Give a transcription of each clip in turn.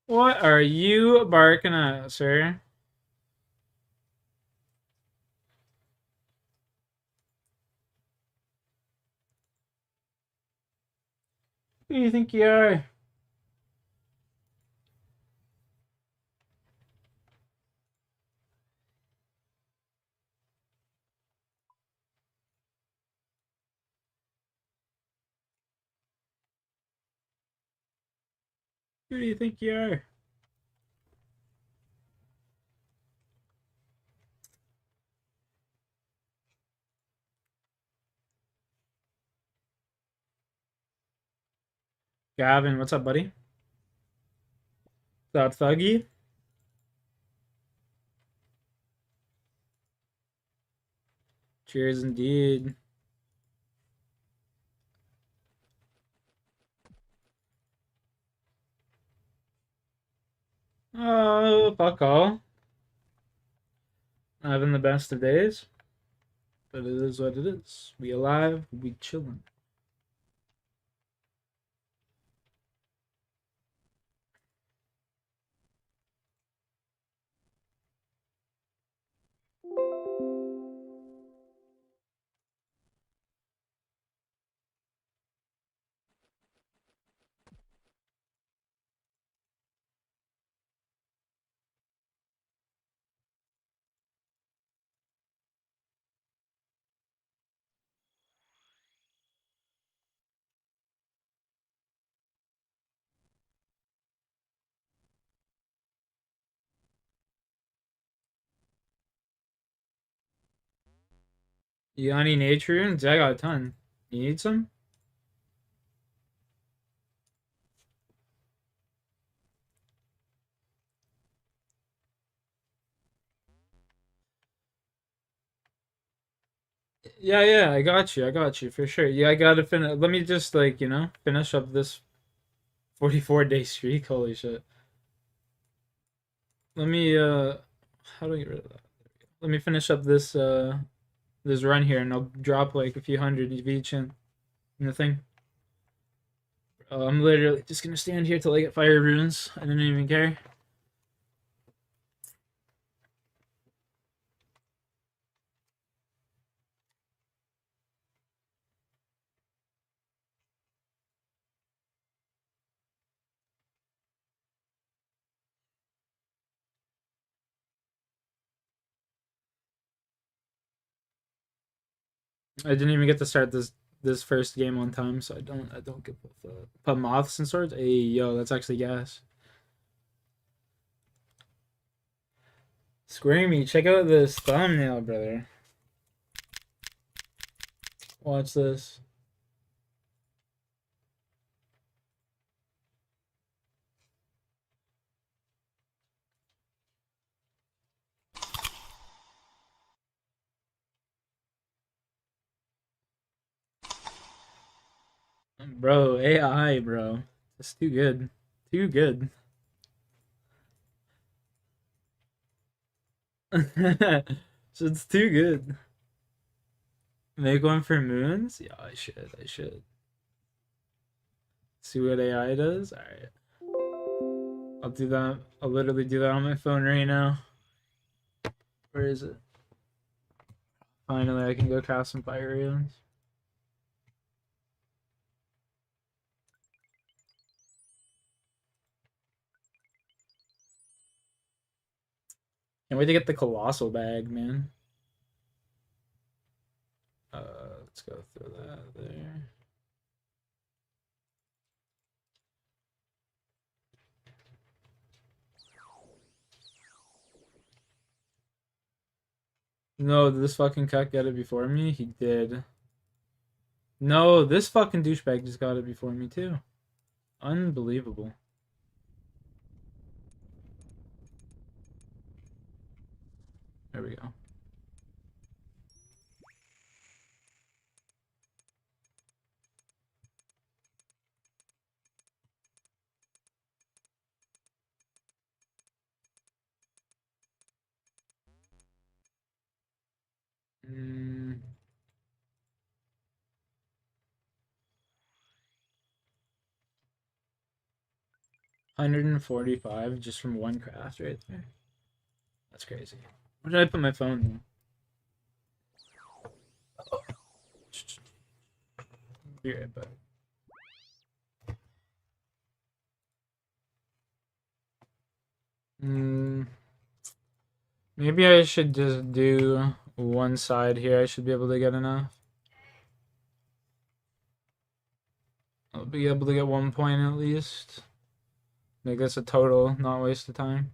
What are you barking at, sir? Who do you think you are? Who do you think you are? Gavin, what's up, buddy? That thuggy? Cheers indeed. Oh, fuck all. Having the best of days. But it is what it is. We alive, we chillin'. You got any nature runes? I got a ton. You need some? Yeah, yeah, I got you for sure. Yeah, I gotta finish. Let me just finish up this 44-day streak. Holy shit. Let me how do I get rid of that? Let me finish up this run here, and I'll drop like a few hundred of each in the thing. I'm literally just gonna stand here till I get fire runes. I don't even care. I didn't even get to start this first game on time, so I don't get the put moths and swords. Hey yo, that's actually gas. Squirmy, check out this thumbnail, brother. Watch this. Bro, AI, bro. It's too good. Too good. So it's too good. Make one for moons? Yeah, I should. I should. See what AI does? Alright. I'll do that. I'll literally do that on my phone right now. Where is it? Finally, I can go cast some fire runes. Can't wait to get the colossal bag, man. Let's go through that there. No, did this fucking cuck get it before me? He did. No, this fucking douchebag just got it before me too. Unbelievable. There we go. Mm, 145 just from one craft right there. That's crazy. Where did I put my phone? Be right back. Maybe I should just do one side here. I should be able to get enough. I'll be able to get 1 point at least. Make this a total, not waste of time.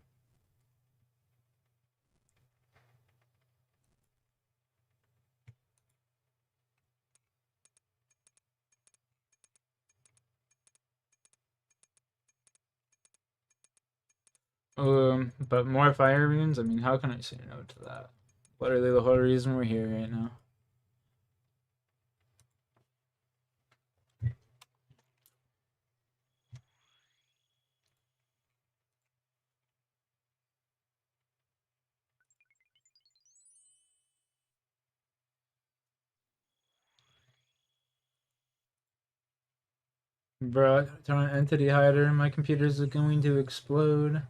But more fire runes? I mean, how can I say no to that? Literally the whole reason we're here right now. Bro, I gotta turn on entity hider. My computers are going to explode.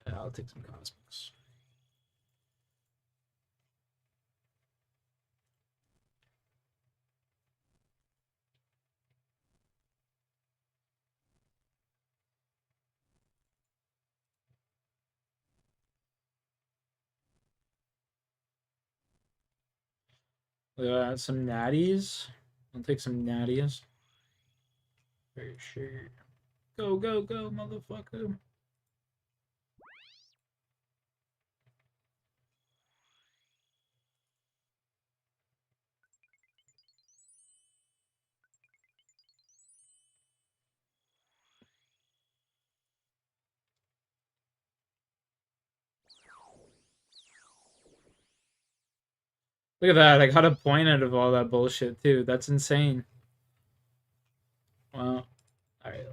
Yeah, I'll take some cosmics. Some natties. I'll take some natties. For sure. Go, go, go, motherfucker. Look at that. I got a point out of all that bullshit, too. That's insane. Wow. Alright.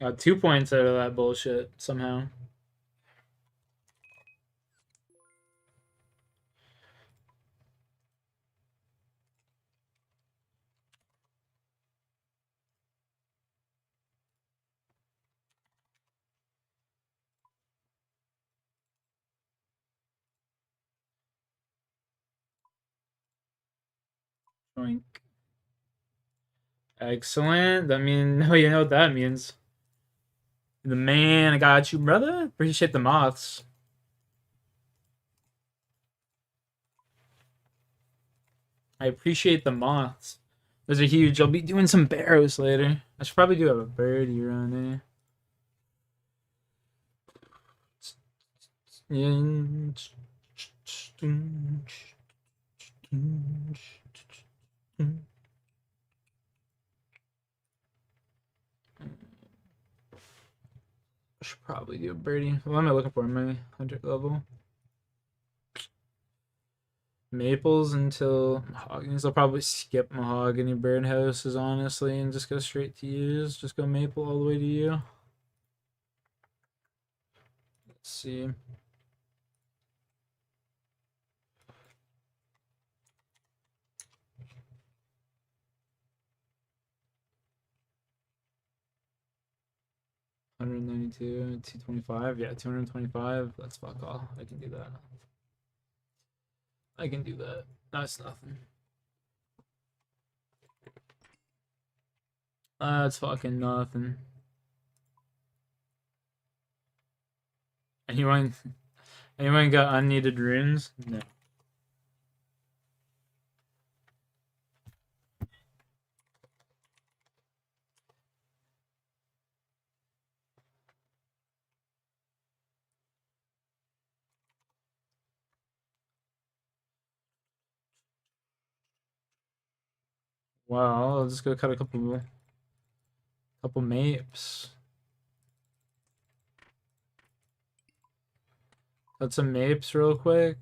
Got 2 points out of that bullshit somehow. Oink. Excellent. I mean, no, you know what that means. The man, I got you, brother. Appreciate the moths. I appreciate the moths. Those are huge. I'll be doing some barrows later. I should probably do have a birdie run, eh? I should probably do a birdie. What am I looking for in my 100 level? Maples until mahoganies. I'll probably skip mahogany birdhouses, honestly, and just go straight to use. Just go maple all the way to you. Let's see. $192, $225. Yeah, $225. That's fuck all. I can do that. I can do that. That's nothing. That's fucking nothing. Anyone, anyone got unneeded runes? No. Well, I'll just go cut a couple mapes. Cut some mapes real quick.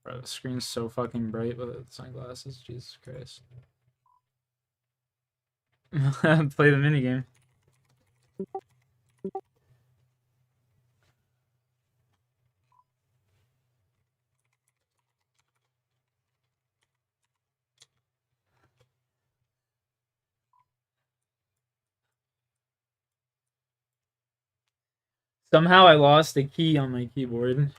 Bro, the screen's so fucking bright with sunglasses. Jesus Christ. Play the minigame. Somehow I lost a key on my keyboard.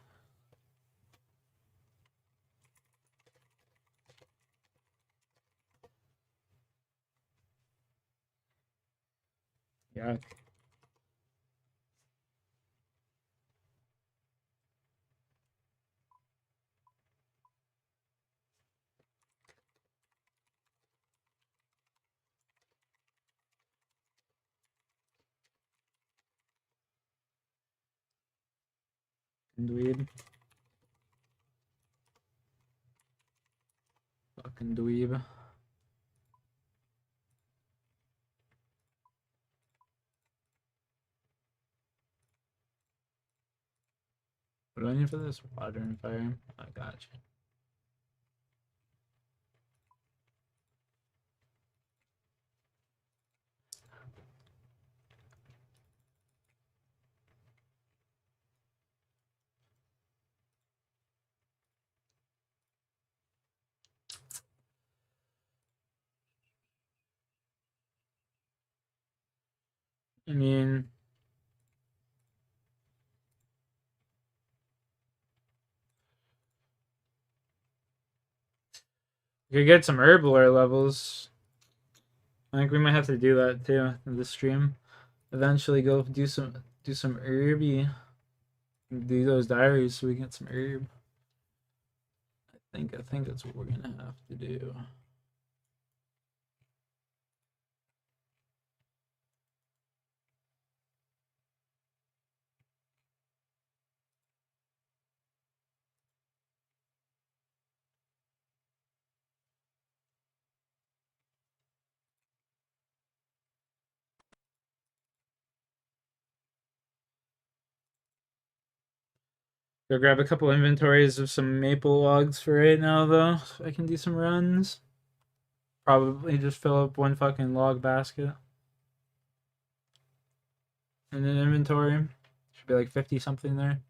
Yeah. Dweeb. Fucking dweeb. What do I need for this? Water and fire. I got you. I mean, we could get some herbivore levels. I think we might have to do that too in the stream. Eventually, go do some herby. Do those diaries so we get some herb. I think that's what we're gonna have to do. Go grab a couple inventories of some maple logs for right now, though, so I can do some runs. Probably just fill up one fucking log basket. And an inventory. Should be like 50 something there.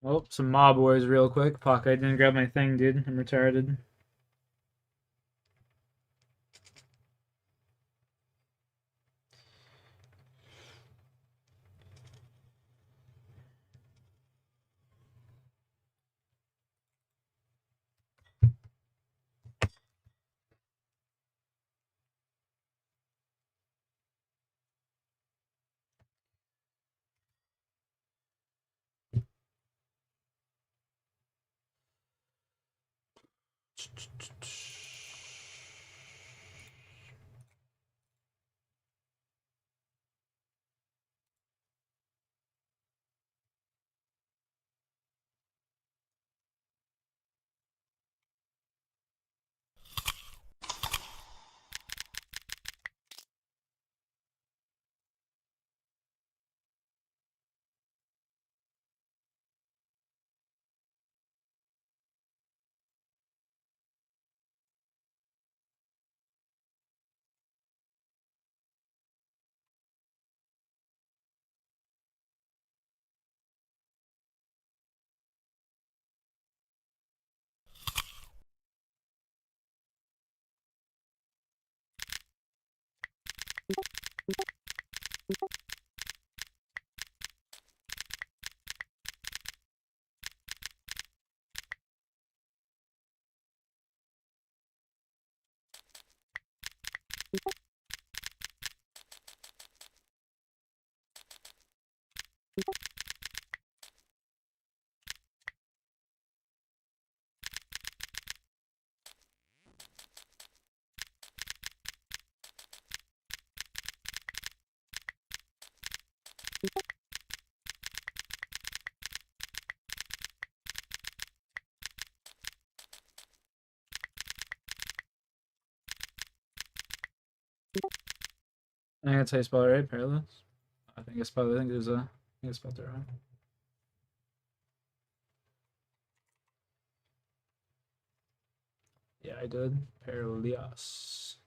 Oh, some mob wars real quick. Fuck, I didn't grab my thing, dude. I'm retarded. I think that's how you spell it, right? Parallels. I think I spelled. I think there's a. I think I spelled it wrong. Yeah, I did. Parallels.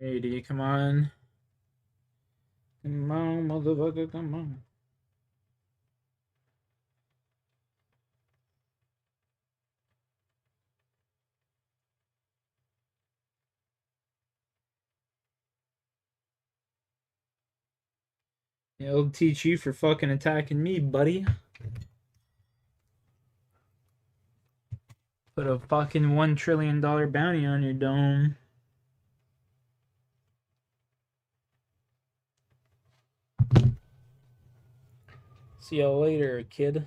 Alrighty, come on. Come on, motherfucker, come on. Yeah, I'll teach you for fucking attacking me, buddy. Put a fucking $1 trillion bounty on your dome. See you later, kid.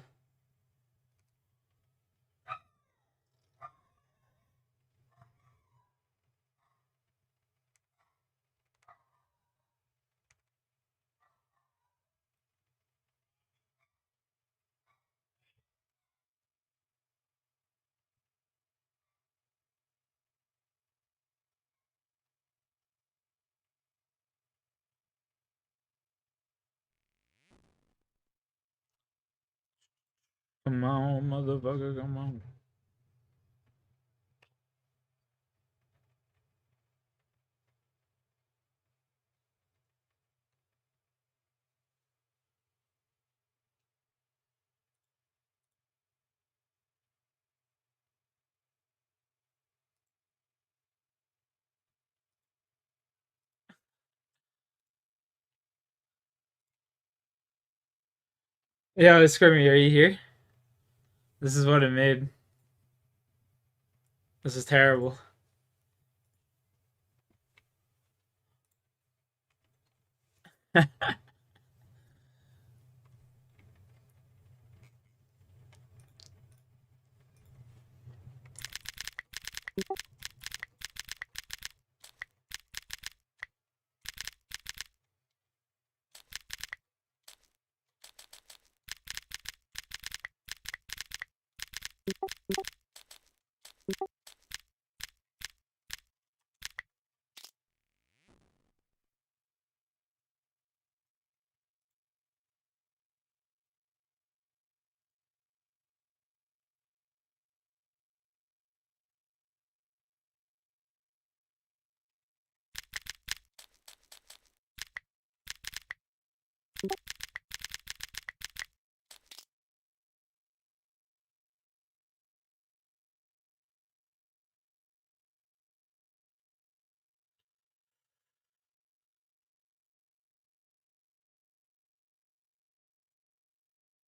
Come on, motherfucker, come on. Yeah, Scrimmy, are you here? This is what it made. This is terrible.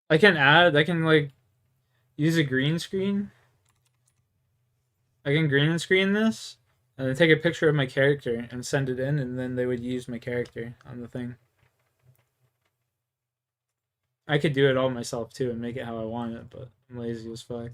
I can like use a green screen. I can green screen this and then take a picture of my character and send it in, and then they would use my character on the thing. I could do it all myself too and make it how I want it, but I'm lazy as fuck.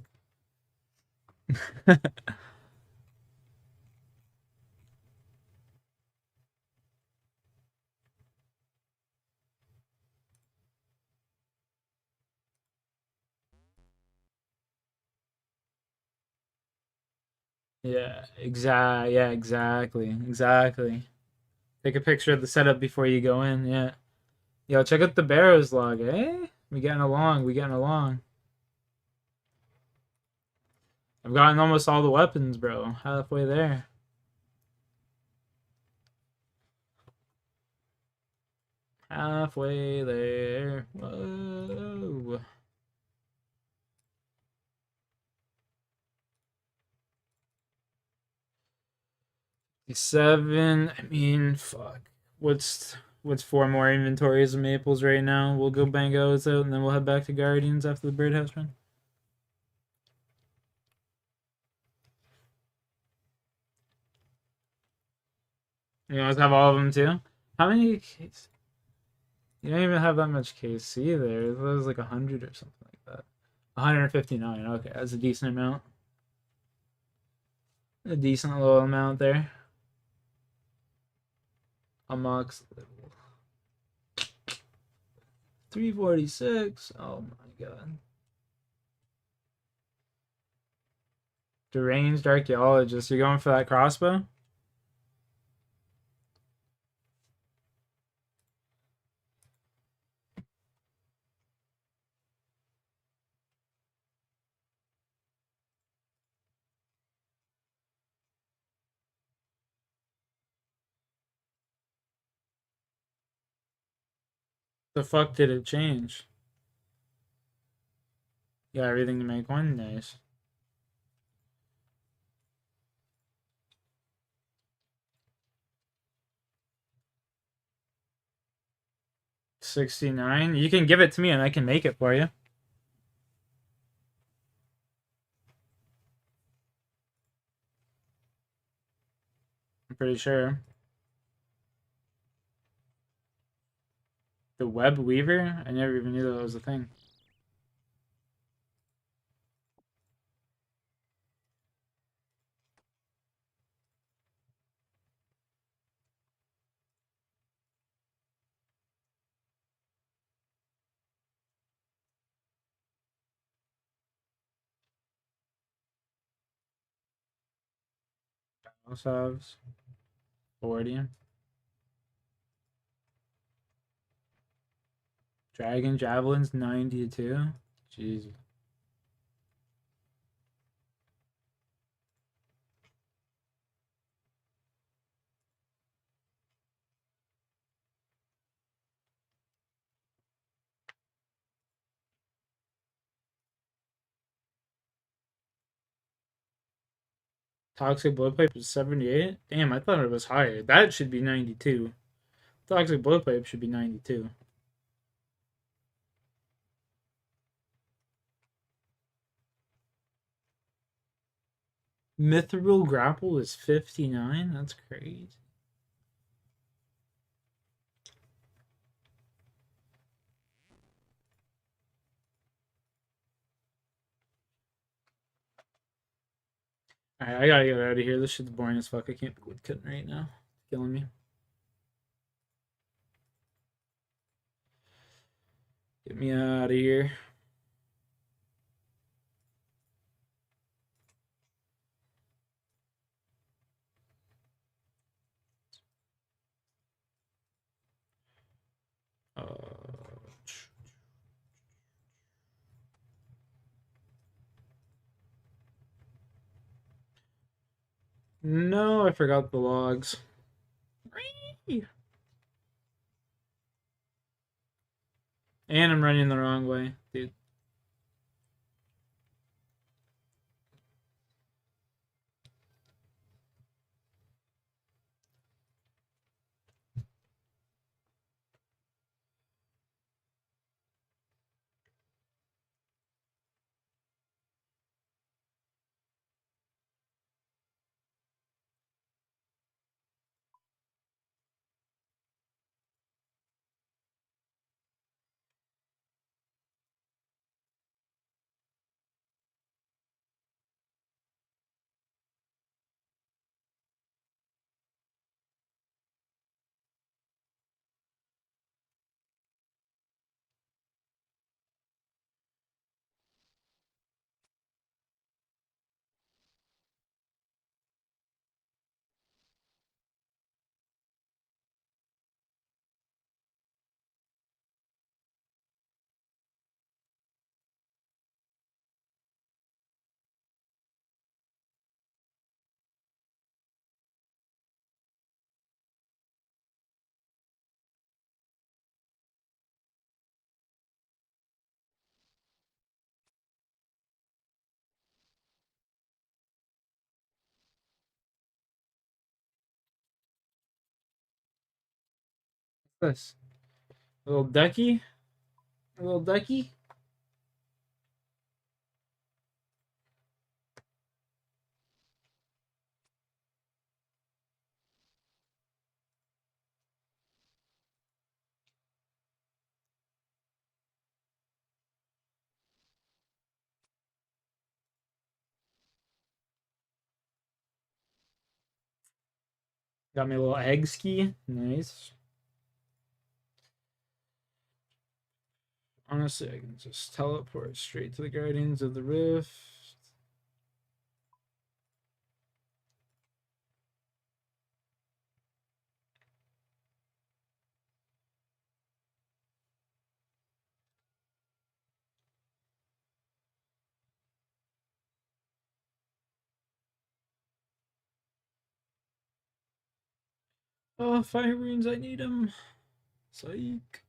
Yeah, exactly. Take a picture of the setup before you go in. Yeah. Yo, check out the Barrows log, eh? We getting along. We getting along. I've gotten almost all the weapons, bro. Halfway there. Halfway there. Whoa. 7. I mean, fuck. What's 4 more inventories of maples right now? We'll go bang those out, and then we'll head back to Guardians after the birdhouse run. You guys have all of them too? How many case? You don't even have that much KC there. It was like 100 or something like that. 159. Okay, that's a decent amount. A decent little amount there. Amongst 346. Oh my god. Deranged archaeologist. You're going for that crossbow? The fuck did it change? Yeah, everything to make one. Nice. 69. You can give it to me and I can make it for you. I'm pretty sure. The web weaver? I never even knew that was a thing. Salves. 40. Dragon javelins 92. Jeez. Toxic blood pipe is 78. Damn, I thought it was higher. That should be 92. Toxic blood pipe should be 92. Mithril grapple is 59. That's crazy. Alright, I gotta get out of here. This shit's boring as fuck. I can't be woodcutting right now. It's killing me. Get me out of here. No, I forgot the logs. And I'm running the wrong way, dude. What's this? A little ducky? A little ducky? Got me a little egg ski. Nice. Honestly, I can just teleport straight to the Guardians of the Rift. Oh, fire runes, I need them. Psych.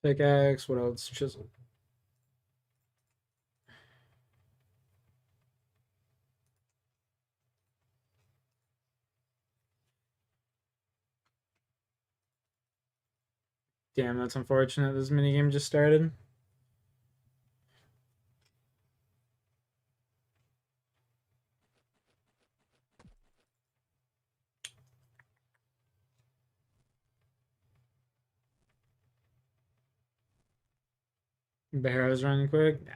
Pickaxe, what else? Chisel. Damn, that's unfortunate. This minigame just started. Barrows running quick. Nah.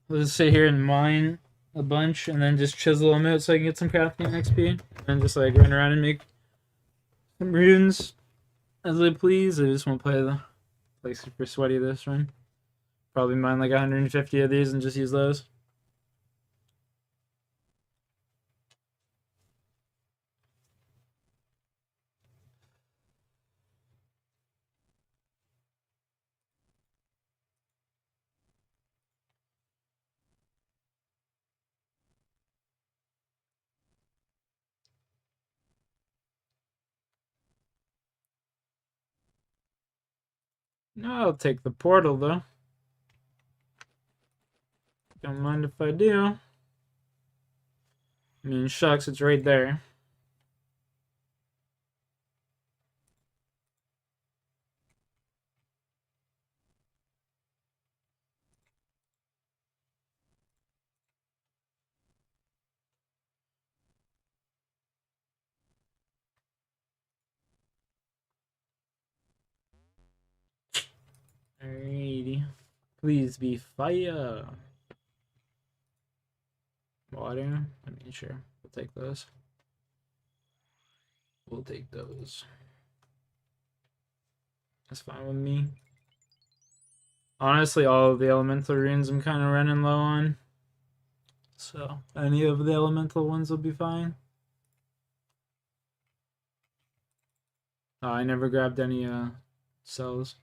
Let's just sit here and mine a bunch and then just chisel them out so I can get some crafting XP. And just like run around and make some runes as I please. I just won't play super sweaty this run. Probably mine like 150 of these and just use those. No, I'll take the portal though. Don't mind if I do. I mean, shucks, it's right there. Please be fire. Water. I mean, sure. We'll take those. We'll take those. That's fine with me. Honestly, all of the elemental runes I'm kind of running low on. So, any of the elemental ones will be fine. Oh, I never grabbed any cells.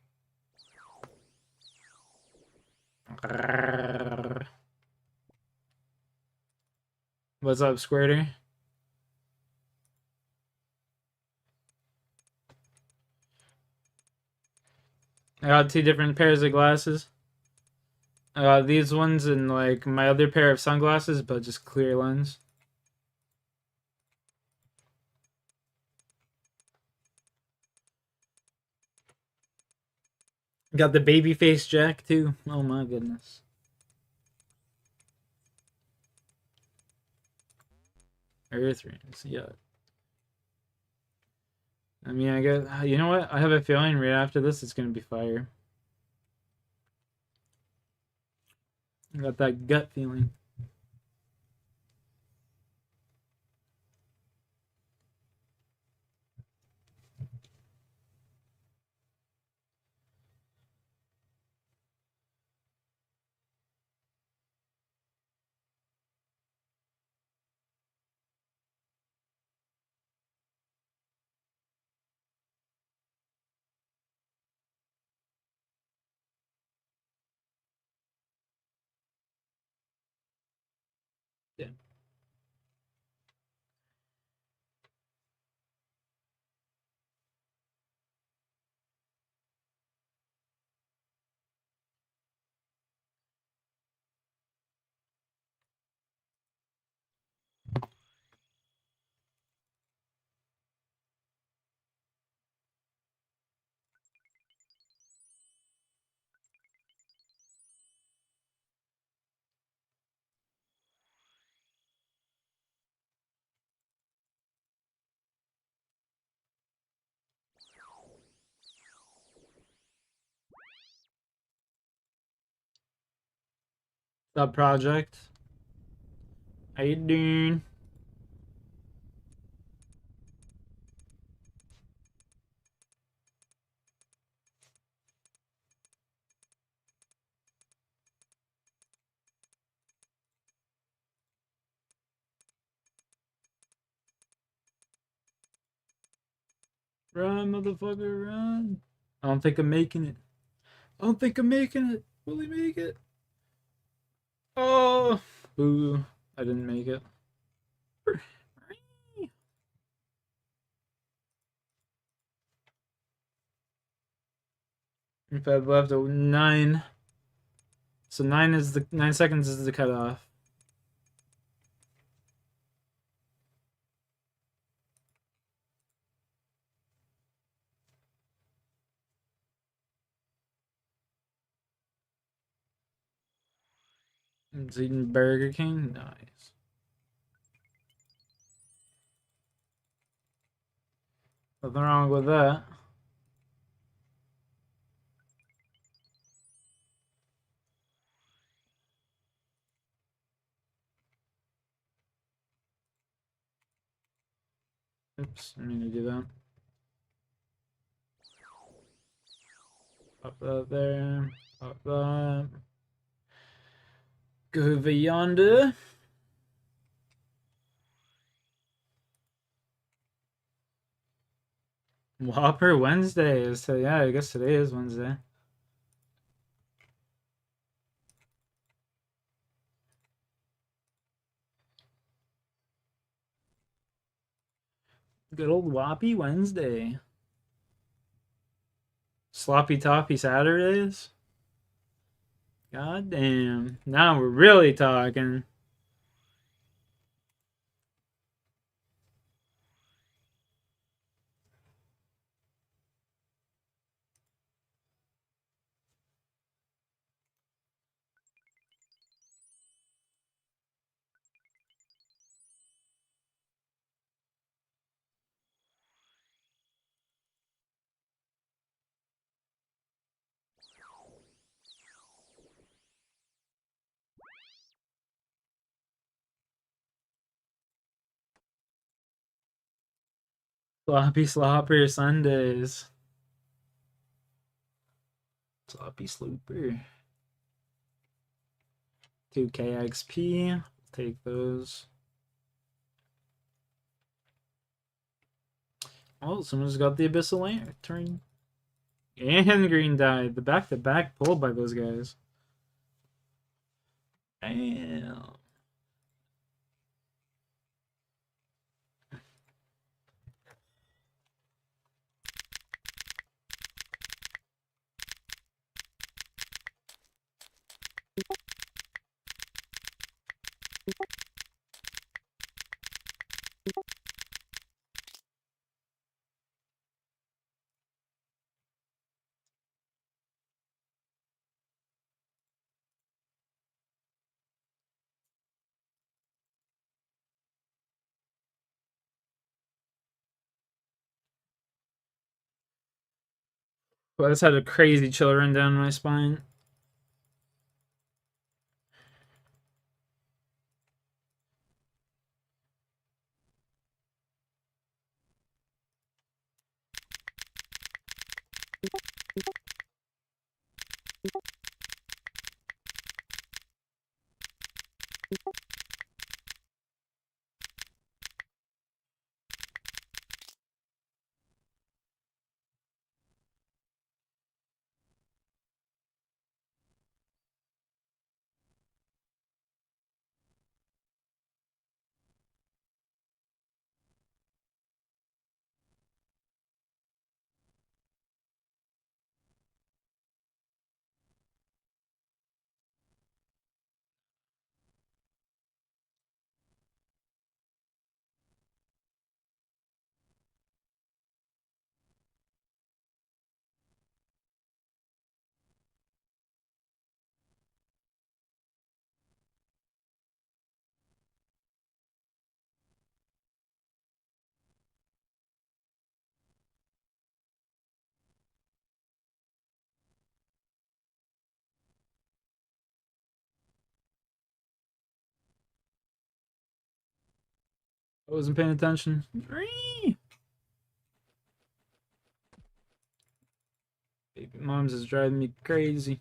What's up, Squirter? I got 2 different pairs of glasses. I got these ones and like my other pair of sunglasses, but just clear lens. Got the baby face jack too. Oh my goodness. Earth rings, yeah. I mean, I guess, you know what? I have a feeling right after this it's gonna be fire. I got that gut feeling. Yeah. That project. How you doing? Run, motherfucker, run. I don't think I'm making it. I don't think I'm making it. Will he make it? Oh, boo. I didn't make it. If I've left a 9. So 9 seconds is the cutoff. It's eating Burger King. Nice. Nothing wrong with that. Oops, I mean to do that. Pop that there. Pop that. Go over yonder. Whopper Wednesday. So yeah, I guess today is Wednesday. Good old Whoppy Wednesday. Sloppy Toppy Saturdays. God damn. Now we're really talking. Sloppy slopper Sundays. Sloppy slooper. 2k XP. Take those. Oh, someone's got the Abyssal Lantern. And green dye. The back-to-back pull by those guys. Damn. Well, this had a crazy chill run down my spine. I wasn't paying attention. Baby mom's is driving me crazy.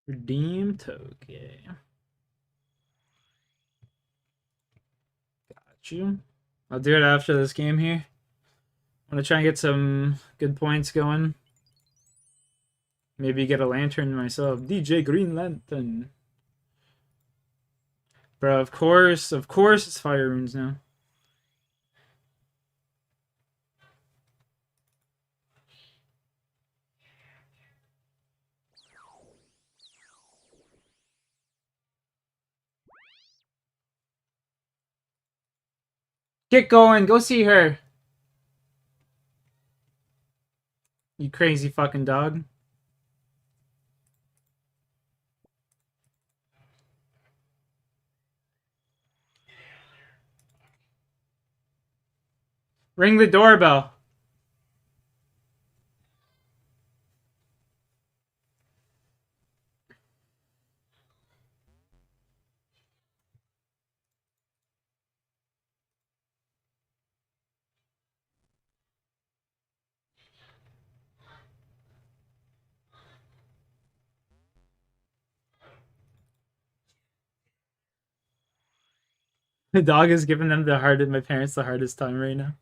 Redeem token. Got you. I'll do it after this game here. I'm gonna try and get some good points going. Maybe get a lantern myself. DJ Green Lantern. Bro, of course it's fire runes now. Get going, go see her. You crazy fucking dog. Ring the doorbell. The dog is giving them my parents the hardest time right now.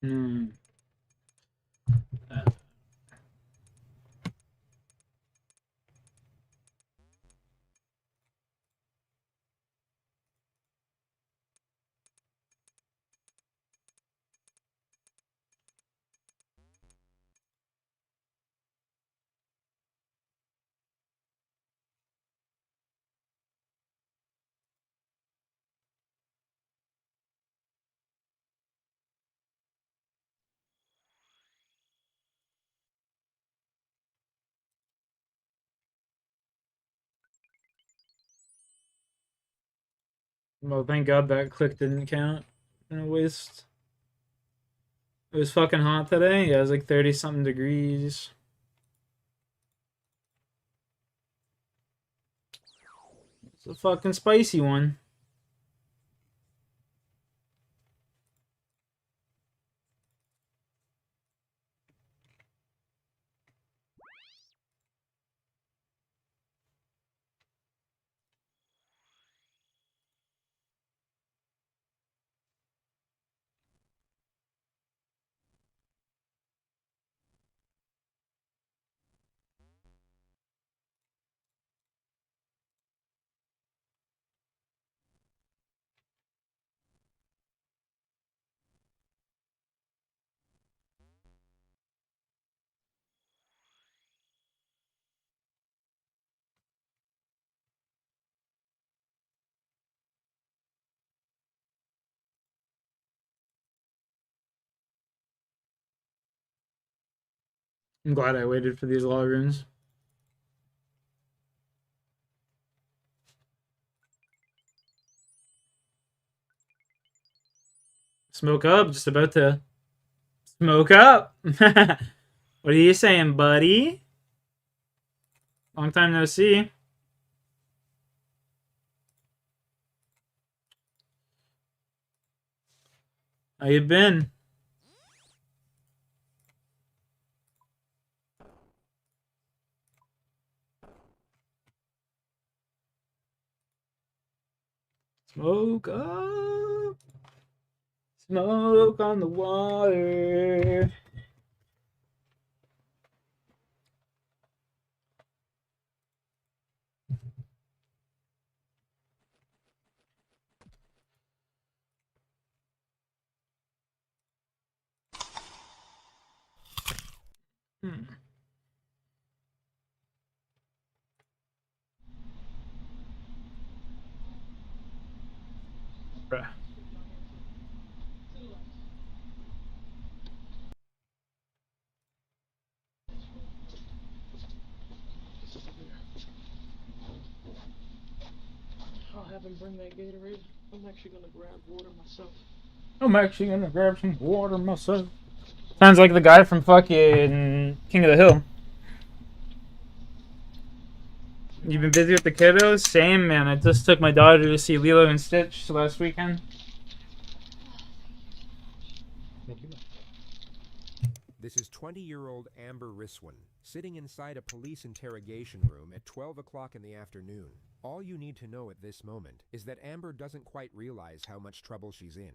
Mm. Well, thank God that click didn't count in a waste. It was fucking hot today. Yeah, it was like 30 something degrees. It's a fucking spicy one. I'm glad I waited for these law runes. Smoke up, just about to smoke up. What are you saying, buddy? Long time no see. How you been? Smoke up. Smoke on the water. Hmm. Bruh. I'll have him bring that Gatorade. I'm actually gonna grab water myself. I'm actually gonna grab some water myself. Sounds like the guy from fucking King of the Hill. You've been busy with the kiddos? Same, man. I just took my daughter to see Lilo and Stitch last weekend. This is 20-year-old Amber Riswin, sitting inside a police interrogation room at 12 o'clock in the afternoon. All you need to know at this moment is that Amber doesn't quite realize how much trouble she's in.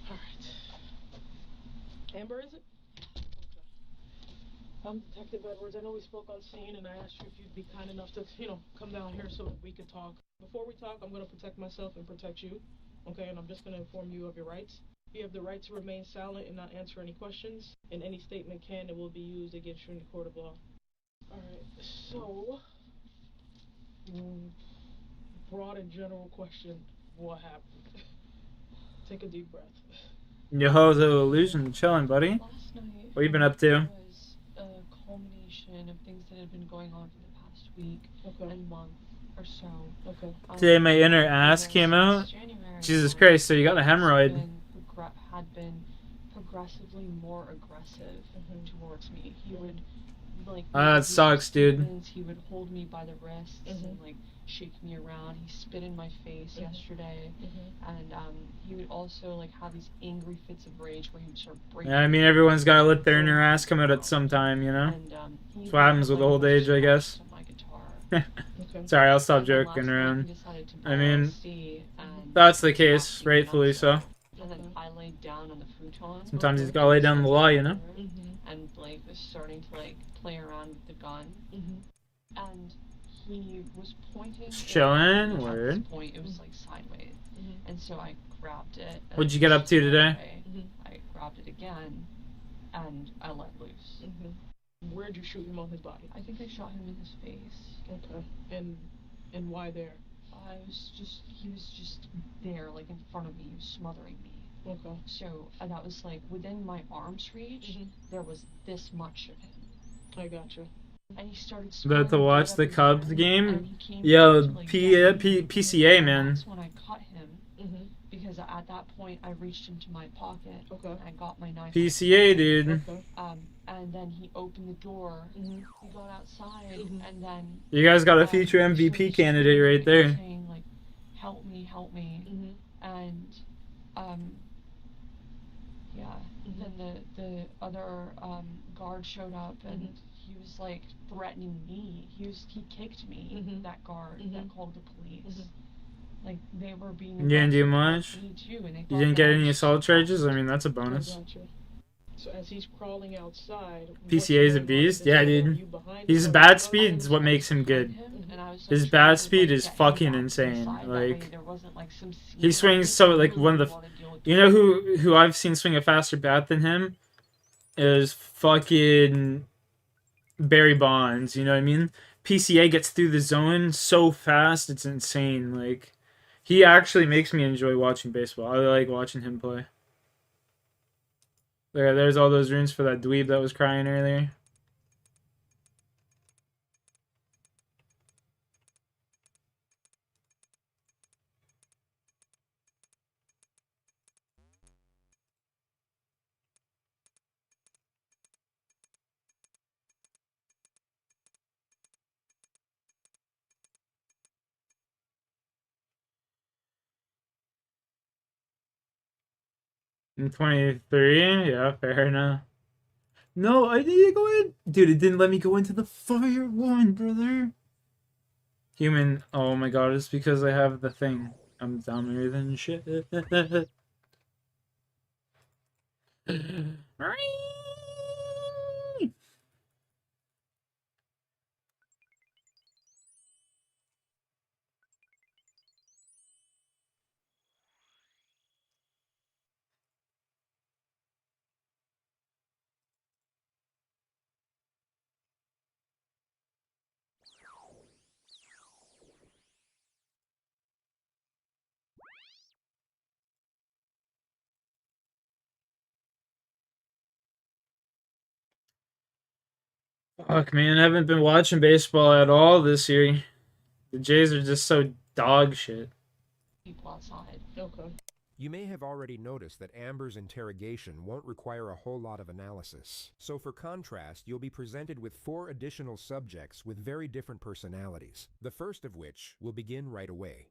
Alright. Amber, is it? I'm Detective Edwards. I know we spoke on scene and I asked you if you'd be kind enough to, come down here so that we could talk. Before we talk, I'm going to protect myself and protect you. Okay, and I'm just going to inform you of your rights. You have the right to remain silent and not answer any questions, and any statement can and will be used against you in the court of law. Alright, so, broad and general question, what happened? Take a deep breath. Yo, the illusion, chilling, buddy. Last night What you been up to? was a culmination of things that had been going on for the past week and month or so. Okay. Today my inner ass came out. Jesus Christ, so you got a hemorrhoid. Had been progressively more aggressive towards me. He would That sucks, dude. He would hold me by the wrists and shake me around. He spit in my face yesterday, and he would also have these angry fits of rage where he would start breaking. Yeah, I mean everyone's gotta let their inner ass come out at some time, you know. And, That's what happens with old age, I guess. Sorry, I'll stop joking around. I mean, that's the case, rightfully so. And then I laid down on the futon. Sometimes he's gotta lay down the law, you know. And Blake was starting to play around with the gun. And he was pointing. Just chilling, At word. this point, it was sideways. And so I grabbed it. What'd you get up to today? I grabbed it again, and I let loose. Where'd you shoot him on his body? I think I shot him in his face. Okay. And why there? He was just there, in front of me. He was smothering me. Okay. So that was within my arm's reach. There was this much of him. I gotcha. And he started About to watch the Cubs game? Yo, Yo, PCA, man. That's when I cut him. Because at that point I reached into my pocket. Okay. And I got my knife. PCA, dude. Okay. And then he opened the door. He got outside, and then You guys got a future MVP candidate right there. saying help me, and yeah. Then the other guard showed up, and he was threatening me. He kicked me. That guard that called the police. They were being. You didn't do much? Me too, and You didn't get any assault charges? I mean, that's a bonus. I gotcha. So as he's crawling outside, PCA is a beast? Yeah, dude. His bad speed is what makes him good. His bad speed is fucking insane. He swings so, one of the... You know who I've seen swing a faster bat than him? Is fucking Barry Bonds, you know what I mean? PCA gets through the zone so fast, it's insane. He actually makes me enjoy watching baseball. I like watching him play. There's all those runes for that dweeb that was crying earlier. In 23? Yeah, fair enough. No, I need to go in. Dude, it didn't let me go into the fire one, brother. Human. Oh my god, it's because I have the thing. I'm dumber than shit. Fuck, man, I haven't been watching baseball at all this year. The Jays are just so dog shit. People outside. Okay. You may have already noticed that Amber's interrogation won't require a whole lot of analysis. So for contrast, you'll be presented with 4 additional subjects with very different personalities, the first of which will begin right away.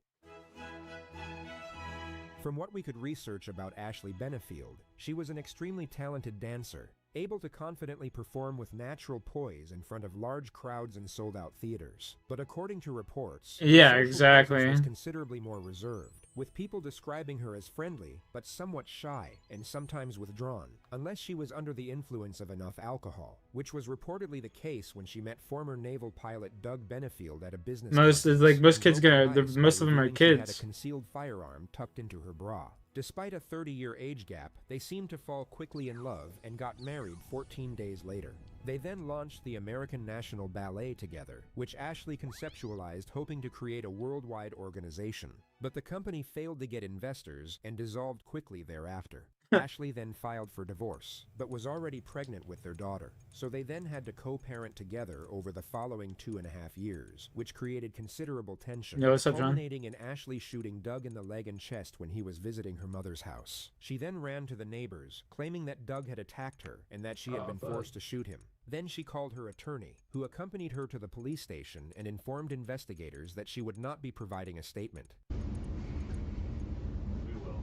From what we could research about Ashley Benefield, she was an extremely talented dancer, able to confidently perform with natural poise in front of large crowds in sold-out theaters. But according to reports, her Yeah, social exactly. presence was considerably more reserved, with people describing her as friendly, but somewhat shy and sometimes withdrawn, unless she was under the influence of enough alcohol, which was reportedly the case when she met former naval pilot Doug Benefield at a business Most conference most and kids broke her gonna ice most by of them are revealing she had a kids. concealed firearm tucked into her bra. Despite a 30-year age gap, they seemed to fall quickly in love and got married 14 days later. They then launched the American National Ballet together, which Ashley conceptualized hoping to create a worldwide organization. But the company failed to get investors and dissolved quickly thereafter. Ashley then filed for divorce, but was already pregnant with their daughter, so they then had to co-parent together over the following 2.5 years, which created considerable tension, Yo, what's up, John? culminating in Ashley shooting Doug in the leg and chest when he was visiting her mother's house. She then ran to the neighbors, claiming that Doug had attacked her and that she had been forced to shoot him. Then she called her attorney, who accompanied her to the police station and informed investigators that she would not be providing a statement.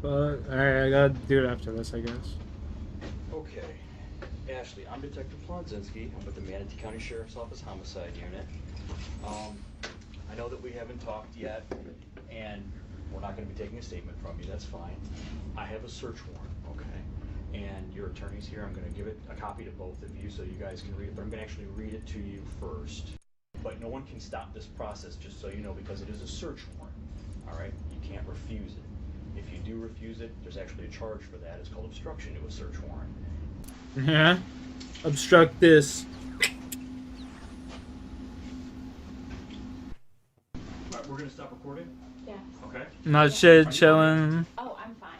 But alright, I gotta do it after this, I guess. Okay. Ashley, I'm Detective Flonzinski. I'm with the Manatee County Sheriff's Office Homicide Unit. I know that we haven't talked yet, and we're not going to be taking a statement from you. That's fine. I have a search warrant, okay? And your attorney's here. I'm going to give it a copy to both of you so you guys can read it, but I'm going to actually read it to you first. But no one can stop this process, just so you know, because it is a search warrant, all right? You can't refuse it. If you do refuse it, there's actually a charge for that. It's called obstruction to a search warrant. Yeah. Obstruct this. Alright, we're gonna stop recording? Yes. Okay. Not shit, chilling. Oh, I'm fine.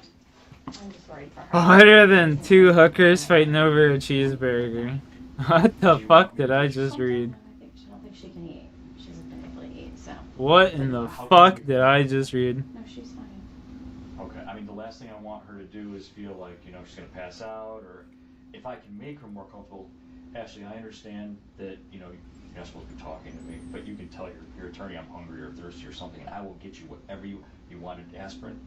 I'm just worried for her. Harder than 2 hookers fighting over a cheeseburger. What the fuck did I just read? I don't think she can eat. She doesn't think able to eat, so. What in the fuck did I just read? No, she's fine. Okay, I mean, the last thing I want her to do is feel like, you know, she's gonna pass out, or if I can make her more comfortable. Ashley, I understand that, you know, you're not supposed to be talking to me, but you can tell your attorney I'm hungry or thirsty or something, and I will get you whatever you wanted. Aspirin,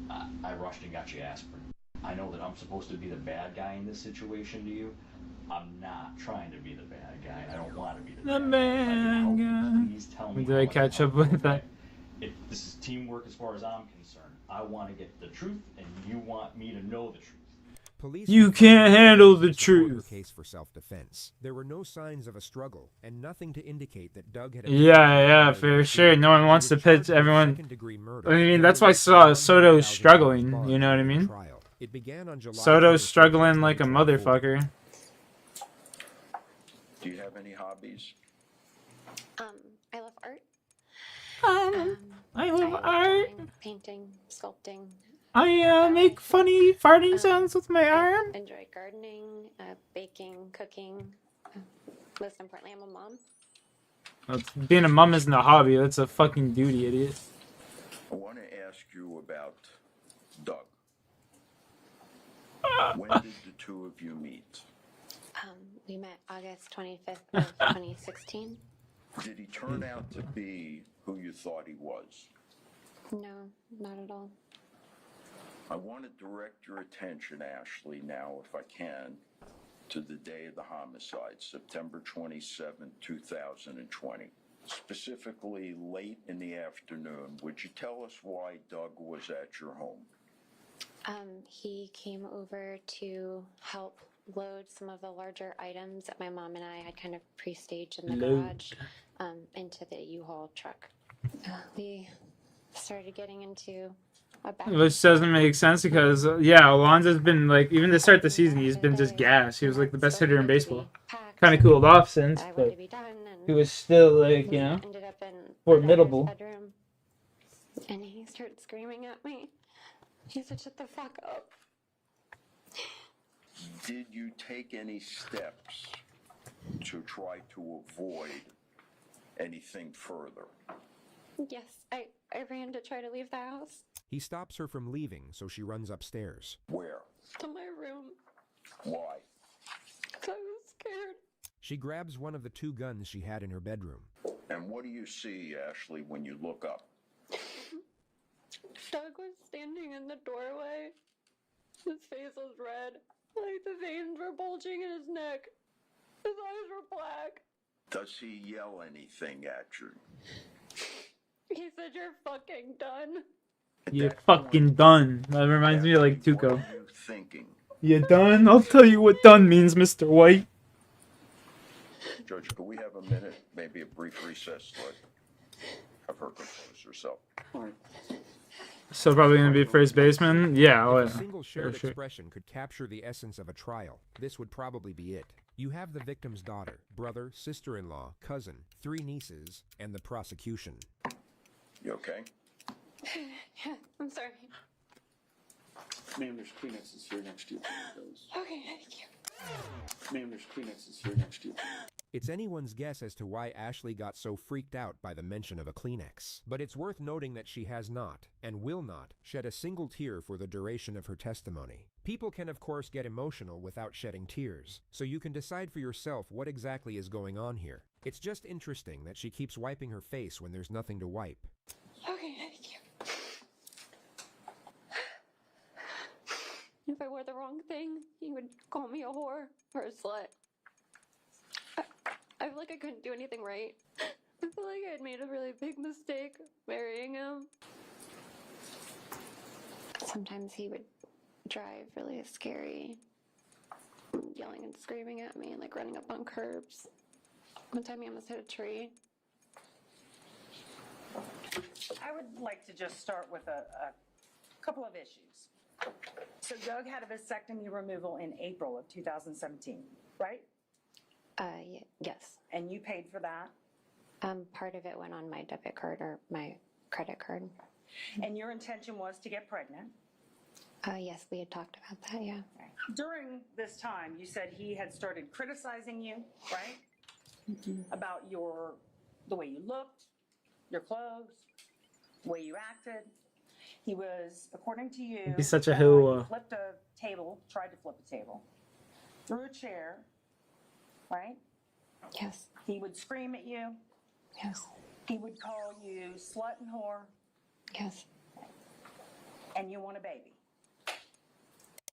I rushed and got you aspirin. I know that I'm supposed to be the bad guy in this situation to you. I'm not trying to be the bad guy, and I don't want to be the bad guy. If I can help you, please tell me Did I how can catch help up you, with okay? that? If this is teamwork as far as I'm concerned, I want to get the truth, and you want me to know the truth. Police You can't handle the support her truth. case for self-defense. There were no signs of a struggle, and nothing to indicate that Doug had. Yeah, for sure. No one wants to pitch everyone. I mean, that's why Soto's struggling. You know what I mean? It began on July Soto's 21st, struggling like a 2024. motherfucker. Do you have any hobbies? I love art. I I love love art. drawing, painting, sculpting. I make funny farting sounds with my I arm. enjoy gardening, baking, cooking. Most importantly, I'm a mom. Being a mom isn't a hobby. That's a fucking duty, idiot. I want to ask you about Doug. When did the two of you meet? We met August 25th of 2016. Did he turn out to be who you thought he was? No, not at all. I want to direct your attention, Ashley, now, if I can, to the day of the homicide, September 27, 2020. Specifically, late in the afternoon. Would you tell us why Doug was at your home? He came over to help load some of the larger items that my mom and I had kind of pre-staged in the garage into the U-Haul truck. We started getting into a back. Which doesn't make sense because, yeah, Alonzo's been, like, even to start the season, he's been just gas. He was, like, the best hitter in baseball. Kind of cooled off since, I wanted but to be done, and he was still, like, you know, ended up in formidable. my daughter's bedroom, and he started screaming at me. He said, "Shut the fuck up." Did you take any steps to try to avoid anything further? Yes, I ran to try to leave the house. He stops her from leaving, so she runs upstairs. Where? To my room. Why? 'Cause I was scared. She grabs one of the 2 guns she had in her bedroom. And what do you see, Ashley, when you look up? Doug was standing in the doorway. His face was red. Like the veins were bulging in his neck. His eyes were black. Does he yell anything at you? He said, "You're fucking done." At You're that fucking point, done. That reminds me of like Ashley, what Tuco. are you thinking? You done? I'll tell you what done means, Mr. White. Judge, could we have a minute, maybe a brief recess, let have her compose herself? So probably gonna be first baseman? Yeah, oh If a yeah. single shared sure. expression could capture the essence of a trial, this would probably be it. You have the victim's daughter, brother, sister-in-law, cousin, 3 nieces, and the prosecution. You okay? Yeah, I'm sorry. Ma'am, there's Kleenexes here next to you. Those. Okay, thank you. Ma'am, there's Kleenexes here next to you. It's anyone's guess as to why Ashley got so freaked out by the mention of a Kleenex. But it's worth noting that she has not, and will not, shed a single tear for the duration of her testimony. People can of course get emotional without shedding tears, so you can decide for yourself what exactly is going on here. It's just interesting that she keeps wiping her face when there's nothing to wipe. Okay, thank you. If I wore the wrong thing, he would call me a whore or a slut. I feel like I couldn't do anything right. I feel like I had made a really big mistake marrying him. Sometimes he would drive really scary, yelling and screaming at me and like running up on curbs. One time he almost hit a tree. I would like to just start with a couple of issues. So Doug had a vasectomy removal in April of 2017, right? Yes. And you paid for that? Part of it went on my debit card or my credit card. And your intention was to get pregnant? Yes, we had talked about that, yeah. During this time, you said he had started criticizing you, right? Mm-hmm. About the way you looked, your clothes, the way you acted. He was, according to you, He's such a he hoe. flipped a table, tried to flip a table, threw a chair, right? Yes. He would scream at you. Yes. He would call you slut and whore. Yes. And you want a baby.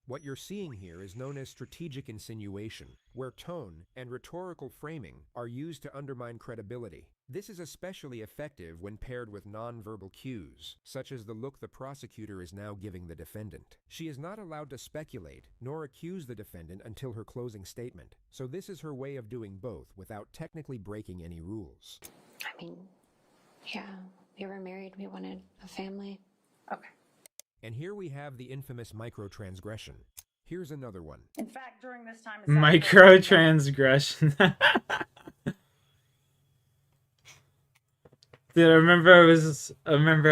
What you're seeing here is known as strategic insinuation, where tone and rhetorical framing are used to undermine credibility. This is especially effective when paired with nonverbal cues, such as the look the prosecutor is now giving the defendant. She is not allowed to speculate nor accuse the defendant until her closing statement, so this is her way of doing both without technically breaking any rules. I mean, yeah, we were married, we wanted a family. Okay. And here we have the infamous microtransgression. Here's another one. In fact, during this time, Microtransgression. Dude, I remember I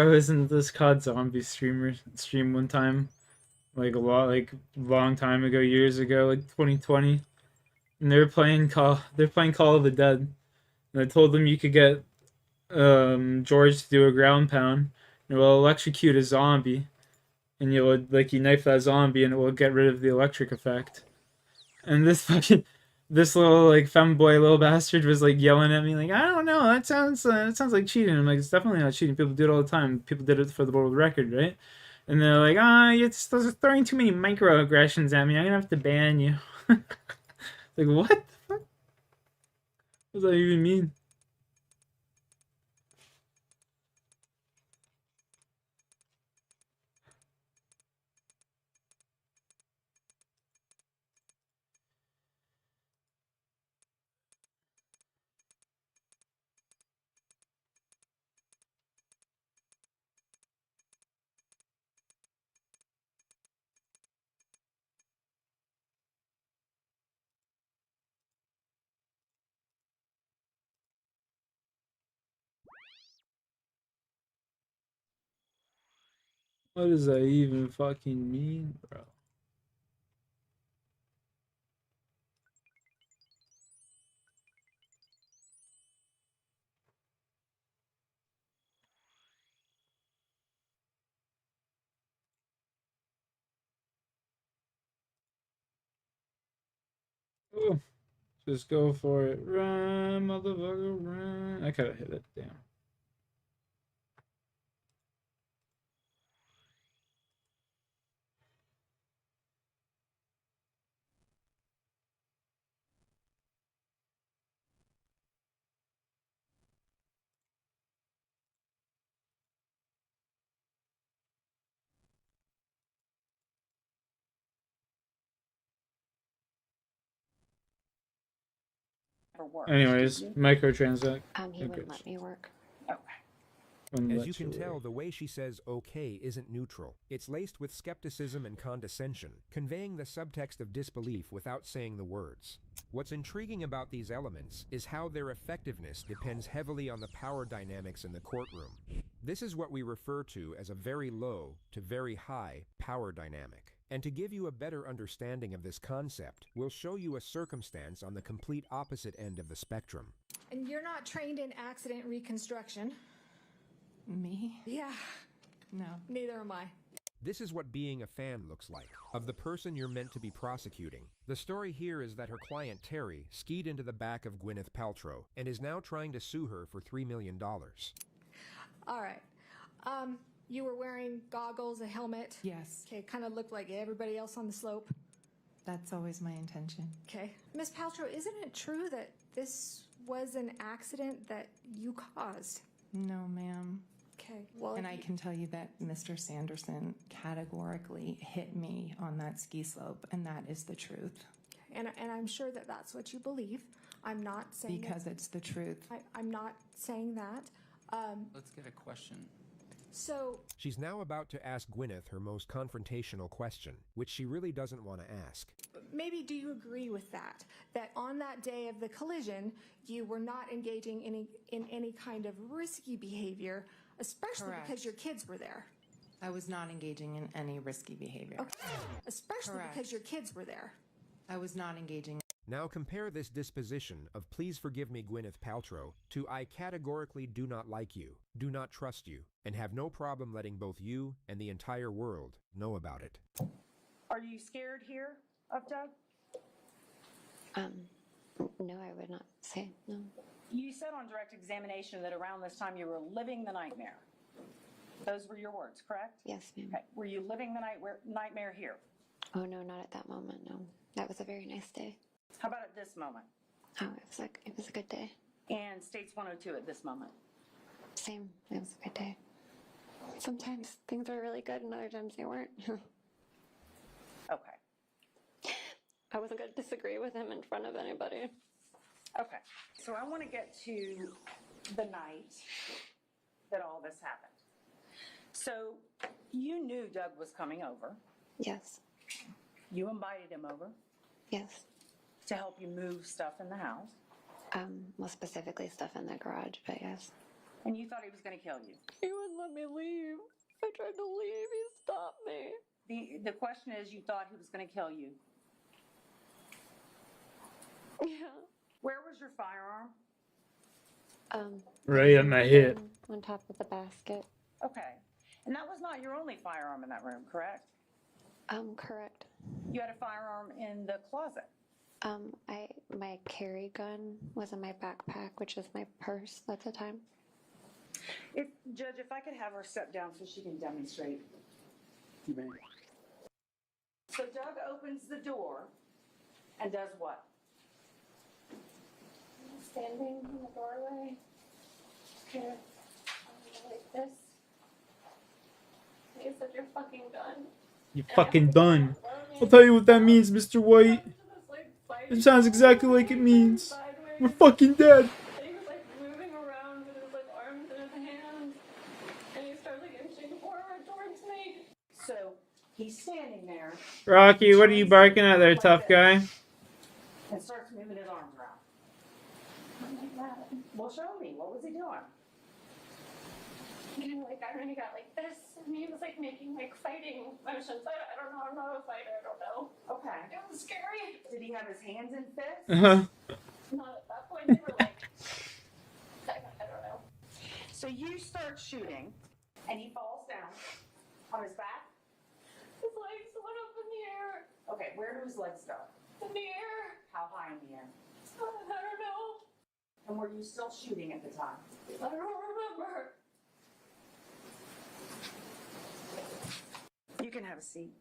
was in this COD Zombie stream one time, like long time ago, years ago, like 2020, and they're playing Call of the Dead, and I told them you could get George to do a ground pound, and it will electrocute a zombie, and you knife that zombie, and it will get rid of the electric effect. And this little femboy little bastard was yelling at me I don't know, that sounds like cheating. I'm like, it's definitely not cheating. People do it all the time. People did it for the world record, right? And they're like, you're throwing too many microaggressions at me. I'm gonna have to ban you. Like, what the fuck? What does that even mean? What does that even fucking mean, bro? Just go for it. Run, motherfucker, run. I could have hit it. Damn. Anyways, microtransact. He wouldn't let me work. As you can tell, the way she says okay isn't neutral. It's laced with skepticism and condescension, conveying the subtext of disbelief without saying the words. What's intriguing about these elements is how their effectiveness depends heavily on the power dynamics in the courtroom. This is what we refer to as a very low to very high power dynamic. And to give you a better understanding of this concept, we'll show you a circumstance on the complete opposite end of the spectrum. And you're not trained in accident reconstruction. Me? Yeah. No. Neither am I. This is what being a fan looks like, of the person you're meant to be prosecuting. The story here is that her client Terry skied into the back of Gwyneth Paltrow and is now trying to sue her for $3 million. All right. You were wearing goggles, a helmet. Yes. Okay, kind of looked like everybody else on the slope. That's always my intention. Okay. Miss Paltrow, isn't it true that this was an accident that you caused? No, ma'am. Okay. Well, and I can tell you that Mr. Sanderson categorically hit me on that ski slope, and that is the truth. And I'm sure that that's what you believe. I'm not saying because it's the truth. I'm not saying that. Let's get a question. So she's now about to ask Gwyneth her most confrontational question, which she really doesn't want to ask. Maybe do you agree with that? That on that day of the collision, you were not engaging in any kind of risky behavior, especially Correct. because your kids were there. I was not engaging in any risky behavior. Okay. Especially Correct. because your kids were there. I was not engaging. Now compare this disposition of please forgive me Gwyneth Paltrow to I categorically do not like you, do not trust you, and have no problem letting both you and the entire world know about it. Are you scared here of Doug? No, I would not say no. You said on direct examination that around this time you were living the nightmare. Those were your words, correct? Yes, ma'am. Okay. Were you living the nightmare here? Oh, no, not at that moment, no. That was a very nice day. How about at this moment? Oh, it was a good day. And States 102 at this moment? Same. It was a good day. Sometimes things were really good and other times they weren't. Okay. I wasn't going to disagree with him in front of anybody. Okay. So I want to get to the night that all this happened. So you knew Doug was coming over. Yes. You invited him over. Yes. To help you move stuff in the house. Well, specifically stuff in the garage, but yes. And you thought he was going to kill you. He wouldn't let me leave. I tried to leave. He stopped me. The question is, you thought he was going to kill you. Yeah. Where was your firearm? Right at my hip. On top of the basket. Okay. And that was not your only firearm in that room, correct? Correct. You had a firearm in the closet. My carry gun was in my backpack, which is my purse at the time. Judge, if I could have her step down so she can demonstrate. You may. So Doug opens the door and does what? Standing in the doorway, kind of like this. He said, "You're fucking done." You fucking done. I'll tell you what that means, Mr. White. It sounds exactly like it means. We're fucking dead. And he was like moving around with his like arms in his hands, and he started like inching forward towards me. So he's standing there. Rocky, what are you barking at there, tough guy? And starts moving his arms around. Like that. Well, show me. What was he doing? Kind of like I already got like this, and he was like making like fighting motions. I don't know. I'm not a fighter. I don't know. Okay. It was scary. Did he have his hands in fists? Not at that point. They were like, I don't know. So you start shooting, and he falls down on his back. His legs went up in the air. Okay, where do his legs go? In the air. How high in the air? don't know. And were you still shooting at the time? I don't remember. You can have a seat.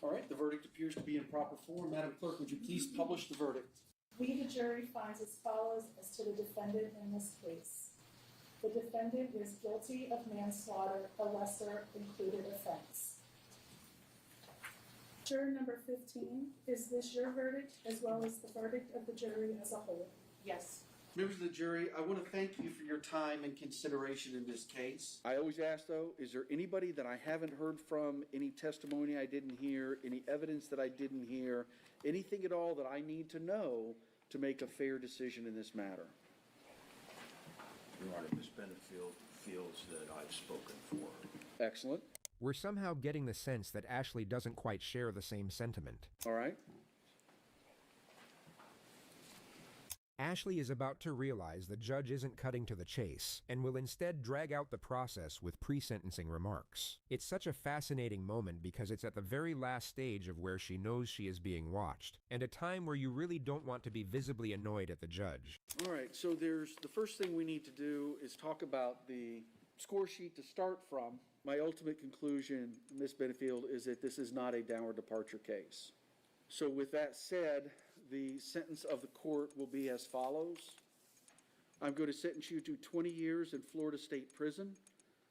All right, the verdict appears to be in proper form. Madam Clerk, would you please publish the verdict? We, the jury, finds as follows as to the defendant in this case. The defendant is guilty of manslaughter, a lesser included offense. Juror number 15, is this your verdict as well as the verdict of the jury as a whole? Yes. Members of the jury, I want to thank you for your time and consideration in this case. I always ask, though, is there anybody that I haven't heard from, any testimony I didn't hear, any evidence that I didn't hear, anything at all that I need to know to make a fair decision in this matter? Your Honor, Ms. Benefield feels that I've spoken for her. Excellent. We're somehow getting the sense that Ashley doesn't quite share the same sentiment. All right. Ashley is about to realize the judge isn't cutting to the chase and will instead drag out the process with pre-sentencing remarks. It's such a fascinating moment because it's at the very last stage of where she knows she is being watched, and a time where you really don't want to be visibly annoyed at the judge. All right, so the first thing we need to do is talk about the score sheet to start from. My ultimate conclusion, Ms. Benefield, is that this is not a downward departure case. So with that said, the sentence of the court will be as follows. I'm going to sentence you to 20 years in Florida State Prison.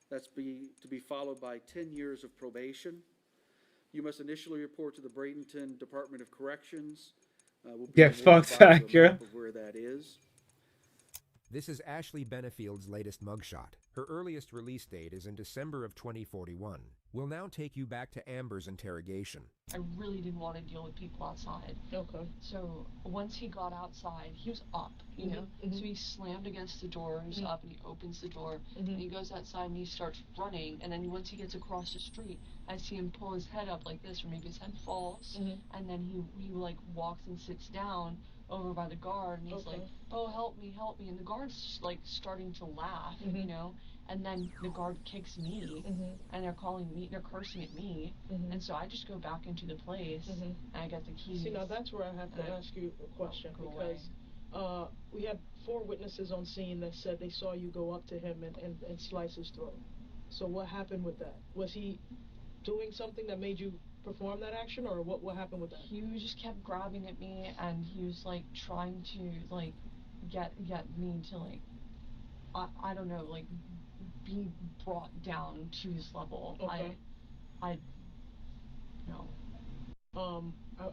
That's to be followed by 10 years of probation. You must initially report to the Bradenton Department of Corrections. We'll Get fucked, Acura. of where that is. This is Ashley Benefield's latest mugshot. Her earliest release date is in December of 2041. We'll now take you back to Amber's interrogation. I really didn't want to deal with people outside. Okay. So once he got outside, he was up, you know? Mhm. So he slammed against the door, he's up, and he opens the door, and he goes outside and he starts running, and then once he gets across the street, I see him pull his head up like this, or maybe his head falls, and then he like walks and sits down over by the guard, and he's like, oh, help me, and the guard's just like starting to laugh, you know? And then the guard kicks me, and they're cursing at me, and so I just go back into the place, and I get the keys. See, now that's where I have to ask you a question, because we had 4 witnesses on scene that said they saw you go up to him and slice his throat. So what happened with that? Was he doing something that made you perform that action, or what happened with that? He just kept grabbing at me, and he was like trying to like get me to like I don't know, like be brought down to his level. Okay. I no.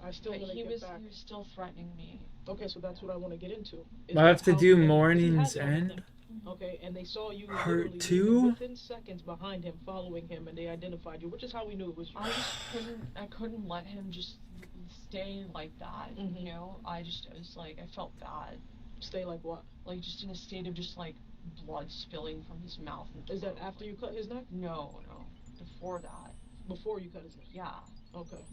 I still want to get back. He was still threatening me. Okay, so that's what I want to get into. I have to do Morning's End. Okay, and they saw you Part literally 2? within seconds behind him, following him, and they identified you, which is how we knew it was you. I couldn't let him just stay like that, you know? I was like, I felt bad. Stay like what? Like just in a state of just like blood spilling from his mouth. Is that after you cut his neck? No. Before that. Before you cut his neck? Yeah. Okay.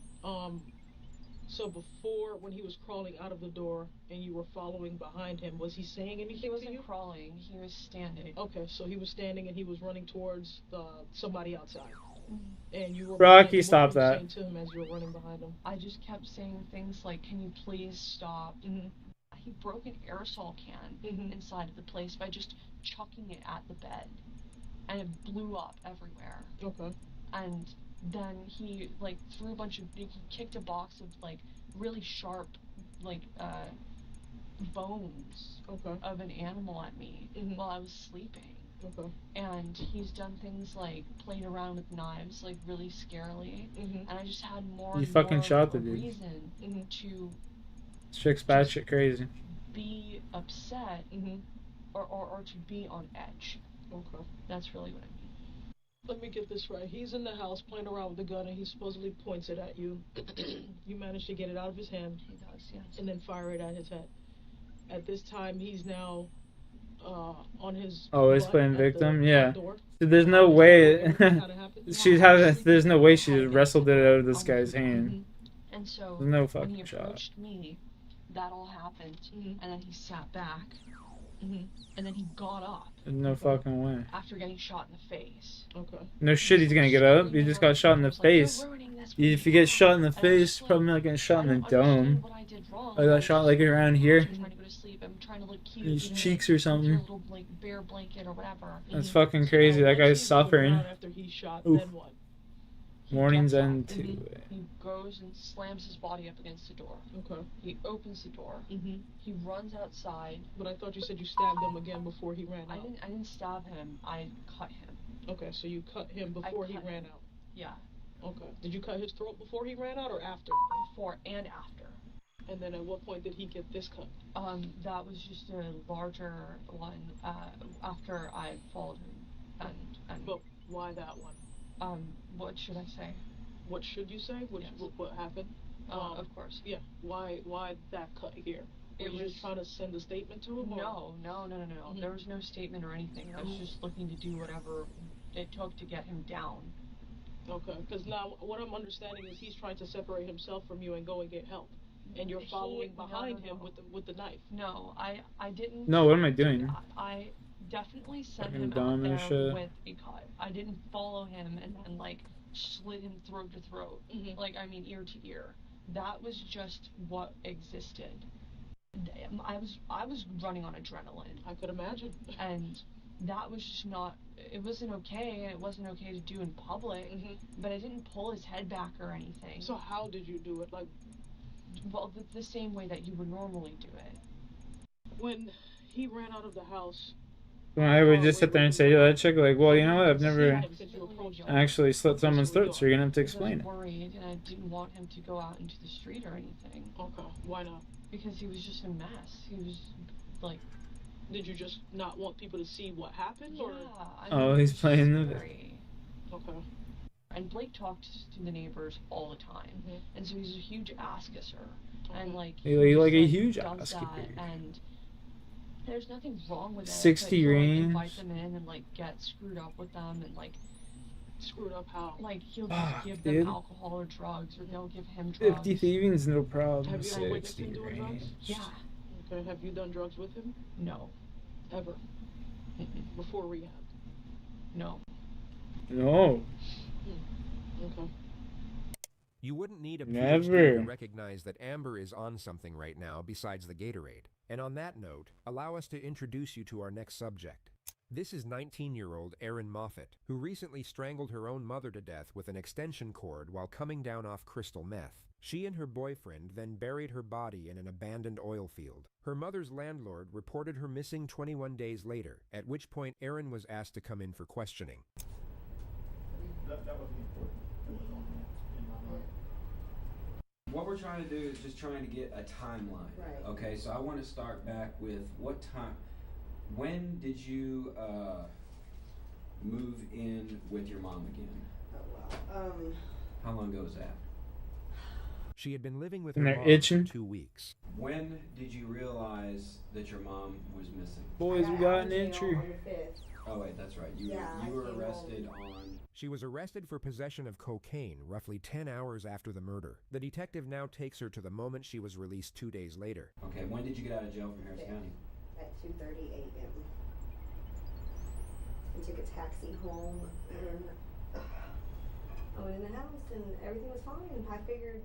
So before, when he was crawling out of the door and you were following behind him, was he saying anything to you? He wasn't crawling, he was standing. Okay, so he was standing and he was running towards somebody outside. And you were Rocky, stop that. saying to him as you were running behind him? I just kept saying things like, can you please stop? He broke an aerosol can inside of the place by just chucking it at the bed. And it blew up everywhere. Okay. And then he like threw he kicked a box of like really sharp like bones of an animal at me while I was sleeping. Okay. And he's done things like played around with knives like really scarily, and I just had more You fucking shot the dude. reason to Chick's batshit crazy. be upset or to be on edge. Okay. That's really what I mean. Let me get this right. He's in the house playing around with the gun and he supposedly points it at you. You manage to get it out of his hand. He does, yes. And then fire it at his head. At this time, he's now on his. Oh, he's playing victim? Yeah. Door. So there's no way. There's no way she wrestled it out of this guy's hand. And so There's no when he fucking shot. approached me, that all happened, and then he sat back, And then he got up. No fucking way. After getting shot in the face. Okay. No shit, he's gonna get up. You just got shot in the face. If you get shot in the face, probably not getting shot in the dome. I got shot like around here. In his cheeks or something. Bear blanket or whatever. That's fucking crazy. That guy's suffering. After he's shot, Oof. then what? Morning's end too. He goes and slams his body up against the door. Okay. He opens the door. He runs outside. But I thought you said you stabbed him again before he ran out. I didn't stab him. I cut him. Okay, so you cut him before he ran out. Yeah. Okay. Did you cut his throat before he ran out or after? Before and after. And then at what point did he get this cut? That was just a larger one. After I followed him, and. But why that one? What should I say? What should you say? What happened? Of course. Yeah. Why that cut here? Were you just trying to send a statement to him? No. There was no statement or anything. I was just looking to do whatever it took to get him down. Okay. Because now what I'm understanding is he's trying to separate himself from you and go and get help, and you're following behind him with the knife. No, I didn't. No, what am I doing? I definitely sent Fucking him dumb out and there shit. with a cut. I didn't follow him and then like slit him throat to throat, like I mean ear to ear. That was just what existed. I was running on adrenaline. I could imagine. And that was just not. It wasn't okay, and it wasn't okay to do in public. But I didn't pull his head back or anything. So how did you do it? Like, well, the same way that you would normally do it. When he ran out of the house. Well, I would just sit there and say to that chick, like, well, you know what? I've never actually slit someone's throat, so you're gonna have to explain it. I was worried, and I didn't want him to go out into the street or anything. Okay. Why not? Because he was just a mess. He was like. Did you just not want people to see what happened, or? Oh, he's playing the. Okay. And Blake talked to the neighbors all the time, and so he's a huge ass kisser, and like He like a huge does ass that, kicker. and there's nothing wrong with it. 60 but he'll, like, range. invite them in and like get screwed up with them, and like screwed up how? Like he'll just give them dude. alcohol or drugs, or they'll give him drugs. 50 thieving's no problem. Have you ever witnessed 60 him doing drugs? range. Yeah. Okay. Have you done drugs with him? No. Ever? Before rehab? No. No. Okay. You wouldn't need a Never. PhD to recognize that Amber is on something right now besides the Gatorade. And on that note, allow us to introduce you to our next subject. This is 19-year-old Erin Moffat, who recently strangled her own mother to death with an extension cord while coming down off crystal meth. She and her boyfriend then buried her body in an abandoned oil field. Her mother's landlord reported her missing 21 days later, at which point Erin was asked to come in for questioning. That wasn't important. It was on in my mind. What we're trying to do is just trying to get a timeline. Right. Okay, so I want to start back with what time, when did you move in with your mom again? Oh, wow. How long ago was that? She had been living with And her they're mom itching. for 2 weeks. When did you realize that your mom was missing? Boys, we got an entry. Oh wait, that's right. You were arrested on. She was arrested for possession of cocaine roughly 10 hours after the murder. The detective now takes her to the moment she was released 2 days later. Okay, when did you get out of jail from Harris County? At 2:30 a.m. I took a taxi home, and I went in the house, and everything was fine. I figured,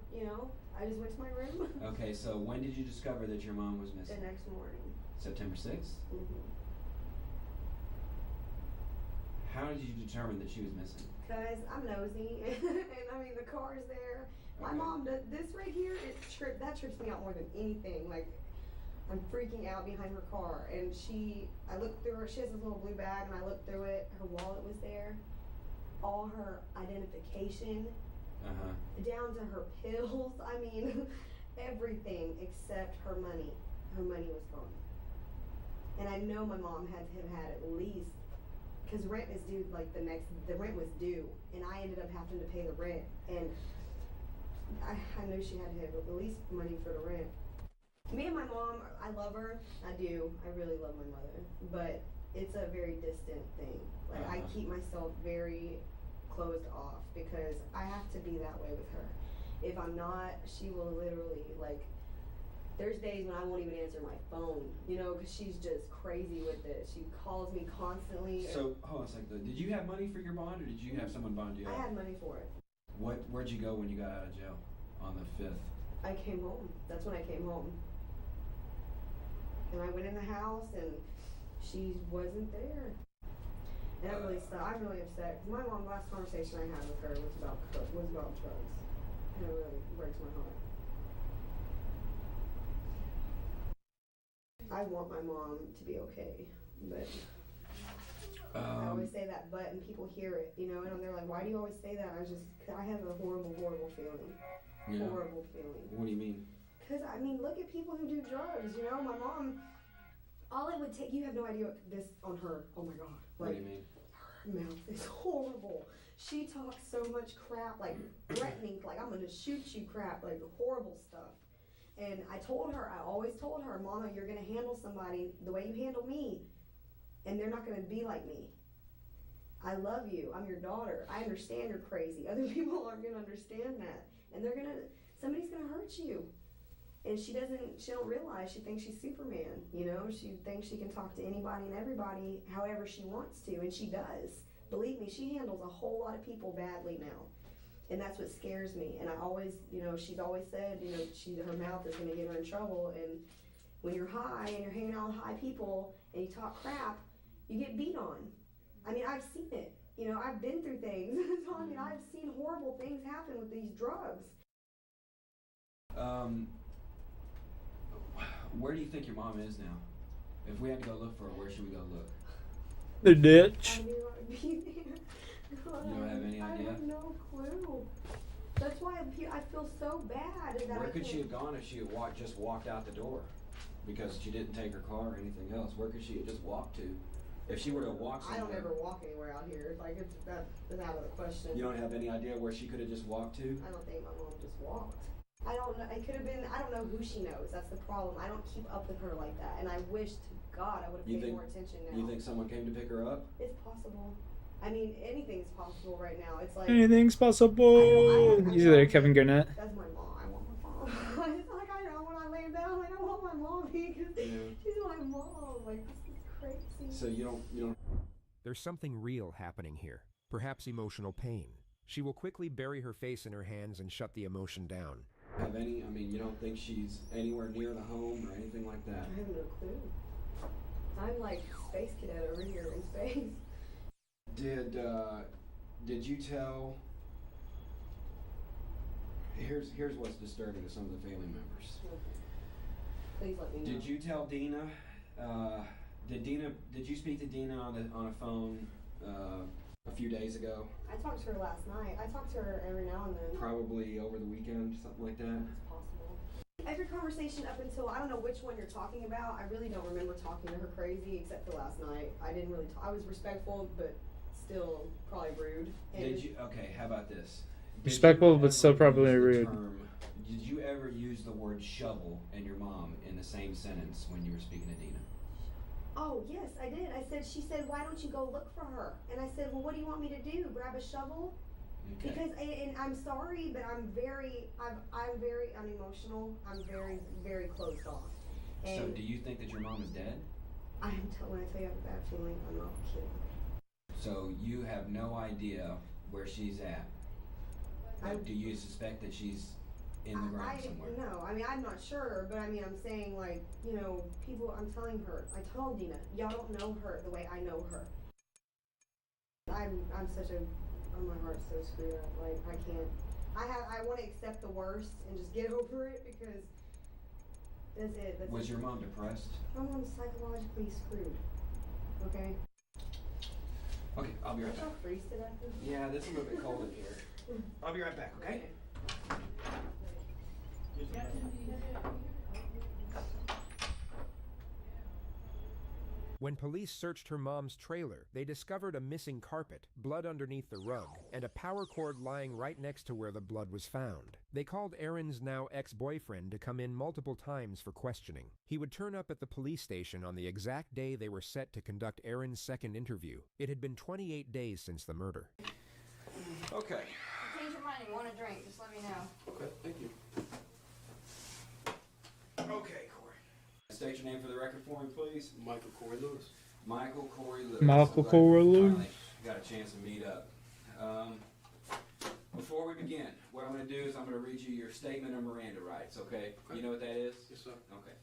I just went to my room. Okay, so when did you discover that your mom was missing? The next morning. September 6th? Mm-hmm. How did you determine that she was missing? Because I'm nosy, and I mean, the car's there. My mom does this right here. That trips me out more than anything. Like, I'm freaking out behind her car, and I looked through her. She has this little blue bag, and I looked through it. Her wallet was there, all her identification, down to her pills. I mean, everything except her money. Her money was gone, and I know my mom had to have had at least. Because rent is due, the rent was due, and I ended up having to pay the rent, and I knew she had to have at least money for the rent. Me and my mom, I love her, I do, I really love my mother, but it's a very distant thing. Like, I keep myself very closed off, because I have to be that way with her. If I'm not, she will literally, There's days when I won't even answer my phone, you know, because she's just crazy with it. She calls me constantly. So, hold on a second. Did you have money for your bond, or did you have someone bond you out? I had money for it. Where'd you go when you got out of jail on the 5th? I came home. That's when I came home. And I went in the house, and she wasn't there. And I'm really upset, because my mom, last conversation I had with her was about drugs. And it really breaks my heart. I want my mom to be okay, but I always say that but, and people hear it, you know, and they're like, why do you always say that? I have a horrible feeling. Yeah. Horrible feeling. What do you mean? Because, I mean, look at people who do drugs, you know, my mom, all it would take, you have no idea what this on her, oh my God. What do you mean? Her mouth is horrible. She talks so much crap, like threatening, like I'm gonna shoot you crap, like horrible stuff. And I always told her, Mama, you're gonna handle somebody the way you handle me, and they're not gonna be like me. I love you, I'm your daughter, I understand you're crazy. Other people aren't gonna understand that. And somebody's gonna hurt you. And she don't realize, she thinks she's Superman, you know? She thinks she can talk to anybody and everybody however she wants to, and she does. Believe me, she handles a whole lot of people badly now. And that's what scares me. And I always, you know, she's always said, you know, her mouth is gonna get her in trouble, and when you're high and you're hanging out with high people and you talk crap, you get beat on. I mean, I've seen it. You know, I've been through things. So, I mean, I've seen horrible things happen with these drugs. Where do you think your mom is now? If we had to go look for her, where should we go look? The ditch. I knew I would be there. God, You don't have any idea? I have no clue. That's why I feel so bad. That Where could she have gone if she had just walked out the door? Because she didn't take her car or anything else. Where could she have just walked to? If she were to walk somewhere. I don't ever walk anywhere out here. Like, that is out of the question. You don't have any idea where she could have just walked to? I don't think my mom just walked. I don't know. It could have been. I don't know who she knows. That's the problem. I don't keep up with her like that. And I wish to God I would have paid more attention now. You think someone came to pick her up? It's possible. I mean, anything's possible right now. It's like Anything's possible. He's there, Kevin Garnett. That's my mom. I want my mom. It's like I know when I lay down, like I want my mom because she's my mom. Like, this is crazy. So you don't. There's something real happening here. Perhaps emotional pain. She will quickly bury her face in her hands and shut the emotion down. Have any? I mean, you don't think she's anywhere near the home or anything like that? I have no clue. I'm like space cadet over here in space. Did you tell? Here's what's disturbing to some of the family members. Okay. Please let me know. Did you tell Dina? Did you speak to Dina on a phone a few days ago? I talked to her last night. I talk to her every now and then. Probably over the weekend, something like that. It's possible. Every conversation up until, I don't know which one you're talking about. I really don't remember talking to her crazy except for last night. I didn't really I was respectful, but still probably rude. Okay, how about this? Respectful, but still probably rude. Did you ever use the word shovel and your mom in the same sentence when you were speaking to Dina? Oh, yes, I did. She said, why don't you go look for her? And I said, well, what do you want me to do? Grab a shovel? Okay. Because, and I'm sorry, but I'm very unemotional. I'm very, very closed off. And so do you think that your mom is dead? When I tell you I have a bad feeling, I'm not kidding. So you have no idea where she's at? Do you suspect that she's in the ground somewhere? No, I mean, I'm not sure, but I mean, I'm saying, like, you know, people, I'm telling her, I told Dina, y'all don't know her the way I know her. I'm such a, my heart's so screwed up, like, I can't, I want to accept the worst and just get over it because that's it. Was your mom depressed? My mom's psychologically screwed, okay? Okay, I'll be right back. Don't y'all freeze to death? Yeah, it's a little bit cold in here. I'll be right back, okay? When police searched her mom's trailer, they discovered a missing carpet, blood underneath the rug, and a power cord lying right next to where the blood was found. They called Erin's now ex-boyfriend to come in multiple times for questioning. He would turn up at the police station on the exact day they were set to conduct Erin's second interview. It had been 28 days since the murder. Okay. Change your mind and want a drink, just let me know. Okay, thank you. Okay. state your name for the record for me, please? Michael Corey Lewis. Michael Corey Lewis. Michael I'm glad Corey we Lewis. finally got a chance to meet up. Before we begin, what I'm going to do is I'm going to read you your statement of Miranda rights, okay? You know what that is? Yes, sir. Okay.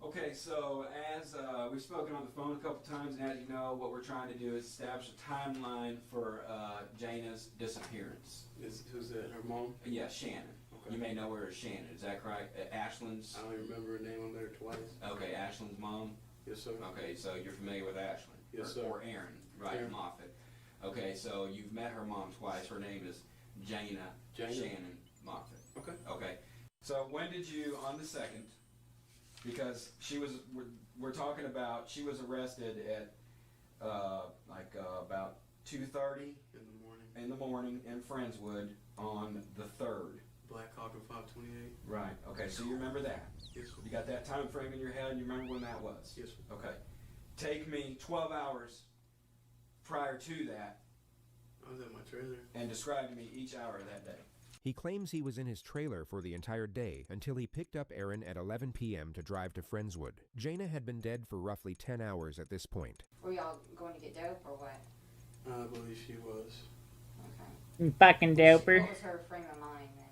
Okay, so as we've spoken on the phone a couple times, and as you know, what we're trying to do is establish a timeline for Jana's disappearance. Who's that? Her mom? Yeah, Shannon. Okay. You may know her as Shannon, is that correct? Ashland's? I don't remember her name on there twice. Okay, Ashland's mom? Yes, sir. Okay, so you're familiar with Ashland? Yes, sir. Or Aaron, right, Aaron. Moffat. Okay, so you've met her mom twice. Her name is Jana Shannon Moffat. Okay. Okay. So when did you, on the 2nd, because she was, we're talking about, she was arrested at about 2:30 in the morning in Friendswood on the 3rd. Black Hawk and 528. Right. Okay, so you remember that? Yes, sir. You got that time frame in your head, and you remember when that was? Yes, sir. Okay. Take me 12 hours prior to that. I was at my trailer. And describe to me each hour of that day. He claims he was in his trailer for the entire day until he picked up Aaron at 11 p.m. to drive to Friendswood. Jana had been dead for roughly 10 hours at this point. Were y'all going to get dope or what? I believe she was. Okay. Fucking doper. What was her frame of mind then?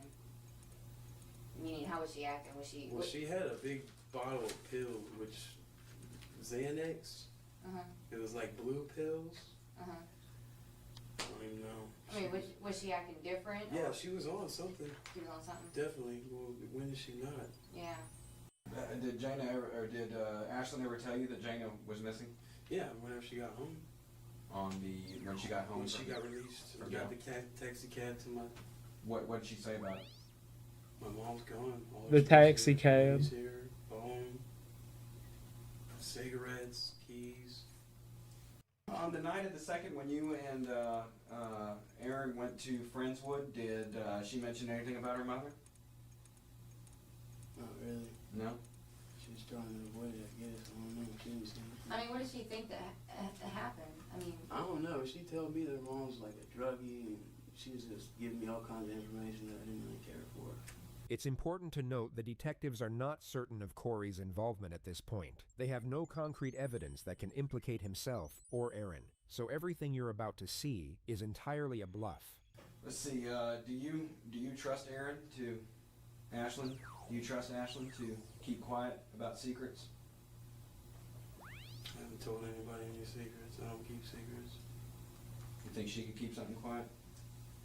Meaning, how was she acting? Was she? Well, she had a big bottle of pills, which Xanax. It was like blue pills. I don't even know. I mean, was she acting different? Yeah, she was on something. She was on something? Definitely. Well, when is she not? Yeah. Did Jana ever, or did Ashlyn ever tell you that Jana was missing? Yeah, whenever she got home. When she got home? When she got released, I got the taxi cab to my... What did she say about it? My mom's gone. All The she taxi was cab. here, phone, cigarettes, keys. On the night of the 2nd, when you and Aaron went to Friendswood, did she mention anything about her mother? Not really. No? She was trying to avoid it, I guess. I don't know. She didn't say anything. I mean, what did she think that happened? I mean... I don't know. She told me that mom's like a druggie, and she was just giving me all kinds of information that I didn't really care for. It's important to note the detectives are not certain of Corey's involvement at this point. They have no concrete evidence that can implicate himself or Aaron, so everything you're about to see is entirely a bluff. Let's see, do you trust Aaron to Ashlyn? Do you trust Ashlyn to keep quiet about secrets? I haven't told anybody any secrets. I don't keep secrets. You think she could keep something quiet?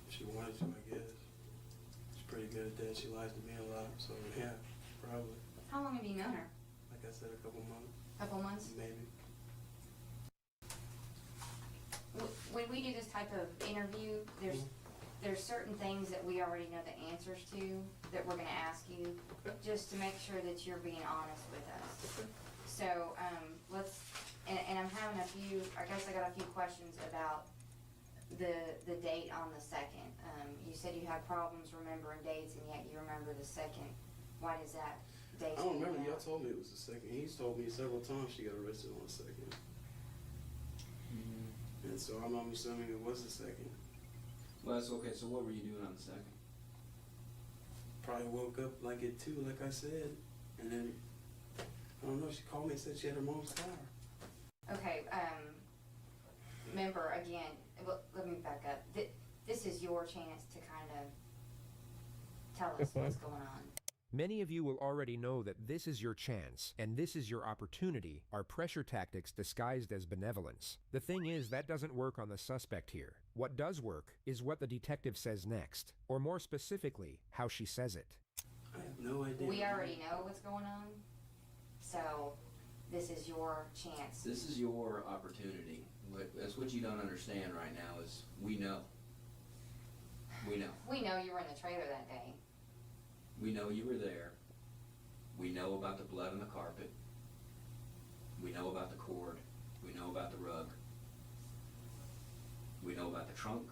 If she wanted to, I guess. She's pretty good at that. She lies to me a lot, so yeah, probably. How long have you known her? Like I said, a couple months. Couple months? Maybe. When we do this type of interview, there's certain things that we already know the answers to that we're going to ask you, just to make sure that you're being honest with us. So let's, and I'm having a few, I guess I got a few questions about the date on the 2nd. You said you had problems remembering dates, and yet you remember the 2nd. Why does that date? I don't remember. Y'all told me it was the 2nd. He's told me several times she got arrested on the 2nd. And so I'm assuming it was the 2nd. Well, that's okay. So what were you doing on the 2nd? Probably woke up like at 2, like I said, and then I don't know. She called me and said she had her mom's car. Okay. Remember again. Well, let me back up. This is your chance to kind of tell us what's going on. Many of you will already know that this is your chance, and this is your opportunity, are pressure tactics disguised as benevolence. The thing is, that doesn't work on the suspect here. What does work is what the detective says next, or more specifically, how she says it. I have no idea. We already know what's going on, so this is your chance. This is your opportunity. That's what you don't understand right now is we know. We know. We know you were in the trailer that day. We know you were there. We know about the blood on the carpet. We know about the cord. We know about the rug. We know about the trunk.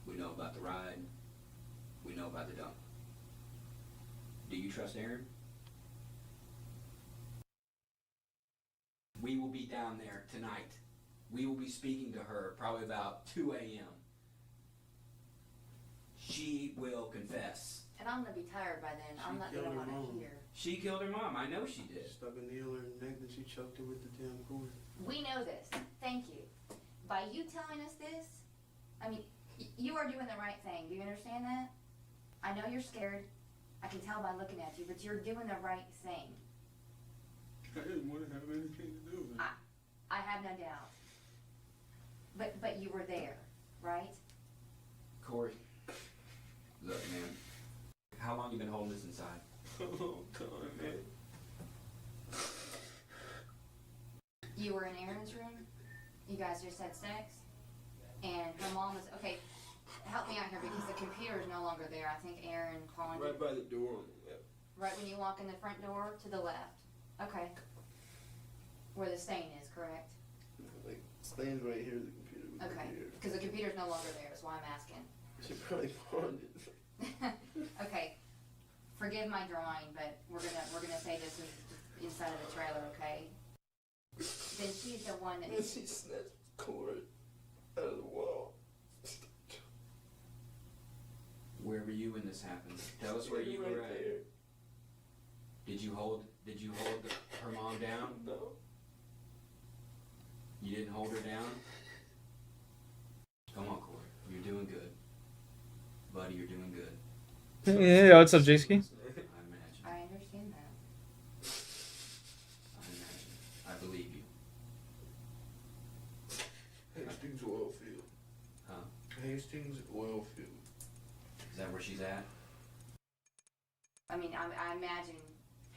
We know about the ride. We know about the dump. Do you trust Aaron? We will be down there tonight. We will be speaking to her probably about 2 a.m. She will confess. And I'm going to be tired by then. I'm not going to want to hear. She killed her mom. I know she did. Stuck a needle in her neck and she choked her with the damn cord. We know this. Thank you. By you telling us this, I mean, you are doing the right thing. Do you understand that? I know you're scared. I can tell by looking at you, but you're doing the right thing. I didn't want to have anything to do with it. I have no doubt. But you were there, right? Corey, look, man. How long you been holding this inside? A long time, man. You were in Aaron's room. You guys just had sex. And her mom was, okay, help me out here because the computer is no longer there. I think Aaron pawned Right it. by the door. Yeah. Right when you walk in the front door to the left. Okay. Where the stain is, correct? Like, stains right here, the computer was Okay. right here. Because the computer's no longer there, is why I'm asking. She probably pawned it. Okay. Forgive my drawing, but we're gonna say this is inside of the trailer, okay? Then she's the one that. And she snatched the cord out of the wall. Where were you when this happened? Tell us where you were at. There. Did you hold her mom down? No. You didn't hold her down? Come on, Corey. You're doing good. Buddy, you're doing good. Yeah, what's up, J-Ski? I imagine. I understand that. I imagine. I believe you. Hastings oil field. Huh? Hastings oil field. Is that where she's at? I mean, I imagine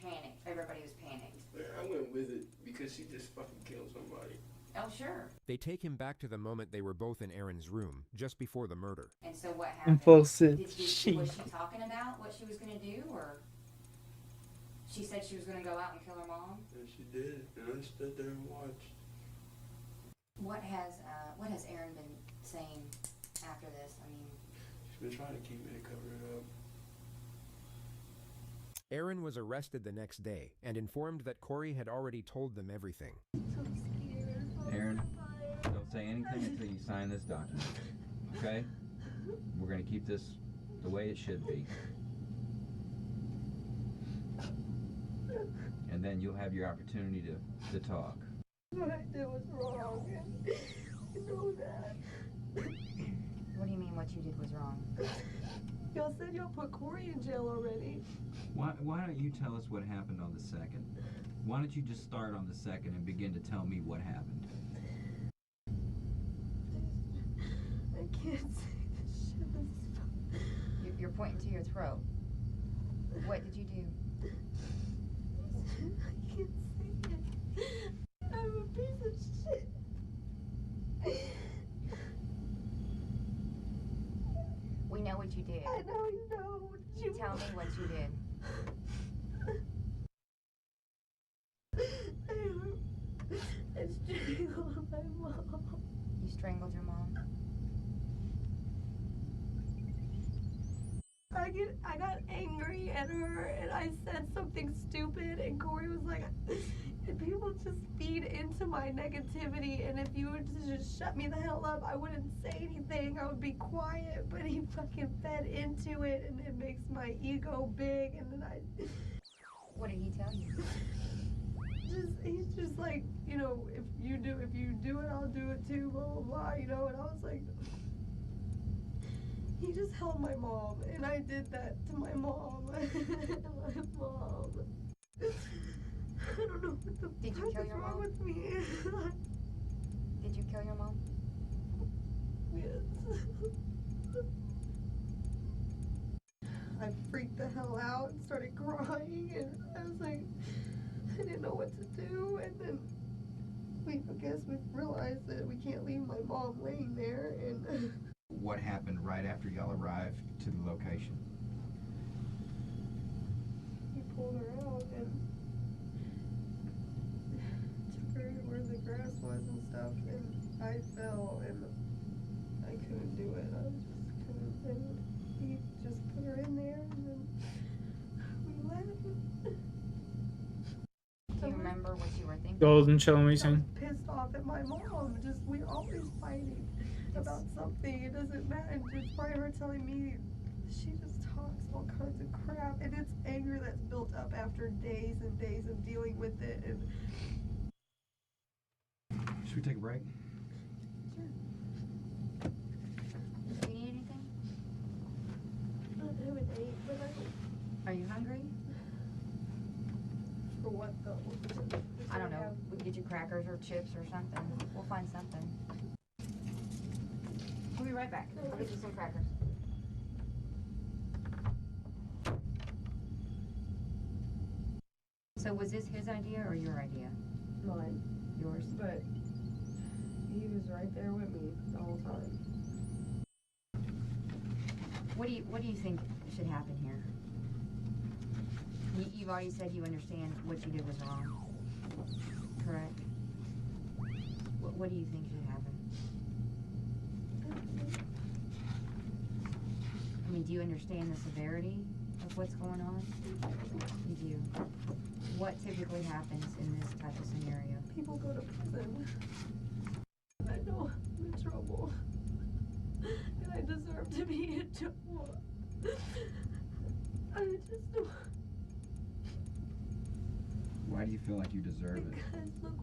panic. Everybody was panicked. Yeah, I went with it because she just fucking killed somebody. Oh, sure. They take him back to the moment they were both in Aaron's room, just before the murder. And so what happened? Impulsive. Was she talking about what she was going to do, or she said she was going to go out and kill her mom? And she did, and I stood there and watched. What has Aaron been saying after this? I mean, She's been trying to keep me to cover it up. Aaron was arrested the next day and informed that Corey had already told them everything. Aaron, don't say anything until you sign this document, okay? We're going to keep this the way it should be. And then you'll have your opportunity to talk. What I did was wrong. You know that. what do you mean what you did was wrong? Y'all said y'all put Corey in jail already. Why don't you tell us what happened on the 2nd? Why don't you just start on the 2nd and begin to tell me what happened? I can't say this shit. This is You're pointing to your throat. What did you do? I can't say it. I'm a piece of shit. We know what you did. I know you know. Tell me what you did. I strangled my mom. You strangled your mom? I got angry at her and I said something stupid and Corey was like, people just feed into my negativity and if you were to just shut me the hell up, I wouldn't say anything. I would be quiet, but he fucking fed into it and it makes my ego big and then What did he tell you? He's just like, you know, if you do it, I'll do it too, blah, blah, blah, you know, and I was like, he just held my mom, and I did that to my mom. My mom. I don't know what the Did you fuck kill is your wrong mom? with me. Did you kill your mom? Yes. I freaked the hell out and started crying, and I was like, I didn't know what to do, and then I guess we realized that we can't leave my mom laying there, and What happened right after y'all arrived to the location? he pulled her out and took her to where the grass was and stuff, and I fell, and I couldn't do it. I just couldn't, and he just put her in there, and then we left. Do you remember what you were thinking? Golden Show I was Mason. pissed off at my mom. Just we're always fighting about something. It doesn't matter. It's probably her telling me she just talks all kinds of crap, and it's anger that that's built up after days and days of dealing with it. And Should we take a break? Do you need anything? I haven't ate, but I Are you hungry? For what though? I don't know. We can get you crackers or chips or something. We'll find something. We'll be right back. I'll get you some crackers. So was this his idea or your idea? Mine. Yours? But he was right there with me the whole time. What do you think should happen here? You've already said you understand what you did was wrong. Correct? What do you think should happen? I mean, do you understand the severity of what's going on? You do. What typically happens in this type of scenario? People go to prison. I know I'm in trouble. And I deserve to be in trouble. I just don't. Why do you feel like you deserve it? Because look,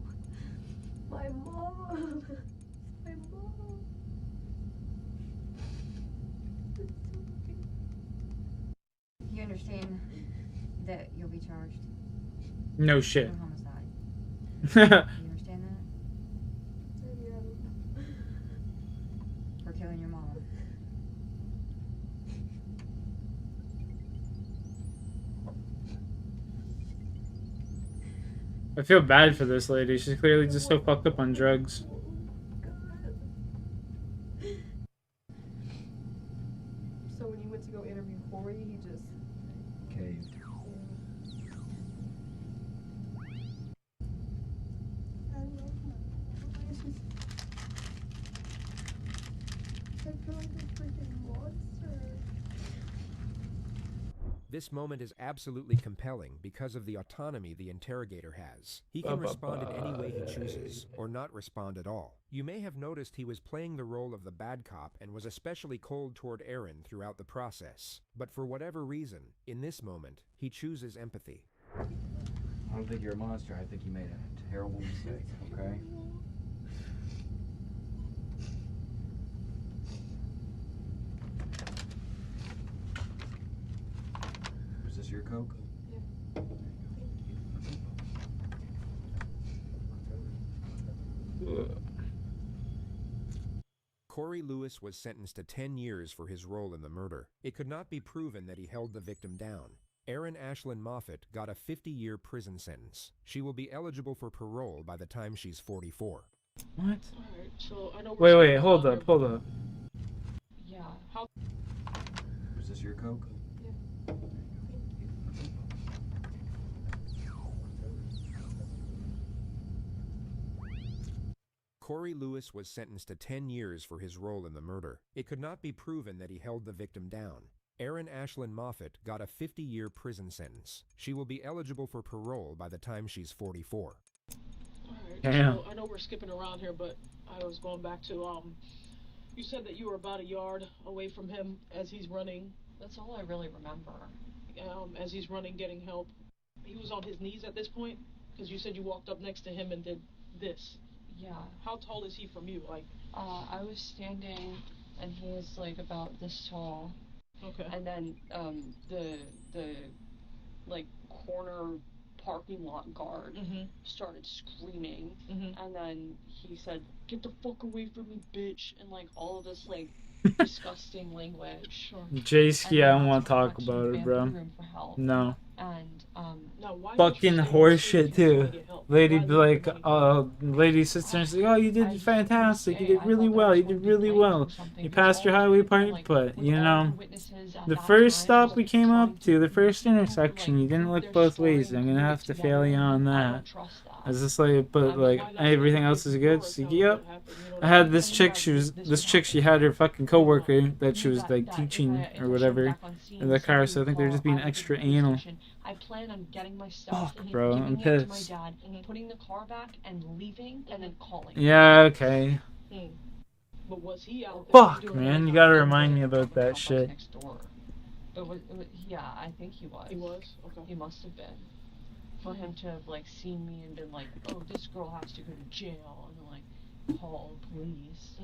my mom. My mom. You understand that you'll be charged No shit. for homicide. You understand that? For killing your mom. I feel bad for this lady. She's clearly just so fucked up on drugs. So when you went to go interview Corey, he just Caved. I love my mom. I feel like a freaking monster. This moment is absolutely compelling because of the autonomy the interrogator has. He can respond in any way he chooses, or not respond at all. You may have noticed he was playing the role of the bad cop and was especially cold toward Aaron throughout the process. But for whatever reason, in this moment, he chooses empathy. I don't think you're a monster. I think you made a terrible mistake, okay? Is this your Coke? Corey Lewis was sentenced to 10 years for his role in the murder. It could not be proven that he held the victim down. Erin Ashlyn Moffat got a 50-year prison sentence. She will be eligible for parole by the time she's 44. What? Alright, so I know Wait, hold up. Yeah. How? Is this your Coke? Corey Lewis was sentenced to 10 years for his role in the murder. It could not be proven that he held the victim down. Erin Ashlyn Moffat got a 50-year prison sentence. She will be eligible for parole by the time she's 44. Alright, Damn. so I know we're skipping around here, but I was going back to, you said that you were about a yard away from him as he's running. That's all I really remember. As he's running, getting help. He was on his knees at this point? Because you said you walked up next to him and did this. Yeah. How tall is he from you? Like, I was standing, and he was like about this tall. Okay. And then the like corner parking lot guard started screaming, and then he said, "Get the fuck away from me, bitch!" and like all of this like disgusting language. Sure. J-Ski, I don't want to talk about it, bro. No. And now why Fucking horseshit too. Lady be like, lady sits there and says, "Oh, you did fantastic. You did really well. You did really well. You passed your highway part." But you know, the first stop we came up to, the first intersection, you didn't look both ways. I'm gonna have to fail you on that. It's just like, but like everything else is good. So yep. I had this chick. She had her fucking coworker that she was like teaching or whatever in the car. So I think they're just being extra anal. I plan on getting my stuff, Fuck, bro, I'm giving it to my pissed. dad, putting the car back, and leaving, and then calling. Yeah, okay. But was he out there Fuck, doing man, that you gotta kind of remind thing? me about that shit. Yeah, I think he was. He was? Okay. He must have been. For him to have like seen me and been like, oh, this girl has to go to jail, and then like call police.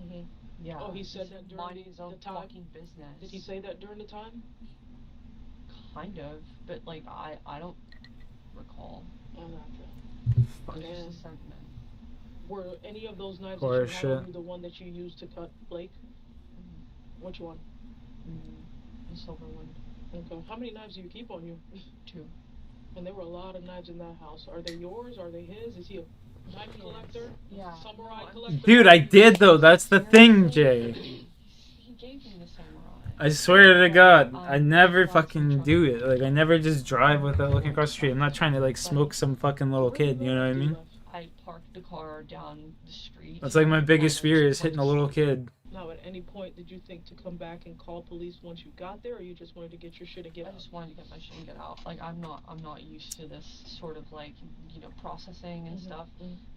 Yeah. Oh, he said that during minding his own the time? fucking business. Did he say that during the time? Kind of, but like I don't recall. And Just a sentiment. were any of those knives Or that you had on shit. you the one that you used to cut Blake? Which one? The silver one. Okay. How many knives do you keep on you? 2. And there were a lot of knives in that house. Are they yours? Are they his? Is he a knife collector? Yeah. Samurai collector? Dude, I did though. That's the thing, Jay. He gave me the samurai. I swear to God, I never fucking do it. Like, I never just drive without looking across the street. I'm not trying to like smoke some fucking little kid. You know what I mean? I parked the car down the street. That's like my biggest fear is hitting a little kid. Now, at any point, did you think to come back and call police once you got there, or you just wanted to get your shit and get out? I just wanted to get my shit and get out. Like, I'm not used to this sort of like, processing and stuff.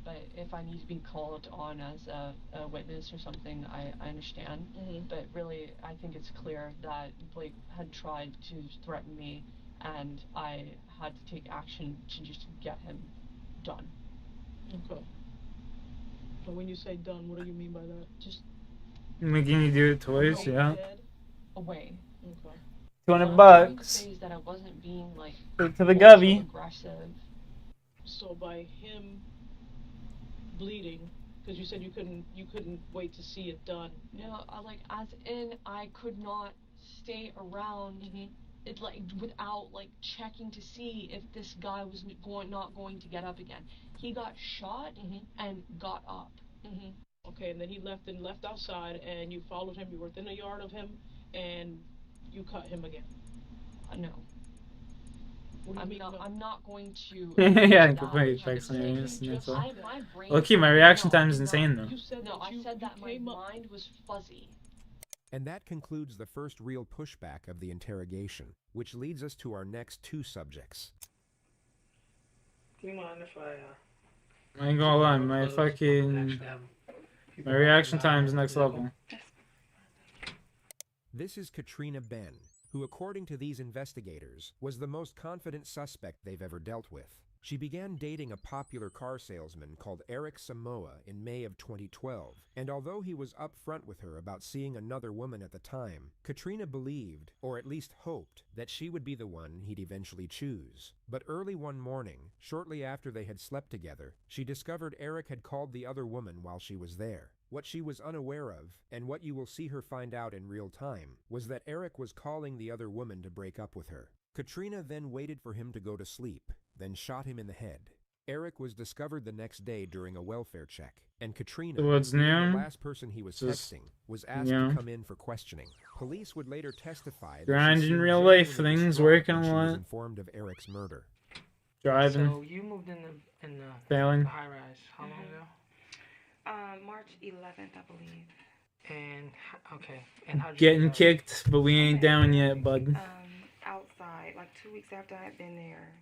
But if I need to be called on as a witness or something, I understand. But really, I think it's clear that Blake had tried to threaten me, and I had to take action to just get him done. Okay. So when you say done, what do you mean by that? Just Making you do it twice, yeah. away. Okay. $200 What I'm trying to say is that I wasn't being like to the Govy. aggressive. So by him bleeding, because you said you couldn't wait to see it done. As in I could not stay around it like without like checking to see if this guy was not going to get up again. He got shot and got up. Okay, and then he left outside, and you followed him. You were within a yard of him, and you cut him again. No. I'm not going to. Yeah, wait, okay, my reaction time is insane though. I said that my mind was fuzzy. And that concludes the first real pushback of the interrogation, which leads us to our next 2 subjects. Do you mind if I ain't gonna lie, my reaction time is next level. This is Katrina Ben, who, according to these investigators, was the most confident suspect they've ever dealt with. She began dating a popular car salesman called Eric Samoa in May of 2012, and although he was upfront with her about seeing another woman at the time, Katrina believed, or at least hoped, that she would be the one he'd eventually choose. But early one morning, shortly after they had slept together, she discovered Eric had called the other woman while she was there. What she was unaware of, and what you will see her find out in real time, was that Eric was calling the other woman to break up with her. Katrina then waited for him to go to sleep, then shot him in the head. Eric was discovered the next day during a welfare check, and Katrina, the last person he was texting, was asked to come in for questioning. Police would later testify Grind in real life, things working a lot. Informed of Eric's murder. Driving. So you moved in the Failing. high rise how long ago? March 11th, I believe. And okay, and how getting kicked, but we ain't down yet, bud. Outside, like 2 weeks after I had been there,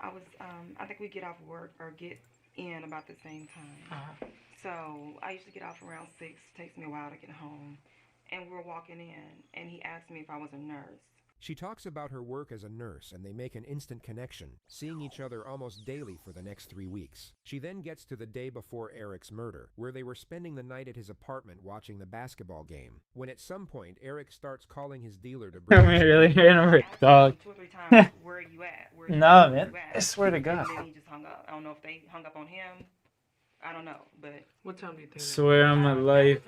I was I think we get off work or get in about the same time. So I usually get off around 6. Takes me a while to get home, and we're walking in, and he asked me if I was a nurse. She talks about her work as a nurse, and they make an instant connection, seeing each other almost daily for the next 3 weeks. She then gets to the day before Eric's murder, where they were spending the night at his apartment watching the basketball game, when at some point Eric starts calling his dealer to bring really ran over a dog. 2 or 3 times, where are you at? Where you Nah, at? man, I swear to God. And then he just hung up. I don't know if they hung up on him. I don't know, but what time do you think? Swear on my life.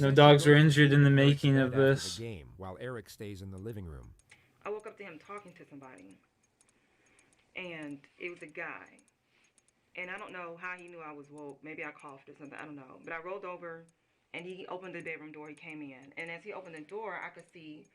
No dogs were injured in the making of this. Game while Eric stays in the living room. I woke up to him talking to somebody, and it was a guy. And I don't know how he knew I was woke. Maybe I coughed or something. I don't know. But I rolled over, and he opened the bedroom door. He came in, and as he opened the door, I could see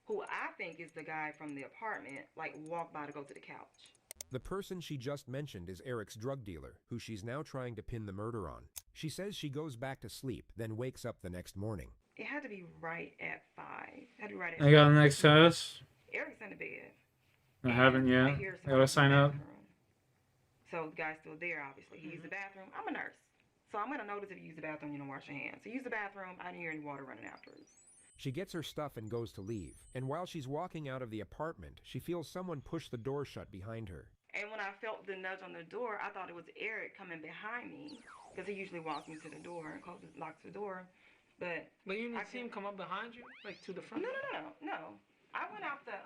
who I think is the guy from the apartment, like walk by to go to the couch. The person she just mentioned is Eric's drug dealer, who she's now trying to pin the murder on. She says she goes back to sleep, then wakes up the next morning. It had to be right at 5. It had to be right at I got the 5. next house. Eric's in the bed. I haven't yet. I gotta sign up. So the guy's still there, obviously. He used the bathroom. I'm a nurse. So I'm going to notice if you use the bathroom, you don't wash your hands. So use the bathroom. I didn't hear any water running afterwards. She gets her stuff and goes to leave, and while she's walking out of the apartment, she feels someone push the door shut behind her. And when I felt the nudge on the door, I thought it was Eric coming behind me, because he usually walks me to the door and locks the door. But you didn't see him come up behind you, like to the front? No. I went out the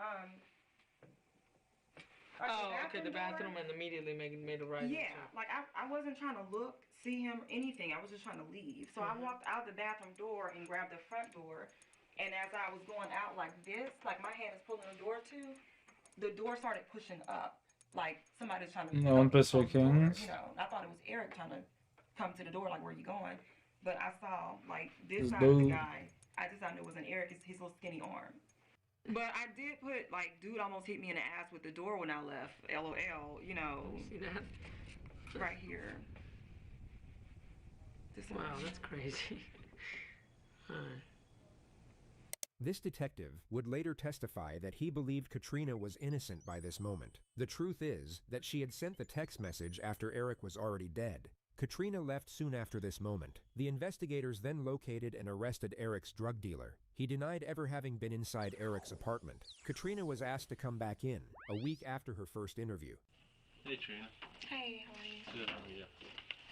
the bathroom, and immediately made a right. Yeah, like I wasn't trying to look, see him, or anything. I was just trying to leave. So I walked out the bathroom door and grabbed the front door. And as I was going out like this, like my hand is pulling the door too, the door started pushing up. Like somebody's trying to Olympus or close the door, Kings. you know. I thought it was Eric trying to come to the door, like, where you going? But I saw, like, this His side of the dude. guy. I just thought it was an Eric, his little skinny arm. But I did put, like, dude almost hit me in the ass with the door when I left. LOL, you know. See that? Right here. Wow, that's crazy. Alright. This detective would later testify that he believed Katrina was innocent by this moment. The truth is that she had sent the text message after Eric was already dead. Katrina left soon after this moment. The investigators then located and arrested Eric's drug dealer. He denied ever having been inside Eric's apartment. Katrina was asked to come back in, a week after her first interview. Hey, Trina. Hey, how are you? Good, how are you?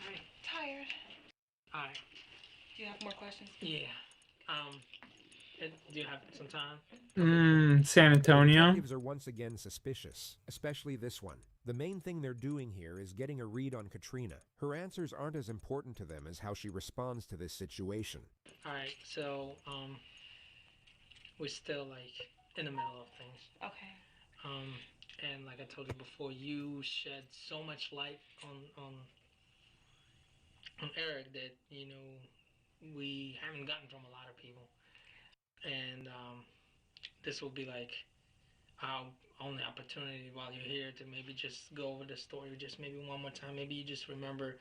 Hi. Tired. Hi. Do you have more questions? Yeah. Do you have some time? San Antonio. Detectives are once again suspicious, especially this one. The main thing they're doing here is getting a read on Katrina. Her answers aren't as important to them as how she responds to this situation. Alright, so, we're still, like, in the middle of things. Okay. And like I told you before, you shed so much light on Eric that, you know, we haven't gotten from a lot of people. And this will be like our only opportunity while you're here to maybe just go over the story just maybe one more time. Maybe you just remember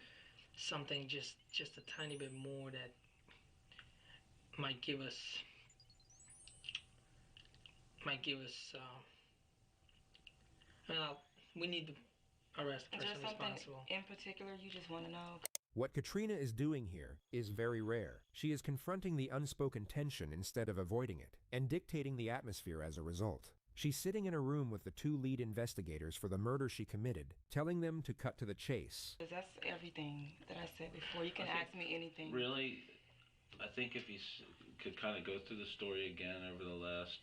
something just a tiny bit more that might give us we need to arrest the Is person there something responsible. in particular you just want to know? What Katrina is doing here is very rare. She is confronting the unspoken tension instead of avoiding it, and dictating the atmosphere as a result. She's sitting in a room with the two lead investigators for the murder she committed, telling them to cut to the chase. That's everything that I said before. You can ask me anything. Really, I think if you could kind of go through the story again over the last,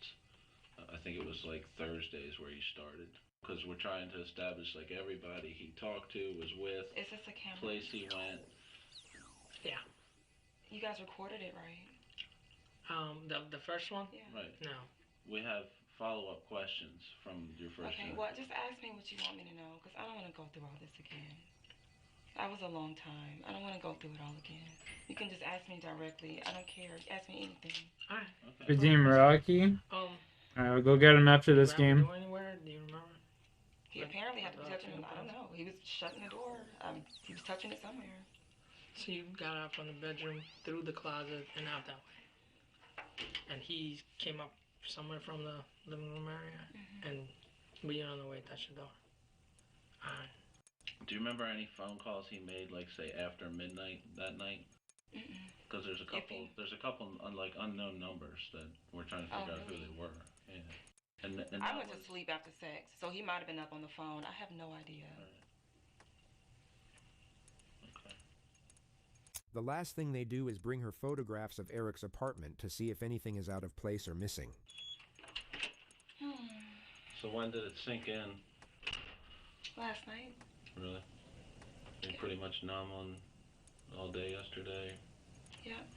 I think it was like Thursdays where you started. Because we're trying to establish, like, everybody he talked to, was with, Is this a camera? place he went. Yeah. You guys recorded it, right? The first one? Yeah. Right. No. We have follow-up questions from your first Okay, one. well, just ask me what you want me to know, because I don't want to go through all this again. That was a long time. I don't want to go through it all again. You can just ask me directly. I don't care. Ask me anything. Alright. Okay. Redeem Rocky. Alright, we'll go get him after this game. Go anywhere? Do you remember? He apparently had to be touching it. I don't know. He was shutting the door. He was touching it somewhere. So you got out from the bedroom, through the closet, and out that way. And he came up somewhere from the living room area, and we on the way touched the door. Alright. Do you remember any phone calls he made, like, say, after midnight that night? Because there's a couple, like, unknown numbers that we're trying to figure out who they were. Yeah. And I went to sleep after sex, so he might have been up on the phone. I have no idea. Okay. The last thing they do is bring her photographs of Eric's apartment to see if anything is out of place or missing. So when did it sink in? Last night. Really? You're pretty much numb on all day yesterday? Yep.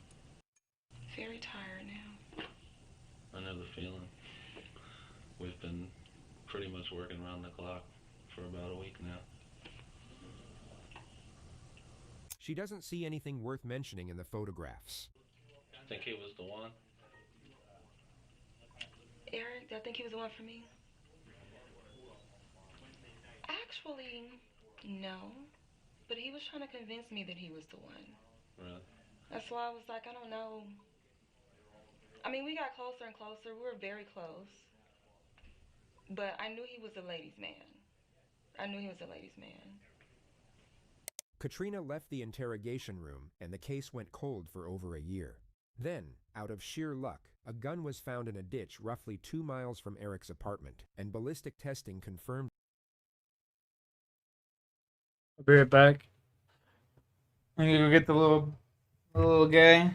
Very tired now. I know the feeling. We've been pretty much working around the clock for about a week now. She doesn't see anything worth mentioning in the photographs. Think he was the one? Eric, do I think he was the one for me? Actually, no. But he was trying to convince me that he was the one. Really? That's why I was like, I don't know. I mean, we got closer and closer. We were very close. But I knew he was a ladies' man. I knew he was a ladies' man. Katrina left the interrogation room, and the case went cold for over a year. Then, out of sheer luck, A gun was found in a ditch roughly 2 miles from Eric's apartment, and ballistic testing confirmed. I'll be right back. I'm gonna go get the little guy.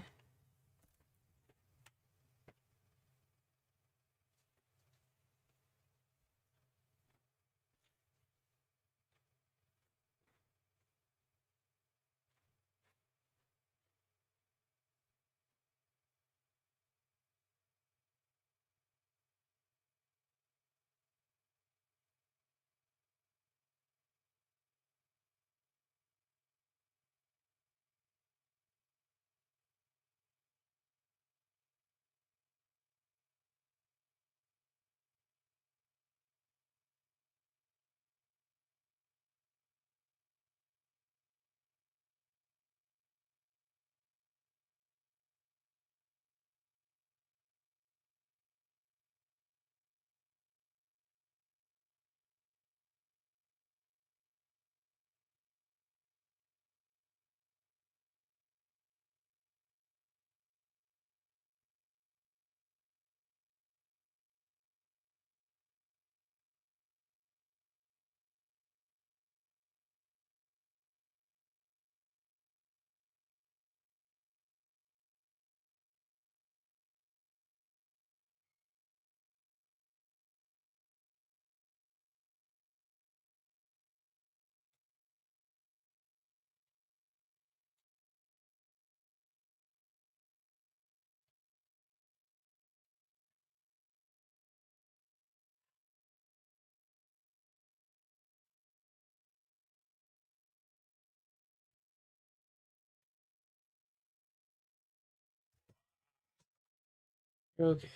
Okay.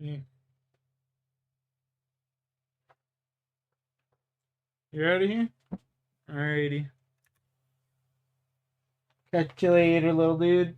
Yeah. You out of here? Alrighty. Catch you later, little dude.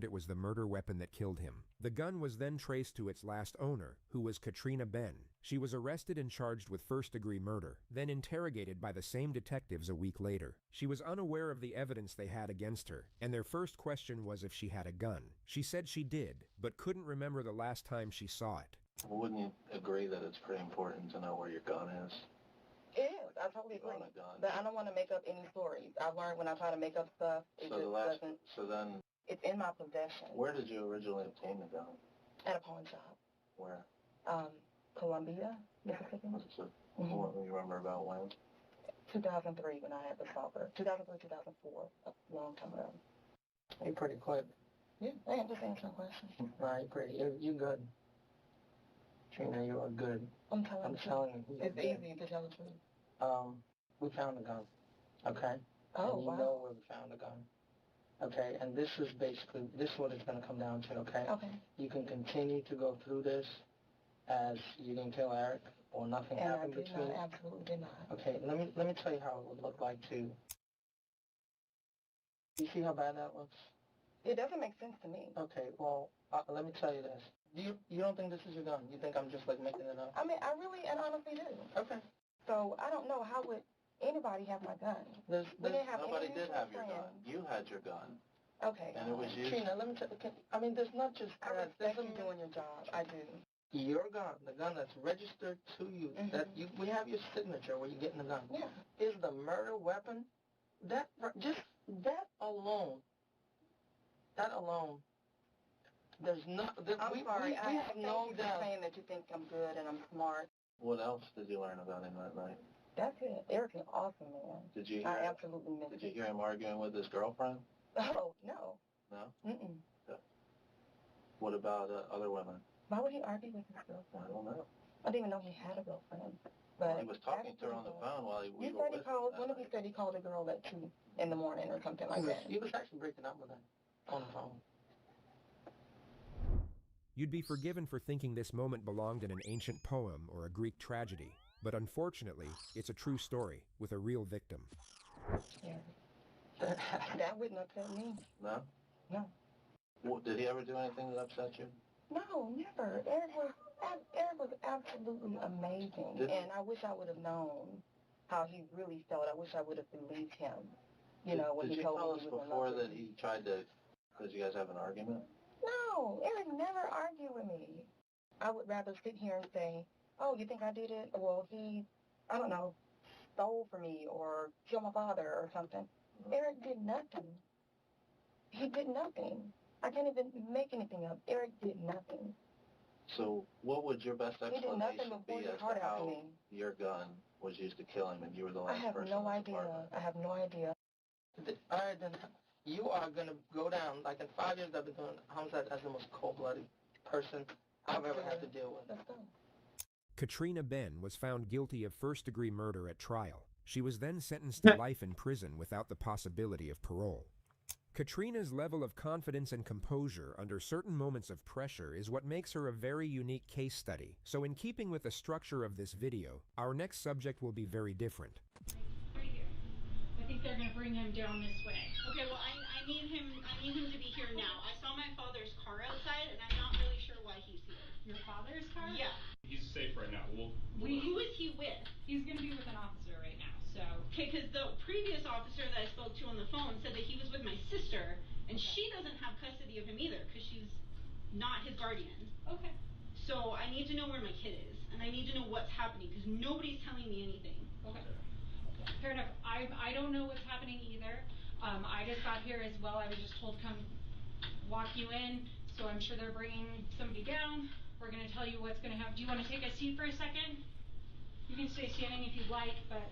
It was the murder weapon that killed him. The gun was then traced to its last owner, who was Katrina Ben. She was arrested and charged with first-degree murder, then interrogated by the same detectives a week later. She was unaware of the evidence they had against her, and their first question was if she had a gun. She said she did, but couldn't remember the last time she saw it. Well, wouldn't you agree that it's pretty important to know where your gun is? It is. I totally agree. But I don't want to make up any stories. I've learned when I try to make up stuff, it just doesn't. So then, It's in my possession. where did you originally obtain the gun? At a pawn shop. Where? Columbia, Mississippi. What do you remember about when? 2003 when I had the stalker. 2003, 2004, a long time ago. You're pretty quick. Yeah, I am just answering questions. Right, you're good. Trina, you are good. I'm telling you. It's easy to tell the truth. We found the gun. Okay? Oh, and you know where we found the gun. Okay, and this is what it's going to come down to, okay? Okay. You can continue to go through this as you didn't kill Eric, or nothing happened between. I absolutely did not. Okay, let me tell you how it would look like to. You see how bad that looks? It doesn't make sense to me. Okay, well, let me tell you this. You don't think this is your gun? You think I'm just like making it up? I mean, I really and honestly do. Okay. So I don't know how would anybody have my gun. We didn't have nobody any did mutual have your gun. friends. You had your gun. Okay. And it was used. Trina, let me tell you. I mean, there's not just I that. There's you doing your job. I do. Your gun, the gun that's registered to you, that we have your signature where you're getting the gun, is the murder weapon. That alone, there's not. I'm sorry. We I have thank no you for doubt. saying that you think I'm good and I'm smart. What else did you learn about him that night? That's it. Eric's an awesome man. Did you hear? I absolutely miss Did you hear him arguing with his girlfriend? Oh, no. No. Mm-mm. What about other women? Why would he argue with his girlfriend? I don't know. I didn't even know he had a girlfriend. Well, he was talking to her on the phone while we were with him. One of you said he called a girl at 2 in the morning or something like that. He was actually breaking up with her on the phone. You'd be forgiven for thinking this moment belonged in an ancient poem or a Greek tragedy, but unfortunately, it's a true story with a real victim. Yeah. That wouldn't upset me. No? No. Well, did he ever do anything that upset you? No, never. Eric was absolutely amazing, and I wish I would have known how he really felt. I wish I would have believed him. When he told me he was in love with me. Did you tell us before that he tried to? Did you guys have an argument? No, Eric never argued with me. I would rather sit here and say, "Oh, you think I did it?" Well, he, I don't know, stole from me or killed my father or something. Eric did nothing. He did nothing. I can't even make anything up. Eric did nothing. So what would your best explanation be as to how me. your gun was used to kill him and you were the last person? I have no idea. I have no idea. All right, then you are going to go down, like in 5 years I've been doing homicide, as the most cold-blooded person I've ever had to deal with. Katrina Ben was found guilty of first-degree murder at trial. She was then sentenced to life in prison without the possibility of parole. Katrina's level of confidence and composure under certain moments of pressure is what makes her a very unique case study. So in keeping with the structure of this video, our next subject will be very different. Right here. I think they're going to bring him down this way. Okay, well, I need him to be here now. I saw my father's car outside, and I'm not really sure why he's here. Your father's car? Yeah. He's safe right now. Who is he with? He's going to be with an officer right now, so. Okay, because the previous officer that I spoke to on the phone said that he was with my sister, and she doesn't have custody of him either, because she's not his guardian. Okay. So I need to know where my kid is, and I need to know what's happening, because nobody's telling me anything. Okay. Fair enough. I don't know what's happening either. I just got here as well. I was just told come walk you in, so I'm sure they're bringing somebody down. We're going to tell you what's going to happen. Do you want to take a seat for a second? You can stay standing if you'd like, but...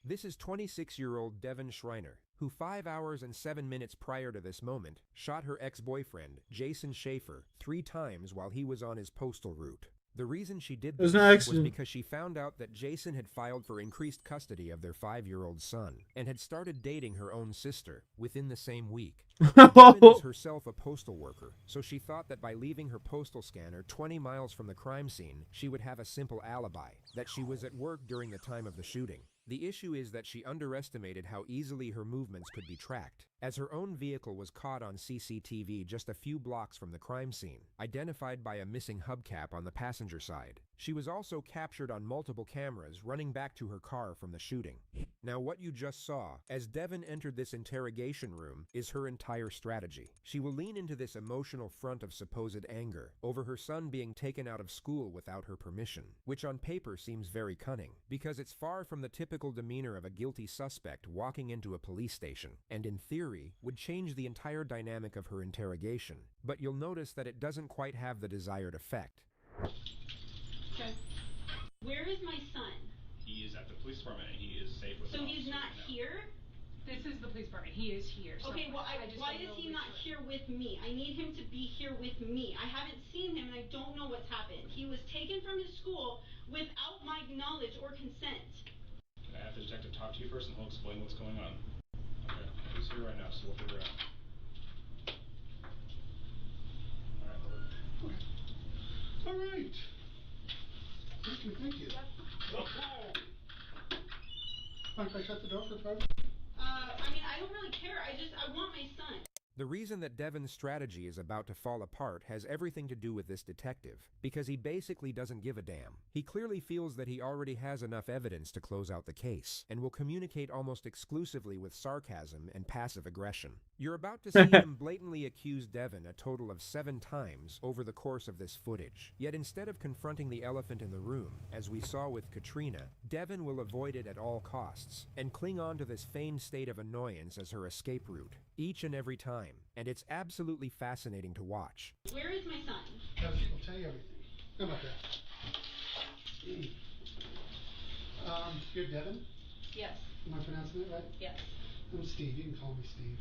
This is 26-year-old Devin Schreiner, who 5 hours and 7 minutes prior to this moment shot her ex-boyfriend, Jason Schaefer, 3 times while he was on his postal route. The reason she did this was because she found out that Jason had filed for increased custody of their 5-year-old son and had started dating her own sister within the same week. Devin is herself a postal worker, so she thought that by leaving her postal scanner 20 miles from the crime scene, she would have a simple alibi, that she was at work during the time of the shooting. The issue is that she underestimated how easily her movements could be tracked, as her own vehicle was caught on CCTV just a few blocks from the crime scene, identified by a missing hubcap on the passenger side. She was also captured on multiple cameras running back to her car from the shooting. Now what you just saw, as Devin entered this interrogation room, is her entire strategy. She will lean into this emotional front of supposed anger over her son being taken out of school without her permission, which on paper seems very cunning, because it's far from the typical demeanor of a guilty suspect walking into a police station, and in theory, would change the entire dynamic of her interrogation. But you'll notice that it doesn't quite have the desired effect. Okay. Where is my son? He is at the police department and he is safe with So he's not here? This is the police department. He is here. Okay, well, why is he not here with me? I need him to be here with me. I haven't seen him and I don't know what's happened. He was taken from his school without my knowledge or consent. I have the detective talk to you first and he'll explain what's going on. Okay, he's here right now, so we'll figure it out. All right. Thank you. Yep. Mind if I shut the door for privacy? I mean, I don't really care. I want my son. The reason that Devin's strategy is about to fall apart has everything to do with this detective, because he basically doesn't give a damn. He clearly feels that he already has enough evidence to close out the case, and will communicate almost exclusively with sarcasm and passive aggression. You're about to see him blatantly accuse Devin a total of 7 times over the course of this footage. Yet instead of confronting the elephant in the room, as we saw with Katrina, Devin will avoid it at all costs, and cling on to this feigned state of annoyance as her escape route, each and every time. And it's absolutely fascinating to watch. Where is my son? I'll tell you everything. How about that? You're Devin? Yes. Am I pronouncing it right? Yes. I'm Steve. You can call me Steve.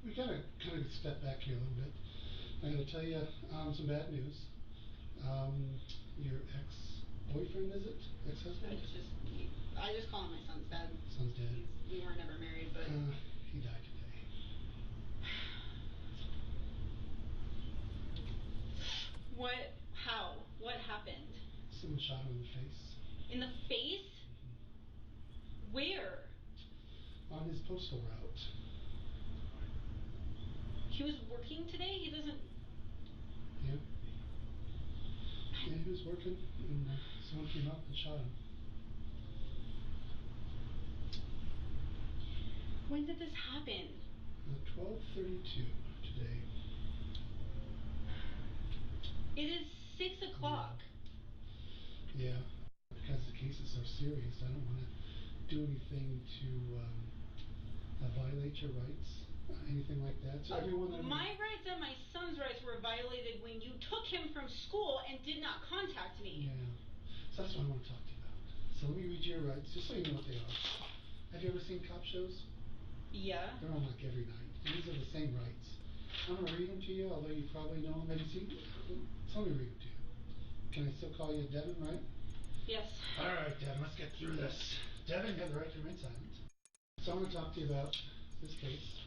We gotta kind of step back here a little bit. I gotta tell you some bad news. Your ex-boyfriend, is it? Ex-husband? I just call him my son's dad. Son's dead. We weren't ever married, but he died today. What? How? What happened? Someone shot him in the face. In the face? Where? On his postal route. He was working today? He doesn't... Yeah. Yeah, he was working, and someone came up and shot him. When did this happen? 12:32 today. It is 6 o'clock. Yeah. Because the case is so serious, I don't want to do anything to violate your rights, anything like that. So everyone that my rights and my son's rights were violated when you took him from school and did not contact me. Yeah. So that's what I want to talk to you about. So let me read your rights, just so you know what they are. Have you ever seen cop shows? Yeah. They're on like every night. And these are the same rights. I'm going to read them to you, although you probably know them. Maybe see. So let me read them to you. Can I still call you Devin, right? Yes. All right, Devin, let's get through this. Devin, you have the right to remain silent. So I'm going to talk to you about this case.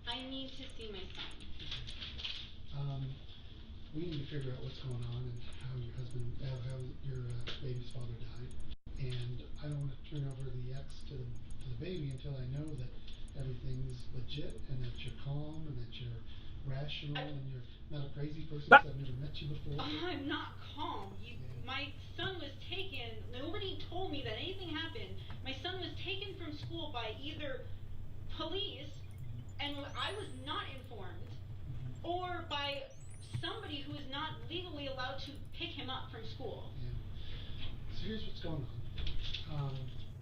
I need to see my son. We need to figure out what's going on and how your husband, how your baby's father died. And I don't want to turn over the ex to the baby until I know that everything's legit and that you're calm and that you're rational and you're not a crazy person because I've never met you before. I'm not calm. My son was taken. Nobody told me that anything happened. My son was taken from school by either police, and I was not informed, or by somebody who is not legally allowed to pick him up from school. Yeah. So here's what's going on.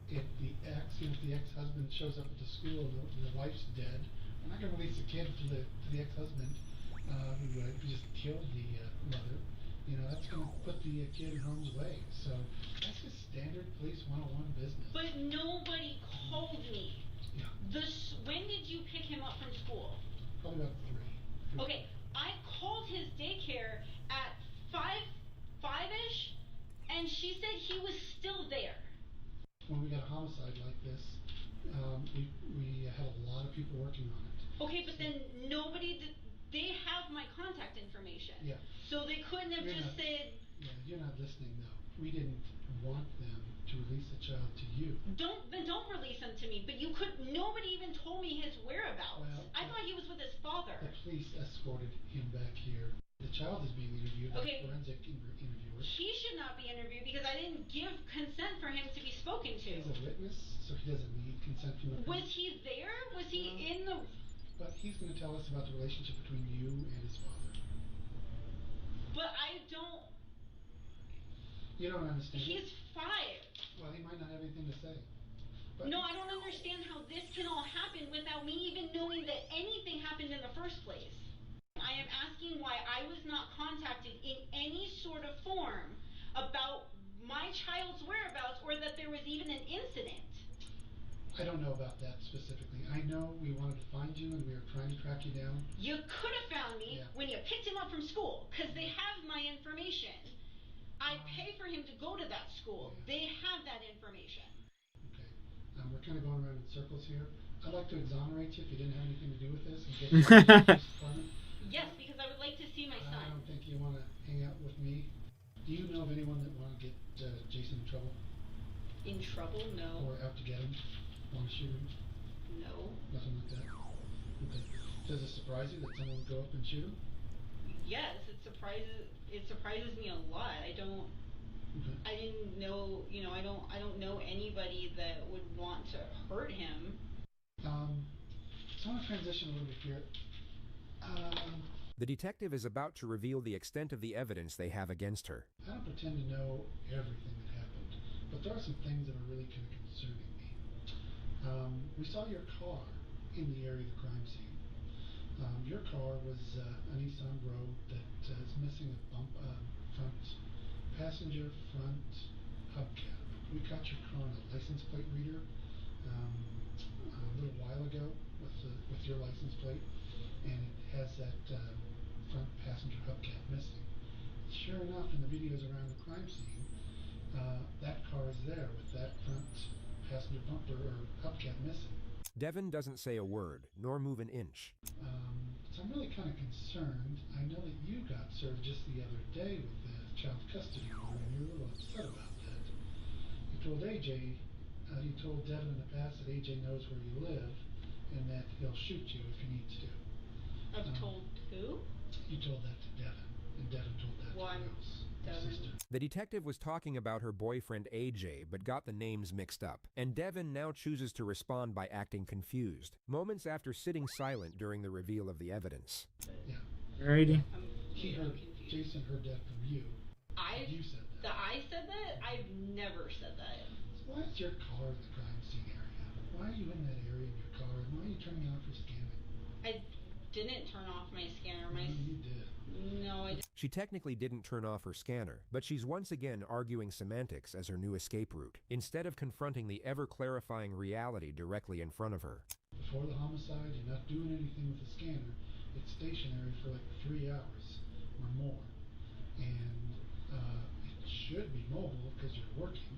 If the ex-husband shows up at the school and the wife's dead, we're not going to release the kid to the ex-husband who just killed the mother. You know, that's going to put the kid in harm's way. So that's just standard police 101 business. But nobody called me. Yeah. When did you pick him up from school? Probably about 3. Okay, I called his daycare at 5-ish, and she said he was still there. When we got a homicide like this, we had a lot of people working on it. Okay, but then they have my contact information. Yeah. So they couldn't have said... Yeah, you're not listening though. We didn't want them to release the child to you. Don't release him to me, but nobody even told me his whereabouts. Well, I thought he was with his father. The police escorted him back here. The child is being interviewed by forensic interviewers. He should not be interviewed because I didn't give consent for him to be spoken to. He's a witness, so he doesn't need consent from the police. Was he there? Was he in the... But he's going to tell us about the relationship between you and his father. But I don't... You don't understand. He's 5. Well, he might not have anything to say. But no, I don't understand how this can all happen without me even knowing that anything happened in the first place. I am asking why I was not contacted in any sort of form about my child's whereabouts or that there was even an incident. I don't know about that specifically. I know we wanted to find you and we were trying to track you down. You could have found me when you picked him up from school because they have my information. I pay for him to go to that school. Yeah. They have that information. Okay. We're kind of going around in circles here. I'd like to exonerate you if you didn't have anything to do with this and get you to the police department. Yes, because I would like to see my son. I don't think you want to hang out with me. Do you know of anyone that want to get Jason in trouble? In trouble? No. Or out to get him? Want to shoot him? No. Nothing like that? Okay. Does it surprise you that someone would go up and shoot him? Yes, it surprises me a lot. Okay. I didn't know, I don't know anybody that would want to hurt him. So I want to transition a little bit here. The detective is about to reveal the extent of the evidence they have against her. I don't pretend to know everything that happened, but there are some things that are really kind of concerning me. We saw your car in the area of the crime scene. Your car was a Nissan Rogue that is missing a front passenger front hubcap. We caught your car on a license plate reader a little while ago with your license plate, and it has that front passenger hubcap missing. Sure enough, in the videos around the crime scene, that car is there with that front passenger bumper or hubcap missing. Devin doesn't say a word, nor move an inch. So I'm really kind of concerned. I know that you got served just the other day with the child custody order, and you're a little upset about that. You told AJ, you told Devin in the past that AJ knows where you live, and that he'll shoot you if he needs to. I've told who? You told that to Devin, and Devin told that to Rose, your sister. The detective was talking about her boyfriend AJ, but got the names mixed up, and Devin now chooses to respond by acting confused, moments after sitting silent during the reveal of the evidence. Yeah. Alrighty. He heard, Jason heard that from you. You said that. That I said that? I've never said that. So why is your car in the crime scene area? Why are you in that area in your car? And why are you turning off your scanning? I didn't turn off my scanner. No, you did. No, I didn't. She technically didn't turn off her scanner, but she's once again arguing semantics as her new escape route, instead of confronting the ever-clarifying reality directly in front of her. Before the homicide, you're not doing anything with the scanner. It's stationary for like 3 hours or more. And it should be mobile because you're working,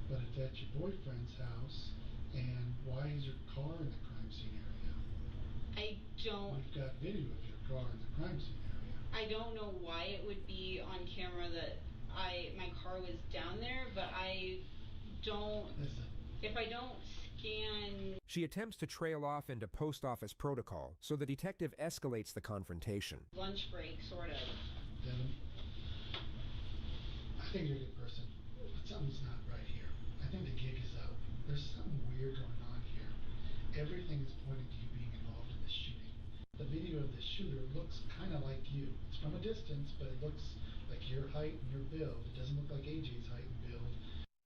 but it's at your boyfriend's house. And why is your car in the crime scene area? I don't. We've got video of your car in the crime scene area. I don't know why it would be on camera that my car was down there, but I don't. Listen. If I don't scan. She attempts to trail off into post office protocol, so the detective escalates the confrontation. Lunch break, sort of. Devin, I think you're a good person, but something's not right here. I think the gig is up. There's something weird going on here. Everything is pointing to you being involved in this shooting. The video of the shooter looks kind of like you. It's from a distance, but it looks like your height and your build. It doesn't look like AJ's height and build.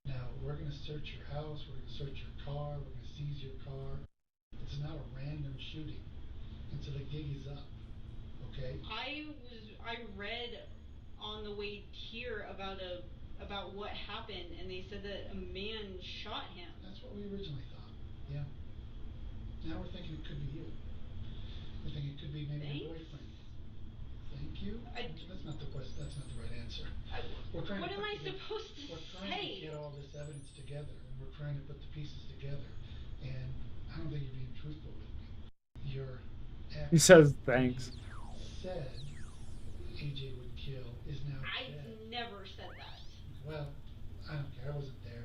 Now, we're going to search your house, we're going to search your car, we're going to seize your car. It's not a random shooting. And so the gig is up, okay? I read on the way here about what happened, and they said that a man shot him. That's what we originally thought, yeah. Now we're thinking it could be you. We're thinking it could be maybe your boyfriend. Thank you? That's not the question. That's not the right answer. What am I supposed to say? We're trying to get all this evidence together, and we're trying to put the pieces together. And I don't think you're being truthful with me. Your ex He says thanks. said AJ would kill is now dead. I never said that. Well, I don't care. I wasn't there.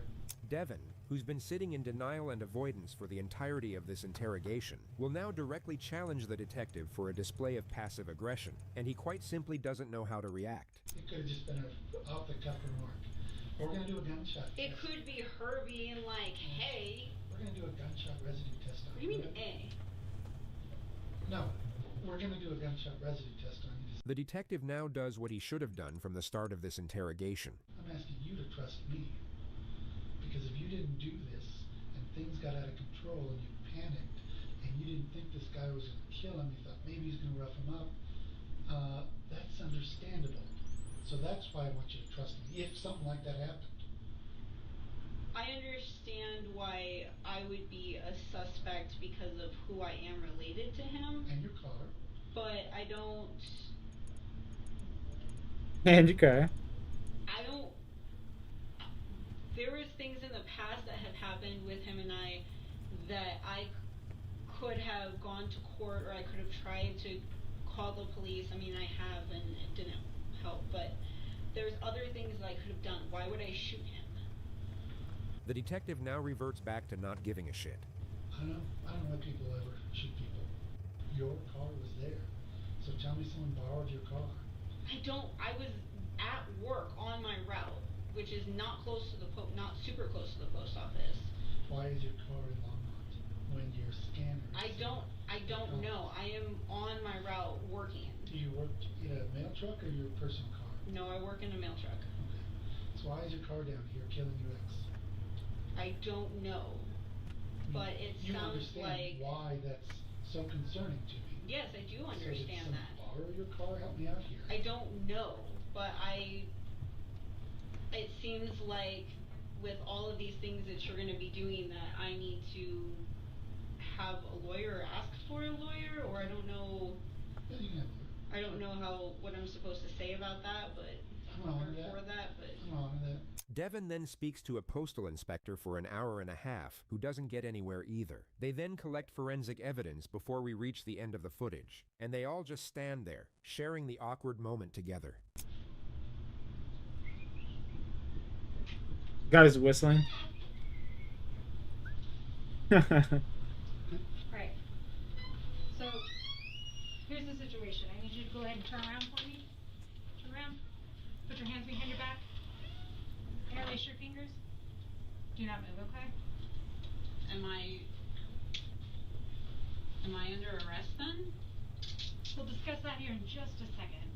Devin, who's been sitting in denial and avoidance for the entirety of this interrogation, will now directly challenge the detective for a display of passive aggression, and he quite simply doesn't know how to react. It could have just been an off-the-cuff remark. We're going to do a gunshot It test. could be her being like, hey. We're going to do a gunshot residue test on What do you mean, A? No, we're going to do a gunshot residue test on you. The detective now does what he should have done from the start of this interrogation. I'm asking you to trust me. Because if you didn't do this, and things got out of control, and you panicked, and you didn't think this guy was going to kill him, you thought maybe he's going to rough him up, that's understandable. So that's why I want you to trust me, if something like that happened. I understand why I would be a suspect because of who I am related to him. And your car. But I don't. And your car. I don't. There was things in the past that have happened with him and I that I could have gone to court, or I could have tried to call the police. I mean, I have, and it didn't help. But there's other things that I could have done. Why would I shoot him? The detective now reverts back to not giving a shit. I don't let people ever shoot people. Your car was there. So tell me someone borrowed your car. I was at work on my route, which is not not super close to the post office. Why is your car in Longmont when your scanner is I don't know. I am on my route working. Do you work in a mail truck or your personal car? No, I work in a mail truck. Okay. So why is your car down here killing your ex? I don't know. But it you sounds understand like why that's so concerning to me. Yes, I do understand so did that. Borrow your car? Help me out here. I don't know, but it seems like with all of these things that you're going to be doing that I need to have a lawyer or ask for a lawyer, or I don't know. Yeah, you can have a lawyer. I don't know what I'm supposed to say about that, but I'm on that. I'm on that. Devin then speaks to a postal inspector for an hour and a half, who doesn't get anywhere either. They then collect forensic evidence before we reach the end of the footage, and they all just stand there, sharing the awkward moment together. Guy's whistling. Alright. So, here's the situation. I need you to go ahead and turn around for me. Turn around. Put your hands behind your back. Interlace your fingers. Do not move, okay? Am I under arrest then? We'll discuss that here in just a second.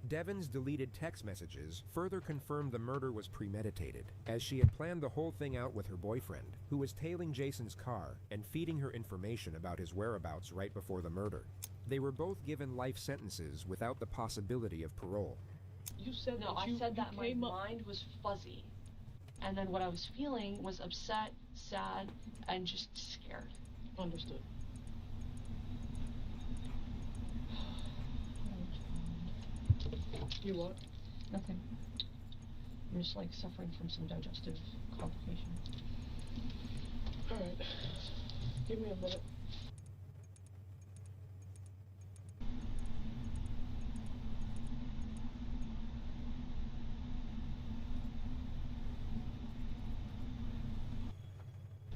Devin's deleted text messages further confirmed the murder was premeditated, as she had planned the whole thing out with her boyfriend, who was tailing Jason's car and feeding her information about his whereabouts right before the murder. They were both given life sentences without the possibility of parole. You said No, I said that my mind was fuzzy. And then what I was feeling was upset, sad, and just scared. Understood. You what? Nothing. I'm just like suffering from some digestive complication. Alright. Give me a minute.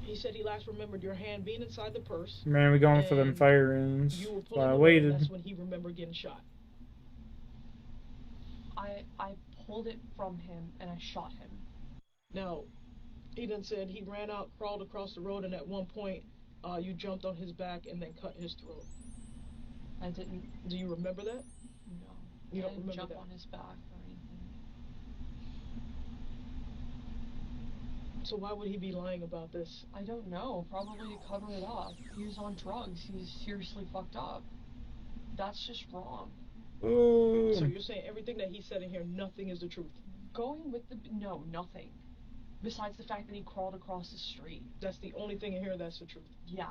He said he last remembered your hand being inside the purse. Man, we going for them fire rooms. You were While I pulling waited. That's when he remembered getting shot. I pulled it from him and I shot him. Now, he then said he ran out, crawled across the road, and at one point, you jumped on his back and then cut his throat. I didn't. Do you remember that? No. You don't I didn't remember jump that? on his back or anything. So why would he be lying about this? I don't know. Probably to cover it up. He was on drugs. He was seriously fucked up. That's just wrong. Ooh. So you're saying everything that he said in here, nothing is the truth? Going with the... No, nothing. Besides the fact that he crawled across the street. That's the only thing in here that's the truth? Yeah.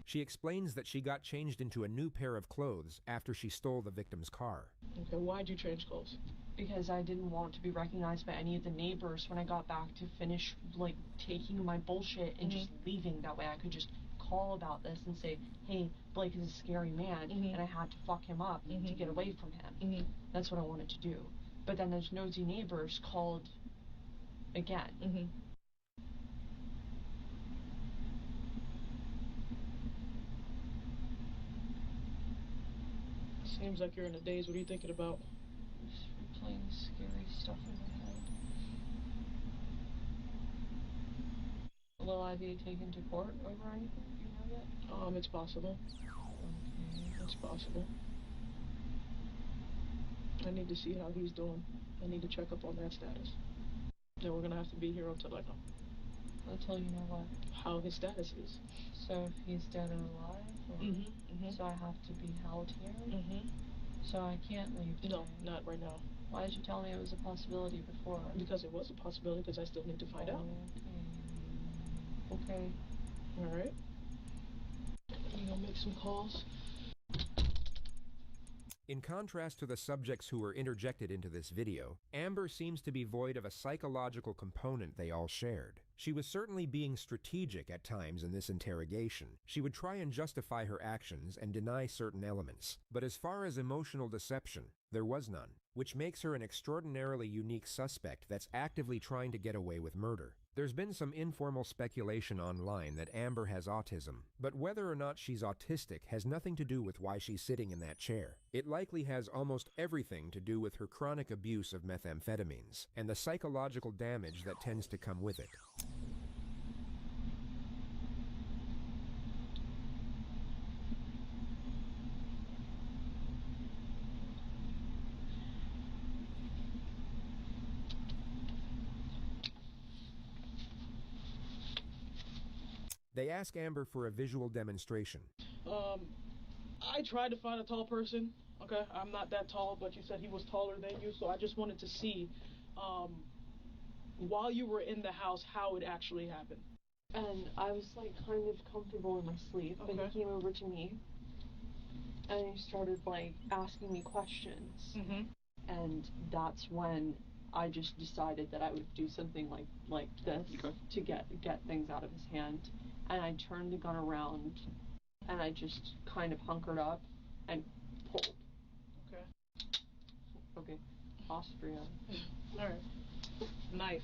She explains that she got changed into a new pair of clothes after she stole the victim's car. Okay, why'd you change clothes? Because I didn't want to be recognized by any of the neighbors when I got back to finish, like, taking my bullshit and just leaving. That way I could just call about this and say, hey, Blake is a scary man, and I had to fuck him up to get away from him. That's what I wanted to do. But then those nosy neighbors called again. Seems like you're in a daze. What are you thinking about? Just replaying scary stuff in my head. Will I be taken to court over anything? Do you know yet? It's possible. Okay. It's possible. I need to see how he's doing. I need to check up on that status. Then we're gonna have to be here until I know. Until you know what? How his status is. So if he's dead or alive? Or So I have to be held here? So I can't leave today? No, not right now. Why did you tell me it was a possibility before? Because it was a possibility, because I still need to find out. Okay. Alright. You gonna make some calls? In contrast to the subjects who were interjected into this video, Amber seems to be void of a psychological component they all shared. She was certainly being strategic at times in this interrogation. She would try and justify her actions and deny certain elements. But as far as emotional deception, there was none, which makes her an extraordinarily unique suspect that's actively trying to get away with murder. There's been some informal speculation online that Amber has autism, but whether or not she's autistic has nothing to do with why she's sitting in that chair. It likely has almost everything to do with her chronic abuse of methamphetamines and the psychological damage that tends to come with it. They ask Amber for a visual demonstration. I tried to find a tall person. Okay, I'm not that tall, but you said he was taller than you, so I just wanted to see, while you were in the house, how it actually happened. And I was like kind of comfortable in my sleep, and he came over to me, and he started like asking me questions. And that's when I just decided that I would do something like this to get things out of his hand. And I turned the gun around, and I just kind of hunkered up and pulled. Okay. Austria. All right. Knife.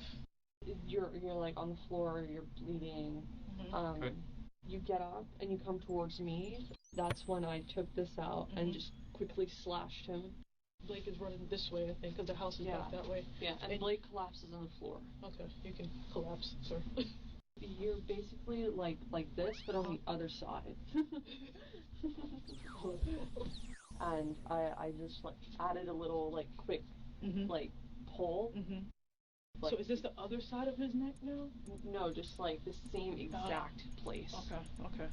You're like on the floor. You're bleeding. You get up and you come towards me. That's when I took this out and just quickly slashed him. Blake is running this way, I think, because the house is back that way. Yeah, and Blake collapses on the floor. Okay, you can collapse, sir. You're basically like this, but on the other side. And I just like added a little like quick like pull. So is this the other side of his neck now? No, just like the same exact place. Okay.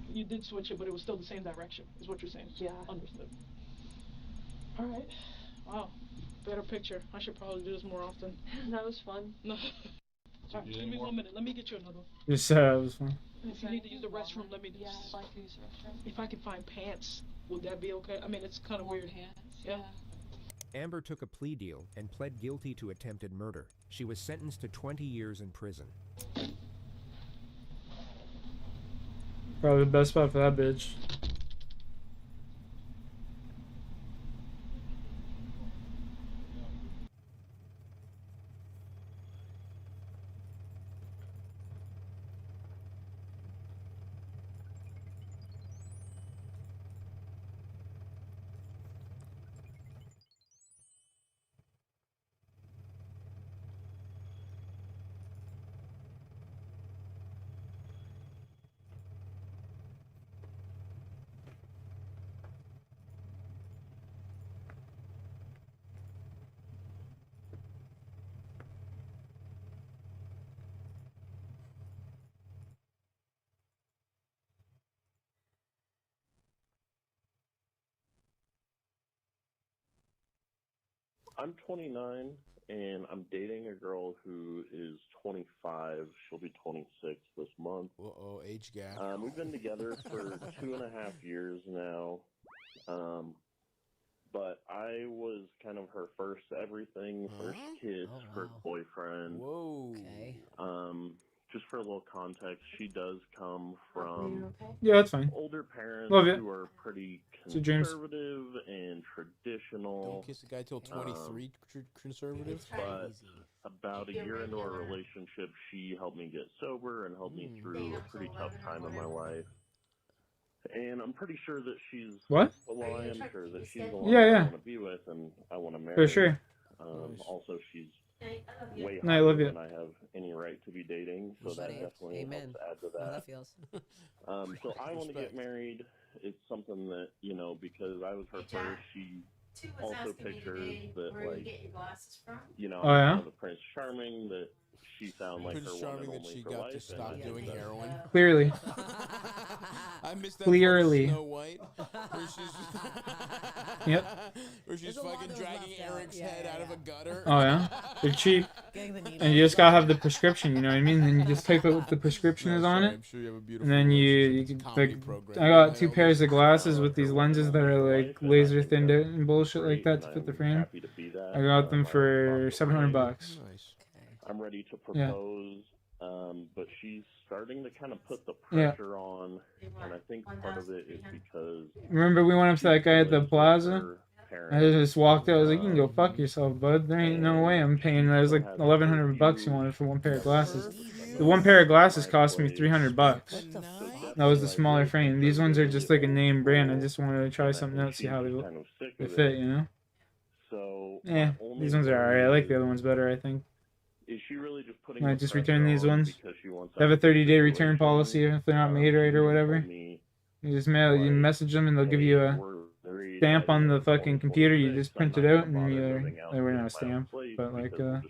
You did switch it, but it was still the same direction, is what you're saying? Yeah. Understood. All right. Wow. Better picture. I should probably do this more often. That was fun. No. All right, give me 1 minute. Let me get you another one. You said it was fun. If you need to use the restroom, let me do Yeah, I'd like to use the restroom. If I can find pants, would that be okay? I mean, it's kind of weird. Pants? Yeah. Amber took a plea deal and pled guilty to attempted murder. She was sentenced to 20 years in prison. Probably the best spot for that bitch. I'm 29, and I'm dating a girl who is 25. She'll be 26 this month. Uh-oh, age gap. We've been together for 2.5 years now. But I was kind of her first everything, first kiss, first boyfriend. Whoa. Okay. Just for a little context, she does come from Yeah, that's fine. older parents Love it. who are pretty So, James. conservative and traditional. Don't kiss a guy till 23, conservative. But about a year into our relationship, she helped me get sober and helped me through a pretty tough time in my life. And I'm pretty sure that she's... What? Well, I am sure that she's the one Yeah, that yeah. I want to be with and I want to marry. For sure. Also, she's way No, I higher love you. than I have any right to be dating, so that definitely helps add to that. feels. So I want to get married. It's something that, you know, because I was her first, she also pictures that, like, you know, Oh, yeah? I'm kind of the Prince Charming, that she found like Prince her one Charming and that only she for got life. to stop and doing heroin. Clearly. I missed that Clearly. part of Snow White, where she's Yep. where she's fucking dragging Eric's head out of a gutter. Oh yeah, they're cheap, and you just gotta have the prescription. You know what I mean? Then you just take what the prescription is on it, I'm sure you have a and beautiful then you can like. I got 2 pairs of glasses with these lenses that are like laser thinned out and bullshit like that to fit the frame. happy to be that. I got them for $700. Nice. I'm ready to Yeah. propose, but she's starting to kind of put the Yeah. pressure on, and I think part of it is because Remember we went up to that guy at the plaza? I just walked out. I was like, "You can go fuck yourself, bud. There ain't no way I'm paying." It was like $1,100 you wanted for one pair of glasses. The one pair of glasses cost me $300. That was the smaller frame. These ones are just like a name brand. I just wanted to try something out, see how they fit, you know? So Yeah, these ones are alright. I like the other ones better, I think. Is she really just putting I the just pressure return these on ones. because she wants They have a out of the 30-day return situation? policy if they're not made right or whatever. You just mail, you message them, and they'll give you a stamp on the fucking computer. You just print it out, and we're not a stamp, but like a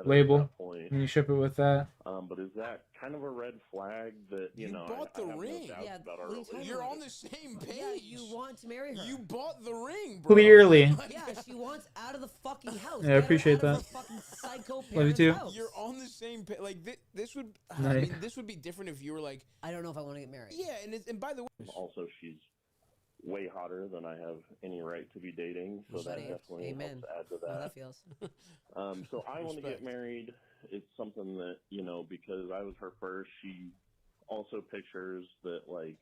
label, and you ship it with that. But is that kind of a red flag that, you know, bought the ring. Yeah, about our relationship? You're on the same page. Yeah, you want to marry her. You bought the ring, bro. Clearly. Yeah, she wants out of the fucking house. Yeah, I appreciate Get her out that. of her fucking psycho Love you parents' too. house. You're on the same page. Like this would, I Nice. mean, this would be different if you were like, I don't know if I want to get married. yeah, and by the way, Also, she's way hotter than I have any right to be dating, so that definitely Amen. helps add to How that. that feels. So I want to Respect. get married. It's something that, you know, because I was her first, she also pictures that, like,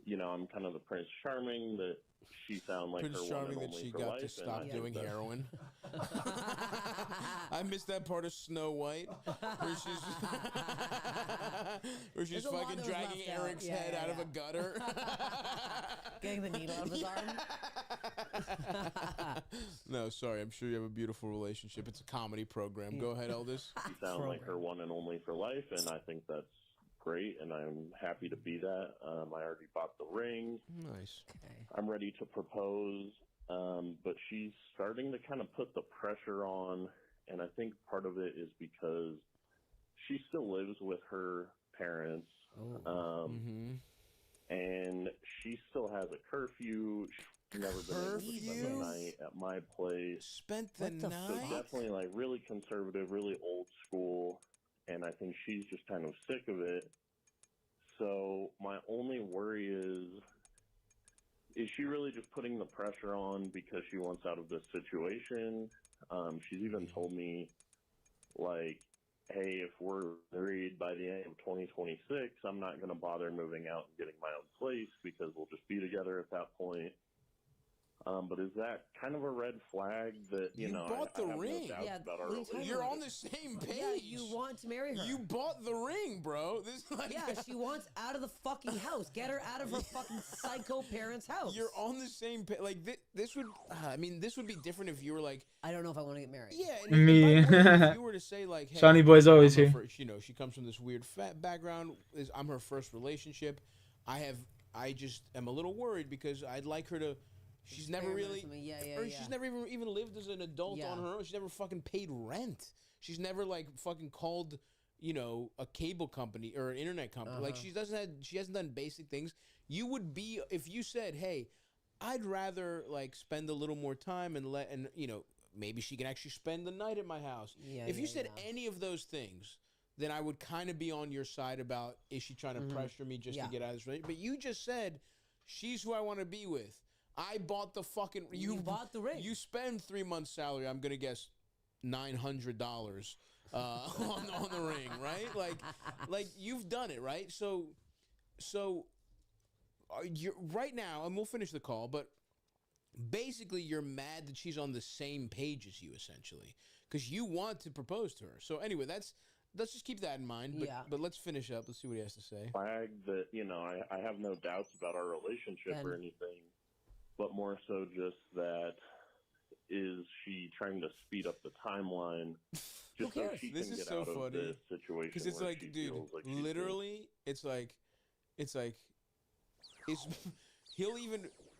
you know, I'm kind of the Prince Charming, that she found like Prince her one Charming and that only she for got life. to and stop I doing think heroin. I missed that part of Snow White where she's There's a lot fucking that was dragging left out. Eric's Yeah, head yeah, out of a yeah. gutter. Getting the needle out of his arm. No, sorry. I'm sure you have a beautiful relationship. It's a comedy program. Go ahead, Eldest. She found like her one and only for life, and I think that's great, and I'm happy to be that. I already bought the ring. Nice. I'm ready to propose, but she's starting to kind of put the pressure on, and I think part of it is because she still lives with her parents, and she still has a curfew. She's never been able to spend the night at my place. Spent the night? So definitely like really conservative, really old school, and I think she's just kind of sick of it. So my only worry is she really just putting the pressure on because she wants out of this situation? She's even told me, like, hey, if we're married by the end of 2026, I'm not going to bother moving out and getting my own place because we'll just be together at that point. But is that kind of a red flag that, you know, bought the I have ring. no doubts about our relationship? You're on the same page. Yeah, you want to marry her. You bought the ring, bro. This like Yeah, she wants out of the fucking house. Get her out of her fucking psycho parents' house. You're on the same page. Like this would, I mean, this would be different if you were like, I don't know if I want to get married. yeah, Me. by the way, if you were to say like, hey, Shawnee Boy's always I'm her here. First, you know, she comes from this weird fat background. I'm her first relationship. I just am a little worried because I'd like her to. She's never really, she's never even lived as an adult on her own. She's never fucking paid rent. She's never like fucking called, you know, a cable company or an internet company. Like she hasn't done basic things. You would be if you said, hey, I'd rather like spend a little more time and you know, maybe she can actually spend the night at my house. If you said any of those things, then I would kind of be on your side about is she trying to pressure me just to get out of this relationship? But you just said she's who I want to be with. I bought the fucking. You bought the ring. You spend 3 months' salary. I'm gonna guess $900 on the ring, right? Like you've done it, right? So you're right now, and we'll finish the call. But basically, you're mad that she's on the same page as you, essentially, because you want to propose to her. So anyway, let's just keep that in mind. But let's finish up. Let's see what he has to say. Flag that, you know, I have no doubts about our relationship or anything. But more so just that, is she trying to speed up the timeline just so she can get out of this situation? Because it's like, dude, like literally,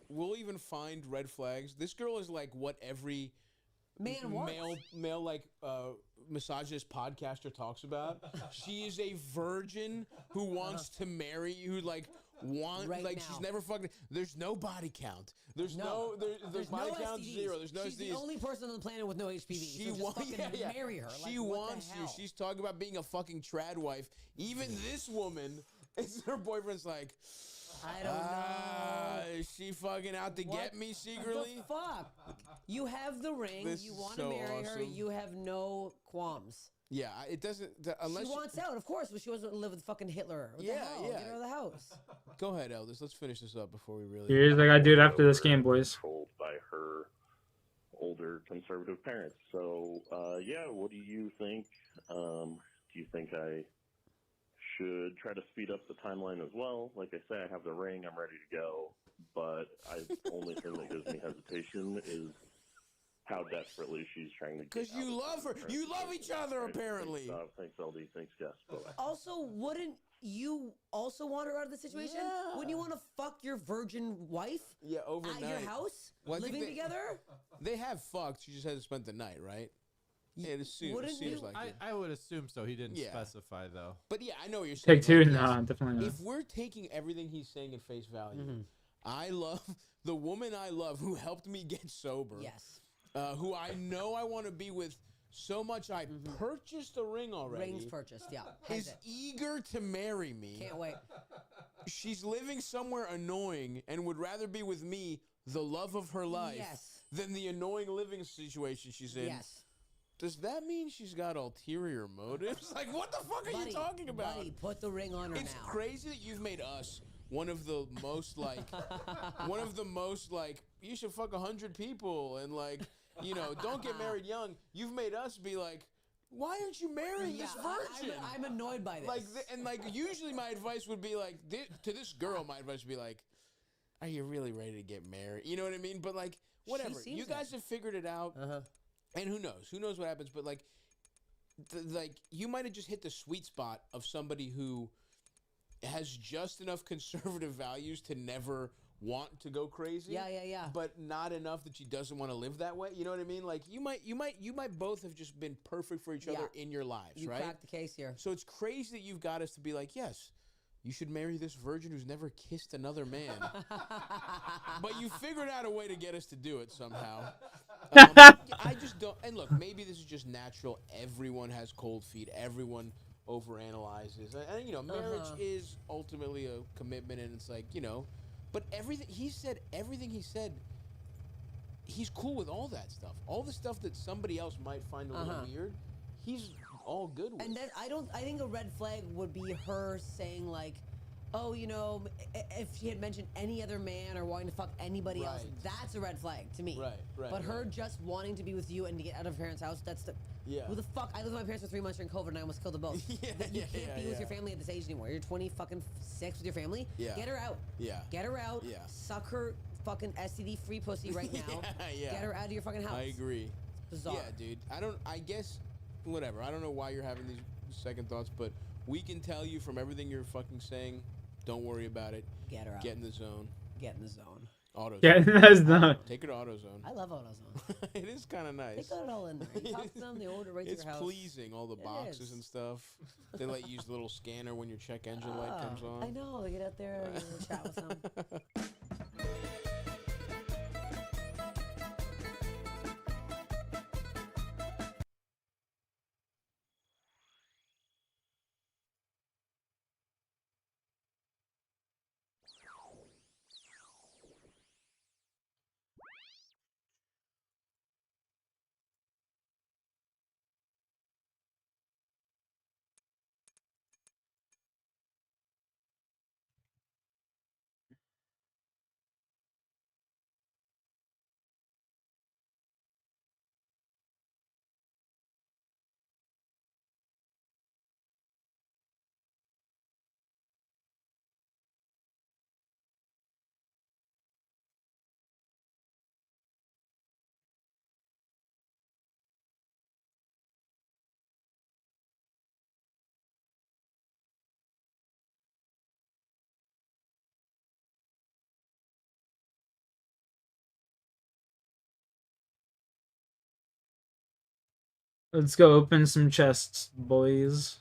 we'll even find red flags. This girl is like what every male like misogynist podcaster talks about. She is a virgin who wants to marry you, like. She's never fucking. There's no body count. There's body no count STDs. zero. There's no She's STDs. the only person on the planet with no HPV. She so just fucking marry her. She like, wants you. She's talking about being a fucking trad wife. Even this woman, her boyfriend's like, I don't know. Is she fucking out to get me secretly? What the fuck? You have the ring. This you want is to so marry her. awesome. You have no qualms. Yeah, it doesn't. Unless she wants out, of course, but she doesn't live with fucking Hitler. What the hell? Get her out of the house. Go ahead, Eldest. Let's finish this up before we really. Here's like I do it after this game, boys. Controlled by her older conservative parents. So, yeah, what do you think? Do you think I should try to speed up the timeline as well? Like I say, I have the ring, I'm ready to go, but the only thing that gives me hesitation is how desperately she's trying to get Because you love her. You love each other, apparently. Thanks, LD. Thanks, Gus. Bye-bye. Also, wouldn't you also want her out of the situation? Yeah. Wouldn't you want to fuck your virgin wife? Yeah, overnight. At your house? Well, I think living together? They have fucked. She just hasn't spent the night, right? Yeah, it seems like it. I would assume so. He didn't Yeah. specify, though. But yeah, I know what you're saying. Take two? Like, Nah, definitely not. If we're taking everything he's saying at face value, I love the woman I love who helped me get sober. Yes. Who I know I want to be with so much I purchased a ring already. Rings purchased, yeah. Is eager to marry me. Can't wait. She's living somewhere annoying and would rather be with me, the love of her life, than the annoying living situation she's in. Yes. Does that mean she's got ulterior motives? Like, what the fuck are you talking about? Buddy, put the ring on her It's now. crazy that you've made us one of the most like, you should fuck 100 people and like, you know, don't get married young. You've made us be like, why aren't you marrying this virgin? I'm annoyed by this. Like, usually my advice would be like, to this girl, my advice would be like, are you really ready to get married? You know what I mean? But like, whatever. You guys have figured it out. And who knows? Who knows what happens? But like, you might have just hit the sweet spot of somebody who has just enough conservative values to never want to go crazy. Yeah. But not enough that she doesn't want to live that way. You know what I mean? Like, you might both have just been perfect for each other in your lives, right? You cracked the case here. So it's crazy that you've got us to be like, yes, you should marry this virgin who's never kissed another man. But you figured out a way to get us to do it somehow. I just don't. And look, maybe this is just natural. Everyone has cold feet. Everyone overanalyzes. And you know, marriage is ultimately a commitment, and it's like, you know, but everything he said, he's cool with all that stuff. All the stuff that somebody else might find a little weird, he's all good with. And then I think a red flag would be her saying like, oh, you know, if she had mentioned any other man or wanting to fuck anybody else, that's a red flag to me. Right. But her just wanting to be with you and to get out of her parents' house, that's the... Yeah. Who the fuck? I lived with my parents for 3 months during COVID and I almost killed them both. You can't be with your family at this age anymore. You're 26 with your family. Yeah. Get her out. Yeah. Get her out. Yeah. Suck her fucking STD-free pussy right now. Yeah. Get her out of your fucking house. I agree. It's bizarre. Yeah, dude. I guess, whatever. I don't know why you're having these second thoughts, but we can tell you from everything you're fucking saying, don't worry about it. Get her out. Get in the zone. Get in the zone. AutoZone. Get in the zone. Take her to AutoZone. I love AutoZone. It is kind of nice. They got it all in there. You talk to them, they order right to It's your house. pleasing, all the boxes and stuff. They let you use the little scanner when your check engine light comes on. I know. They get out there and chat with them. Let's go open some chests, boys.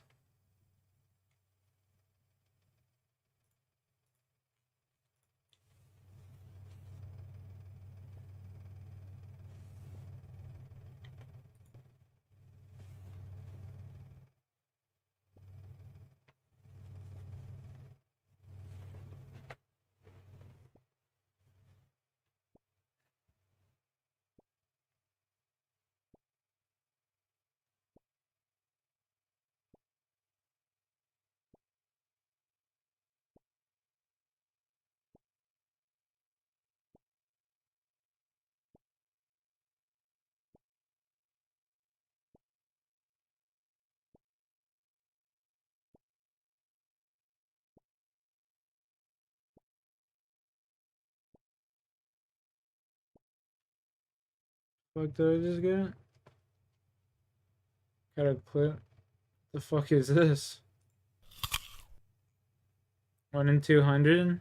Fuck did I just get? Got a clip. The fuck is this? 1 in 200?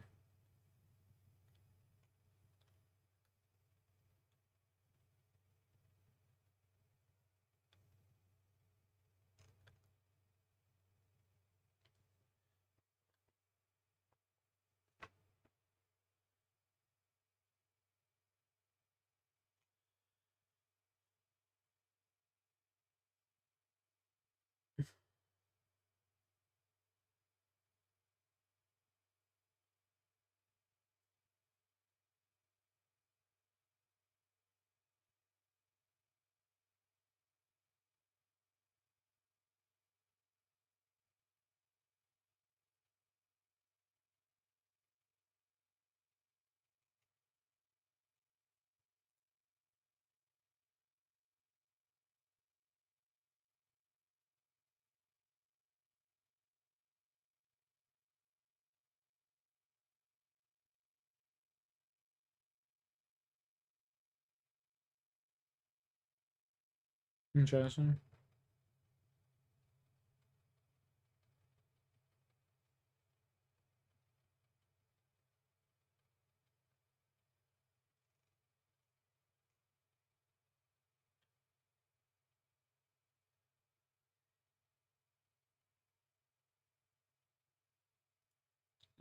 Interesting.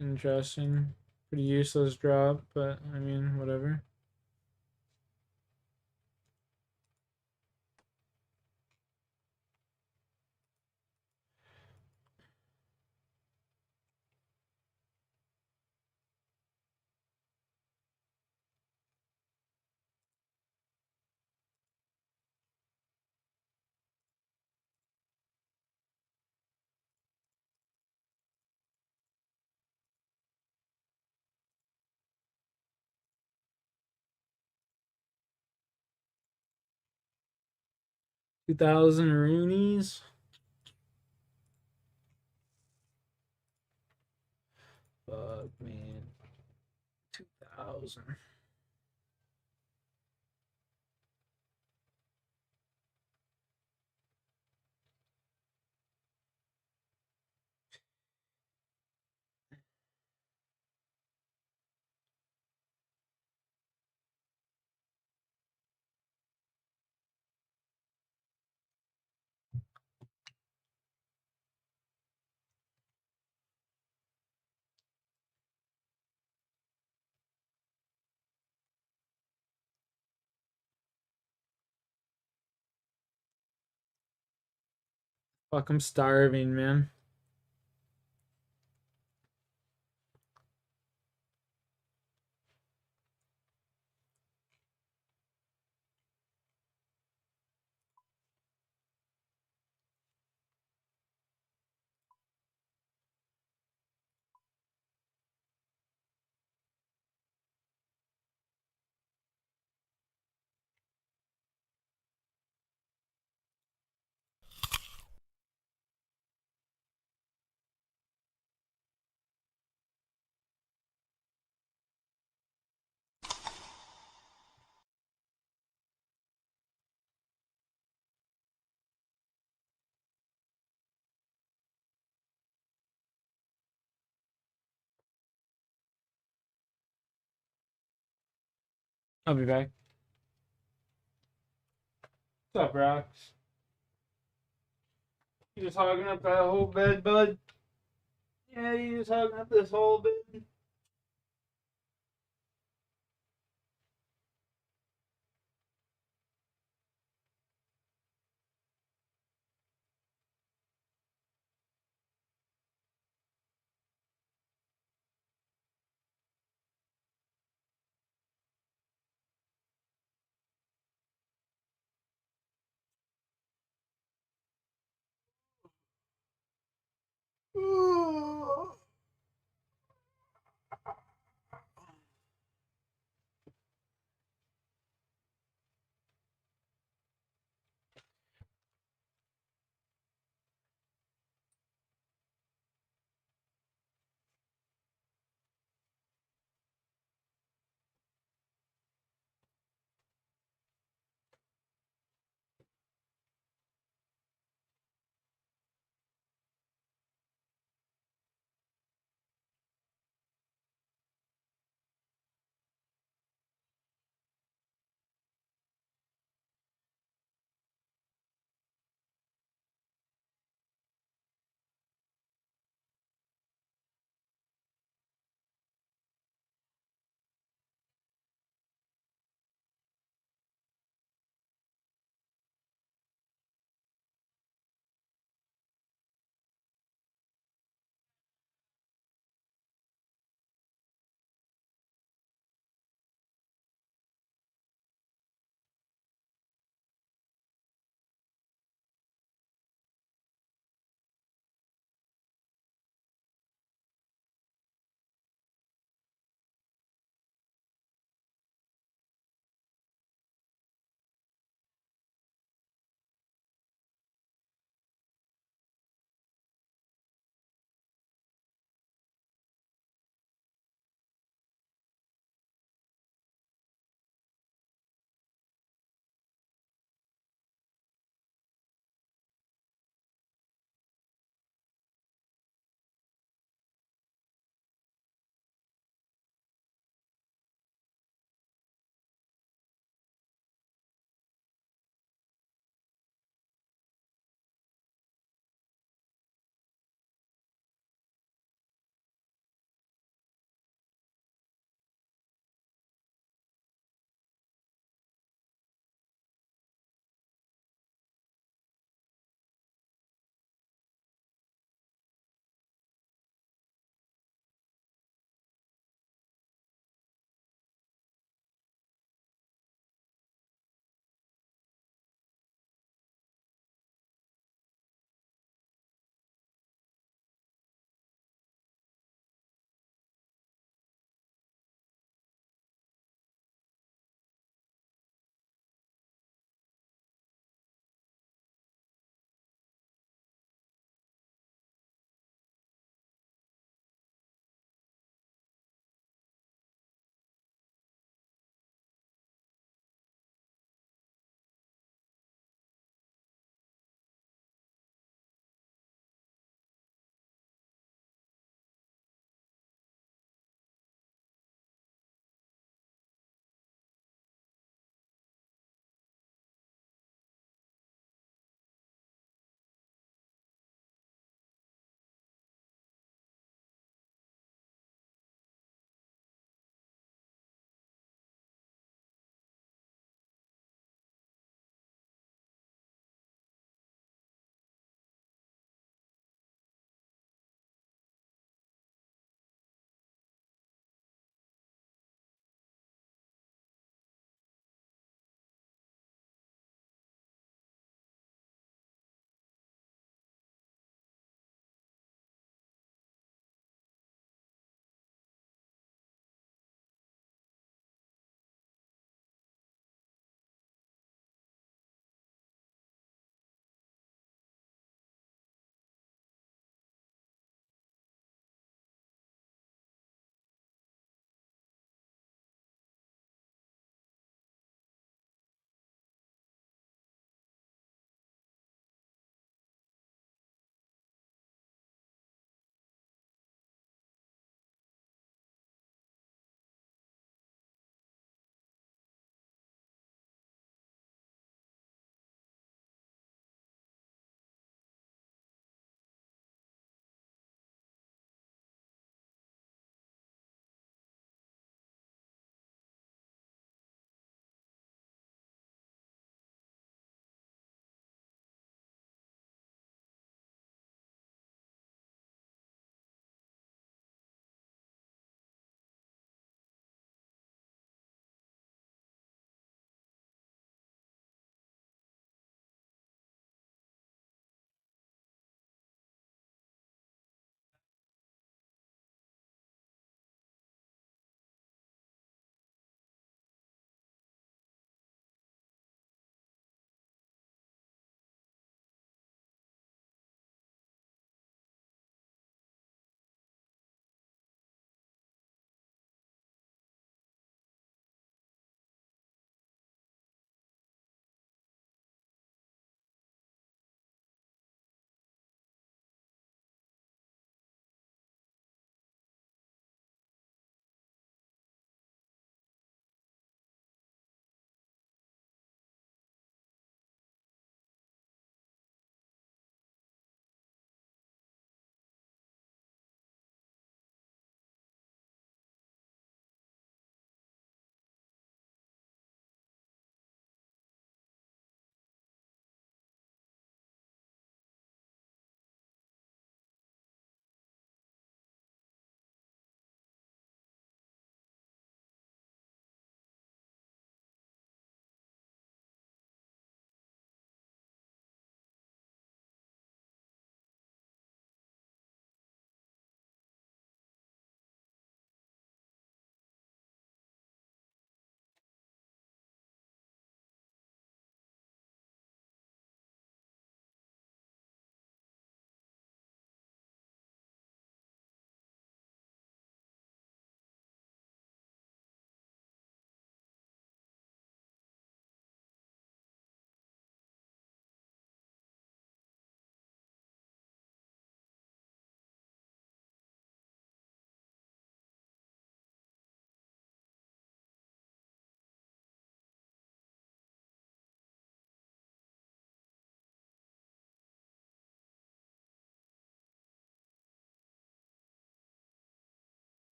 Interesting. Pretty useless drop, but I mean, whatever. $2,000 Roonies. Fuck, man. 2,000. Fuck, I'm starving, man. I'll be back. What's up, Rox? You just hogging up that whole bed, bud? Yeah, you just hogging up this whole bed?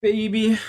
baby.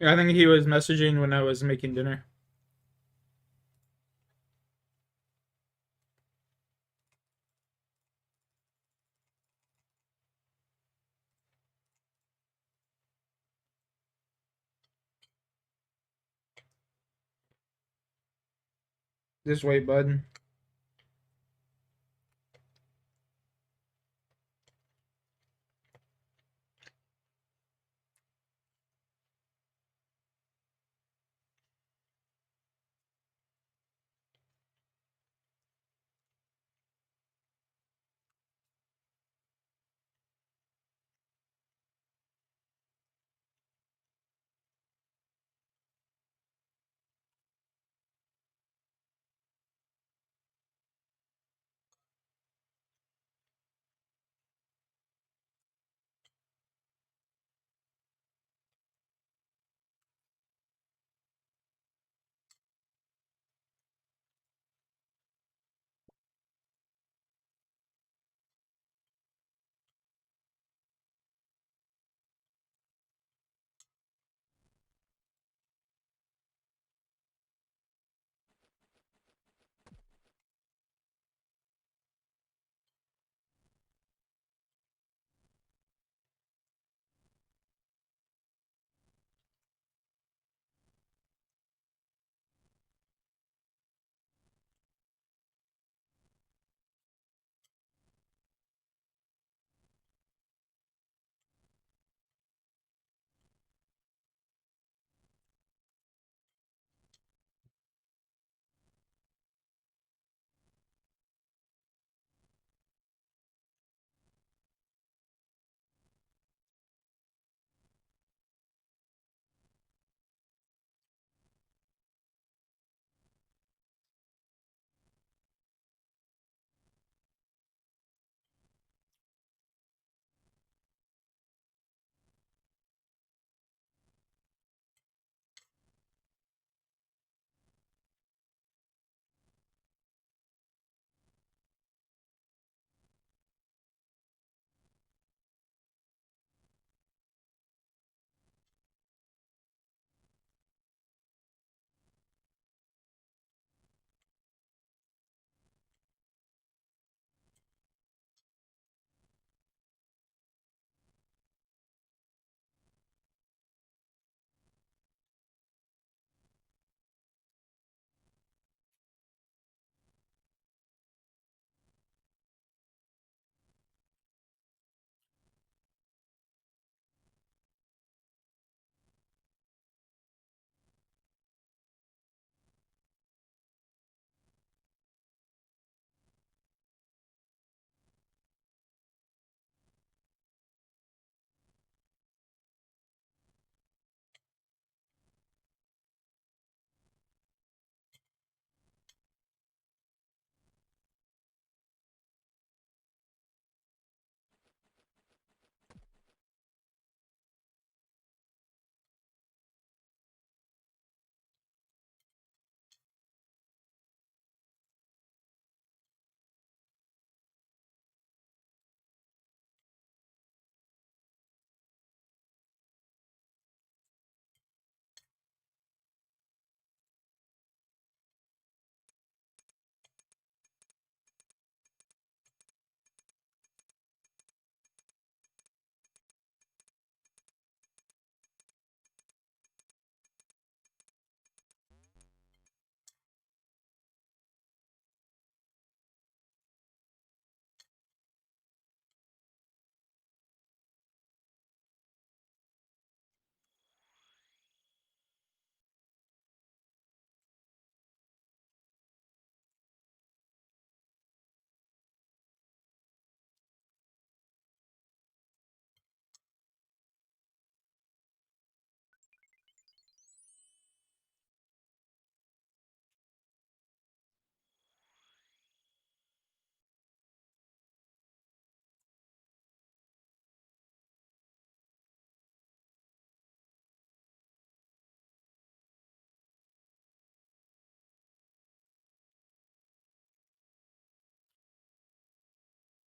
Yeah, I think he was messaging when I was making dinner. This way, bud.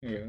Yeah.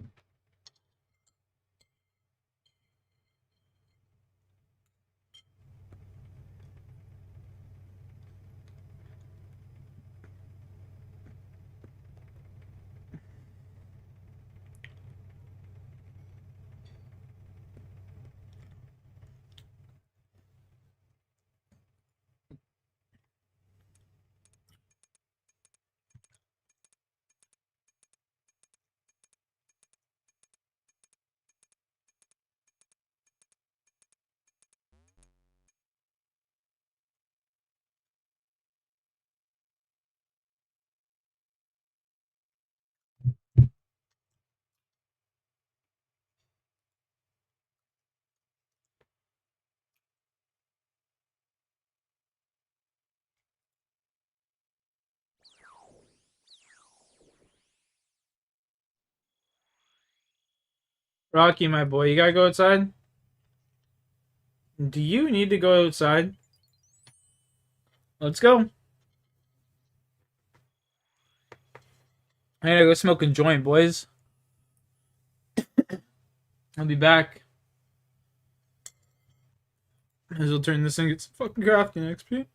Rocky, my boy, you gotta go outside? Do you need to go outside? Let's go. I gotta go smoke a joint, boys. I'll be back. As we'll turn this thing into fucking crafting XP.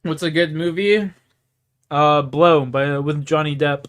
What's a good movie? Blow by with Johnny Depp.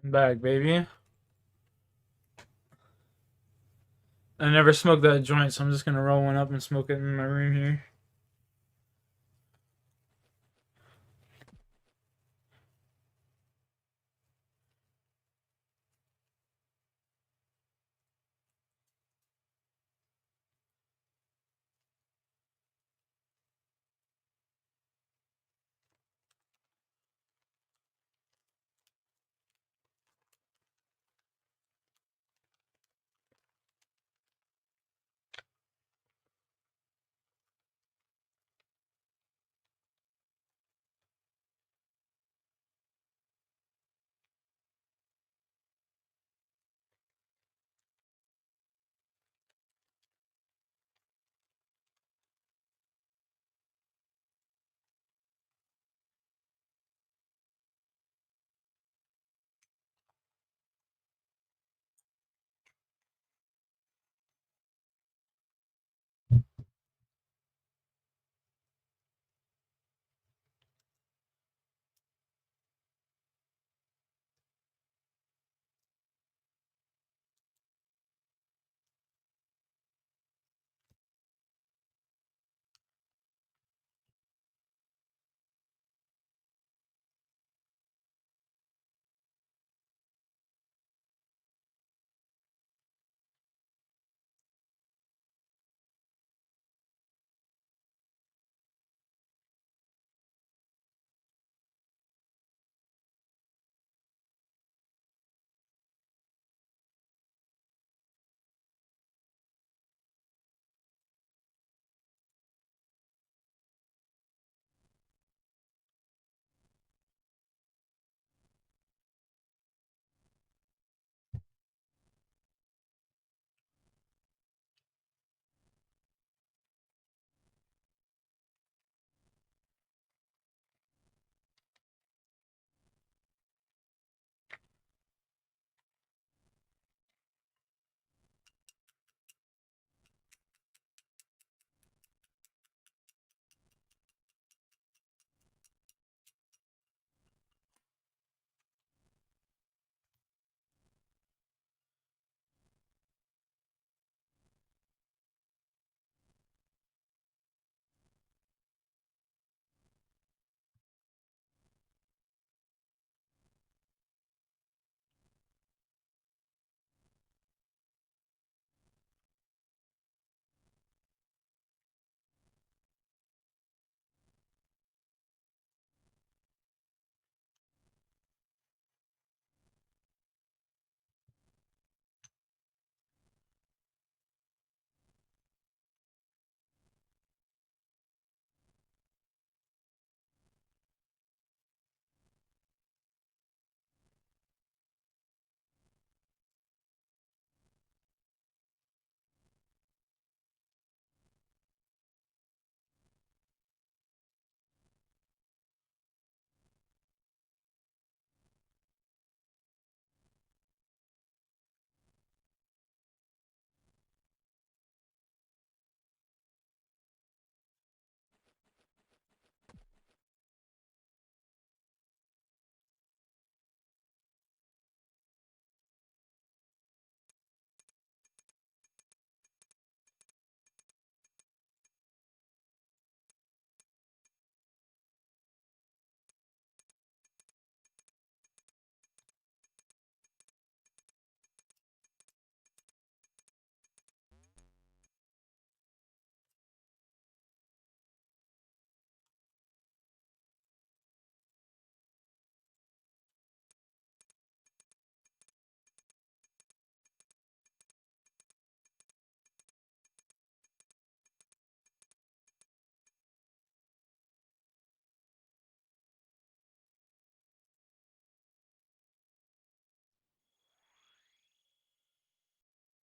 I'm back, baby. I never smoked that joint, so I'm just gonna roll one up and smoke it in my room here.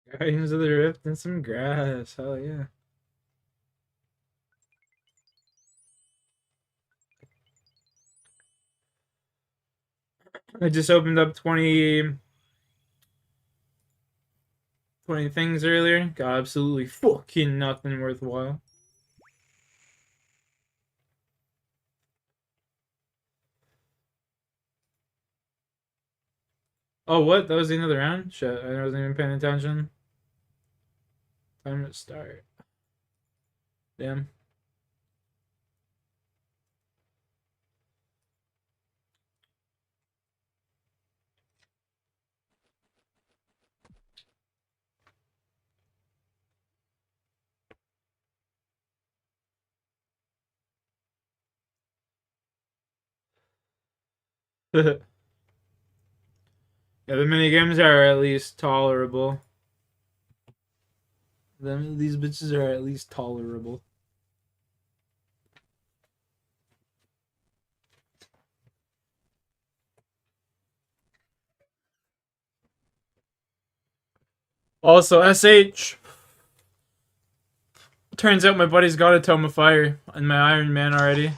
Guardians of the Rift and some grass. Hell yeah. I just opened up 20 things earlier. Got absolutely fucking nothing worthwhile. Oh, what? That was the end of the round? Shit, I wasn't even paying attention. Time to start. Damn. Yeah, the minigames are at least tolerable. These bitches are at least tolerable. Also, SH. Turns out my buddy's got a Tome of Fire in my Ironman already.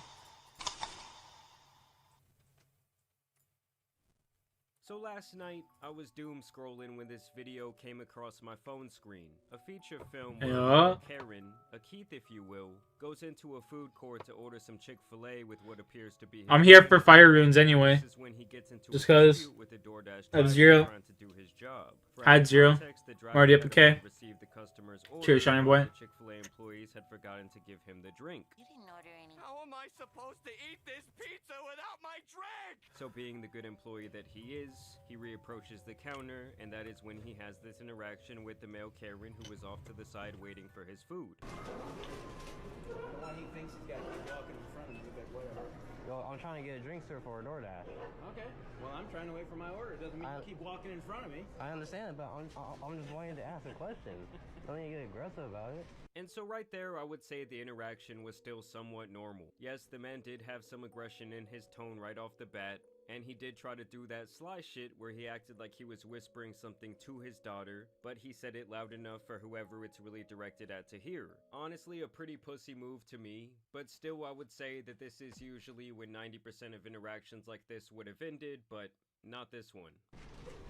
So last night, I was doom scrolling when this video came across my phone screen. A feature film where Yeah. Karen, a Keith if you will, goes into a food court to order some Chick-fil-A with what appears to be his I'm here food. for fire runes anyway. This is when he gets into Just a cause dispute with the DoorDash I have driver 0. trying to do his job. For I had added 0. context, the I'm driver already up a had K. already received the customer's order, Cheers, Shining but Boy. the Chick-fil-A employees had forgotten to give him the drink. You didn't order any. How am I supposed to eat this pizza without my drink? So being the good employee that he is, he reapproaches the counter, and that is when he has this interaction with the male Karen who was off to the side waiting for his food. Why he thinks he's got to keep walking in front of me, but whatever. Yo, I'm trying to get a drink, sir, for a DoorDash. Okay. Well, I'm trying to wait for my order. It doesn't mean you keep walking in front of me. I understand, but I'm just wanting to ask a question. Don't need to get aggressive about it. And so right there, I would say the interaction was still somewhat normal. Yes, the man did have some aggression in his tone right off the bat, and he did try to do that sly shit where he acted like he was whispering something to his daughter, but he said it loud enough for whoever it's really directed at to hear. Honestly, a pretty pussy move to me, but still I would say that this is usually when 90% of interactions like this would have ended, but not this one.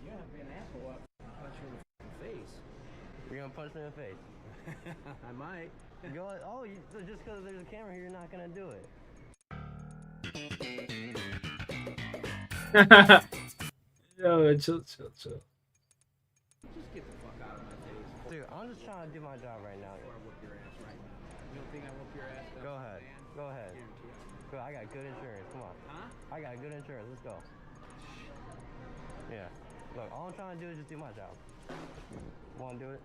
You have to be an asshole. I'll punch you in the face. You're gonna punch me in the face? I might. Go, oh, just because there's a camera here, you're not gonna do it. Yo, chill. Just get the fuck out of my face. Dude, I'm just trying to do my job right now. Before I whoop your ass right now. You don't think I whoop your ass? Go ahead. Go ahead. Go, I got good insurance. Come on. Huh? I got good insurance. Let's go. Yeah. Look, all I'm trying to do is just do my job. Wanna do it?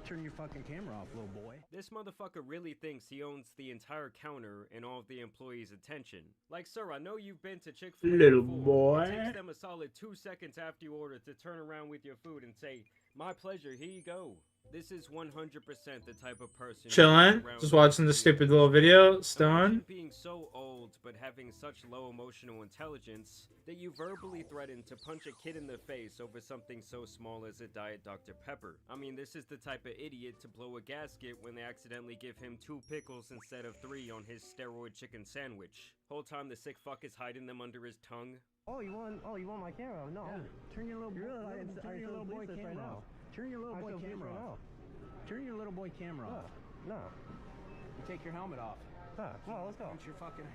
Turn your fucking camera off, little boy. This motherfucker really thinks he owns the entire counter and all of the employees' attention. Like, sir, I know you've been to Chick-fil-A Little before. boy. It takes them a solid 2 seconds after you order to turn around with your food and say, "My pleasure, here you go." This is 100% the type of person Chillin', just watching the stupid little video, stone. Imagine being so old but having such low emotional intelligence that you verbally threaten to punch a kid in the face over something so small as a Diet Dr. Pepper. I mean, this is the type of idiot to blow a gasket when they accidentally give him 2 pickles instead of 3 on his steroid chicken sandwich. Whole time the sick fuck is hiding them under his tongue. Oh, you want my camera? No. Yeah. Turn your little, turn your little boy camera off. Turn your little boy camera off. Turn your little boy camera off. No. You take your helmet off. Come on, let's go. Punch your fucking...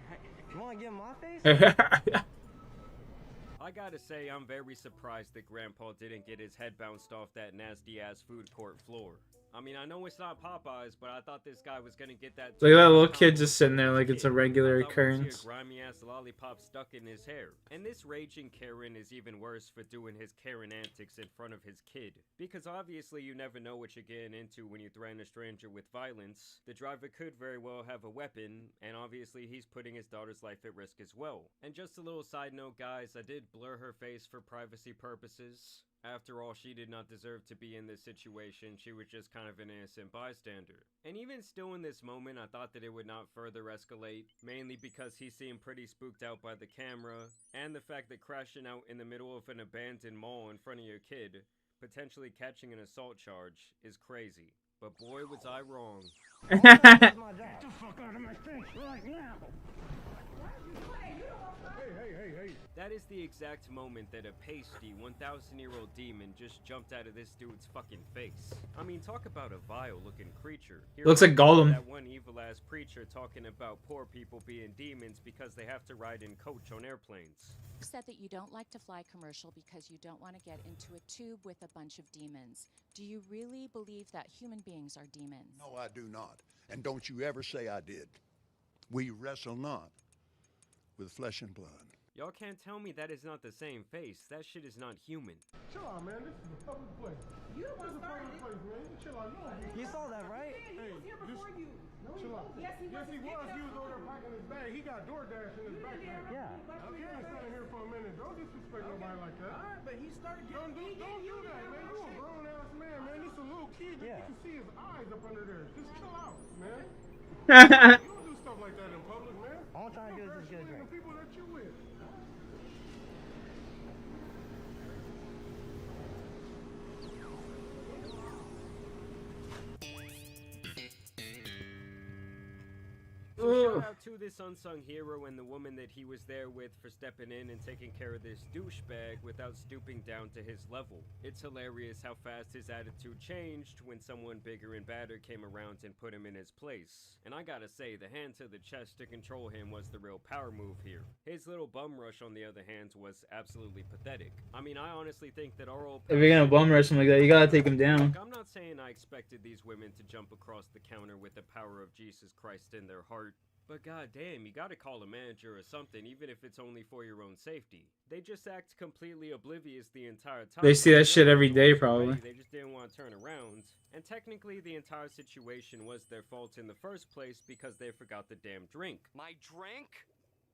You want to get in my face? I gotta say, I'm very surprised that Grandpa didn't get his head bounced off that nasty-ass food court floor. I mean, I know it's not Popeyes, but I thought this guy was gonna get that... Look at that little kid just sitting there like it's a regular occurrence. A grimy-ass lollipop stuck in his hair. And this raging Karen is even worse for doing his Karen antics in front of his kid. Because obviously you never know what you're getting into when you threaten a stranger with violence. The driver could very well have a weapon, and obviously he's putting his daughter's life at risk as well. And just a little side note, guys, I did blur her face for privacy purposes. After all, she did not deserve to be in this situation. She was just kind of an innocent bystander. And even still in this moment, I thought that it would not further escalate, mainly because he seemed pretty spooked out by the camera, and the fact that crashing out in the middle of an abandoned mall in front of your kid, potentially catching an assault charge, is crazy. But boy, was I wrong. Get the fuck out of my face right now! That is the exact moment that a pasty 1,000-year-old demon just jumped out of this dude's fucking face. I mean, talk about a vile-looking creature. Looks like Gollum. That one evil-ass preacher talking about poor people being demons because they have to ride in coach on airplanes. You said that you don't like to fly commercial because you don't want to get into a tube with a bunch of demons. Do you really believe that human beings are demons? No, I do not. And don't you ever say I did. We wrestle not with flesh and blood. Y'all can't tell me that is not the same face. That shit is not human. Chill out, man. This is a public place. You the one started it. Place, man. You chill out. You saw that, right? He was here before you. No, chill out. Yes, he was. Yes, he was. He was over there packing his bag. He got DoorDash in his backpack. Yeah. Okay, I'm standing here for a minute. Don't disrespect nobody like that. All right, but he started getting... Don't do that, man. You a grown-ass man, man. This a little kid. You can see his eyes up under there. Just chill out, man. You don't do stuff like that in public, man. All I'm trying to do is just get a drink. The people that you with. So shout out to this unsung hero and the woman that he was there with for stepping in and taking care of this douchebag without stooping down to his level. It's hilarious how fast his attitude changed when someone bigger and badder came around and put him in his place. And I gotta say, the hand to the chest to control him was the real power move here. His little bum rush, on the other hand, was absolutely pathetic. I mean, I honestly think that our old... If you're gonna bum rush him like that, you gotta take him down. Look, I'm not saying I expected these women to jump across the counter with the power of Jesus Christ in their heart. But goddamn, you gotta call a manager or something, even if it's only for your own safety. They just act completely oblivious the entire time. They see that shit every day, probably. They just didn't want to turn around. And technically, the entire situation was their fault in the first place because they forgot the damn drink. My drink?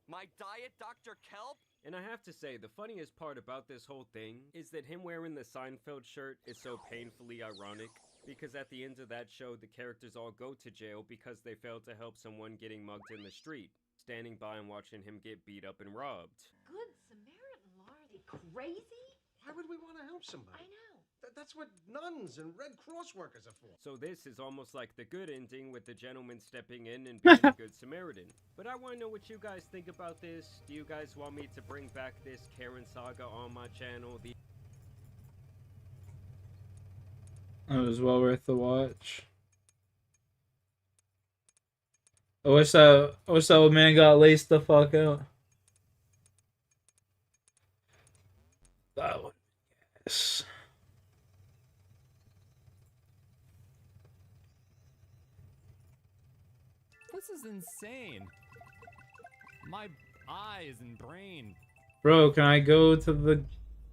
My diet Dr. Kelp? And I have to say, the funniest part about this whole thing is that him wearing the Seinfeld shirt is so painfully ironic. Because at the end of that show, the characters all go to jail because they failed to help someone getting mugged in the street, standing by and watching him get beat up and robbed. Good Samaritan law, are they crazy? Why would we want to help somebody? I know. That's what nuns and Red Cross workers are for. So this is almost like the good ending with the gentleman stepping in and being a good Samaritan. But I want to know what you guys think about this. Do you guys want me to bring back this Karen saga on my channel? It was well worth the watch. I wish that old man got laced the fuck out. That one, yes. This is insane. My eyes and brain. Bro, can I go to the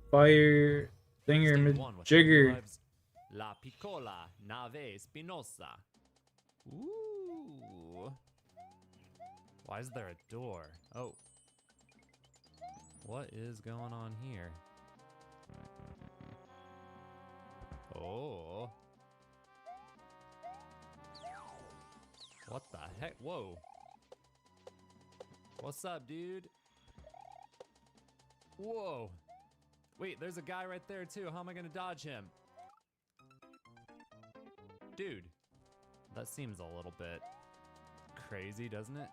fire thinger jigger? La Piccola Nave Spinosa. Ooh. Why is there a door? Oh. What is going on here? Oh. What the heck? Whoa. What's up, dude? Whoa. Wait, there's a guy right there too. How am I gonna dodge him? Dude, that seems a little bit crazy, doesn't it?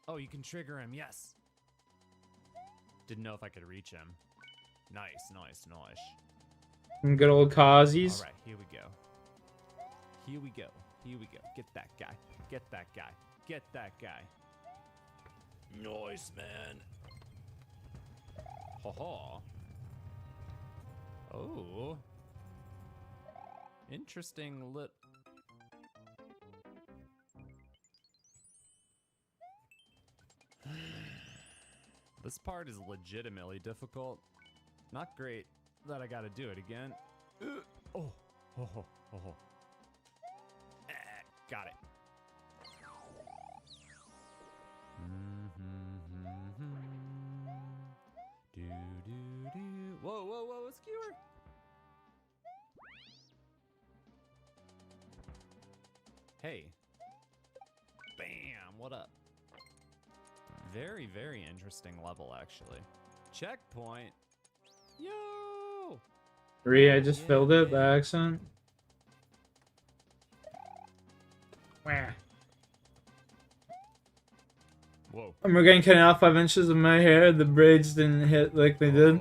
Oh, you can trigger him, yes! Didn't know if I could reach him. Nice, nice, nice. Some good old Kazi's. Alright, here we go. Here we go. Here we go. Get that guy. Get that guy. Get that guy. Nice, man. Ha ha. Oh. Interesting lit. This part is legitimately difficult. Not great that I gotta do it again. Oh, oh, oh, oh. Got it. Do, do, do. Whoa, whoa, whoa, a skewer. Hey. Bam, what up? Very, very interesting level, actually. Checkpoint. Yo! I just filled it by accident. Wah. Whoa. And we're getting cut off 5 inches of my hair. The braids didn't hit like they did.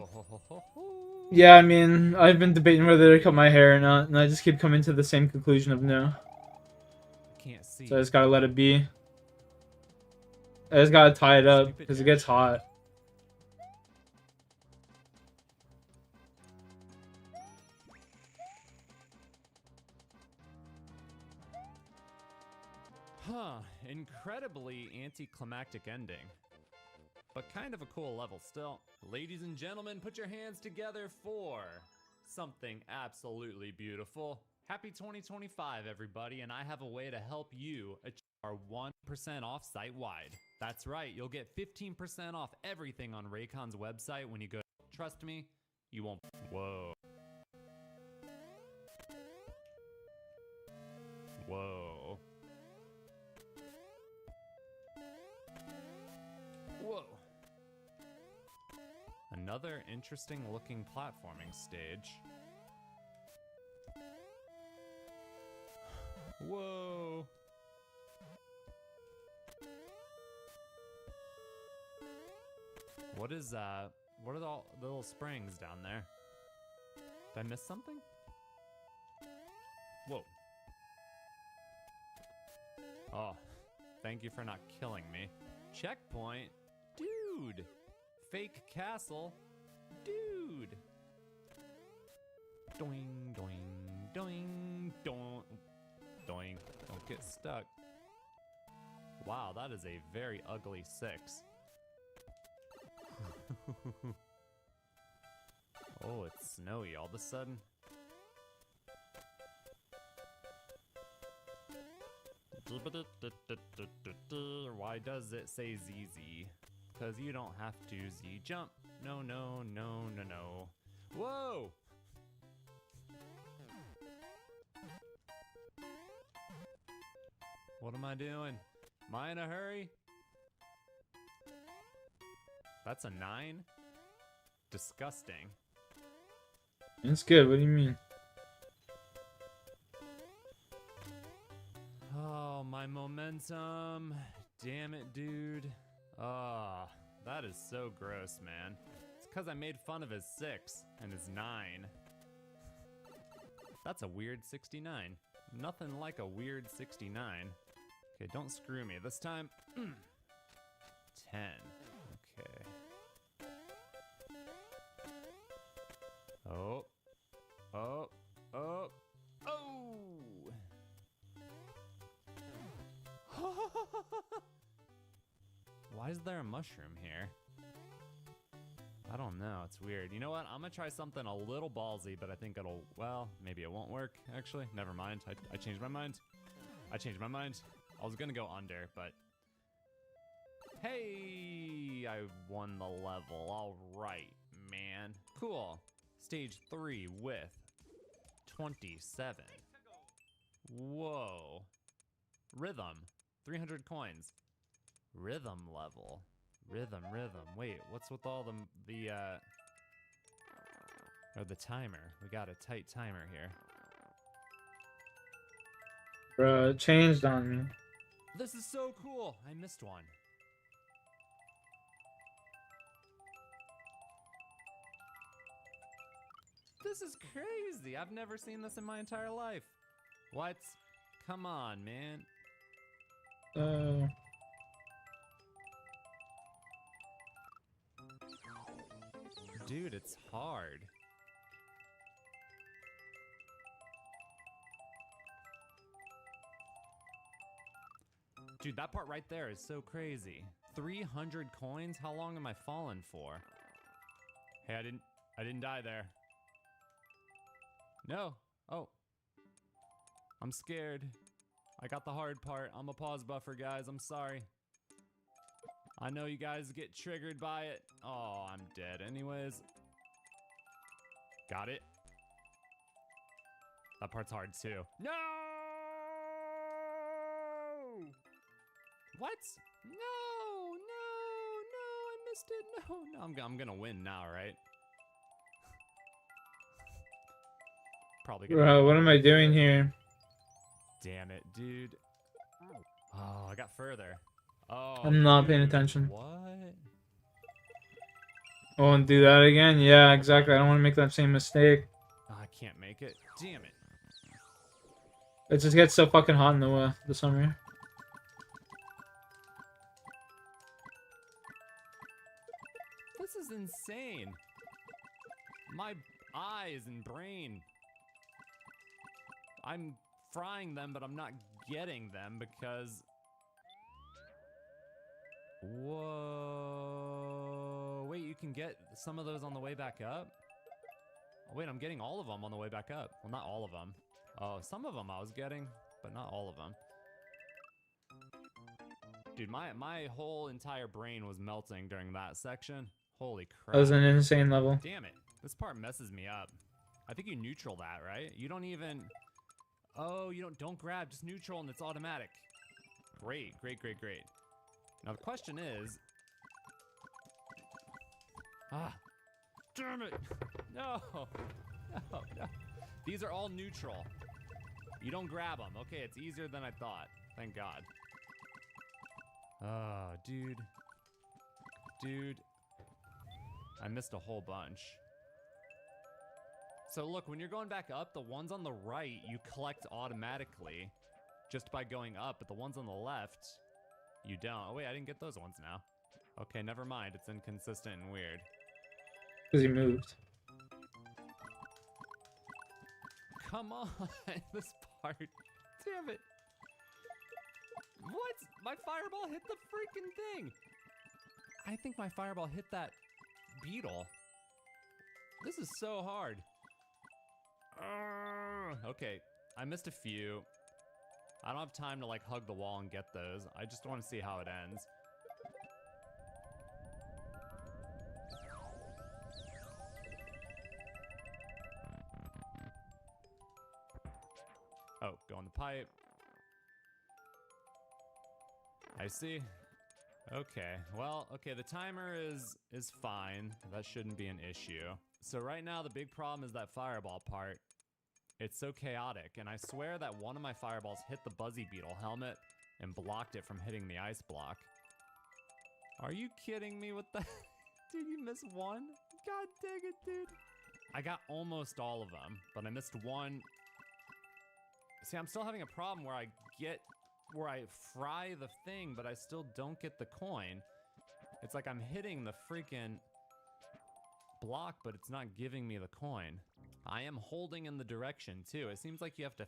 Yeah, I mean, I've been debating whether to cut my hair or not, and I just keep coming to the same conclusion of no. Can't see. So I just gotta let it be. I just gotta tie it up, because it gets hot. Huh. Incredibly anticlimactic ending. But kind of a cool level still. Ladies and gentlemen, put your hands together for something absolutely beautiful. Happy 2025, everybody, and I have a way to help you achieve our 1% off site-wide. That's right, you'll get 15% off everything on Raycon's website when you go. Trust me, you won't. Whoa. Whoa. Whoa. Another interesting looking platforming stage. Whoa. What is that? What are all the little springs down there? Did I miss something? Whoa. Oh, thank you for not killing me. Checkpoint? Dude! Fake castle? Dude! Doing, doing, doing, doing, doing. Don't get stuck. Wow, that is a very ugly 6. Oh, it's snowy all of a sudden. Why does it say ZZ? Because you don't have to Z jump. No, no, no, no, no. Whoa! What am I doing? Am I in a hurry? That's a 9? Disgusting. It's good, what do you mean? Oh, my momentum. Damn it, dude. Ah, that is so gross, man. It's because I made fun of his 6 and his 9. That's a weird 69. Nothing like a weird 69. Okay, don't screw me. This time, 10. Okay. Oh. Oh. Oh. Oh! Why is there a mushroom here? I don't know. It's weird. You know what? I'm gonna try something a little ballsy, but I think it'll... Well, maybe it won't work, actually. Never mind. I changed my mind. I changed my mind. I was gonna go under, but... Hey! I won the level. Alright, man. Cool. Stage 3 with 27. Whoa. Rhythm. 300 coins. Rhythm level. Rhythm. Wait, what's with all or the timer? We got a tight timer here. Bruh, it changed on me. This is so cool! I missed one. This is crazy! I've never seen this in my entire life. What? Come on, man. Dude, it's hard. Dude, that part right there is so crazy. 300 coins? How long am I falling for? Hey, I didn't die there. No. Oh. I'm scared. I got the hard part. I'm a pause buffer, guys. I'm sorry. I know you guys get triggered by it. Oh, I'm dead anyways. Got it. That part's hard too. No! What? No, I missed it. No, I'm gonna win now, right? Probably gonna Bro, what am I doing here? Damn it, dude. Oh, I got further. Oh, I'm not paying dude, attention. What? Oh, and do that again? Yeah, exactly. I don't want to make that same mistake. Oh, I can't make it. Damn it. It just gets so fucking hot in the summer. This is insane. My eyes and brain. I'm frying them, but I'm not getting them because... Whoa. Wait, you can get some of those on the way back up? Oh, wait, I'm getting all of them on the way back up. Well, not all of them. Oh, some of them I was getting, but not all of them. Dude, my whole entire brain was melting during that section. Holy crap. That was an insane level. Damn it. This part messes me up. I think you neutral that, right? You don't even... Oh, you don't grab, just neutral and it's automatic. Great. Now the question is... Ah, damn it! No! These are all neutral. You don't grab them. Okay, it's easier than I thought. Thank God. Oh, dude. I missed a whole bunch. So look, when you're going back up, the ones on the right you collect automatically just by going up, but the ones on the left, you don't. Oh wait, I didn't get those ones now. Okay, never mind. It's inconsistent and weird. Because he moved. Come on, this part. Damn it. What? My fireball hit the freaking thing. I think my fireball hit that beetle. This is so hard. Okay, I missed a few. I don't have time to like hug the wall and get those. I just want to see how it ends. Oh, go in the pipe. I see. Okay, well, okay, the timer is fine. That shouldn't be an issue. So right now the big problem is that fireball part. It's so chaotic, and I swear that one of my fireballs hit the Buzzy Beetle helmet and blocked it from hitting the ice block. Are you kidding me with that? Did you miss one? God dang it, dude. I got almost all of them, but I missed one. See, I'm still having a problem where I fry the thing, but I still don't get the coin. It's like I'm hitting the freaking block, but it's not giving me the coin. I am holding in the direction too. It seems like you have to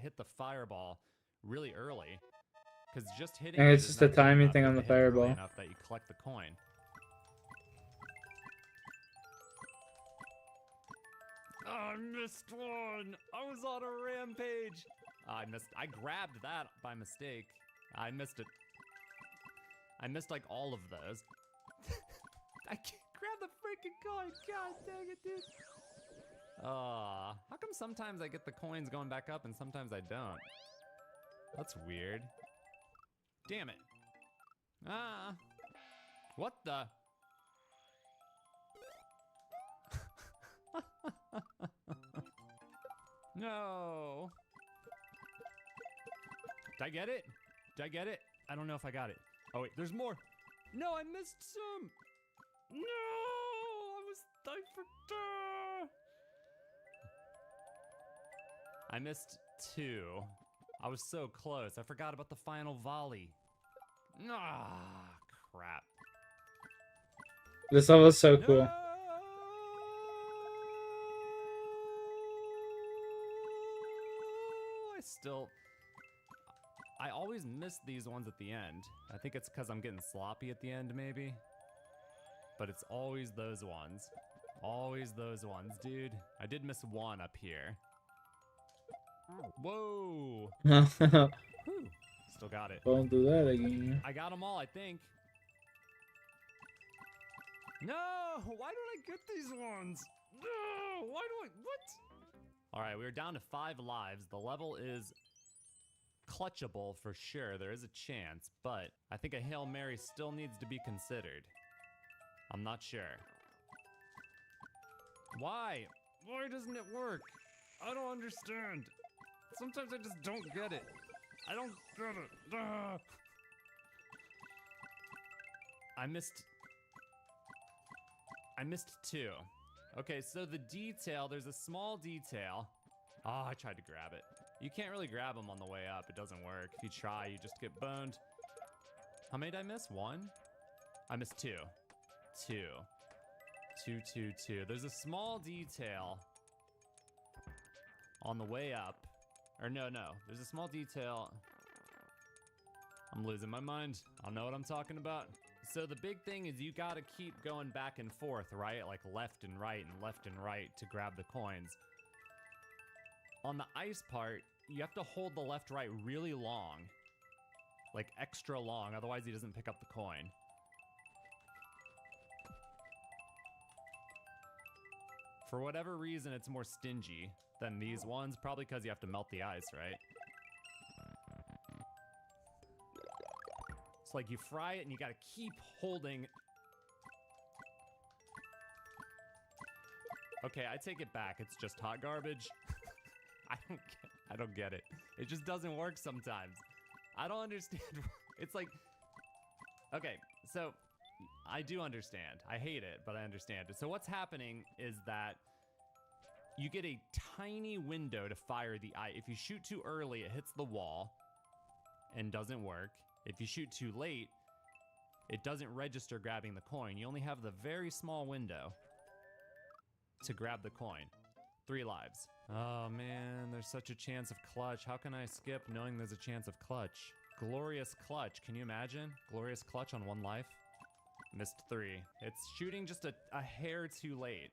hit the fireball really early, because just hitting And it it's is just not a good timing enough. thing You on have the to hit it early fireball. enough that you collect the coin. Oh, I missed one. I was on a rampage. I grabbed that by mistake. I missed it. I missed like all of those. I can't grab the freaking coin. God dang it, dude. How come sometimes I get the coins going back up and sometimes I don't? That's weird. Damn it. What the? No. Did I get it? Did I get it? I don't know if I got it. Oh wait, there's more. No, I missed some. No, I missed two. I was so close. I forgot about the final volley. Ah, crap. This level is so cool. I always miss these ones at the end. I think it's because I'm getting sloppy at the end, maybe. But it's always those ones. Always those ones, dude. I did miss one up here. Whoa! Whew. Still got it. Don't do that again. I got them all, I think. No! Why don't I get these ones? No! Why do I... What? Alright, we're down to 5 lives. The level is clutchable for sure. There is a chance, but I think a Hail Mary still needs to be considered. I'm not sure. Why? Why doesn't it work? I don't understand. Sometimes I just don't get it. I don't get it. I missed 2. Okay, so the detail, there's a small detail. Oh, I tried to grab it. You can't really grab them on the way up. It doesn't work. If you try, you just get boned. How many did I miss? 1? I missed 2. 2. 2, 2, 2. There's a small detail on the way up. Or no. There's a small detail. I'm losing my mind. I don't know what I'm talking about. So the big thing is you gotta keep going back and forth, right? Like left and right to grab the coins. On the ice part, you have to hold the left right really long. Like extra long, otherwise he doesn't pick up the coin. For whatever reason, it's more stingy than these ones, probably because you have to melt the ice, right? It's like you fry it and you gotta keep holding. Okay, I take it back. It's just hot garbage. I don't get it. It just doesn't work sometimes. I don't understand. It's like, okay, so I do understand. I hate it, but I understand it. So what's happening is that you get a tiny window to fire the ice. If you shoot too early, it hits the wall and doesn't work. If you shoot too late, it doesn't register grabbing the coin. You only have the very small window to grab the coin. 3 lives. Oh man, there's such a chance of clutch. How can I skip knowing there's a chance of clutch? Glorious clutch, can you imagine? Glorious clutch on 1 life. Missed 3. It's shooting just a hair too late.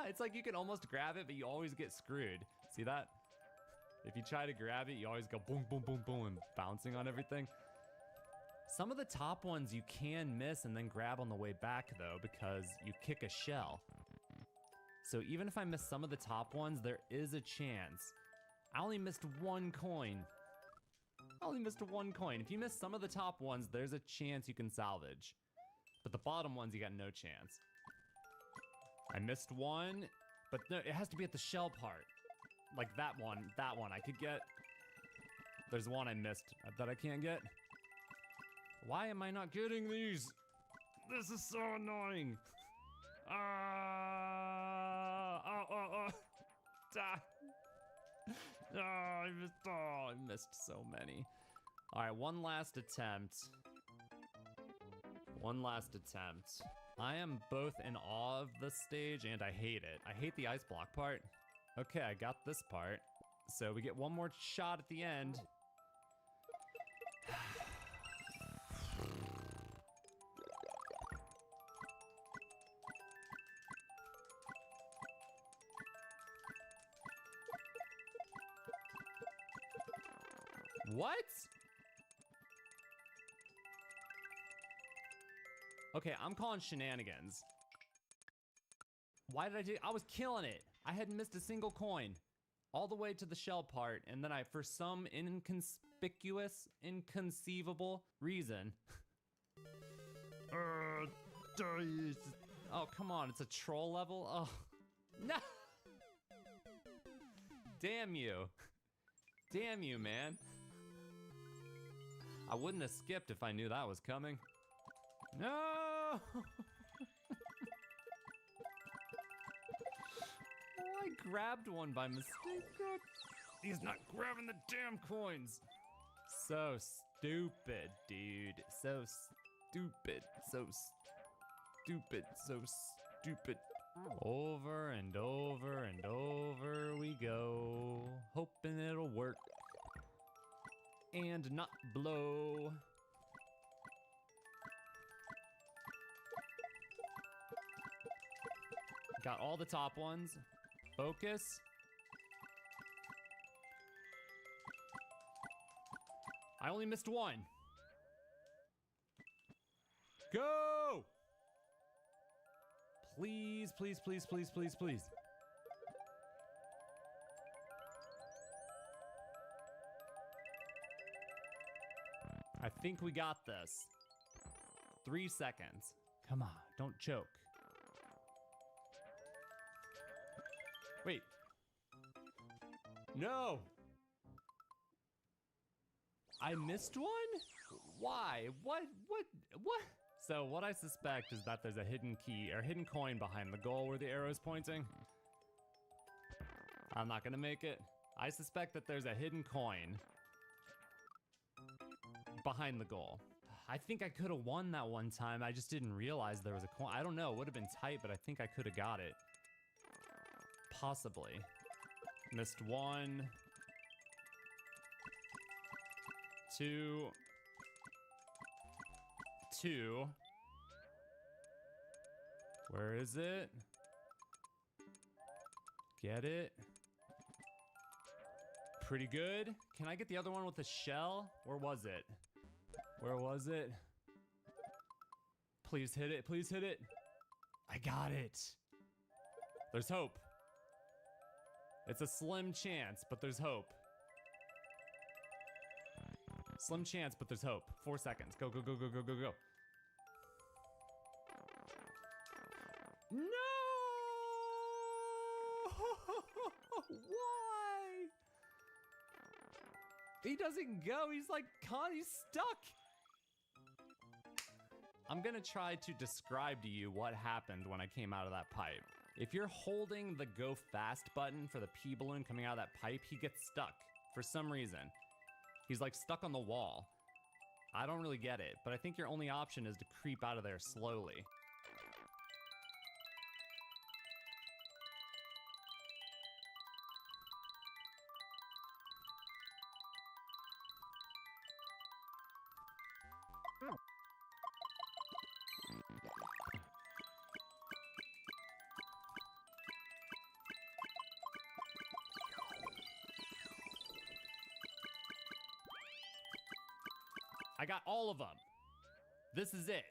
It's like you can almost grab it, but you always get screwed. See that? If you try to grab it, you always go boom, boom, boom, boom, and bouncing on everything. Some of the top ones you can miss and then grab on the way back though, because you kick a shell. So even if I miss some of the top ones, there is a chance. I only missed 1 coin. I only missed 1 coin. If you miss some of the top ones, there's a chance you can salvage. But the bottom ones, you got no chance. I missed 1, but no, it has to be at the shell part. Like that one I could get. There's 1 I missed that I can't get. Why am I not getting these? This is so annoying. I missed so many. All right, 1 last attempt. 1 last attempt. I am both in awe of this stage and I hate it. I hate the ice block part. Okay, I got this part. So we get 1 more shot at the end. What? Okay, I'm calling shenanigans. Why did I do? I was killing it. I hadn't missed a single coin. All the way to the shell part, and then I, for some inconspicuous, inconceivable reason. Oh, come on, it's a troll level? Oh, no! Damn you. Damn you, man. I wouldn't have skipped if I knew that was coming. No! Oh, I grabbed one by mistake. God. He's not grabbing the damn coins. So stupid, dude. So stupid. So stupid. So stupid. Over and over and over we go, hoping it'll work and not blow. Got all the top ones. Focus. I only missed 1. Go! Please, please, please, please, please, please. I think we got this. 3 seconds. Come on, don't choke. Wait. No! I missed 1? Why? What? So what I suspect is that there's a hidden key or hidden coin behind the goal where the arrow is pointing. I'm not gonna make it. I suspect that there's a hidden coin behind the goal. I think I could have won that one time. I just didn't realize there was a coin. I don't know. It would have been tight, but I think I could have got it. Possibly. Missed 1. 2. 2. Where is it? Get it? Pretty good. Can I get the other one with the shell? Where was it? Where was it? Please hit it. Please hit it. I got it. There's hope. It's a slim chance, but there's hope. Slim chance, but there's hope. 4 seconds. Go, go, go, go, go, go, go. No! Why? He doesn't go. He's like, he's stuck. I'm gonna try to describe to you what happened when I came out of that pipe. If you're holding the go fast button for the pee balloon coming out of that pipe, he gets stuck for some reason. He's like stuck on the wall. I don't really get it, but I think your only option is to creep out of there slowly. I got all of them. This is it.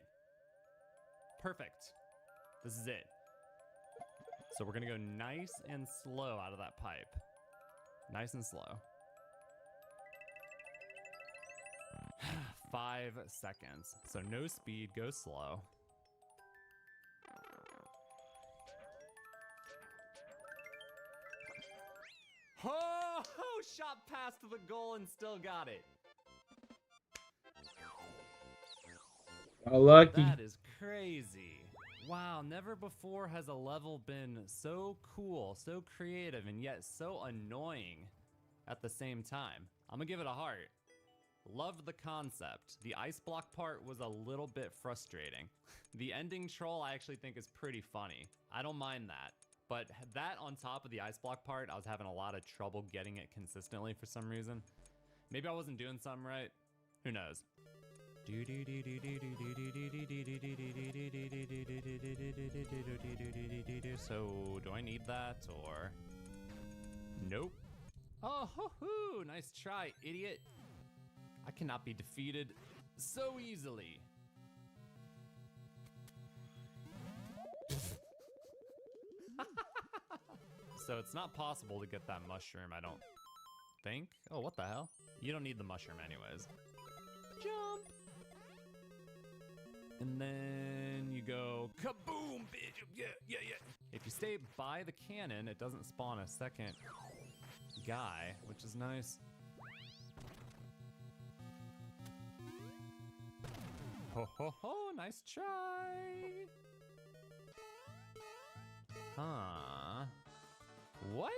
Perfect. This is it. So we're gonna go nice and slow out of that pipe. Nice and slow. 5 seconds. So no speed, go slow. Oh, shot past the goal and still got it. Oh, lucky. That is crazy. Wow, never before has a level been so cool, so creative, and yet so annoying at the same time. I'm gonna give it a heart. Loved the concept. The ice block part was a little bit frustrating. The ending troll I actually think is pretty funny. I don't mind that. But that on top of the ice block part, I was having a lot of trouble getting it consistently for some reason. Maybe I wasn't doing something right. Who knows? So, do I need that or? Nope. Oh, hoo-hoo! Nice try, idiot. I cannot be defeated so easily. So it's not possible to get that mushroom, I don't think. Oh, what the hell? You don't need the mushroom anyways. Jump! And then you go kaboom, bitch! Yeah, yeah, yeah. If you stay by the cannon, it doesn't spawn a second guy, which is nice. Ho ho ho, nice try! Huh. What?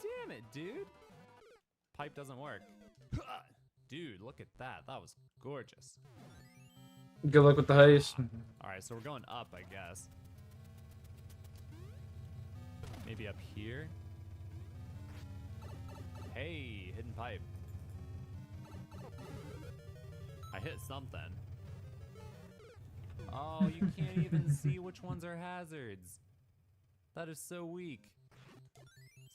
Damn it, dude. Pipe doesn't work. Dude, look at that. That was gorgeous. Good luck with the heist. Alright, so we're going up, I guess. Maybe up here? Hey, hidden pipe. I hit something. Oh, you can't even see which ones are hazards. That is so weak.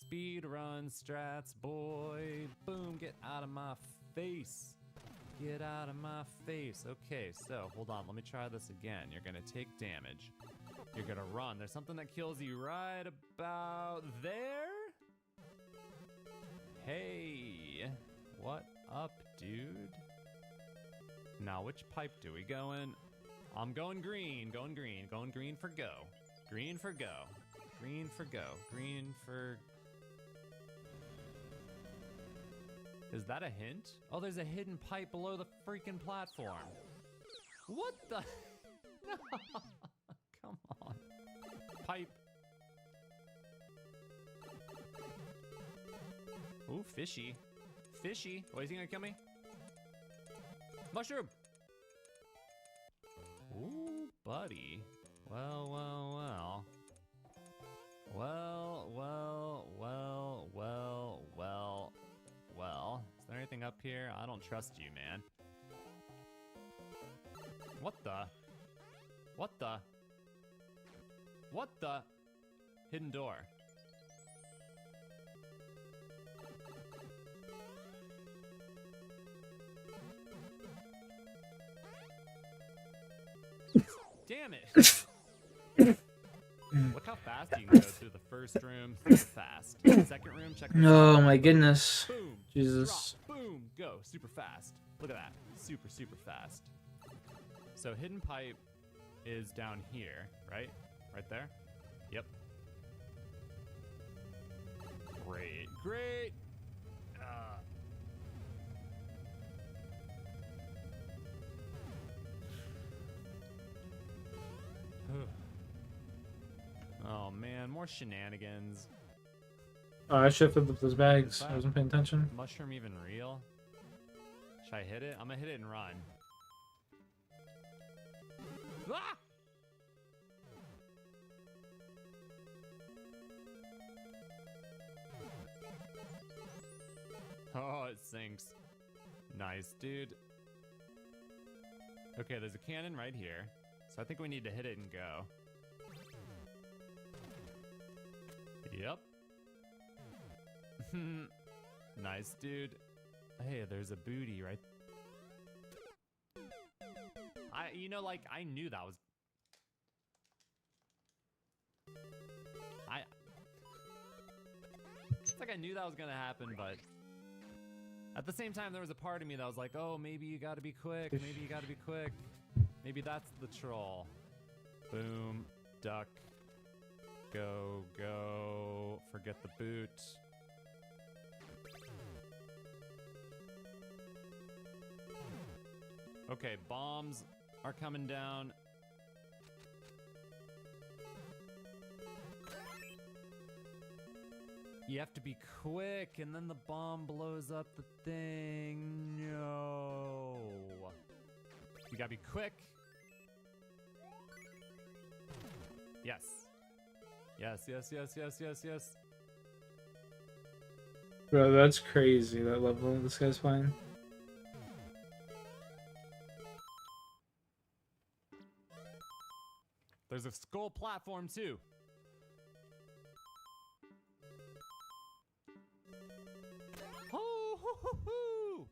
Speed run strats, boy. Boom, get out of my face. Get out of my face. Okay, so hold on. Let me try this again. You're going to take damage. You're going to run. There's something that kills you right about there. Hey, what up, dude? Now, which pipe do we go in? I'm going green, going green, going green for go. Green for go. Green for go. Green for... Is that a hint? Oh, there's a hidden pipe below the freaking platform. What the? No. Come on. Pipe. Ooh, fishy. Fishy. What, is he gonna kill me? Mushroom! Ooh, buddy. Well, well, well. Well, well, well, well, well, well. Is there anything up here? I don't trust you, man. What the? What the? What the? Hidden door. Damn it! Look how fast you can go through the first room. Super fast. Second room, check. Oh my goodness. Boom. Jesus. Drop, boom. Go. Super fast. Look at that. Super, super fast. So hidden pipe is down here, right? Right there? Yep. Great. Great. Oh man, more shenanigans. Oh, I should have filled up those bags. I wasn't paying attention. Mushroom even real? Should I hit it? I'm gonna hit it and run. Ah! Oh, it sinks. Nice, dude. Okay, there's a cannon right here. So I think we need to hit it and go. Yep. Nice, dude. Hey, there's a booty right. I knew that was. It's like I knew that was gonna happen, but at the same time, there was a part of me that was like, oh, maybe you gotta be quick. Maybe you gotta be quick. Maybe that's the troll. Boom. Duck. Go, go. Forget the boot. Okay, bombs are coming down. You have to be quick, and then the bomb blows up the thing. No. You gotta be quick. Yes. Yes, yes, yes, yes, yes, yes. Bro, that's crazy, that level this guy's playing. There's a skull platform too. Ho, ho, ho, ho.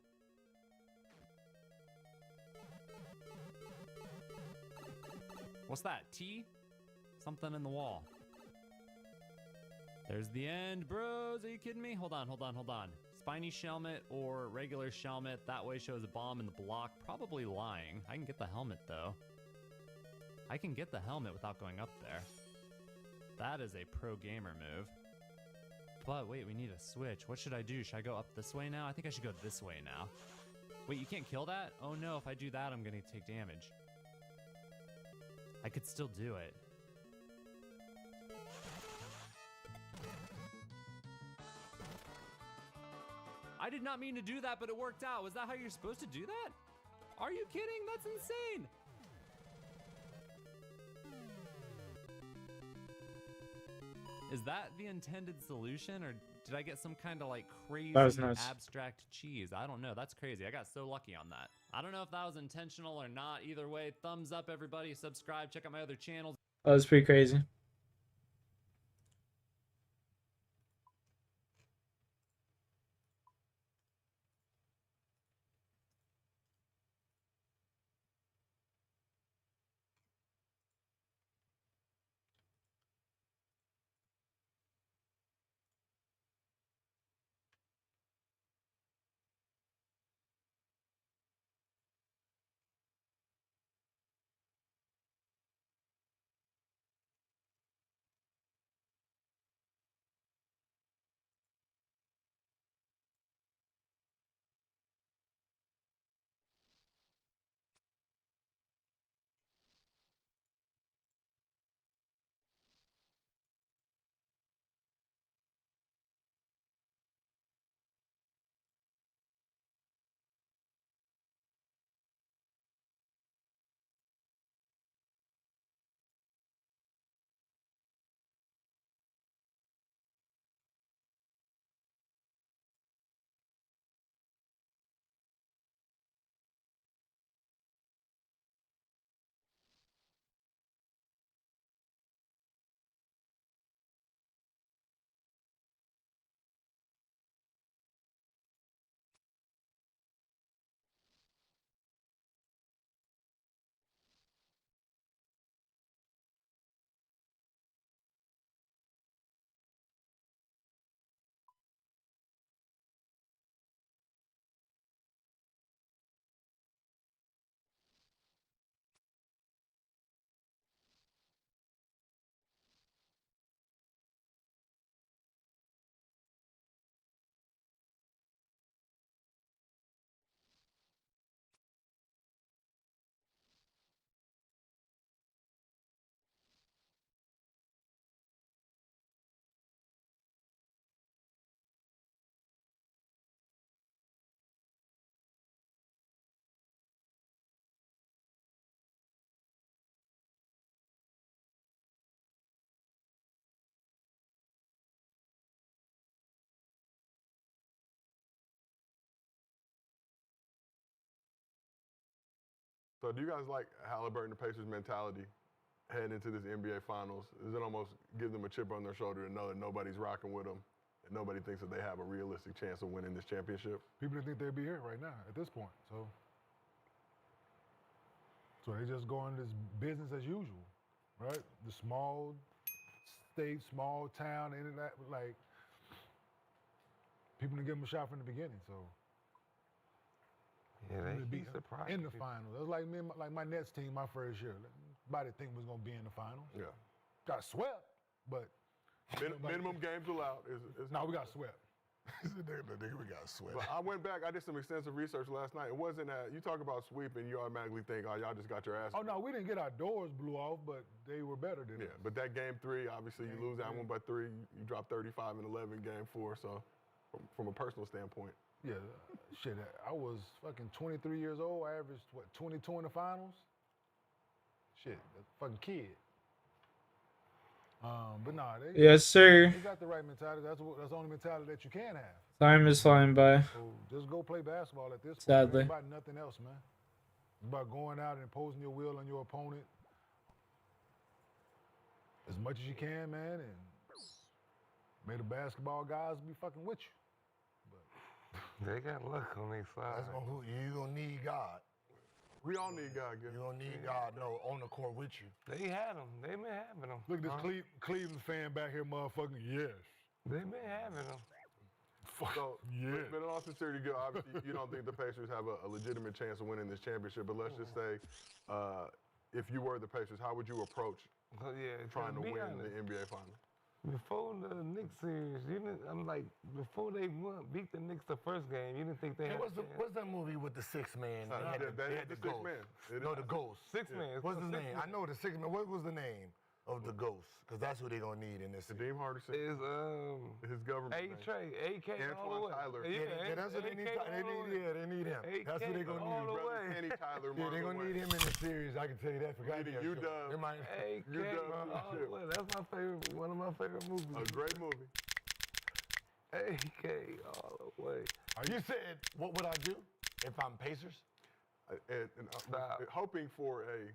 What's that? T? Something in the wall. There's the end, bros. Are you kidding me? Hold on, hold on, hold on. Spiny Shelmet or regular Shelmet. That way shows a bomb in the block. Probably lying. I can get the helmet, though. I can get the helmet without going up there. That is a pro gamer move. But wait, we need a switch. What should I do? Should I go up this way now? I think I should go this way now. Wait, you can't kill that? Oh no, if I do that, I'm gonna take damage. I could still do it. I did not mean to do that, but it worked out. Was that how you're supposed to do that? Are you kidding? That's insane. Is that the intended solution, or did I get some kind of like crazy nice. abstract cheese? I don't know. That's crazy. I got so lucky on that. I don't know if that was intentional or not. Either way, thumbs up, everybody. Subscribe. Check out my other channels. That was pretty crazy. So do you guys like Halliburton, the Pacers' mentality heading into this NBA Finals? Does it almost give them a chip on their shoulder to know that nobody's rocking with them and nobody thinks that they have a realistic chance of winning this championship? People didn't think they'd be here right now at this point. So they just go on this business as usual, right? The small state, small town, and that, like, people didn't give them a shot from the beginning. So yeah, they surprised in the finals. It was like me, like my Nets team, my first year. Nobody think was gonna be in the finals. Yeah, got swept, but minimum games allowed. No, we got swept. We got swept. But I went back. I did some extensive research last night. It wasn't you talk about sweeping, you automatically think, oh, y'all just got your ass. Oh no, we didn't get our doors blew off, but they were better than us. But that game 3, obviously you lose that one by 3. You drop 35 and 11 game 4. So from a personal standpoint. Yeah, shit. I was fucking 23 years old. I averaged, 22 in the finals? Shit, that's a fucking kid. But nah, yes, sir. They got the right mentality. That's the only mentality that you can have. Time is flying by. So just go play basketball at this point. Sadly. It's about nothing else, man. It's about going out and imposing your will on your opponent as much as you can, man, and may the basketball guys be fucking with you. They got luck on their side. You gonna need God. We all need God. You gonna need God, on the court with you. They had them. They been having them. Look at this Cleveland fan back here, motherfucking. Yes. They been having them. So, but in all sincerity, Gil, obviously you don't think the Pacers have a legitimate chance of winning this championship. But let's just say, if you were the Pacers, how would you approach trying to win the NBA Finals? Before the Knicks series, before they beat the Knicks the first game, you didn't think they had a chance. What's that movie with the 6 man? They had the Six ghost. Man. No, the ghost. 6 man. What's his name? I know the 6 man. What was the name of the ghost? Because that's who they're going to need in this. Kadeem Hardison. Is his government A-Trey, AK all the way. Tyler. Yeah, that's what they need. They need him. That's who they're going to need. Kenny Tyler. Yeah, they're going to need him in the series. I can tell you that for goddamn sure. UW. That's my favorite. One of my favorite movies. A great movie. AK all the way. You said, what would I do if I'm Pacers? Hoping for a.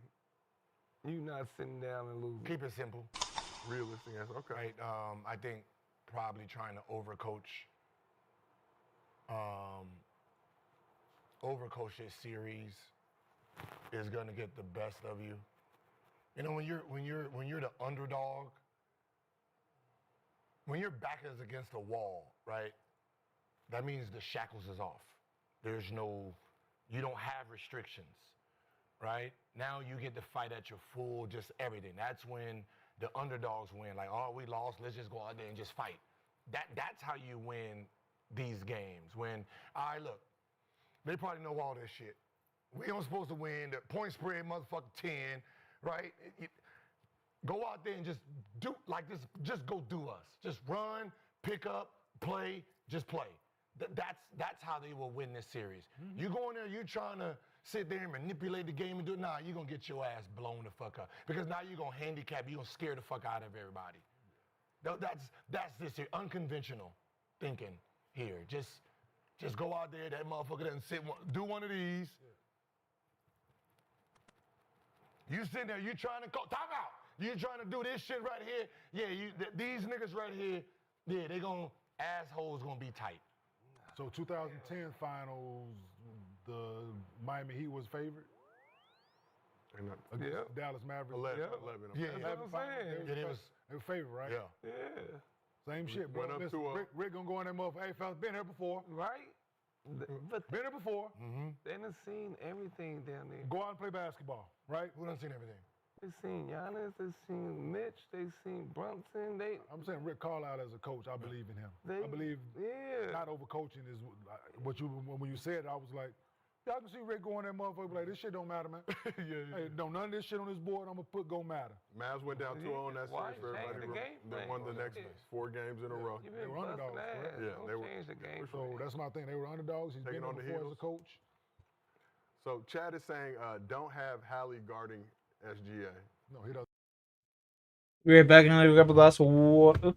You not sitting down and losing. Keep it simple. Realistic answer. Okay. Right. I think probably trying to overcoach this series is gonna get the best of you. You know, when you're the underdog, when your back is against a wall, right? That means the shackles is off. You don't have restrictions, right? Now you get to fight at your full, just everything. That's when the underdogs win. Like, oh, we lost, let's just go out there and just fight. That's how you win these games. When, all right, look, they probably know all this shit. We ain't supposed to win. The point spread, motherfucker, 10, right? Go out there and just do like this. Just go do us. Just run, pick up, play, just play. That's how they will win this series. Mm-hmm. You go in there, you trying to sit there and manipulate the game and do it. Nah, you're going to get your ass blown the fuck up. Because now you're going to handicap, you're going to scare the fuck out of everybody. That's this here, unconventional thinking here. Just go out there, that motherfucker doesn't do one of these. Yeah. You sitting there, you trying to call, time out. You trying to do this shit right here. Yeah, these niggas right here, yeah, assholes gonna be tight. So 2010 finals, the Miami Heat was favored? Against Dallas Mavericks. 11. Yeah, that's what I'm saying. They were favored, right? Yeah. Same shit, bro. Went up Rick gonna go in there, motherfucker. Hey, fellas, been here before. Right? But been here before. Mm-hmm. They done seen everything down there. Go out and play basketball, right? Who done seen everything? They seen Giannis, they seen Mitch, they seen Brunson. I'm saying Rick Carlisle as a coach, I believe in him. I believe not overcoaching is what when you said it, I was like, yeah, I can see Rick going there, motherfucker, like, this shit don't matter, man. Hey, none of this shit on this board I'm going to put go matter. Mavs went down 2-0 in that series for everybody. They won the next 4 games in a row. They were underdogs, right? Yeah, they were. So that's my thing. They were underdogs. He's been on before as a coach. So Chad is saying, don't have Hallie guarding SGA. No, he doesn't. We're right back in a couple glass of water.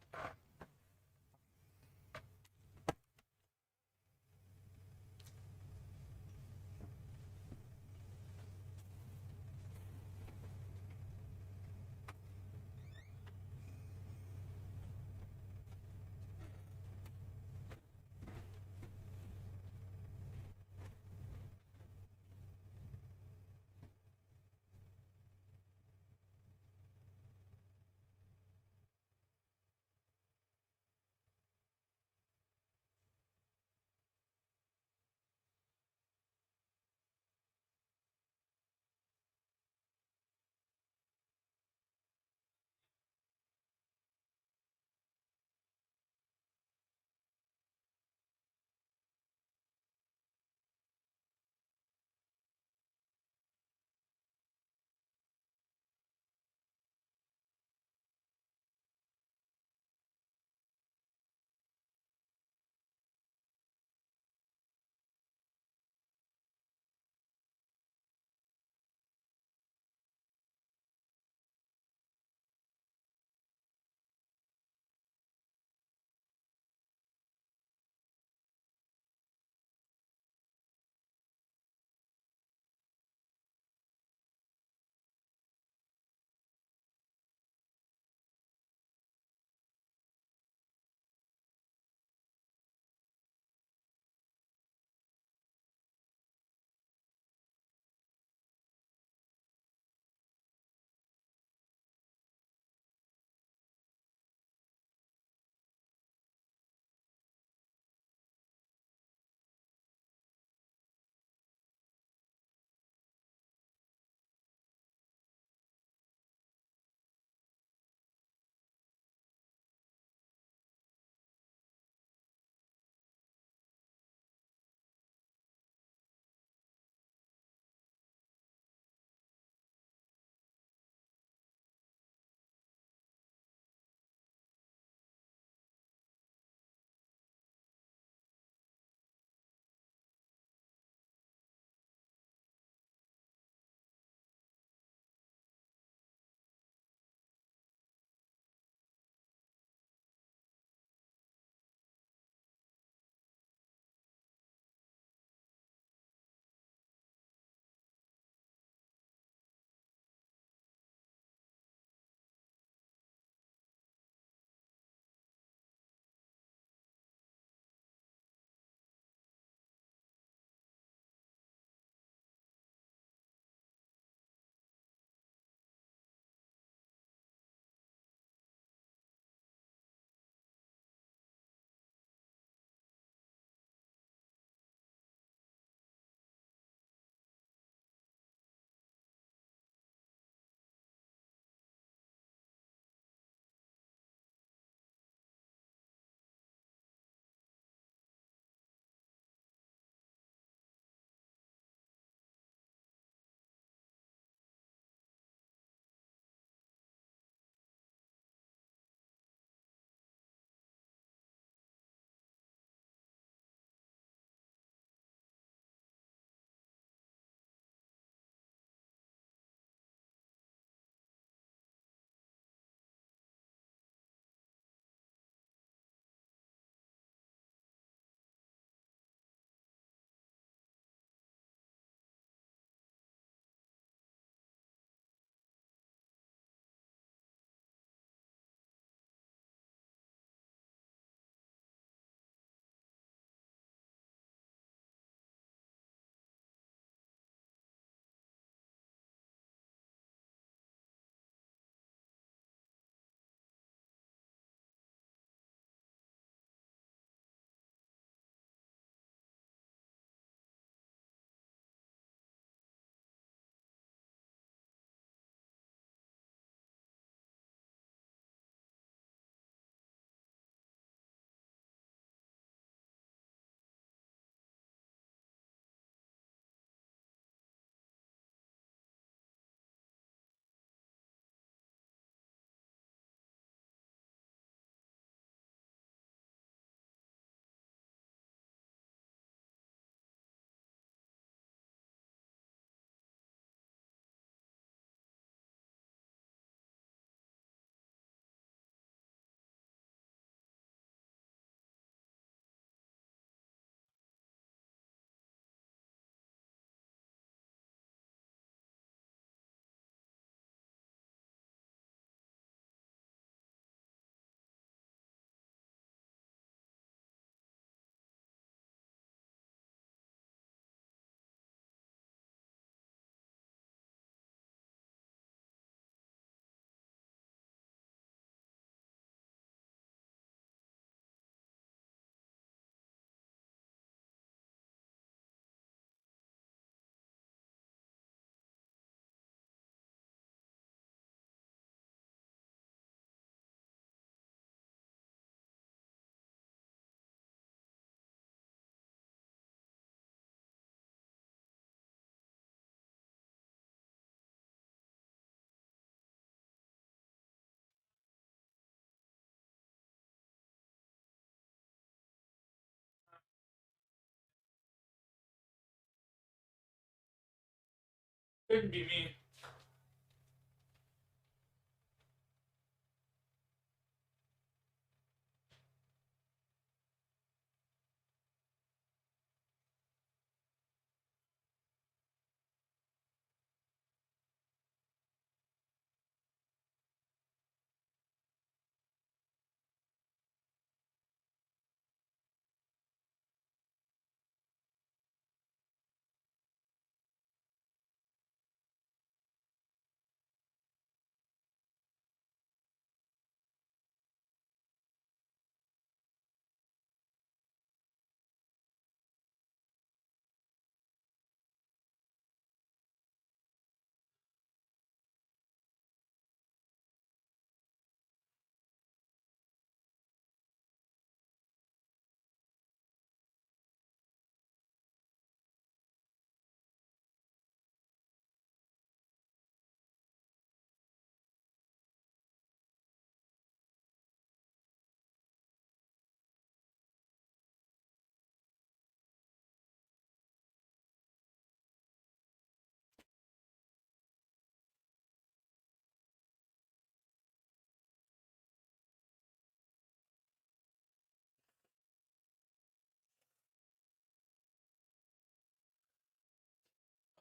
Couldn't be me.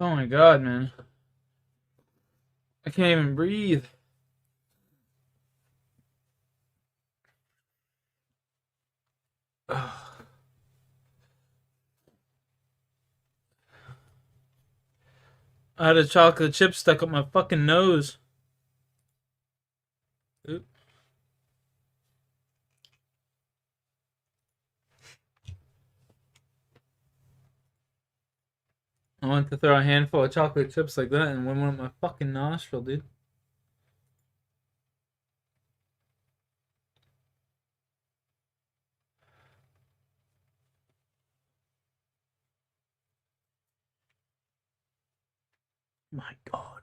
Oh my god, man. I can't even breathe. Ugh. I had a chocolate chip stuck up my fucking nose. Oop. I went to throw a handful of chocolate chips like that and one went up my fucking nostril, dude. My god.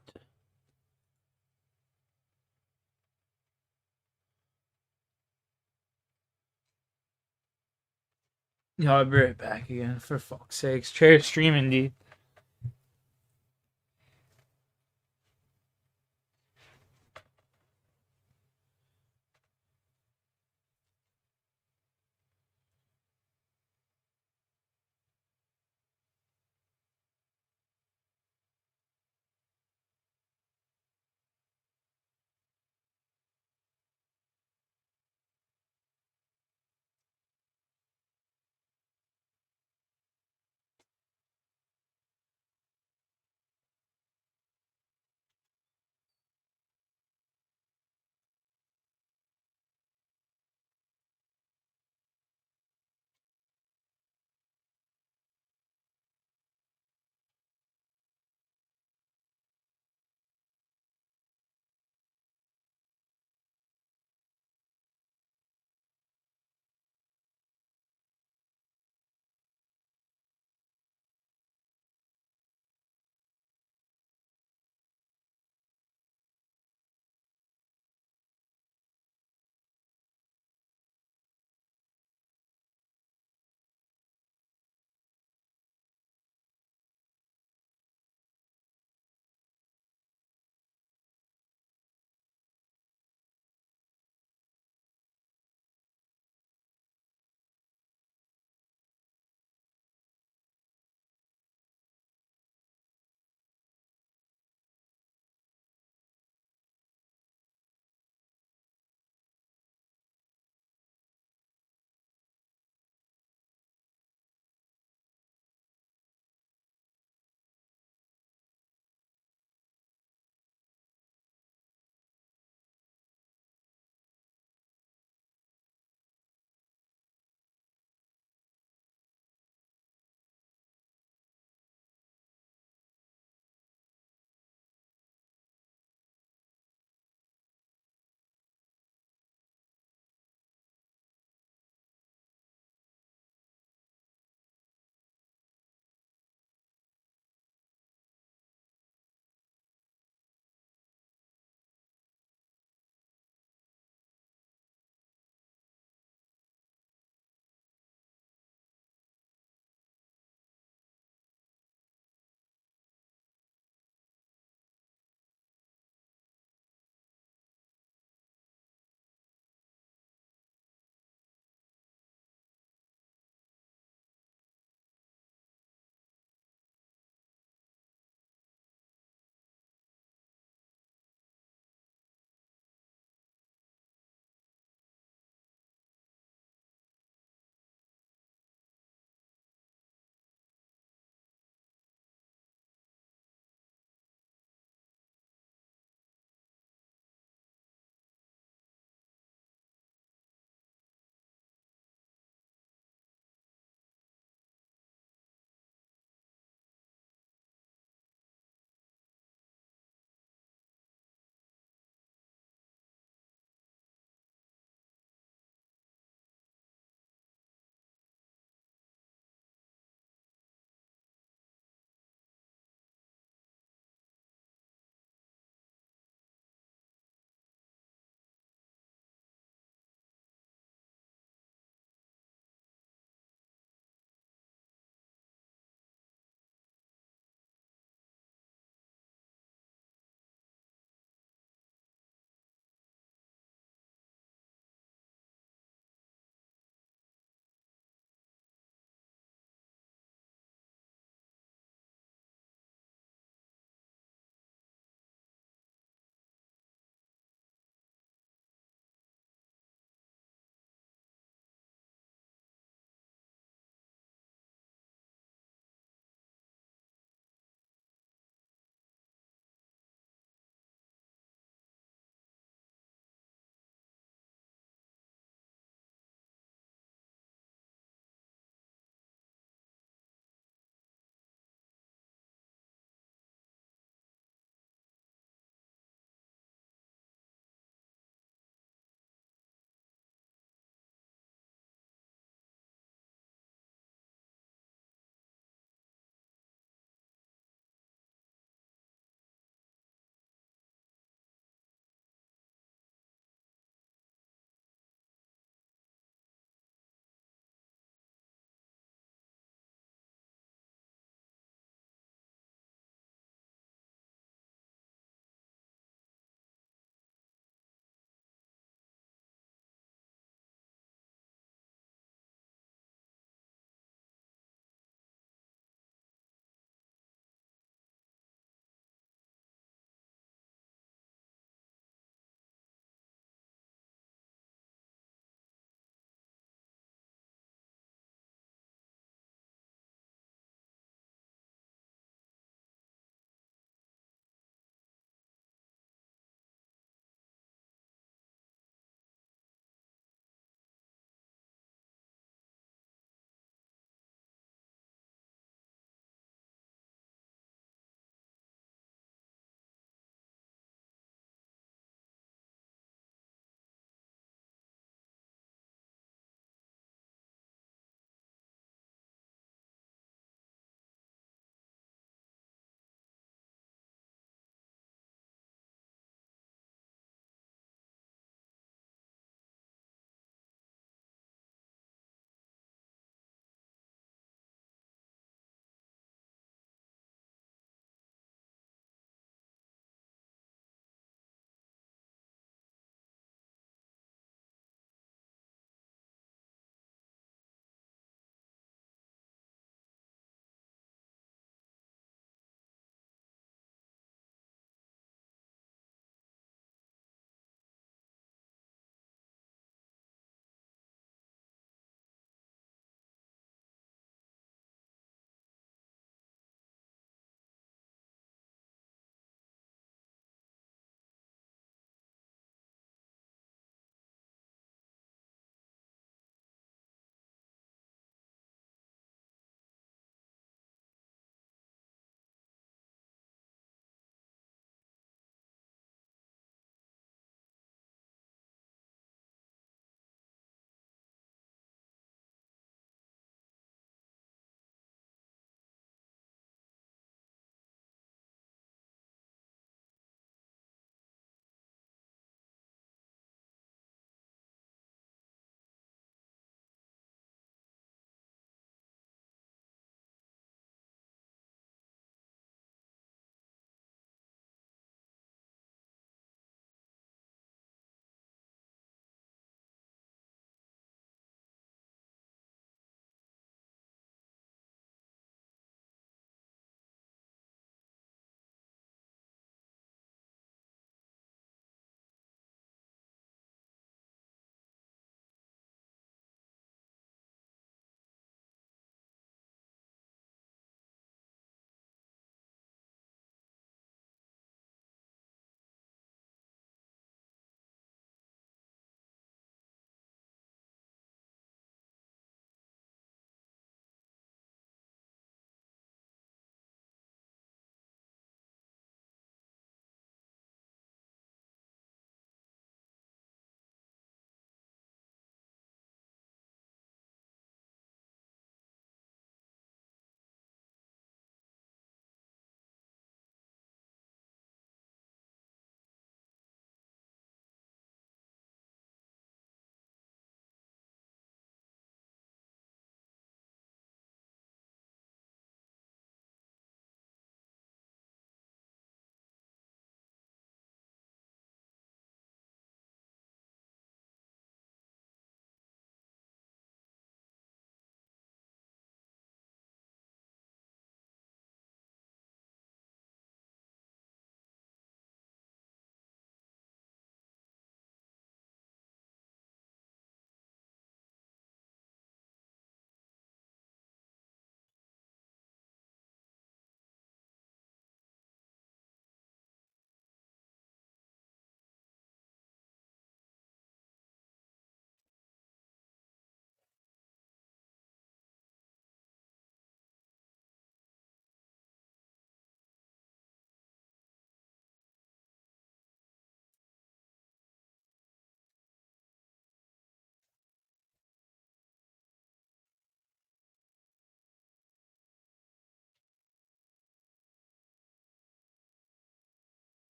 Yo, I'll be right back again. For fuck's sakes. Chair streaming, dude.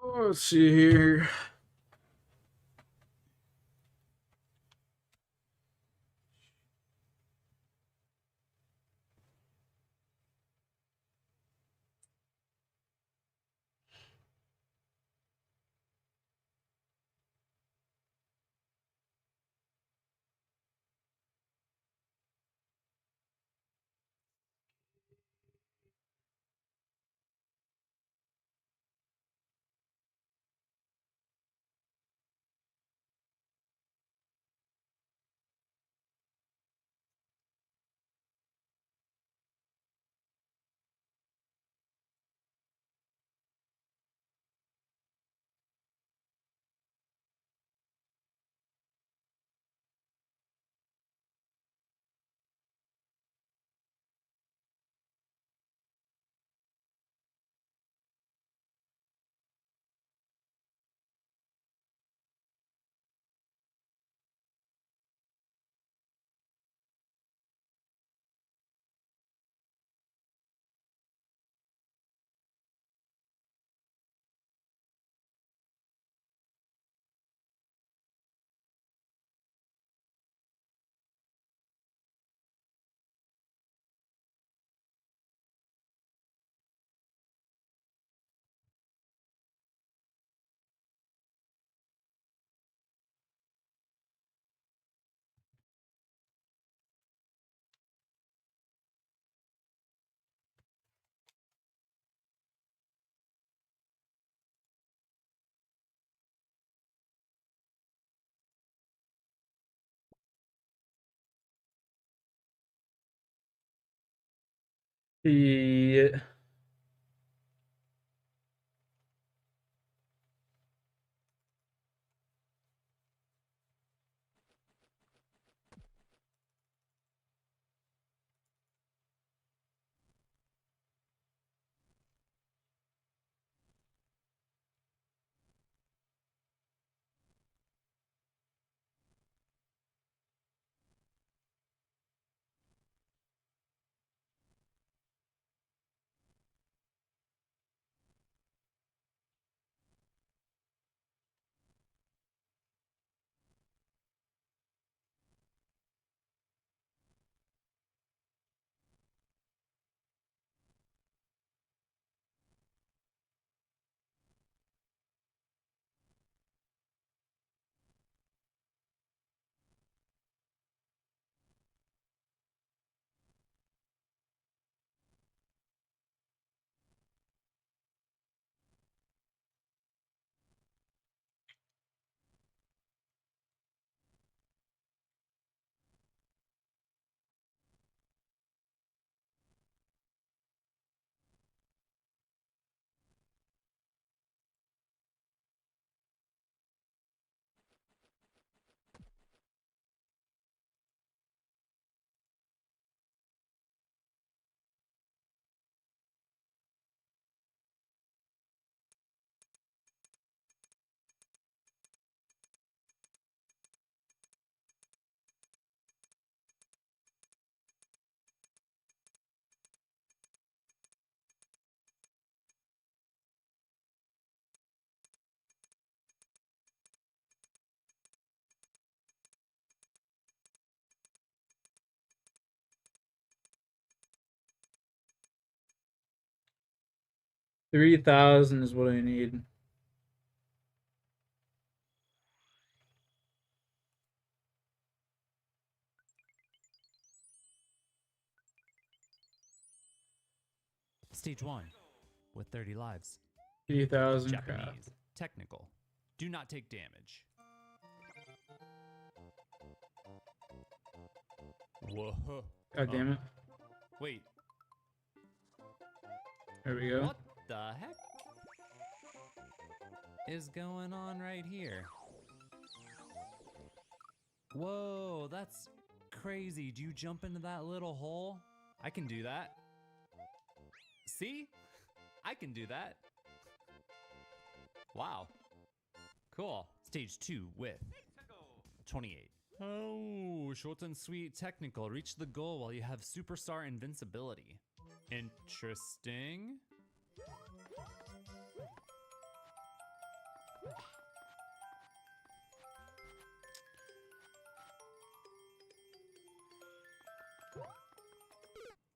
Oh, let's see here. Yeah. $3,000 is what I need. Stage 1 with 30 lives. 3,000 Japanese. craft. Technical. Do not take damage. Whoa. God damn it. Wait. There we go. What the heck is going on right here? Whoa, that's crazy. Do you jump into that little hole? I can do that. See? I can do that. Wow. Cool. Stage 2 with 28. Oh, short and sweet technical. Reach the goal while you have superstar invincibility. Interesting.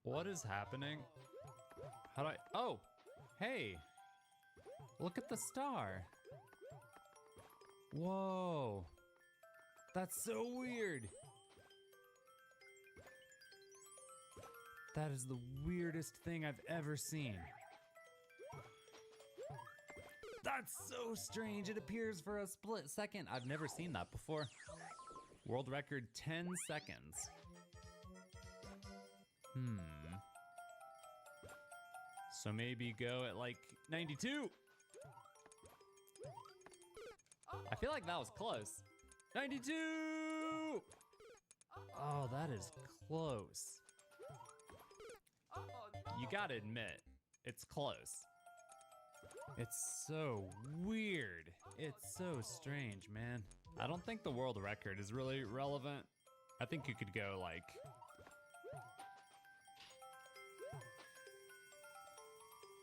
What is happening? How do I... Oh! Hey! Look at the star! Whoa! That's so weird! That is the weirdest thing I've ever seen. That's so strange. It appears for a split second. I've never seen that before. World record 10 seconds. So maybe go at like 92. I feel like that was close. 92! Oh, that is close. You gotta admit, it's close. It's so weird. It's so strange, man. I don't think the world record is really relevant. I think you could go like...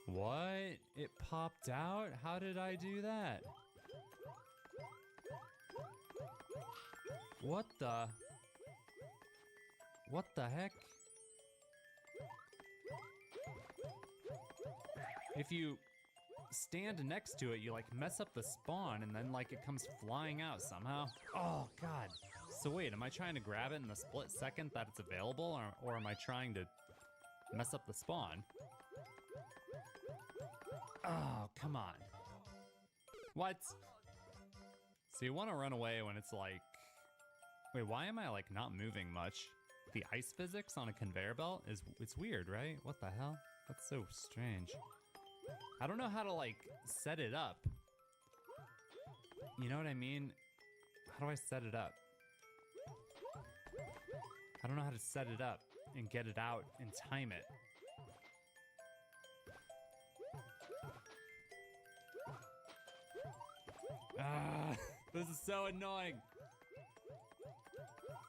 What? It popped out? How did I do that? What the heck? If you stand next to it, you like mess up the spawn and then like it comes flying out somehow. Oh God. So wait, am I trying to grab it in the split second that it's available, or am I trying to mess up the spawn? Oh, come on. What? So you want to run away when it's like... Wait, why am I like not moving much? The ice physics on a conveyor belt it's weird, right? What the hell? That's so strange. I don't know how to like set it up. You know what I mean? How do I set it up? I don't know how to set it up and get it out and time it. Ah, this is so annoying.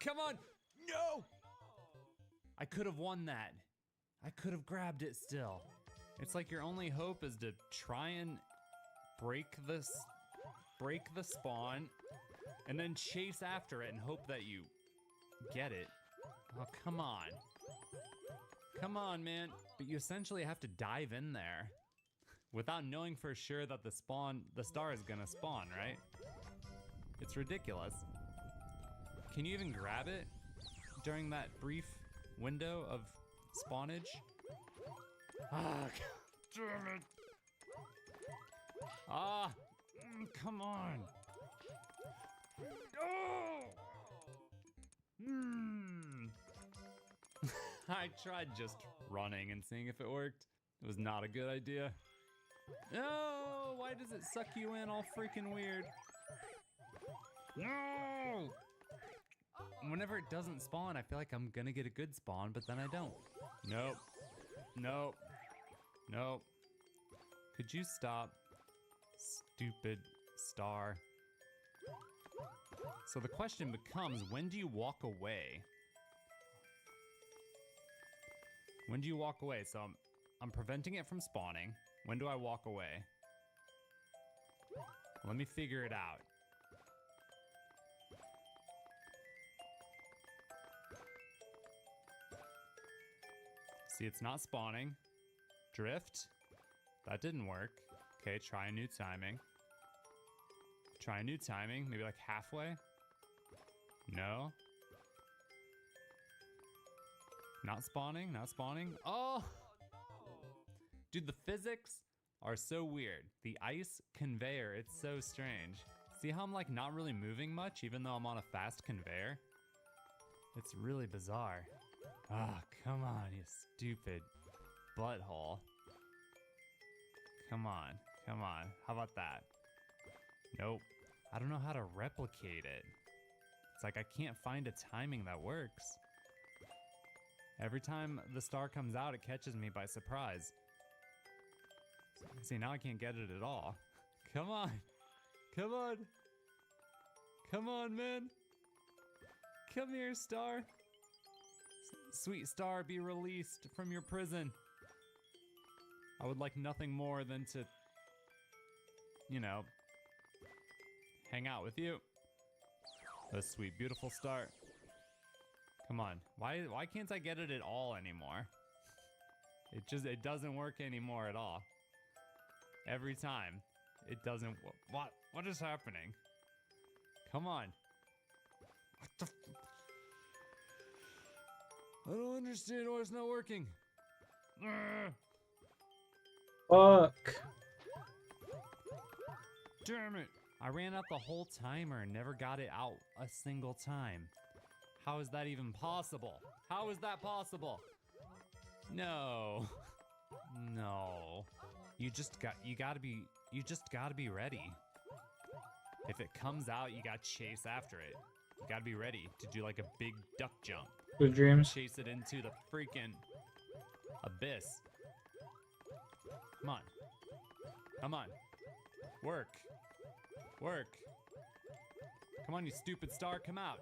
Come on! No! I could have won that. I could have grabbed it still. It's like your only hope is to try and break the spawn and then chase after it and hope that you get it. Oh, come on. Come on, man. But you essentially have to dive in there without knowing for sure that the star is gonna spawn, right? It's ridiculous. Can you even grab it during that brief window of spawnage? Ah, damn it. Ah, come on. Oh! I tried just running and seeing if it worked. It was not a good idea. No, why does it suck you in all freaking weird? No! Whenever it doesn't spawn, I feel like I'm gonna get a good spawn, but then I don't. Nope. Nope. Nope. Could you stop? Stupid star. So the question becomes, when do you walk away? When do you walk away? So I'm preventing it from spawning. When do I walk away? Let me figure it out. See, it's not spawning. Drift. That didn't work. Okay, try a new timing. Try a new timing, maybe like halfway. No. Not spawning, not spawning. Oh! Dude, the physics are so weird. The ice conveyor, it's so strange. See how I'm like not really moving much even though I'm on a fast conveyor? It's really bizarre. Ah, come on, you stupid butthole. Come on, come on. How about that? Nope. I don't know how to replicate it. It's like I can't find a timing that works. Every time the star comes out, it catches me by surprise. See, now I can't get it at all. Come on. Come on. Come on, man. Come here, star. Sweet star, be released from your prison. I would like nothing more than to, you know, hang out with you. A sweet, beautiful star. Come on. Why can't I get it at all anymore? It doesn't work anymore at all. Every time. It doesn't. What is happening? Come on. What the? I don't understand why it's not working. Fuck. Damn it. I ran out the whole timer and never got it out a single time. How is that even possible? How is that possible? No. No. You just gotta be ready. If it comes out, you gotta chase after it. You gotta be ready to do like a big duck jump. Good dreams. Chase it into the freaking abyss. Come on. Come on. Work. Work. Come on, you stupid star, come out.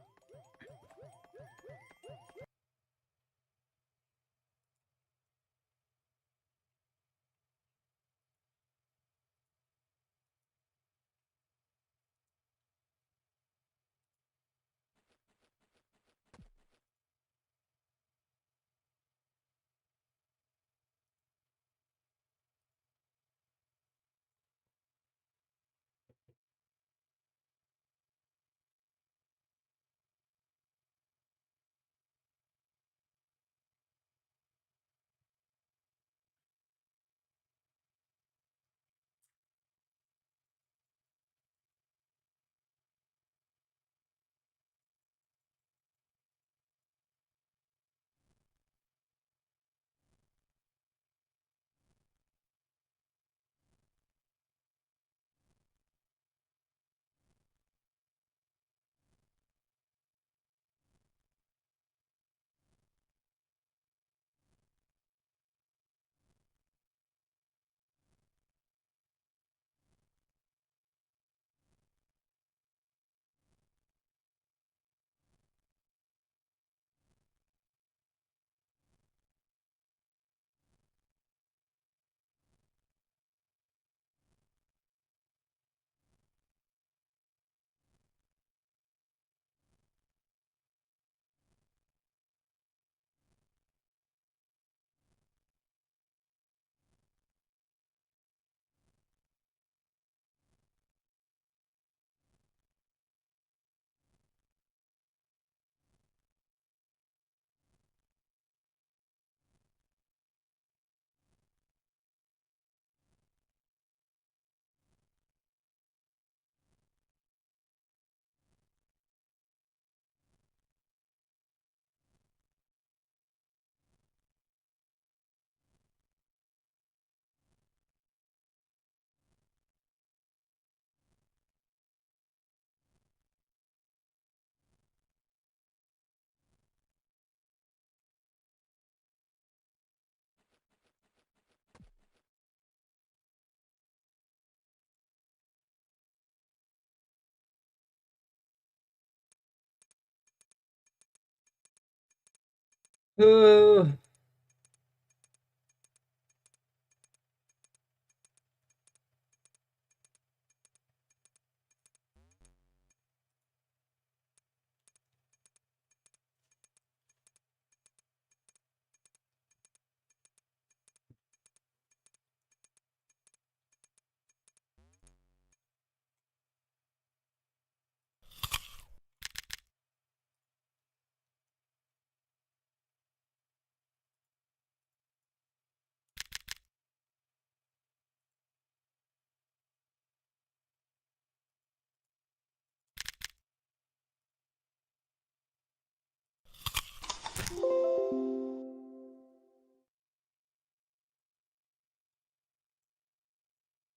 Uh,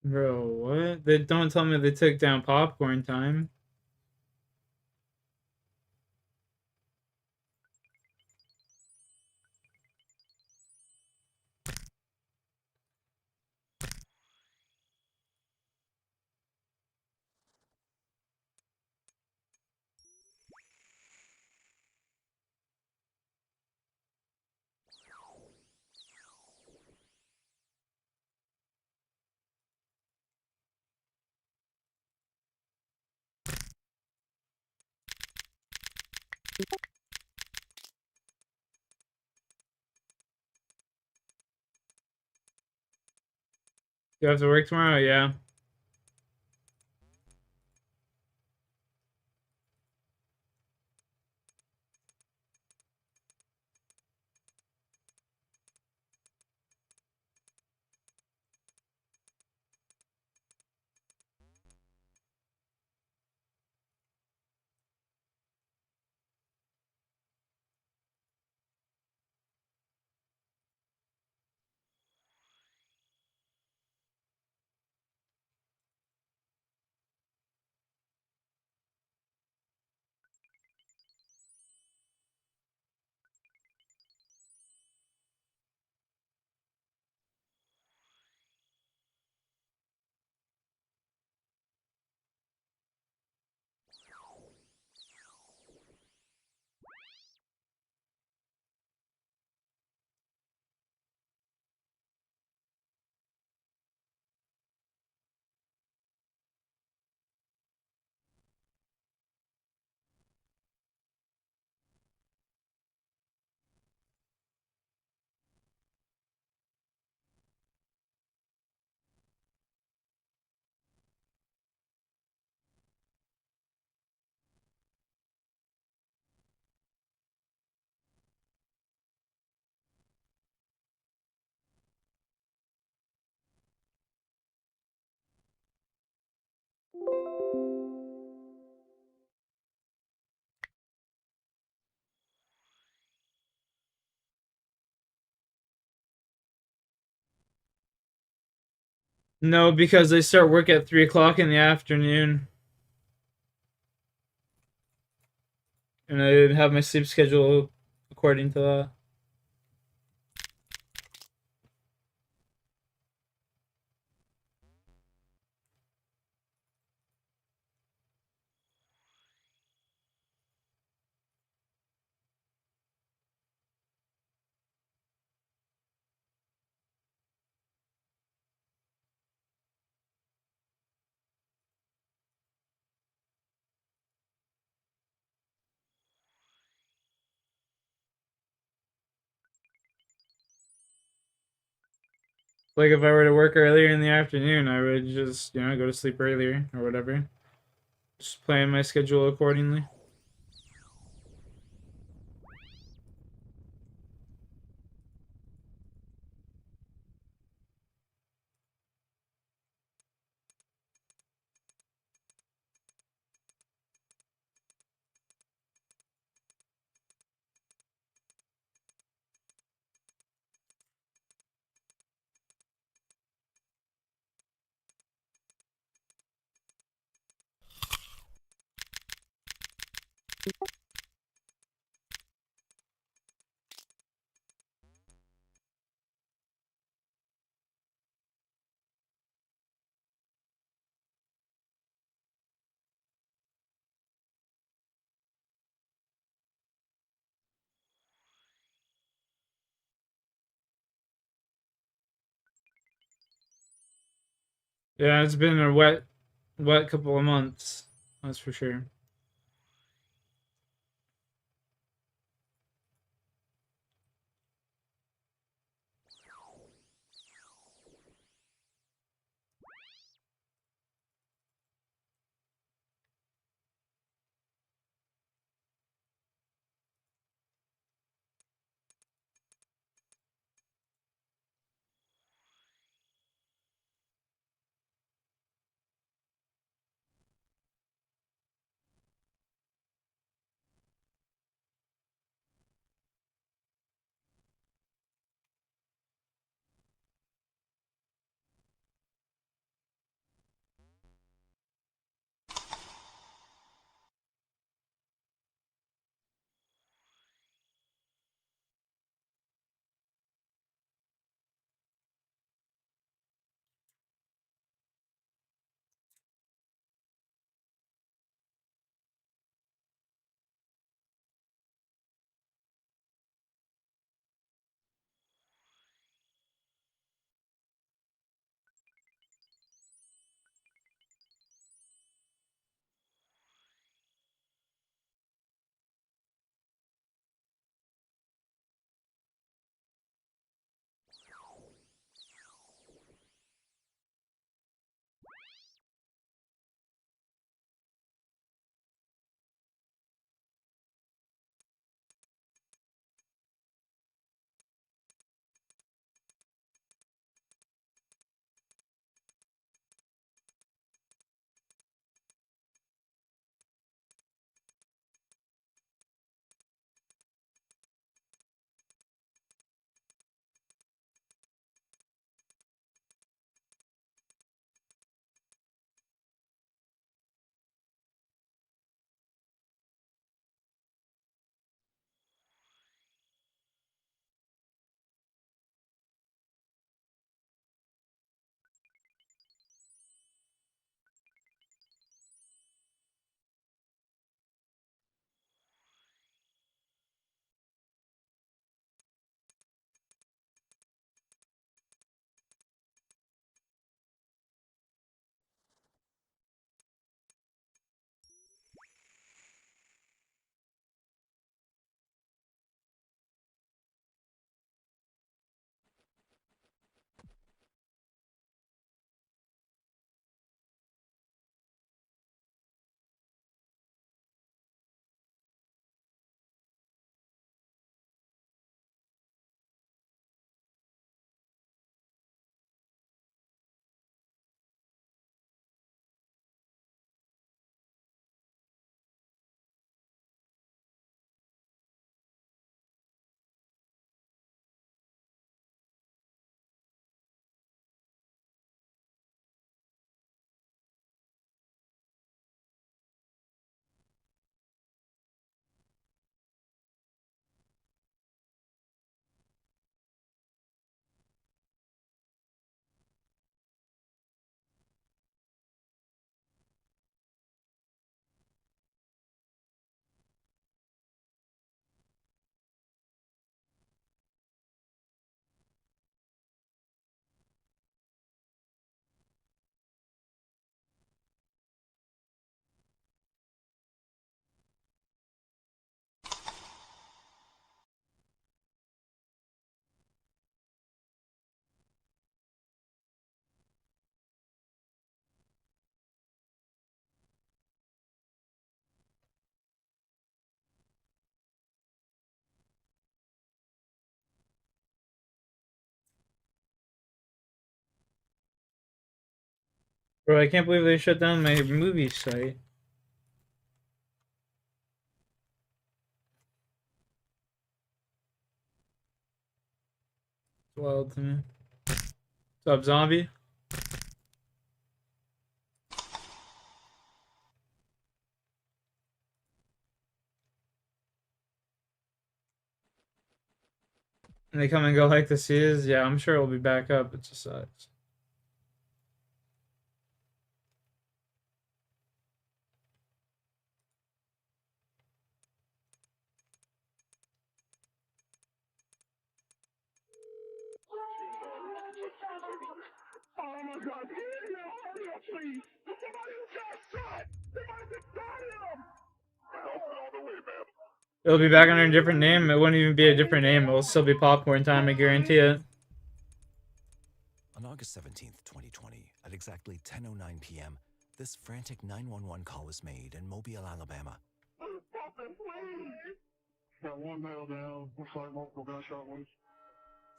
Bro, what? They don't tell me they took down popcorn time. Do I have to work tomorrow? Yeah. No, because I start work at 3 o'clock in the afternoon. And I have my sleep schedule according to that. Like if I were to work earlier in the afternoon, I would just, go to sleep earlier or whatever. Just plan my schedule accordingly. Yeah, it's been a wet couple of months. That's for sure. Bro, I can't believe they shut down my movie site. It's wild to me. What's up, zombie? And they come and go like this is. Yeah, I'm sure it'll be back up. It just sucks. Oh my God! Hurry up, please! Somebody got shot! They might have shot him! Help all the way, man. It'll be back under a different name. It won't even be a different name. It'll still be popcorn time. I guarantee it. On August 17th, 2020, at exactly 10:09 p.m., this frantic 911 call was made in Mobile, Alabama. Got one male down. Looks like multiple gunshot wounds.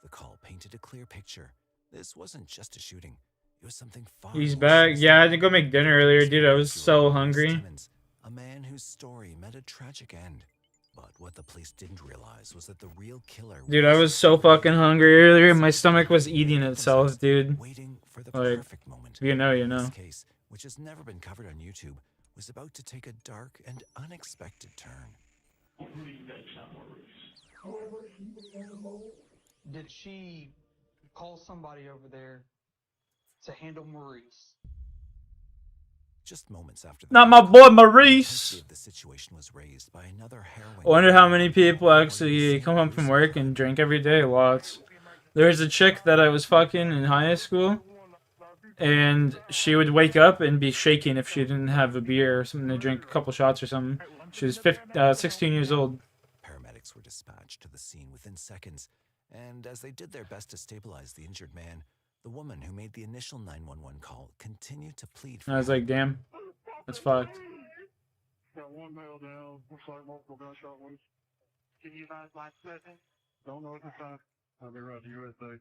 The call painted a clear picture. This wasn't just a shooting. It was something far He's more back. sinister. Yeah, I had to go make dinner earlier, dude. I was so hungry. Timmons, a man whose story met a tragic end. But what the police didn't realize was that the real killer... Dude, I was so fucking hungry earlier. My stomach was eating itself, dude. Waiting for the Like, perfect moment. you know, you This know. case, which has never been covered on YouTube, was about to take a dark and unexpected turn. Did she call somebody over there to handle Maurice? Just moments after the Not my boy Maurice. intensity of the situation was raised by another harrowing... I wonder how many people actually come home from work and drink every day. Lots. There's a chick that I was fucking in high school, and she would wake up and be shaking if she didn't have a beer or something to drink, a couple shots or something. She was 16 years old. Paramedics were dispatched to the scene within seconds, and as they did their best to stabilize the injured man, the woman who made the initial 911 call continued to plead for And I was like, damn, that's fucked. Got one male down. Looks like multiple gunshot wounds. Can you advise my presence? Don't know at the time. I'll be right to USA.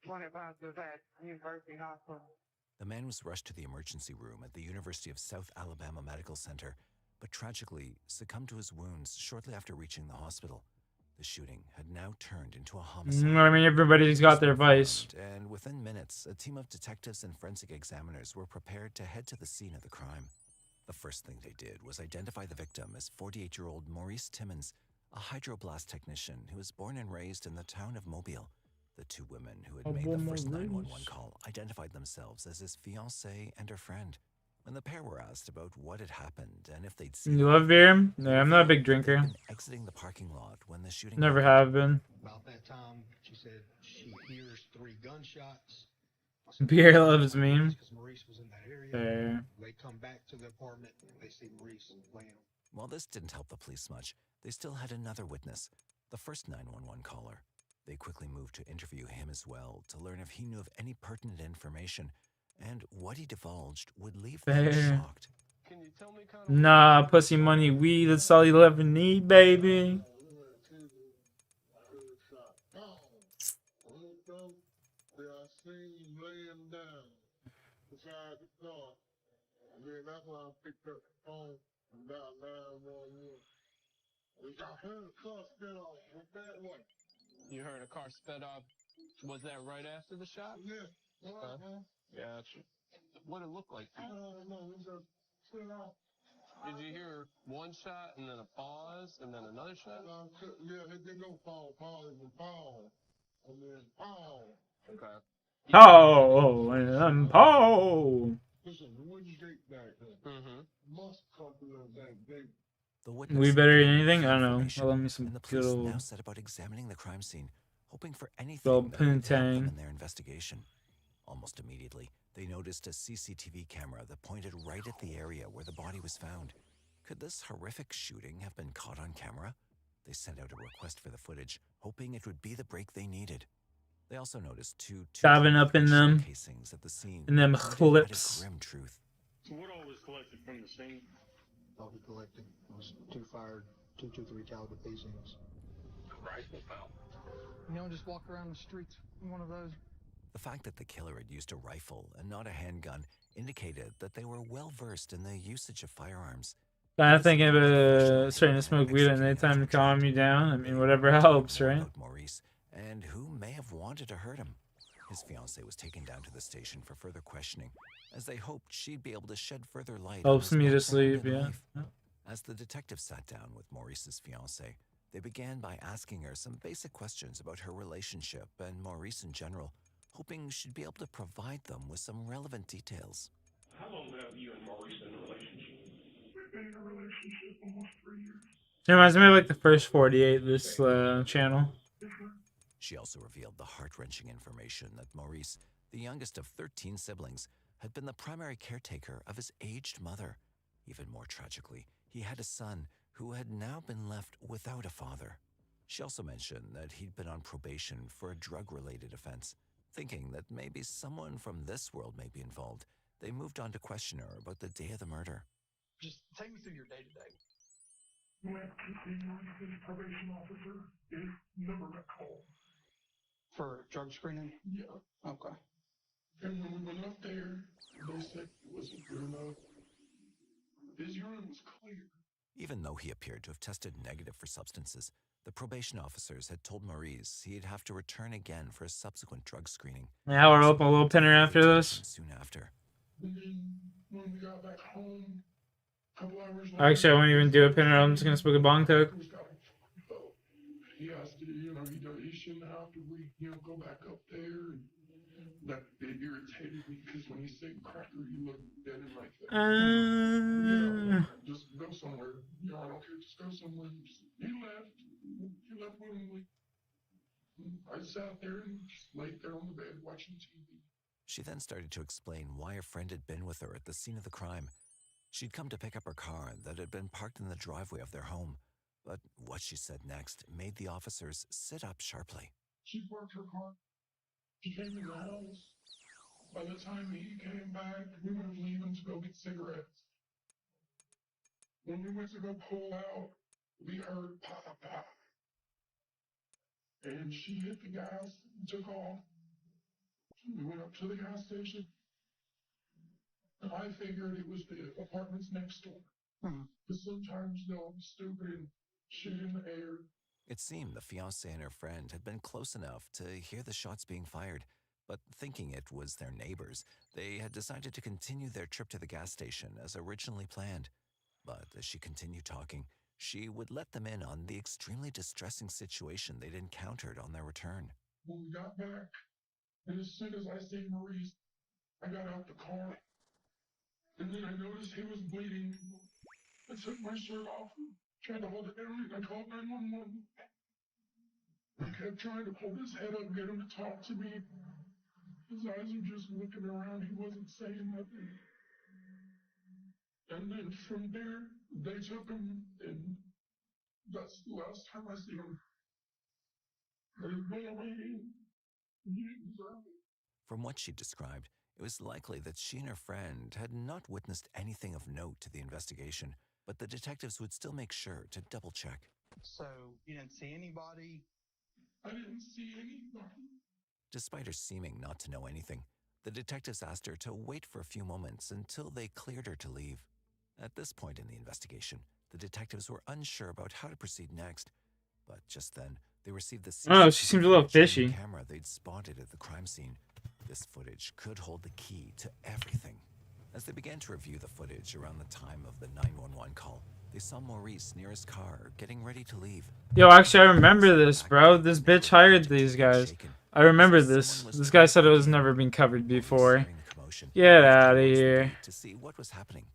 25 to that University Hospital. The man was rushed to the emergency room at the University of South Alabama Medical Center, but tragically succumbed to his wounds shortly after reaching the hospital. The shooting had now turned into a homicide. I mean, everybody's got their vice. And within minutes, a team of detectives and forensic examiners were prepared to head to the scene of the crime. The first thing they did was identify the victim as 48-year-old Maurice Timmons, a hydroblast technician who was born and raised in the town of Mobile. The two women who had made the first 911 call identified themselves as his fiancée and her friend. When the pair were asked about what had happened and if they'd seen... You love beer? Yeah, I'm not a big drinker. Exiting the parking lot when the shooting... Never have been. About that time, she said she hears 3 gunshots. Beer loves me. Maurice was in that area. Fair. They come back to the apartment and they see Maurice laying. While this didn't help the police much, they still had another witness, the first 911 caller. They quickly moved to interview him as well to learn if he knew of any pertinent information, and what he divulged would leave them Fair. shocked. Nah, pussy, money, weed, that's all you'll ever need, baby. I seen him laying down beside the car. And then that's when I picked up the phone and dialed 911. I heard the car spin off. Went that way. You heard a car sped up. Was that right after the shot? Yeah. Gotcha. What did it look like? I don't know. It just spin off. Did you hear one shot and then a pause and then another shot? Yeah, it didn't go pause, and pause. And then pause. Okay. Oh, and oh. Listen, when you date back there, must come through that date. The We better than anything? I don't know. I'll let me some and the good police old now set about examining the crime scene, hoping for good anything old that would help them poontang. in their investigation. Almost immediately, they noticed a CCTV camera that pointed right at the area where the body was found. Could this horrific shooting have been caught on camera? They sent out a request for the footage, hoping it would be the break they needed. They also noticed two Diving up in them. casings at the scene. In them pointed at a clips. grim truth. So what all was collected from the scene? All we collected was 2 fired .223 caliber casings. Rifle found. You don't just walk around the streets in one of those. The fact that the killer had used a rifle and not a handgun indicated that they were well versed in the usage of firearms. Kind of thinking about starting to smoke weed at nighttime to calm me down. I mean, whatever helps, right? About Maurice and who may have wanted to hurt him. His fiancée was taken down to the station for further questioning, as they hoped she'd be able to shed further light on Helps his me to well-planned sleep, yeah. life. As the detective sat down with Maurice's fiancée, they began by asking her some basic questions about her relationship and Maurice in general, hoping she'd be able to provide them with some relevant details. How long have you and Maurice been in a relationship? We've been in a relationship almost 3 years. It reminds me of like the first 48, this channel. She also revealed the heart-wrenching information that Maurice, the youngest of 13 siblings, had been the primary caretaker of his aged mother. Even more tragically, he had a son who had now been left without a father. She also mentioned that he'd been on probation for a drug-related offense. Thinking that maybe someone from this world may be involved, they moved on to question her about the day of the murder. Just take me through your day-to-day. Went to see Maurice's probation officer. His number got called. For drug screening? Yeah. Okay. And when we went up there, they said it wasn't good enough. His urine was clear. Even though he appeared to have tested negative for substances, the probation officers had told Maurice he'd have to return again for a subsequent drug screening. Yeah, we're open a little pinner after this. Soon after. And then when we got back home, a couple hours later, Actually, I won't even do a pinner. I'm just gonna smoke a bong toke. He asked, he shouldn't have to go back up there. And that it irritated me because when he said cracker, he looked dead and like that. Just go somewhere. I don't care. Just go somewhere. He left. He left willingly. I sat there and just laid there on the bed watching TV. She then started to explain why a friend had been with her at the scene of the crime. She'd come to pick up her car that had been parked in the driveway of their home. But what she said next made the officers sit up sharply. She parked her car. She came in the house. By the time he came back, we were leaving to go get cigarettes. When we went to go pull out, we heard pop, pop. And she hit the gas and took off. We went up to the gas station. And I figured it was the apartments next door. Because sometimes they'll be stupid and shoot in the air. It seemed the fiancée and her friend had been close enough to hear the shots being fired, but thinking it was their neighbors, they had decided to continue their trip to the gas station as originally planned. But as she continued talking, she would let them in on the extremely distressing situation they'd encountered on their return. When we got back, and as soon as I seen Maurice, I got out the car. And then I noticed he was bleeding. I took my shirt off and tried to hold it down, and I called 911. I kept trying to pull his head up, get him to talk to me. His eyes were just looking around. He wasn't saying nothing. And then from there, they took him, and that's the last time I see him. They went away. From what she described, it was likely that she and her friend had not witnessed anything of note to the investigation, but the detectives would still make sure to double-check. So, you didn't see anybody? I didn't see anybody. Despite her seeming not to know anything, the detectives asked her to wait for a few moments until they cleared her to leave. At this point in the investigation, the detectives were unsure about how to proceed next, but just then, they received the Oh, she seems a little fishy. camera they'd spotted at the crime scene. This footage could hold the key to everything. As they began to review the footage around the time of the 911 call, they saw Maurice near his car, getting ready to leave. Yo, actually, I remember this, bro. This bitch hired these guys. I remember this. This guy said it was never been covered before. Get out of here. To see what was happening.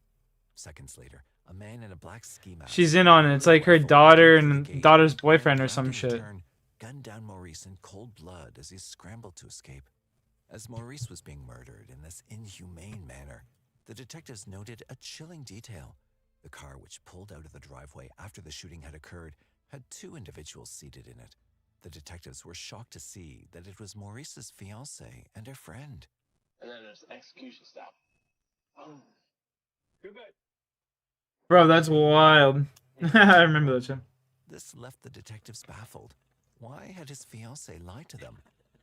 Seconds later, a man in a black ski mask. She's in on it. It's like her daughter and daughter's boyfriend or some shit. Gunned down Maurice in cold blood as he scrambled to escape. As Maurice was being murdered in this inhumane manner, the detectives noted a chilling detail. The car which pulled out of the driveway after the shooting had occurred had two individuals seated in it. The detectives were shocked to see that it was Maurice's fiancée and her friend. And then there's execution style. Good. Bro, that's wild. I remember that shit. This left the detectives baffled. Why had his fiancée lied to them?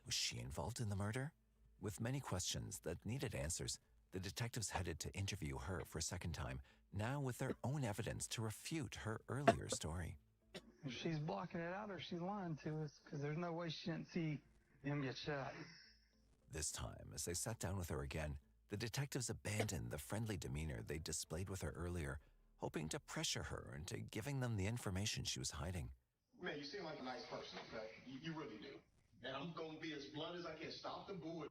Was she involved in the murder? With many questions that needed answers, The detectives headed to interview her for a second time, now with their own evidence to refute her earlier story. If she's blocking it out or she's lying to us, because there's no way she didn't see him get shot. This time, as they sat down with her again, the detectives abandoned the friendly demeanor they displayed with her earlier, hoping to pressure her into giving them the information she was hiding. Man, you seem like a nice person, okay? You really do. And I'm gonna be as blunt as I can. Stop the bullet.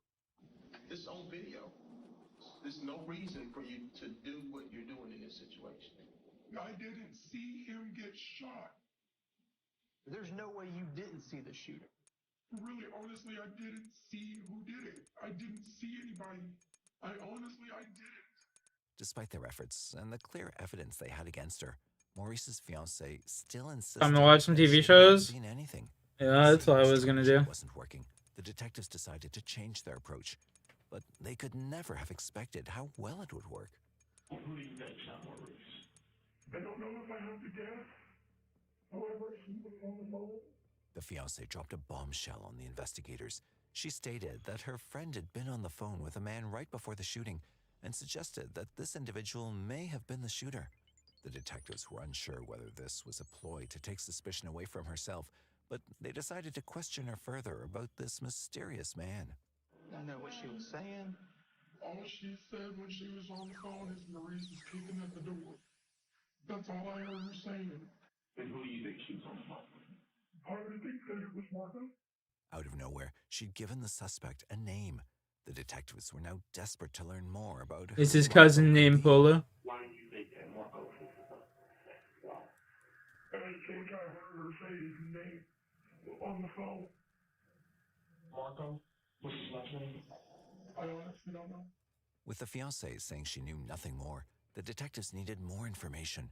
This is on video. There's no reason for you to do what you're doing in this situation. I didn't see him get shot. There's no way you didn't see the shooter. Really, honestly, I didn't see who did it. I didn't see anybody. I didn't. Despite their efforts and the clear evidence they had against her, Maurice's fiancée still insisted Time to watch some that TV she hadn't shows. seen anything. Yeah, that's what I was Seeing gonna the do. strategy wasn't working. The detectives decided to change their approach, but they could never have expected how well it would work. Who do you think shot Maurice? I don't know if I have to guess. However, he was on the phone. The fiancée dropped a bombshell on the investigators. She stated that her friend had been on the phone with a man right before the shooting and suggested that this individual may have been the shooter. The detectives were unsure whether this was a ploy to take suspicion away from herself, but they decided to question her further about this mysterious man. I know what she was saying. All she said when she was on the phone is Maurice is kicking at the door. That's all I heard her saying. And who do you think she was on the phone with? Part of the thing said it was Marco. Out of nowhere, she'd given the suspect a name. The detectives were now desperate to learn more about Is who his Marco cousin could named be. Polo? Why do you think that Marco was the suspect? And I think I heard her say his name on the phone. Marco? What's his last name? I honestly don't know. With the fiancée saying she knew nothing more, the detectives needed more information.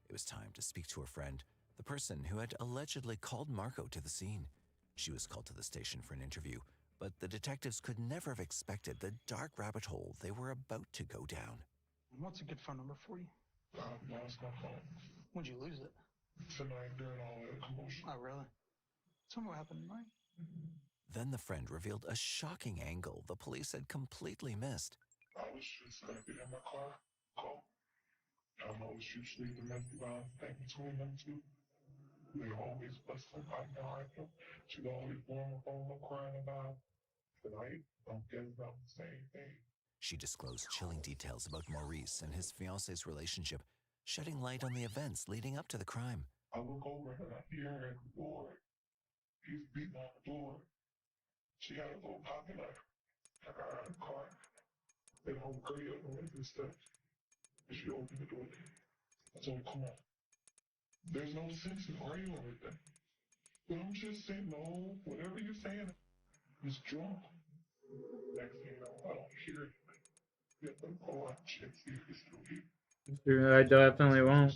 It was time to speak to her friend, the person who had allegedly called Marco to the scene. She was called to the station for an interview, but the detectives could never have expected the dark rabbit hole they were about to go down. What's a good phone number for you? I lost my phone. When'd you lose it? Tonight during all that commotion. Oh, really? Tell me what happened tonight. Then the friend revealed a shocking angle the police had completely missed. I was just sleeping in my car. Cool. I know it's usually domestic violence thing between them two. They always fuss and fight behind him. She's always blowing the phone up crying about tonight. I'm guessing about the same thing. She disclosed chilling details about Maurice and his fiancée's relationship, shedding light on the events leading up to the crime. I look over and I hear her at the door. He's beating on the door. She had a little pocket knife. I got out of the car. They don't hurry up and raise the steps. And she opened the door. I told her, come on. There's no sense in arguing with them. But I'm just saying, no, whatever you're saying is drunk. Next thing you know, I don't hear anything. Get them go out and check, see if it's still here. I definitely won't.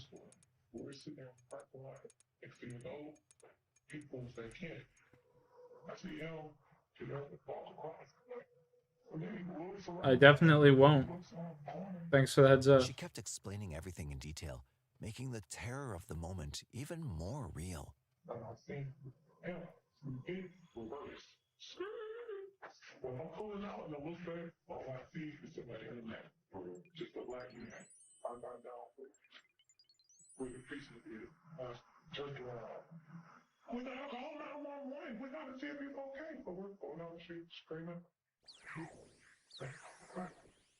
We're sitting there in the parking lot. Next thing you know, people say, can't. I see him get up and walk across. I definitely won't. Thanks for the heads up. She kept explaining everything in detail, making the terror of the moment even more real. And I think, yeah, big reverse. When I'm pulling out and I look back, all I see is somebody in the mat. Just a black man. I got down where the patient is. I turned around. We gotta call 911. We gotta see if he's okay. But we're going down the street screaming.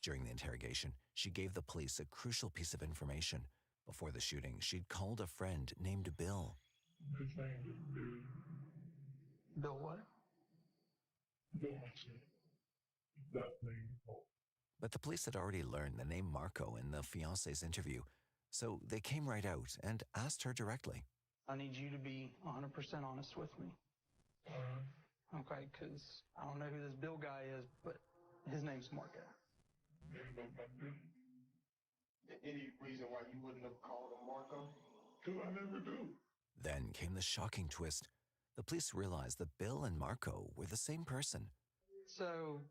During the interrogation, she gave the police a crucial piece of information. Before the shooting, she'd called a friend named Bill. His name is Bill. Bill what? Bill Hudson. That name. But the police had already learned the name Marco in the fiancé's interview, so they came right out and asked her directly. I need you to be 100% honest with me. Okay, because I don't know who this Bill guy is, but his name's Marco. Any reason why you wouldn't have called him Marco? Because I never do. Then came the shocking twist. The police realized that Bill and Marco were the same person. So,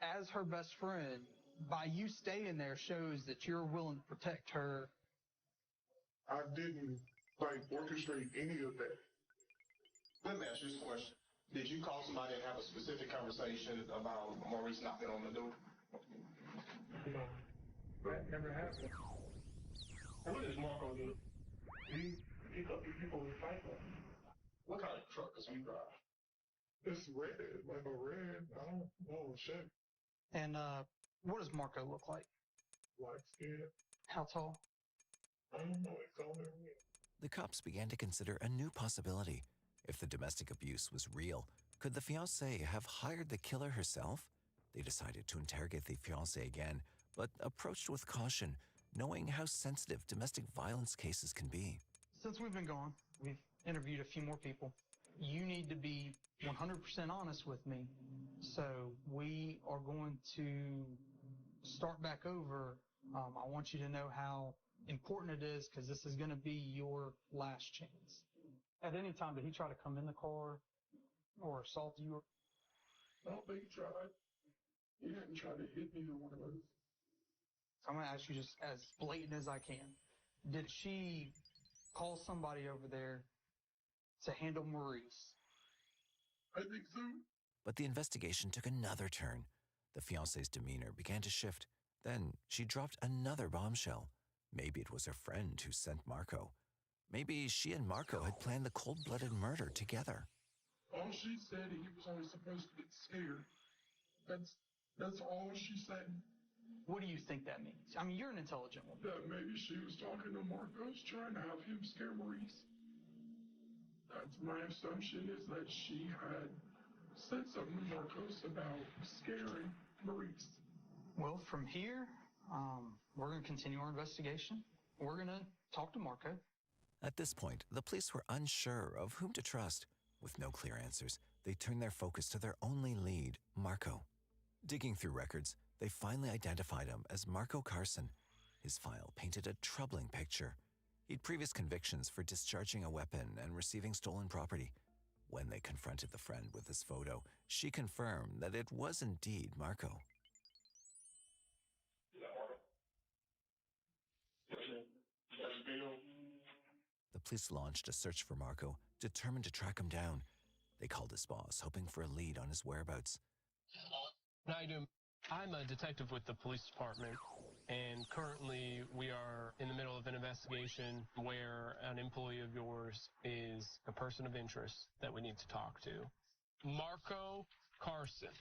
as her best friend, by you staying there shows that you're willing to protect her. I didn't, orchestrate any of that. Let me ask you this question. Did you call somebody and have a specific conversation about Maurice knocking on the door? No, that never happened. What does Marco do? He pick up people with cycle. What kind of truck does he drive? It's red, like a red. I don't know, shit. And what does Marco look like? Light skin. How tall? I don't know. It's on there. The cops began to consider a new possibility. If the domestic abuse was real, could the fiancée have hired the killer herself? They decided to interrogate the fiancée again, but approached with caution, knowing how sensitive domestic violence cases can be. Since we've been gone, we've interviewed a few more people. You need to be 100% honest with me. So we are going to start back over. I want you to know how important it is because this is going to be your last chance. At any time, did he try to come in the car or assault you? I don't think he tried. He didn't try to hit me or one of those. I'm going to ask you just as blatant as I can. Did she call somebody over there to handle Maurice? I think so. But the investigation took another turn. The fiancé's demeanor began to shift. Then she dropped another bombshell. Maybe it was her friend who sent Marco. Maybe she and Marco had planned the cold-blooded murder together. All she said, he was only supposed to get scared. That's all she said. What do you think that means? I mean, you're an intelligent woman. That maybe she was talking to Marcos, trying to have him scare Maurice. That's my assumption, is that she had said something to Marcos about scaring Maurice. Well, from here, we're going to continue our investigation. We're going to talk to Marco. At this point, the police were unsure of whom to trust. With no clear answers, they turned their focus to their only lead, Marco. Digging through records, they finally identified him as Marco Carson. His file painted a troubling picture. He'd previous convictions for discharging a weapon and receiving stolen property. When they confronted the friend with this photo, she confirmed that it was indeed Marco. The police launched a search for Marco, determined to track him down. They called his boss, hoping for a lead on his whereabouts. How you doing? I'm a detective with the police department, and currently we are in the middle of an investigation where an employee of yours is a person of interest that we need to talk to. Marco Carson.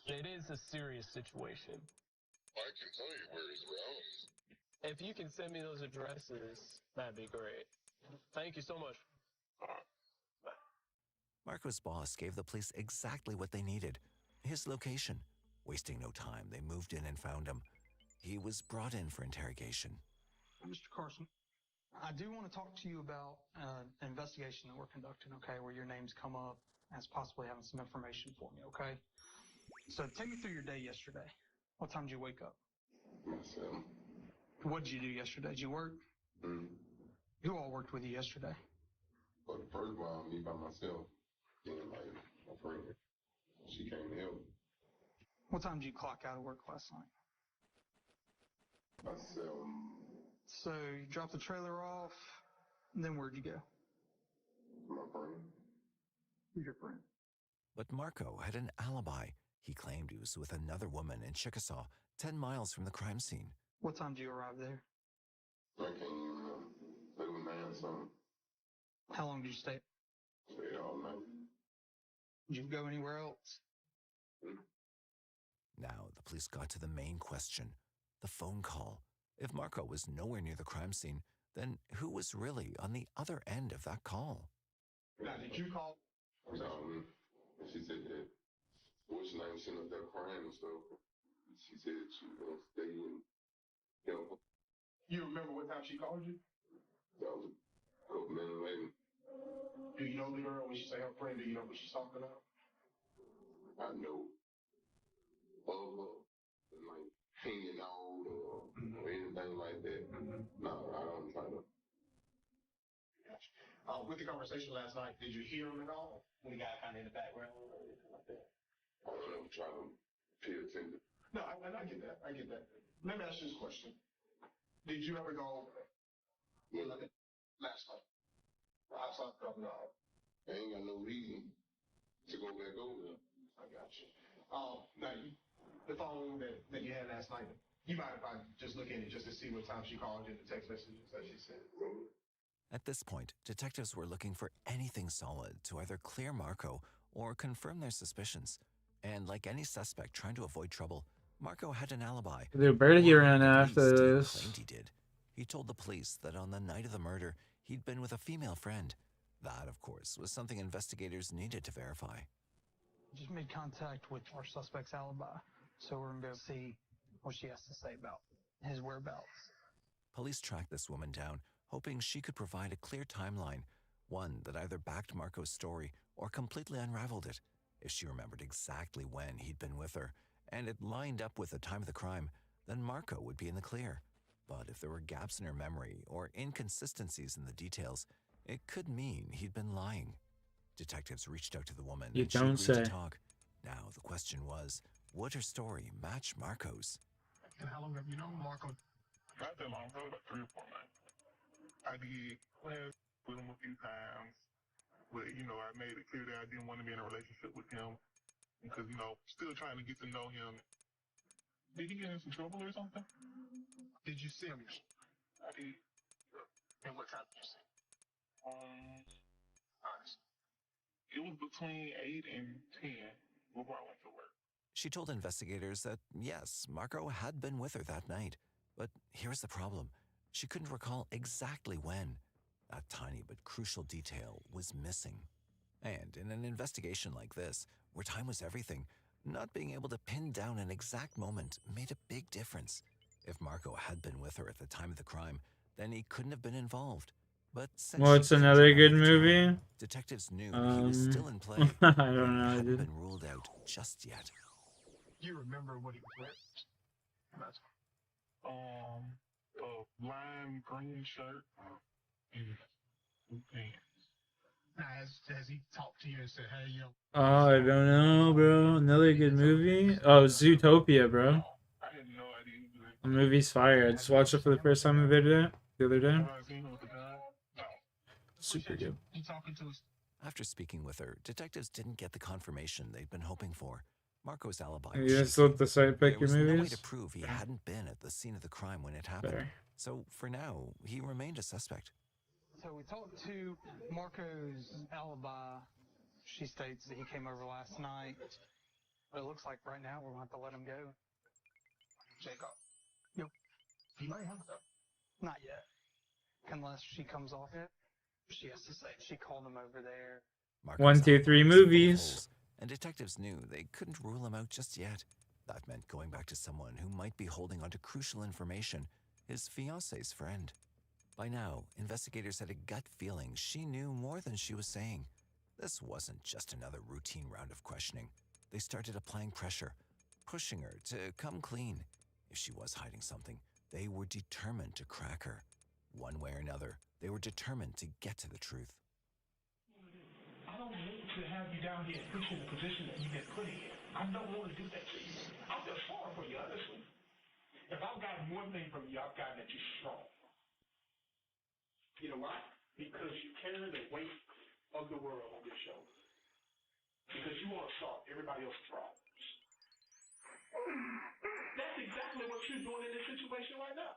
It is a serious situation. I can tell you where he's around. If you can send me those addresses, that'd be great. Thank you so much. Marco's boss gave the police exactly what they needed, his location. Wasting no time, they moved in and found him. He was brought in for interrogation. Mr. Carson, I do want to talk to you about an investigation that we're conducting, okay, where your name's come up as possibly having some information for me, okay? So take me through your day yesterday. What time did you wake up? Myself. What did you do yesterday? Did you work? Who all worked with you yesterday? But the first while, me by myself. Then, like, my friend, she came to help. What time did you clock out of work last night? Myself. So you dropped the trailer off, and then where'd you go? My friend. Who's your friend? But Marco had an alibi. He claimed he was with another woman in Chickasaw, 10 miles from the crime scene. What time did you arrive there? I came it was 9 something. How long did you stay? Stayed all night. Did you go anywhere else? Now the police got to the main question, the phone call. If Marco was nowhere near the crime scene, then who was really on the other end of that call? Now, did you call? She said that what's your name sitting up there crying and stuff. She said she was going to stay and help her. You remember what time she called you? That was a couple minutes later. Do you know the girl when she say her friend? Do you know what she's talking about? I know. Like hanging out or anything like that. No, I don't try to. With the conversation last night, did you hear him at all? When he got kind of in the background or anything like that? I don't know, try to pay attention. No, I get that. I get that. Let me ask you this question. Did you ever go last night? Outside the club? I ain't got no reason to go back over there. I got you. Now, the phone that you had last night, You mind if I just look in it just to see what time she called in the text messages that she sent? At this point, detectives were looking for anything solid to either clear Marco or confirm their suspicions. And like any suspect trying to avoid trouble, Marco had an alibi. Dude, Bertie ran At least he after this. claimed he did. He told the police that on the night of the murder, he'd been with a female friend. That, of course, was something investigators needed to verify. Just made contact with our suspect's alibi, so we're gonna go see what she has to say about his whereabouts. Police tracked this woman down, hoping she could provide a clear timeline, one that either backed Marco's story or completely unraveled it. If she remembered exactly when he'd been with her, and it lined up with the time of the crime, then Marco would be in the clear. But if there were gaps in her memory or inconsistencies in the details, it could mean he'd been lying. Detectives reached out to the woman You and she don't agreed say. to talk. Now the question was, would her story match Marco's? And how long have you known Marco? Not that long, probably about 3 or 4 months. I did class with him a few times, but I made it clear that I didn't want to be in a relationship with him because still trying to get to know him. Did he get in some trouble or something? Did you see him? I did. And what time did you see? Honest. It was between 8 and 10 before I went to work. She told investigators that, yes, Marco had been with her that night. But here's the problem. She couldn't recall exactly when. That tiny but crucial detail was missing. And in an investigation like this, where time was everything, not being able to pin down an exact moment made a big difference. If Marco had been with her at the time of the crime, then he couldn't have been involved. But since What's she couldn't another remember good the time, movie? detectives knew he was still in play. I but don't know, he hadn't dude. been ruled out just yet. You remember what he was wearing? A lime green shirt and blue pants. Now, has he talked to you and said, hey, Oh, I don't know, bro. Another good movie? Oh, Zootopia, bro. I had no idea. The movie's fire. I just watched it for the first time the other day. Super good. You talking to us? After speaking with her, detectives didn't get the confirmation they'd been hoping for. Marco's alibi You was just shaky. let the site pick There your was no way movies? to prove he hadn't been at the scene of the crime when it happened. Fair. So for now, he remained a suspect. So we talked to Marco's alibi. She states that he came over last night. But it looks like right now we're going to have to let him go. Jacob. Yep. He might have to. Not yet. Unless she comes off it. She has to say she called him over there. Marco's 1, 2, 3 alibi was full of movies. holes, and detectives knew they couldn't rule him out just yet. That meant going back to someone who might be holding onto crucial information, his fiancé's friend. By now, investigators had a gut feeling she knew more than she was saying. This wasn't just another routine round of questioning. They started applying pressure, pushing her to come clean. If she was hiding something, they were determined to crack her. One way or another, they were determined to get to the truth. I don't need to have you down here and put you in the position that you've been put in. I don't want to do that to you. I feel sorry for you, honestly. If I've gotten one thing from you, I've gotten that you're strong. You know why? Because you carry the weight of the world on your shoulders. Because you want to solve everybody else's problems. That's exactly what you're doing in this situation right now.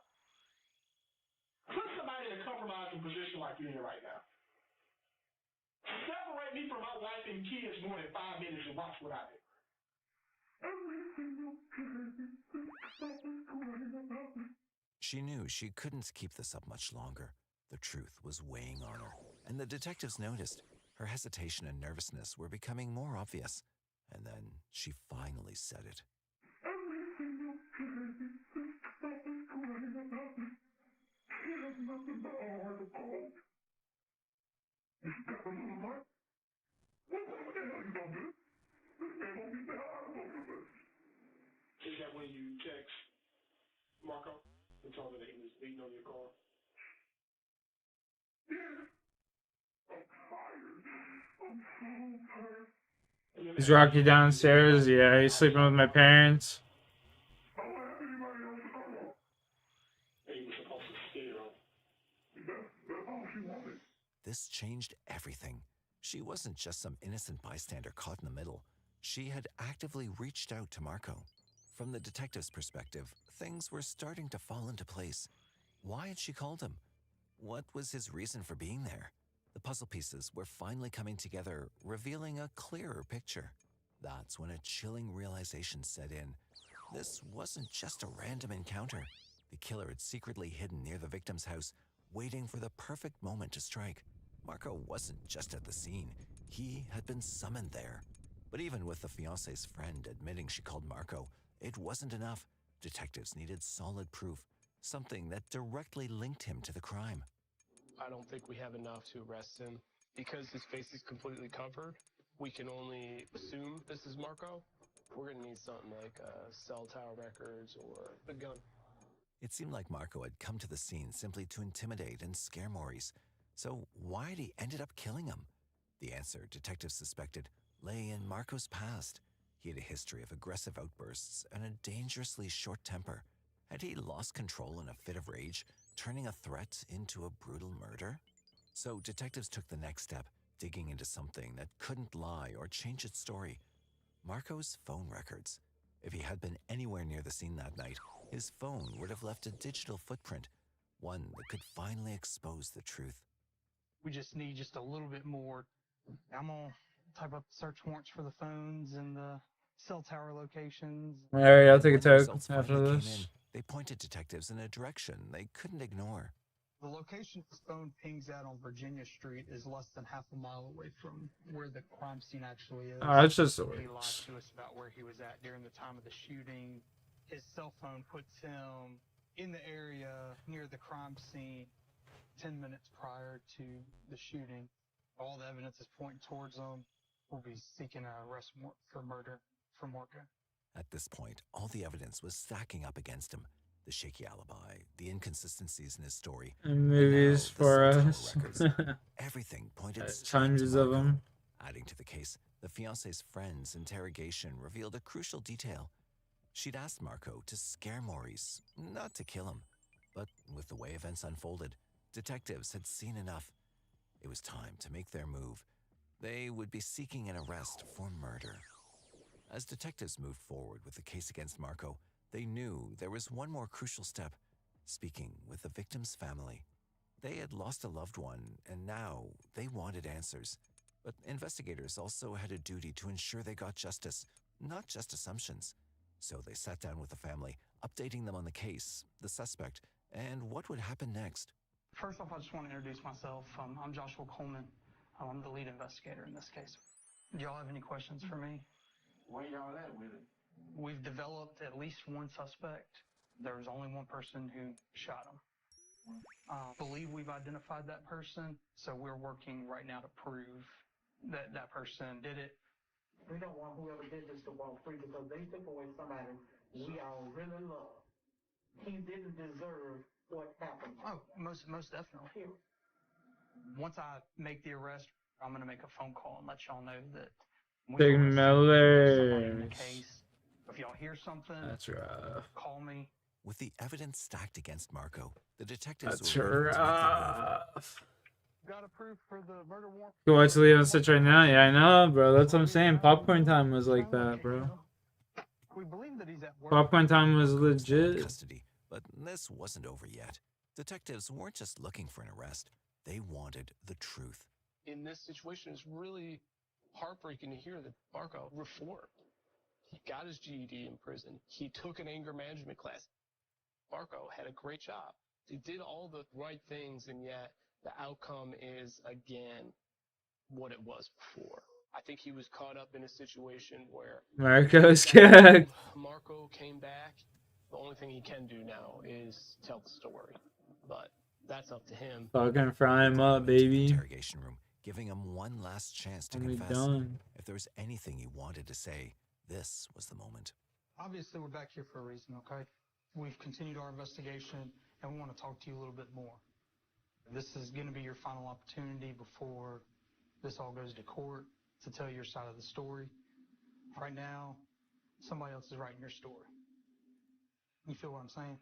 Put somebody in a compromising position like you're in right now. Separate me from my wife and kids more than 5 minutes and watch what I do. She knew she couldn't keep this up much longer. The truth was weighing on her, and the detectives noticed. Her hesitation and nervousness were becoming more obvious. And then she finally said it. Is that when you text Marco and told her that he was beating on your car? Is Rocky downstairs? Yeah, he's sleeping with my parents. This changed everything. She wasn't just some innocent bystander caught in the middle. She had actively reached out to Marco. From the detective's perspective, things were starting to fall into place. Why had she called him? What was his reason for being there? The puzzle pieces were finally coming together, revealing a clearer picture. That's when a chilling realization set in. This wasn't just a random encounter. The killer had secretly hidden near the victim's house, waiting for the perfect moment to strike. Marco wasn't just at the scene. He had been summoned there. But even with the fiancé's friend admitting she called Marco, it wasn't enough. Detectives needed solid proof, something that directly linked him to the crime. I don't think we have enough to arrest him. Because his face is completely covered, we can only assume this is Marco. We're going to need something like cell tower records or a gun. It seemed like Marco had come to the scene simply to intimidate and scare Maurice. So why had he ended up killing him? The answer, detectives suspected, lay in Marco's past. He had a history of aggressive outbursts and a dangerously short temper. Had he lost control in a fit of rage, turning a threat into a brutal murder? So detectives took the next step, digging into something that couldn't lie or change its story. Marco's phone records. If he had been anywhere near the scene that night, his phone would have left a digital footprint, one that could finally expose the truth. We just need just a little bit more. I'm going to type up search warrants for the phones and the cell tower locations. Alright, I'll take a When the tag results after finally came this. in, they pointed detectives in a direction they couldn't ignore. The location this phone pings out on Virginia Street is less than half a mile away from where the crime scene actually is. Oh, that's just He lied works. to us about where he was at during the time of the shooting. His cell phone puts him in the area near the crime scene 10 minutes prior to the shooting. All the evidence is pointing towards him. We'll be seeking an arrest warrant for murder for Marco. At this point, all the evidence was stacking up against him. The shaky alibi, the inconsistencies in his story. And But movies now, the for cell tower us. records, everything pointed straight to Hundreds of Marco. them. Adding to the case, the fiancé's friend's interrogation revealed a crucial detail. She'd asked Marco to scare Maurice, not to kill him. But with the way events unfolded, detectives had seen enough. It was time to make their move. They would be seeking an arrest for murder. As detectives moved forward with the case against Marco, they knew there was one more crucial step: speaking with the victim's family. They had lost a loved one, and now they wanted answers. But investigators also had a duty to ensure they got justice, not just assumptions. So they sat down with the family, updating them on the case, the suspect, and what would happen next. First off, I just want to introduce myself. I'm Joshua Coleman. I'm the lead investigator in this case. Do y'all have any questions for me? Where y'all at with it? We've developed at least one suspect. There was only one person who shot him. Believe we've identified that person, so we're working right now to prove that that person did it. We don't want whoever did this to walk free because they took away somebody we all really love. He didn't deserve what happened. Oh, most definitely. Once I make the arrest, I'm going to make a phone call and let y'all know that Big Mellers. if y'all hear something, That's rough. call me. With the evidence stacked against Marco, the detectives That's were ready to make their move. rough. Got approved for the murder warrant? Go watch Leo and Stitch right now. Yeah, I know, bro. That's what I'm saying. Popcorn time was like that, bro. We believe that he's at work. Popcorn time was Marco still in legit. custody, but this wasn't over yet. Detectives weren't just looking for an arrest. They wanted the truth. In this situation, it's really heartbreaking to hear that Marco reformed. He got his GED in prison. He took an anger management class. Marco had a great job. He did all the right things, and yet the outcome is, again, what it was before. I think he was caught up in a situation where Marco's cooked. Marco came back. The only thing he can do now is tell the story, but that's up to him. Fucking fry him up, baby. Interrogation room, giving him one last chance to Are we confess. done? If there was anything he wanted to say, this was the moment. Obviously, we're back here for a reason, okay? We've continued our investigation, and we want to talk to you a little bit more. This is going to be your final opportunity before this all goes to court to tell your side of the story. Right now, somebody else is writing your story. You feel what I'm saying?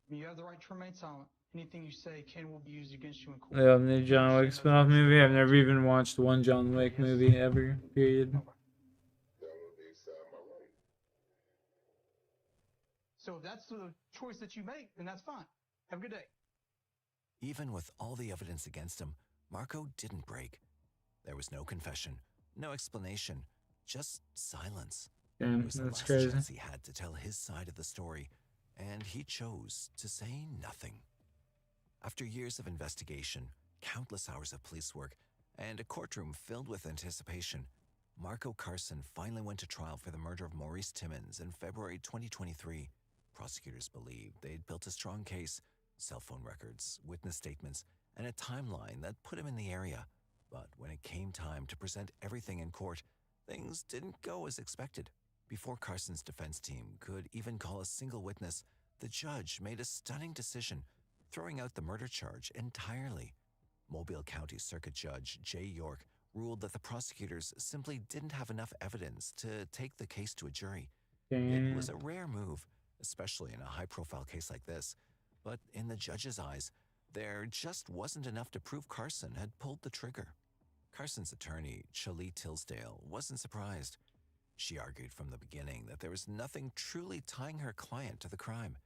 You have the right to remain silent. Anything you say will be used against you in court. Yeah, new John Wick spin-off movie. I've never even watched one John Wick movie ever. Period. So if that's the choice that you make, then that's fine. Have a good day. Even with all the evidence against him, Marco didn't break. There was no confession, no explanation, just silence. Damn, It was the that's last crazy. chance he had to tell his side of the story, and he chose to say nothing. After years of investigation, countless hours of police work, and a courtroom filled with anticipation, Marco Carson finally went to trial for the murder of Maurice Timmons in February 2023. Prosecutors believed they'd built a strong case, cell phone records, witness statements, and a timeline that put him in the area. But when it came time to present everything in court, things didn't go as expected. Before Carson's defense team could even call a single witness, the judge made a stunning decision, throwing out the murder charge entirely. Mobile County Circuit Judge Jay York ruled that the prosecutors simply didn't have enough evidence to take the case to a jury. It was a rare move, especially in a high-profile case like this. But in the judge's eyes, there just wasn't enough to prove Carson had pulled the trigger. Carson's attorney, Shalee Tisdale, wasn't surprised. She argued from the beginning that there was nothing truly tying her client to the crime.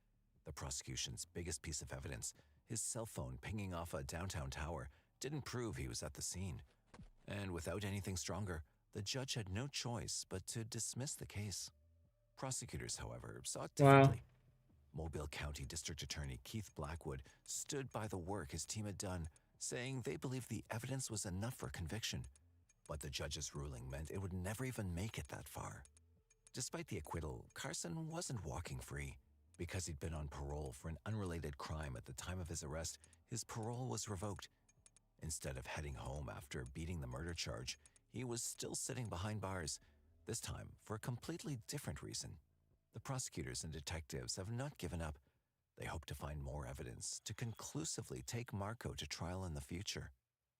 The prosecution's biggest piece of evidence, his cell phone pinging off a downtown tower, didn't prove he was at the scene. And without anything stronger, the judge had no choice but to dismiss the case. Prosecutors, however, saw it differently. Mobile County District Attorney Keith Blackwood stood by the work his team had done, saying they believed the evidence was enough for conviction. But the judge's ruling meant it would never even make it that far. Despite the acquittal, Carson wasn't walking free. Because he'd been on parole for an unrelated crime at the time of his arrest, his parole was revoked. Instead of heading home after beating the murder charge, he was still sitting behind bars, this time for a completely different reason. The prosecutors and detectives have not given up. They hope to find more evidence to conclusively take Marco to trial in the future.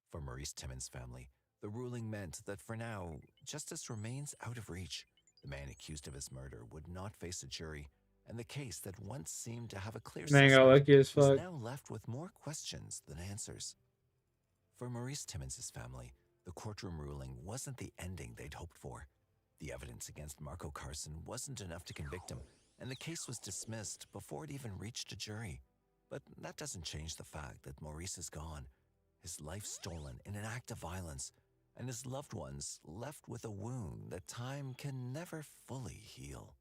For Maurice Timmons' family, the ruling meant that for now, justice remains out of reach. The man accused of his murder would not face a jury, and the case that once seemed to have a clear Man got suspect lucky as was fuck. now left with more questions than answers. For Maurice Timmons' family, the courtroom ruling wasn't the ending they'd hoped for. The evidence against Marco Carson wasn't enough to convict him, and the case was dismissed before it even reached a jury. But that doesn't change the fact that Maurice is gone, his life stolen in an act of violence, and his loved ones left with a wound that time can never fully heal.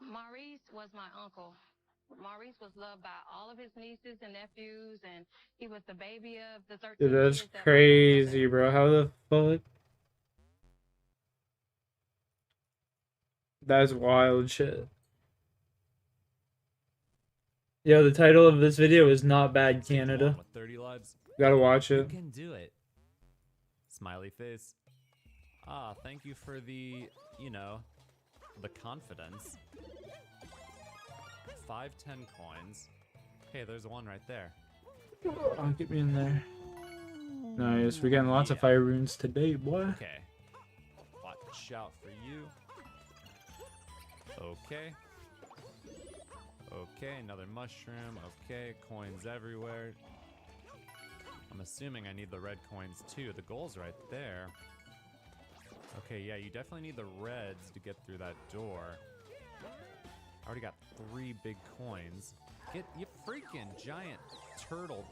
Maurice was my uncle. Maurice was loved by all of his nieces and nephews, and he was the baby of the 13 Dude, that's kids that crazy, bro. How the fuck? That's wild shit. Yo, the title of this video is Not Bad Canada. With 30 lives. Gotta watch it. You can do it. Smiley face. Ah, thank you for the, the confidence. 5 10 coins. Hey, there's one right there. Oh, get me in there. Nice. We're getting lots of fire runes today, boy. Okay. Watch out for you. Okay. Okay, another mushroom. Okay, coins everywhere. I'm assuming I need the red coins too. The goal's right there. Okay, yeah, you definitely need the reds to get through that door. I already got 3 big coins. Get you freaking giant turtle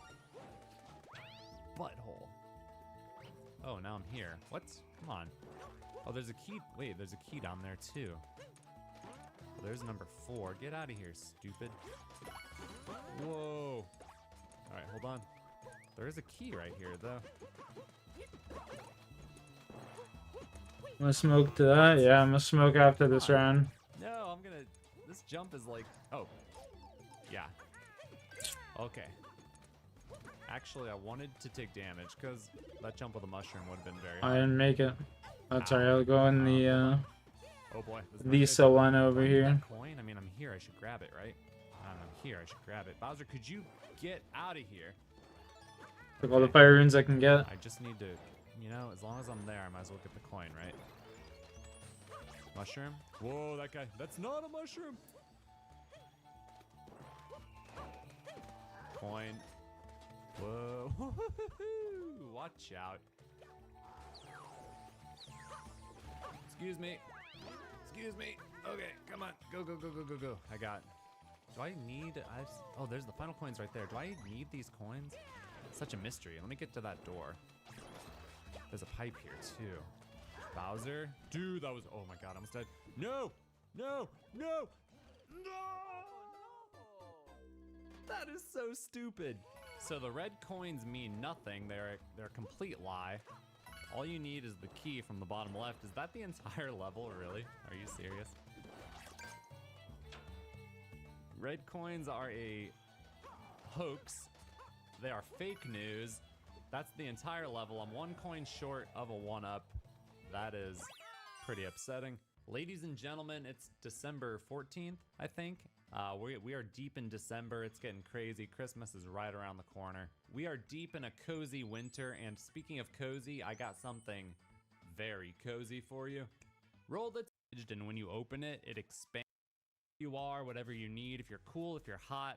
butthole. Oh, now I'm here. What? Come on. Oh, there's a key. Wait, there's a key down there too. Oh, there's number 4. Get out of here, stupid. Whoa. All right, hold on. There is a key right here, though. I'm gonna smoke to that? Yeah, I'm gonna smoke after this round. No, I'm gonna... This jump is like... Oh. Yeah. Okay. Actually, I wanted to take damage, because that jump with a mushroom would have been very I hard. didn't make it. That's alright, I'll go in the, Oh boy. Lisa one over here. That coin? I mean, I'm here. I should grab it, right? I'm here. I should grab it. Bowser, could you get out of here? Took all the fire runes I can get. I just need to, as long as I'm there, I might as well get the coin, right? Mushroom? Whoa, that guy. That's not a mushroom. Coin. Whoa. Watch out. Excuse me. Excuse me. Okay, come on. Go, go, go, go, go, go. I got Do I need... oh, there's the final coins right there. Do I need these coins? Such a mystery. Let me get to that door. There's a pipe here, too. Bowser? Dude, that was... oh my god, I almost dead. No! No! No! No! That is so stupid. So the red coins mean nothing. They're a complete lie. All you need is the key from the bottom left. Is that the entire level, really? Are you serious? Red coins are a hoax. They are fake news. That's the entire level. I'm 1 coin short of a 1-up. That is pretty upsetting. Ladies and gentlemen, it's December 14th, I think. We are deep in December. It's getting crazy. Christmas is right around the corner. We are deep in a cozy winter, and speaking of cozy, I got something very cozy for you. Roll the and when you open it, it expands who you are, whatever you need. If you're cool, if you're hot,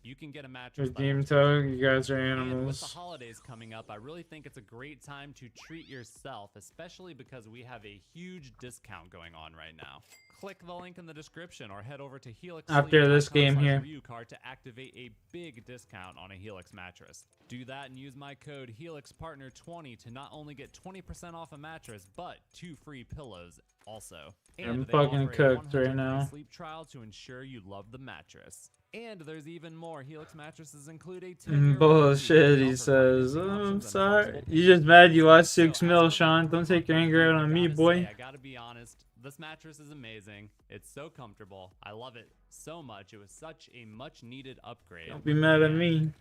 you can get a mattress. Redeem tug, you guys are And with the animals. holidays coming up, I really think it's a great time to treat yourself, especially because we have a huge discount going on right now. Click the link in the description or head over to Helix After this game here. card to activate a big discount on a Helix mattress. Do that and use my code HelixPartner20 to not only get 20% off a mattress, but 2 free pillows also. And I'm they fucking offer a cooked 100 right now. sleep trial to ensure you love the mattress. And there's even more. Helix mattresses include a 10-year warranty. Bullshit, he says. Oh, I'm sorry. You just mad you lost 6 mil, Sean. Don't take your anger out on me, boy. I gotta be honest, this mattress is amazing. It's so comfortable. I love it so much. It was such a much needed upgrade. Don't be mad at me.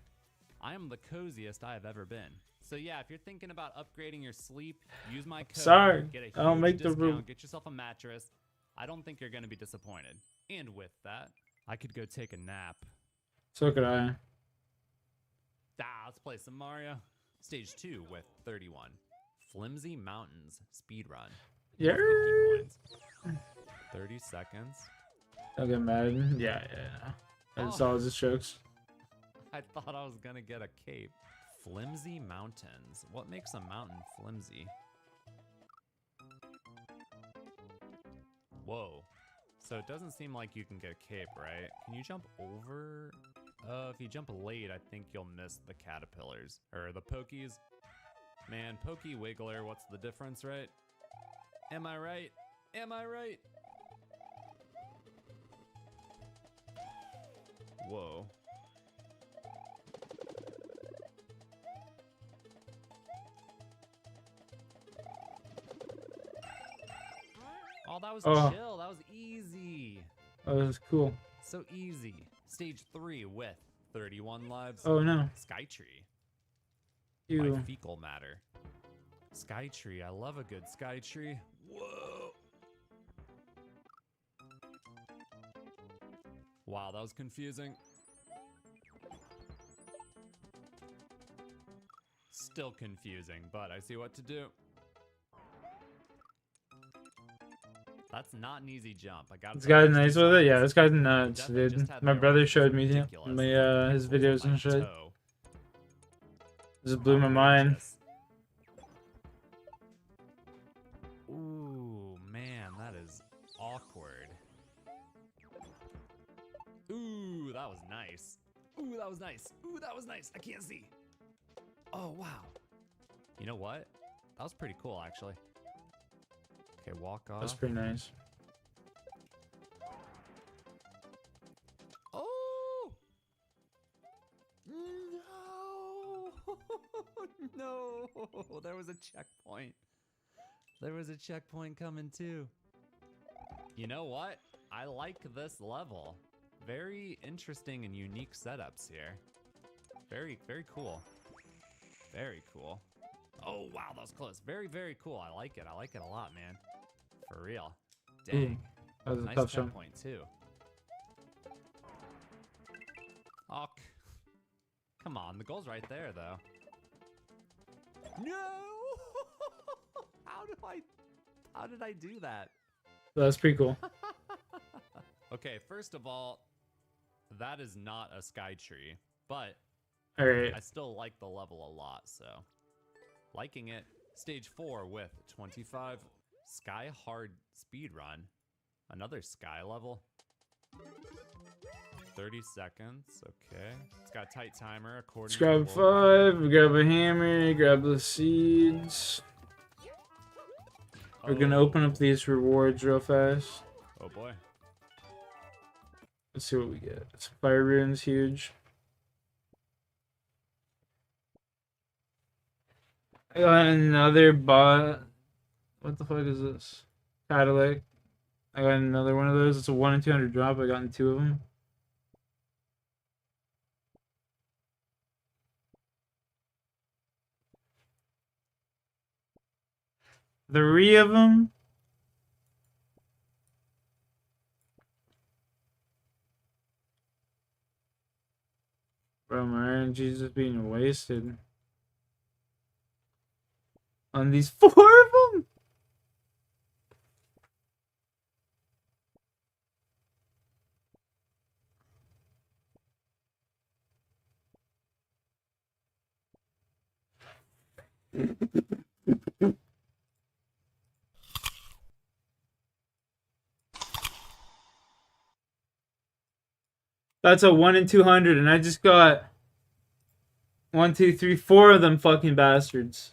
I am the coziest I have ever been. So yeah, if you're thinking about upgrading your sleep, use my code. Sorry, Get a huge I don't make the discount, rule. Get yourself a mattress. I don't think you're gonna be disappointed. And with that, I could go take a nap. So could I. Let's play some Mario. Stage 2 with 31. Flimsy Mountains speedrun. Yeah. 30 seconds. Don't get mad. Yeah. That's all just jokes. I thought I was gonna get a cape. Flimsy Mountains. What makes a mountain flimsy? Whoa. So it doesn't seem like you can get a cape, right? Can you jump over? If you jump late, I think you'll miss the caterpillars. Or the pokies. Man, Pokey Wiggler, what's the difference, right? Am I right? Am I right? Whoa. Oh, that was chill. That was easy. Oh, that was cool. So easy. Stage 3 with 31 lives. Oh, no. Skytree. Ew. By fecal matter. Skytree. I love a good Skytree. Whoa. Wow, that was confusing. Still confusing, but I see what to do. That's not an easy jump. I got. This guy's nice with it? Yeah, this guy's nuts, dude. My brother showed me his videos and shit. Just blew my mind. Ooh, man, that is awkward. Ooh, that was nice. Ooh, that was nice. Ooh, that was nice. I can't see. Oh, wow. You know what? That was pretty cool, actually. Okay, walk off. That's pretty nice. Oh! No! No! There was a checkpoint. There was a checkpoint coming too. You know what? I like this level. Very interesting and unique setups here. Very, very cool. Very cool. Oh, wow, that was close. Very, very cool. I like it. I like it a lot, man. For real. Dang. That was a Nice tough shot. checkpoint, too. Oh, come on. The goal's right there, though. No! How did I do that? That's pretty cool. Okay, first of all, that is not a sky tree, but Alright. I still like the level a lot, so liking it. Stage 4 with 25. Sky Hard Speedrun. Another sky level. 30 seconds. Okay. It's got a tight timer according Let's to grab the world 5, grab a hammer, grab the seeds. We're gonna open up these rewards real fast. Oh boy. Let's see what we get. Some fire runes, huge. I got another bot. What the fuck is this? Cadillac. I got another one of those. It's a 1 in 200 drop. I got 2 of them. Three of them. Bro, my energy's just being wasted. On these 4 of them? That's a 1 in 200, and I just got 1, 2, 3, 4 of them fucking bastards.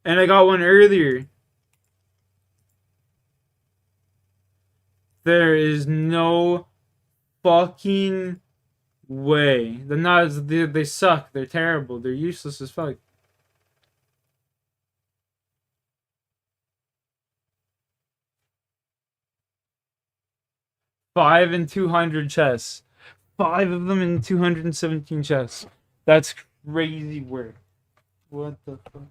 And I got one earlier. There is no fucking way. The nods, they suck. They're terrible. They're useless as fuck. Five in 200 chests. 5 of them in 217 chests. That's crazy work. What the fuck?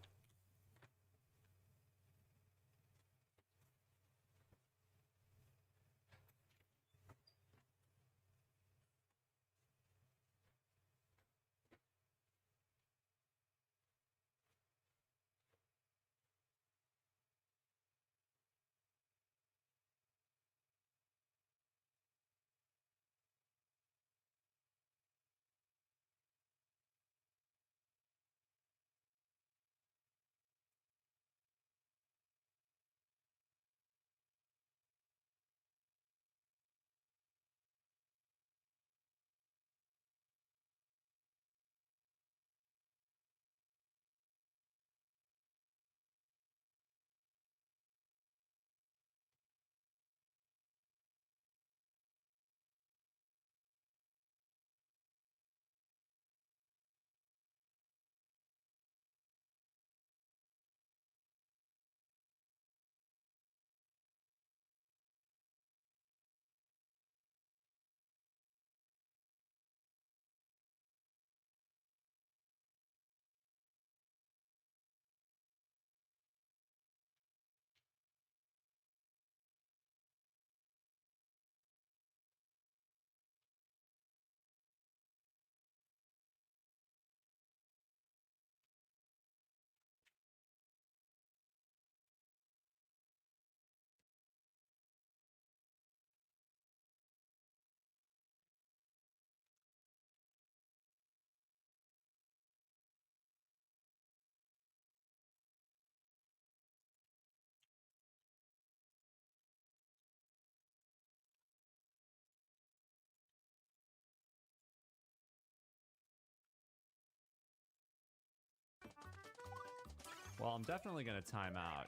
Well, I'm definitely gonna time out.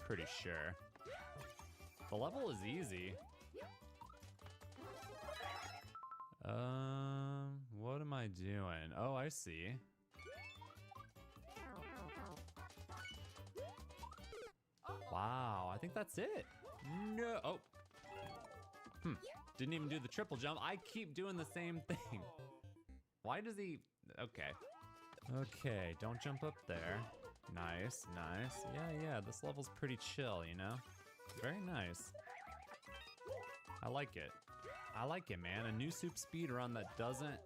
Pretty sure. The level is easy. What am I doing? Oh, I see. Wow, I think that's it. No. Oh. Didn't even do the triple jump. I keep doing the same thing. Why does he... Okay. Okay, don't jump up there. Nice, nice. Yeah, this level's pretty chill, you know? Very nice. I like it. I like it, man. A new soup speedrun that doesn't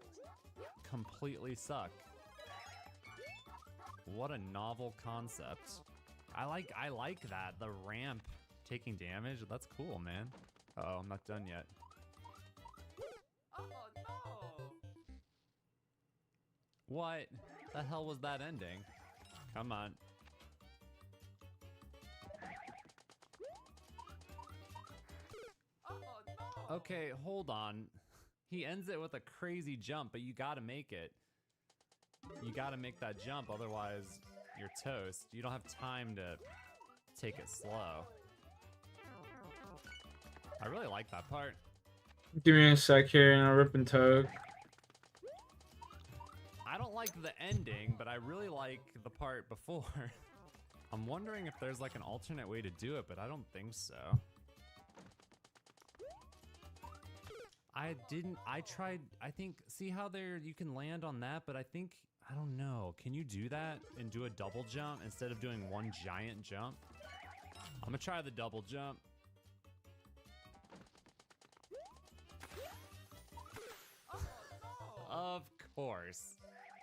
completely suck. What a novel concept. I like that. The ramp taking damage. That's cool, man. Uh-oh, I'm not done yet. Oh, no! What the hell was that ending? Come on. Okay, hold on. He ends it with a crazy jump, but you gotta make it. You gotta make that jump, otherwise you're toast. You don't have time to take it slow. I really like that part. Give me a sec here and I'll rip and tug. I don't like the ending, but I really like the part before. I'm wondering if there's like an alternate way to do it, but I don't think so. I tried, I think, see how there you can land on that, but I think, I don't know. Can you do that and do a double jump instead of doing one giant jump? I'm gonna try the double jump. Of course.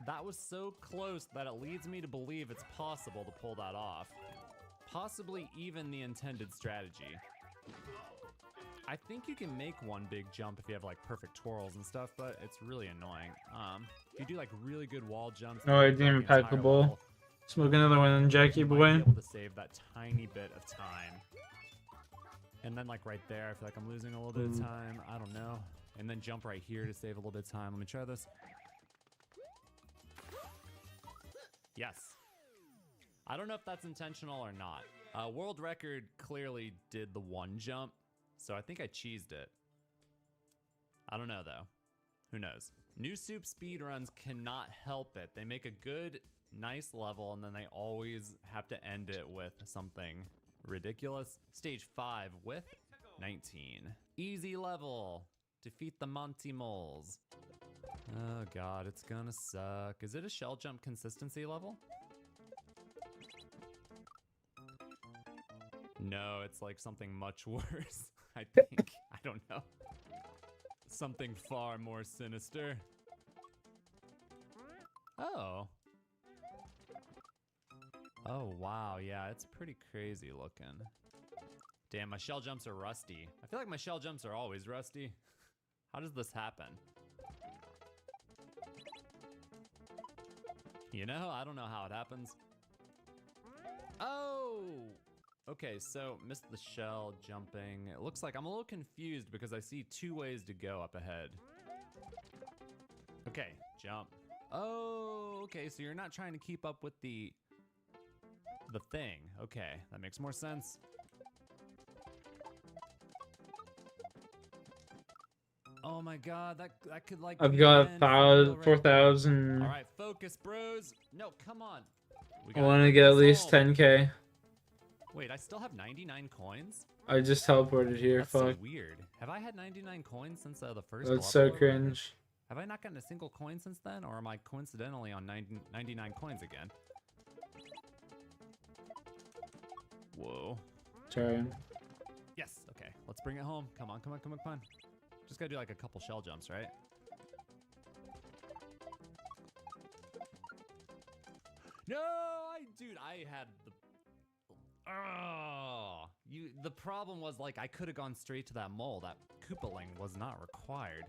That was so close that it leads me to believe it's possible to pull that off. Possibly even the intended strategy. I think you can make one big jump if you have like perfect twirls and stuff, but it's really annoying. If you do like really good wall jumps. No, I didn't pack the ball. Smoke another one and Jackie boy. Be able to save that tiny bit of time. And then like right there, I feel like I'm losing a little bit of time. I don't know. And then jump right here to save a little bit of time. Let me try this. Yes. I don't know if that's intentional or not. World record clearly did the one jump, so I think I cheesed it. I don't know though. Who knows? New Soup speedruns cannot help it. They make a good, nice level and then they always have to end it with something ridiculous. Stage 5 with 19. Easy level. Defeat the Monty Moles. Oh god, it's gonna suck. Is it a shell jump consistency level? No, it's like something much worse, I think. I don't know. Something far more sinister. Oh. Oh, wow. Yeah, it's pretty crazy looking. Damn, my shell jumps are rusty. I feel like my shell jumps are always rusty. How does this happen? You know, I don't know how it happens. Oh! Okay, so missed the shell jumping. It looks like I'm a little confused because I see 2 ways to go up ahead. Okay, jump. Oh, okay, so you're not trying to keep up with the thing. Okay, that makes more sense. Oh my god, that could like I've be got the end for me already. 4,000. All right, focus, bros. No, come on. I want to get at least 10k. Wait, I still have 99 coins? I just teleported here. That's Fuck. so weird. Have I had 99 coins since the first That's upload so already? cringe. Have I not gotten a single coin since then? Or am I coincidentally on 99 coins again? Whoa. Turn. Yes, okay. Let's bring it home. Come on, come on, come on, come on. Just gotta do like a couple shell jumps, right? No, dude, I had the... Oh, the problem was like I could have gone straight to that mole. That Koopaling was not required.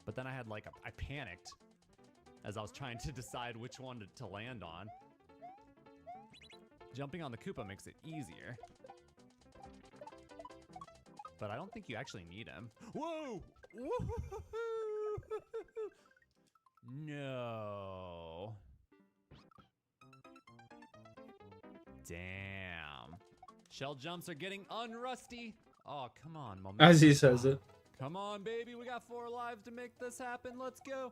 But then I had like, I panicked as I was trying to decide which one to land on. Jumping on the Koopa makes it easier. But I don't think you actually need him. Whoa! No. Damn. Shell jumps are getting unrusty. Oh, come on, momentum. As he says it. Come on, baby. We got 4 lives to make this happen. Let's go.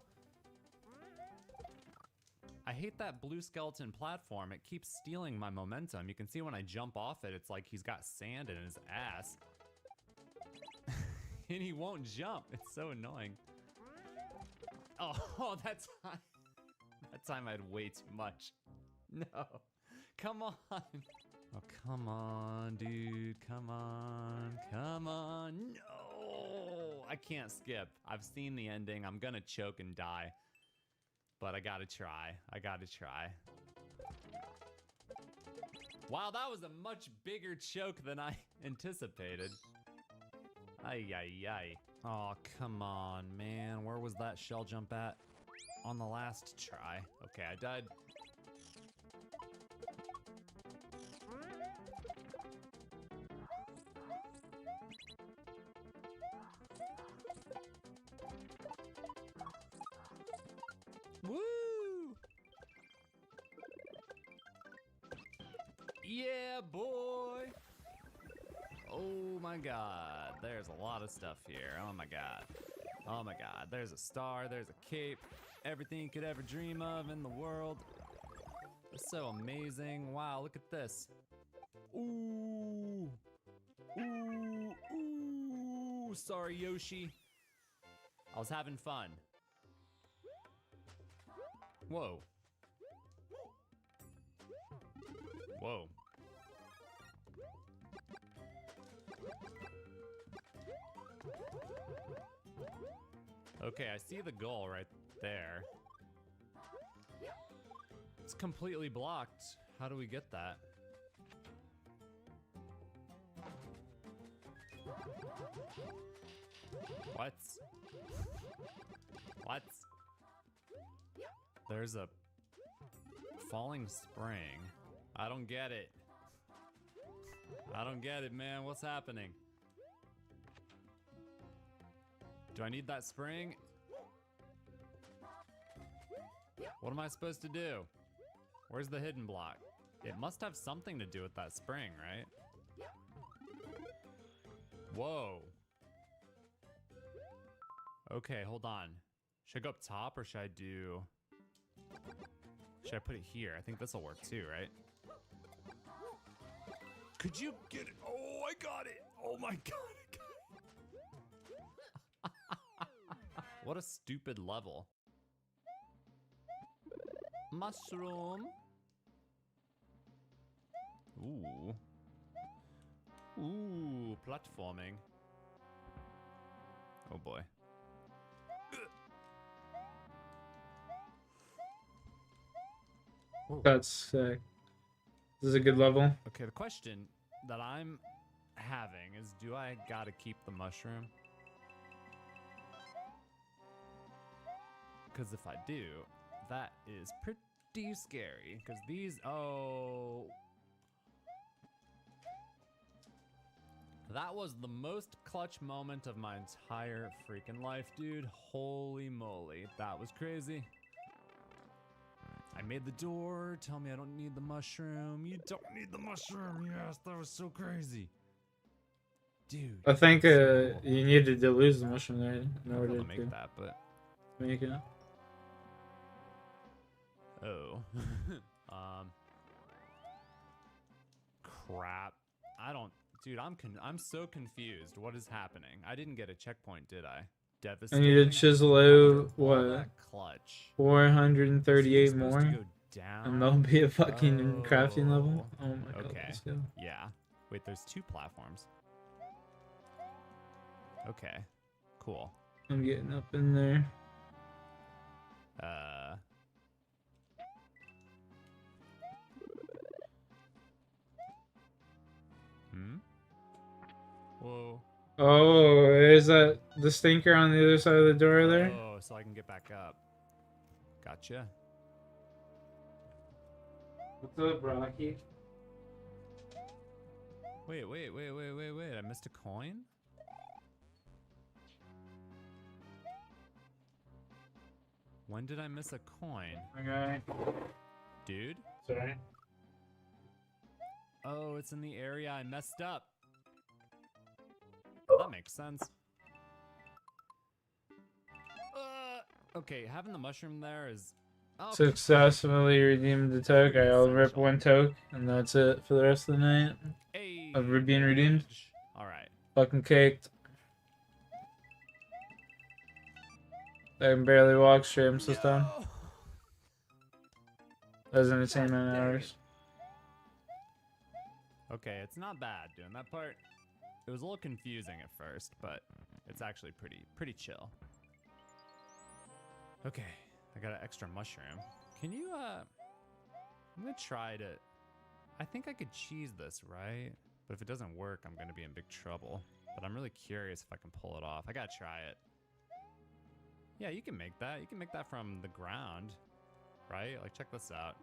I hate that blue skeleton platform. It keeps stealing my momentum. You can see when I jump off it, it's like he's got sand in his ass. And he won't jump. It's so annoying. Oh, that time I had way too much. No. Come on. Oh, come on, dude. Come on. Come on. No. I can't skip. I've seen the ending. I'm gonna choke and die. But I gotta try. I gotta try. Wow, that was a much bigger choke than I anticipated. Ay, ay, ay. Oh, come on, man. Where was that shell jump at? On the last try. Okay, I died. Yeah, boy. Oh my god, there's a lot of stuff here. Oh my god. Oh my god, there's a star, there's a cape. Everything you could ever dream of in the world. It's so amazing. Wow, look at this. Ooh. Ooh. Ooh. Sorry, Yoshi. I was having fun. Whoa. Whoa. Okay, I see the goal right there. It's completely blocked. How do we get that? What? What? There's a falling spring. I don't get it. I don't get it, man. What's happening? Do I need that spring? What am I supposed to do? Where's the hidden block? It must have something to do with that spring, right? Whoa. Okay, hold on. Should I go up top or should I do... Should I put it here? I think this will work too, right? Could you get it? Oh, I got it. Oh my god, I got it. What a stupid level. Mushroom. Ooh. Ooh, platforming. Oh boy. That's sick. This is a good level. Okay, the question that I'm having is, do I gotta keep the mushroom? Because if I do, that is pretty scary. Because these, oh. That was the most clutch moment of my entire freaking life, dude. Holy moly, that was crazy. I made the door. Tell me I don't need the mushroom. You don't need the mushroom. Yes, that was so crazy. Dude. I think you needed to lose the mushroom there in order to make that, but make it. Oh. Crap. I don't, dude, I'm so confused. What is happening? I didn't get a checkpoint, did I? I need to chisel out what? Clutch. 438 more. To go down? And there'll be a fucking crafting level. Oh my god, okay. let's go. Yeah. Wait, there's 2 platforms. Okay. Cool. I'm getting up in there. Whoa. Oh, is that the stinker on the other side of the door there? Oh, so I can get back up. Gotcha. What's up, Rocky? Wait. I missed a coin? When did I miss a coin? Okay. Dude? Sorry. Oh, it's in the area I messed up. That makes sense. Okay, having the mushroom there is... Oh, Successfully redeemed the toke. I'll rip 1 toke, and that's it for the rest of the night. Hey, of being redeemed. Alright. Fucking caked. I can barely walk straight. I'm so stoned. That was an insane amount of hours. Okay, it's not bad doing that part. It was a little confusing at first, but it's actually pretty chill. Okay, I got an extra mushroom. Can you, I'm gonna try to... I think I could cheese this, right? But if it doesn't work, I'm gonna be in big trouble. But I'm really curious if I can pull it off. I gotta try it. Yeah, you can make that. You can make that from the ground, right? Like, check this out.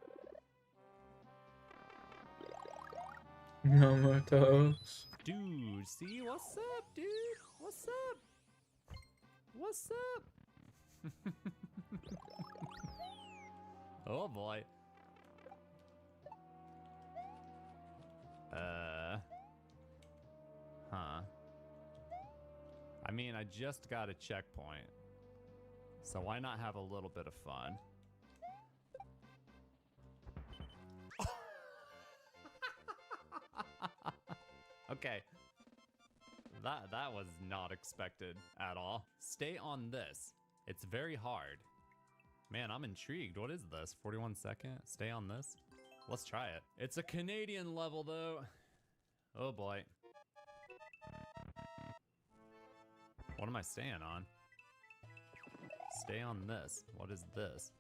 No more toes. Dude, see? What's up, dude? What's up? What's up? Oh boy. Huh. I mean, I just got a checkpoint. So why not have a little bit of fun? Okay. That was not expected at all. Stay on this. It's very hard. Man, I'm intrigued. What is this? 41 second? Stay on this? Let's try it. It's a Canadian level though. Oh boy. What am I staying on? Stay on this. What is this?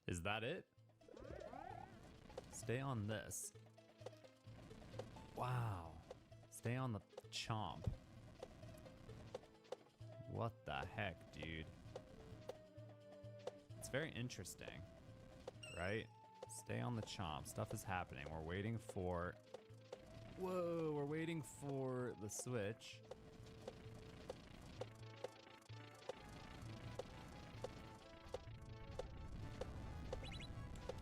Is that it? Stay on this. Wow. Stay on the chomp. What the heck, dude? It's very interesting, right? Stay on the chomp. Stuff is happening. We're waiting for... Whoa, we're waiting for the switch.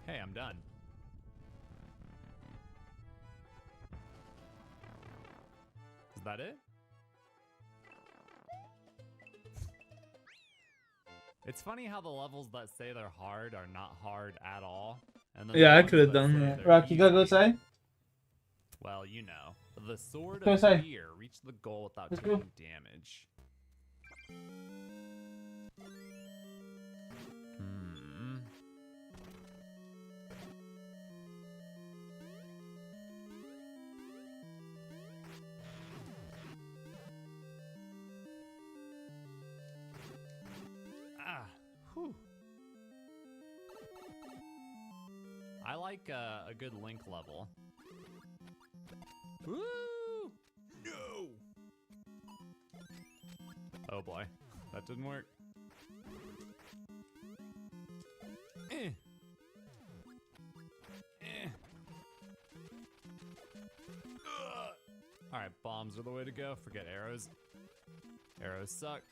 Hey, I'm done. Is that it? It's funny how the levels that say they're hard are not hard at all. And then Yeah, the I ones could have that done say that. they're Rock, you gotta go easy- inside? Well, you know. The sword Go of inside. fear. Reach the goal without Let's go. taking damage. Hmm. Ah. Whew. I like a good Link level. Woo! No! Oh boy, that didn't work. Eh. Eh. Alright, bombs are the way to go. Forget arrows. Arrows suck.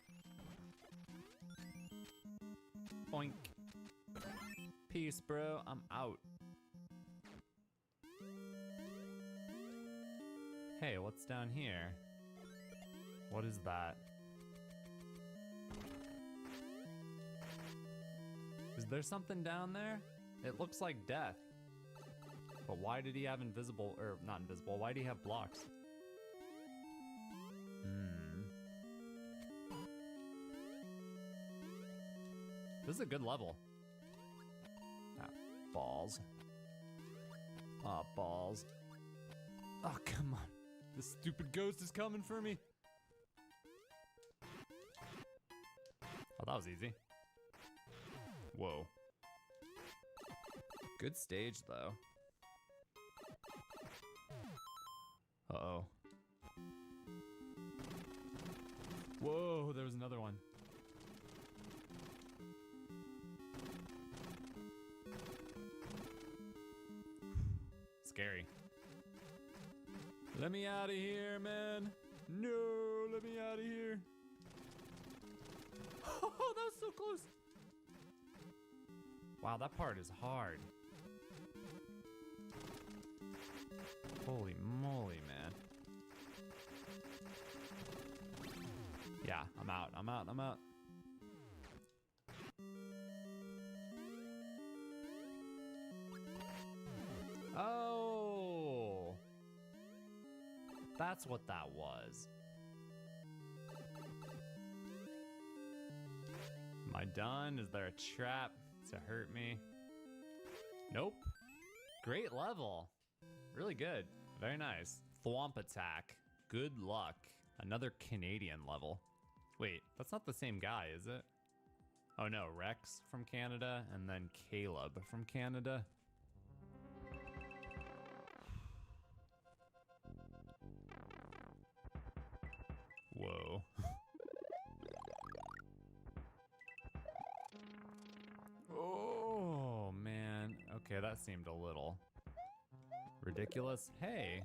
Boink. Peace, bro. I'm out. Hey, what's down here? What is that? Is there something down there? It looks like death. But why did he have invisible, or not invisible, why do he have blocks? This is a good level. Ah, balls. Ah, balls. Oh, come on. This stupid ghost is coming for me. Oh, that was easy. Whoa. Good stage, though. Uh-oh. Whoa, there was another one. Scary. Let me out of here, man. No, let me out of here. Oh, that was so close. Wow, that part is hard. Holy moly, man. Yeah, I'm out. I'm out. I'm out. Oh. That's what that was. Am I done? Is there a trap to hurt me? Nope. Great level. Really good. Very nice. Thwomp attack. Good luck. Another Canadian level. Wait, that's not the same guy, is it? Oh no, Rex from Canada and then Caleb from Canada. Whoa. Oh, man. Okay, that seemed a little ridiculous. Hey.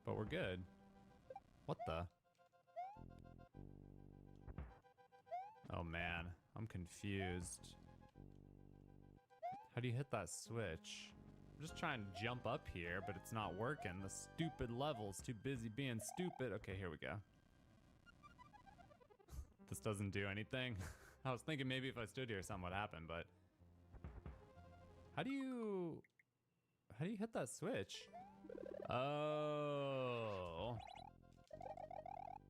But we're good. What the? Oh man, I'm confused. How do you hit that switch? I'm just trying to jump up here, but it's not working. The stupid level's too busy being stupid. Okay, here we go. This doesn't do anything. I was thinking maybe if I stood here something would happen, but how do you hit that switch? Oh.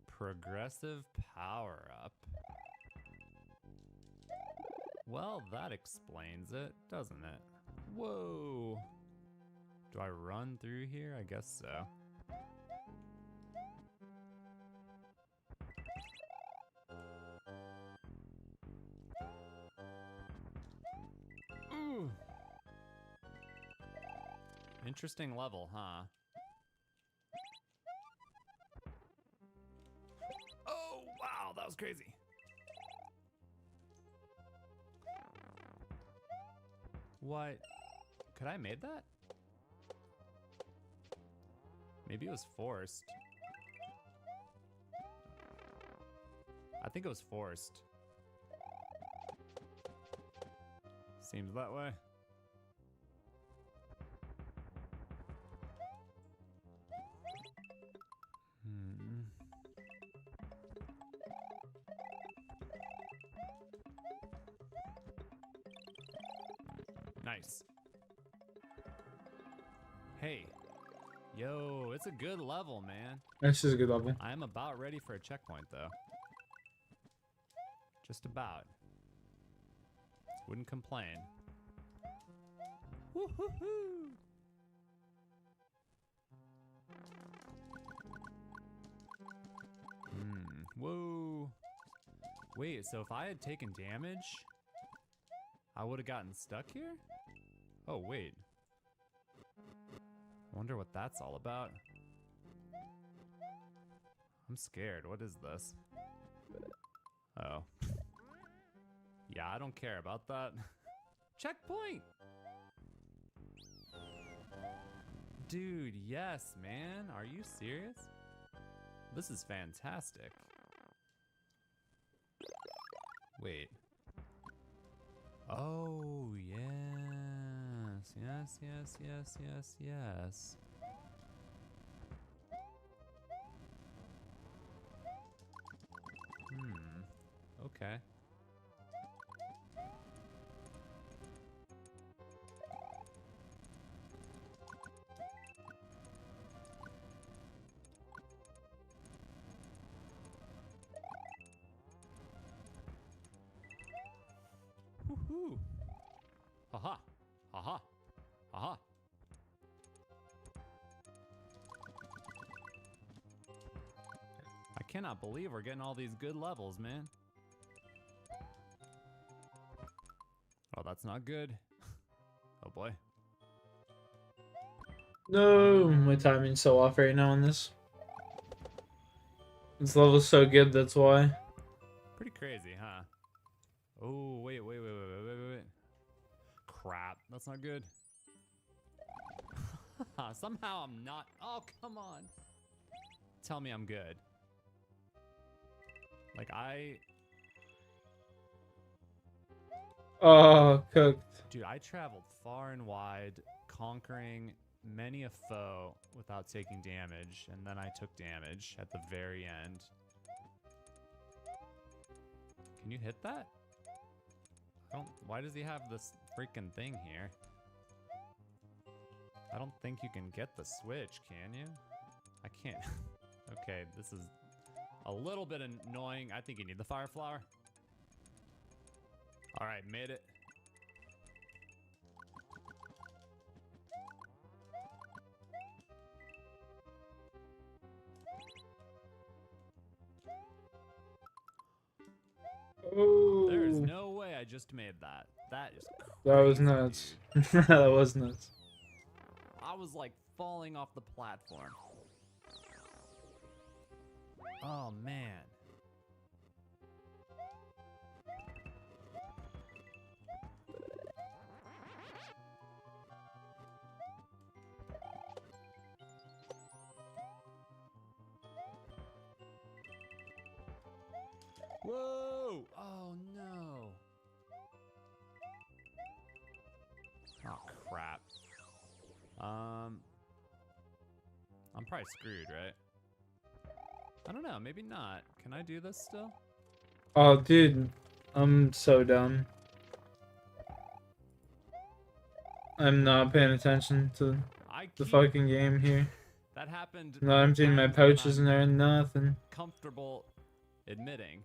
Progressive power up. Well, that explains it, doesn't it? Whoa. Do I run through here? I guess so. Ooh. Interesting level, huh? Oh, wow, that was crazy. What? Could I have made that? Maybe it was forced. I think it was forced. Seems that way. Nice. Hey. Yo, it's a good level, man. This is a good level. I'm about ready for a checkpoint, though. Just about. Wouldn't complain. Woo-hoo-hoo! Whoa. Wait, so if I had taken damage, I would have gotten stuck here? Oh, wait. Wonder what that's all about. I'm scared. What is this? Oh. Yeah, I don't care about that. Checkpoint! Dude, yes, man. Are you serious? This is fantastic. Wait. Oh, yes. Yes, yes, yes, yes, yes. Okay. Woohoo! Haha! Haha! Haha! I cannot believe we're getting all these good levels, man. Oh, that's not good. Oh boy. No, my timing's so off right now on this. This level's so good, that's why. Pretty crazy, huh? Oh, wait. Crap, that's not good. Somehow I'm not. Oh, come on. Tell me I'm good. Like, Oh, cooked. Dude, I traveled far and wide, conquering many a foe without taking damage, and then I took damage at the very end. Can you hit that? Why does he have this freaking thing here? I don't think you can get the switch, can you? I can't. Okay, this is a little bit annoying. I think you need the fire flower. All right, made it. Oh. There's no way I just made that. That is crazy. That was nuts. That was nuts. I was like falling off the platform. Oh man. Whoa! Oh Oh, crap. I'm probably screwed, right? I don't know, maybe not. Can I do this still? Oh, dude. I'm so dumb. I'm not paying attention to the fucking game here. That happened. Not emptying my pouches in there and nothing. Comfortable admitting.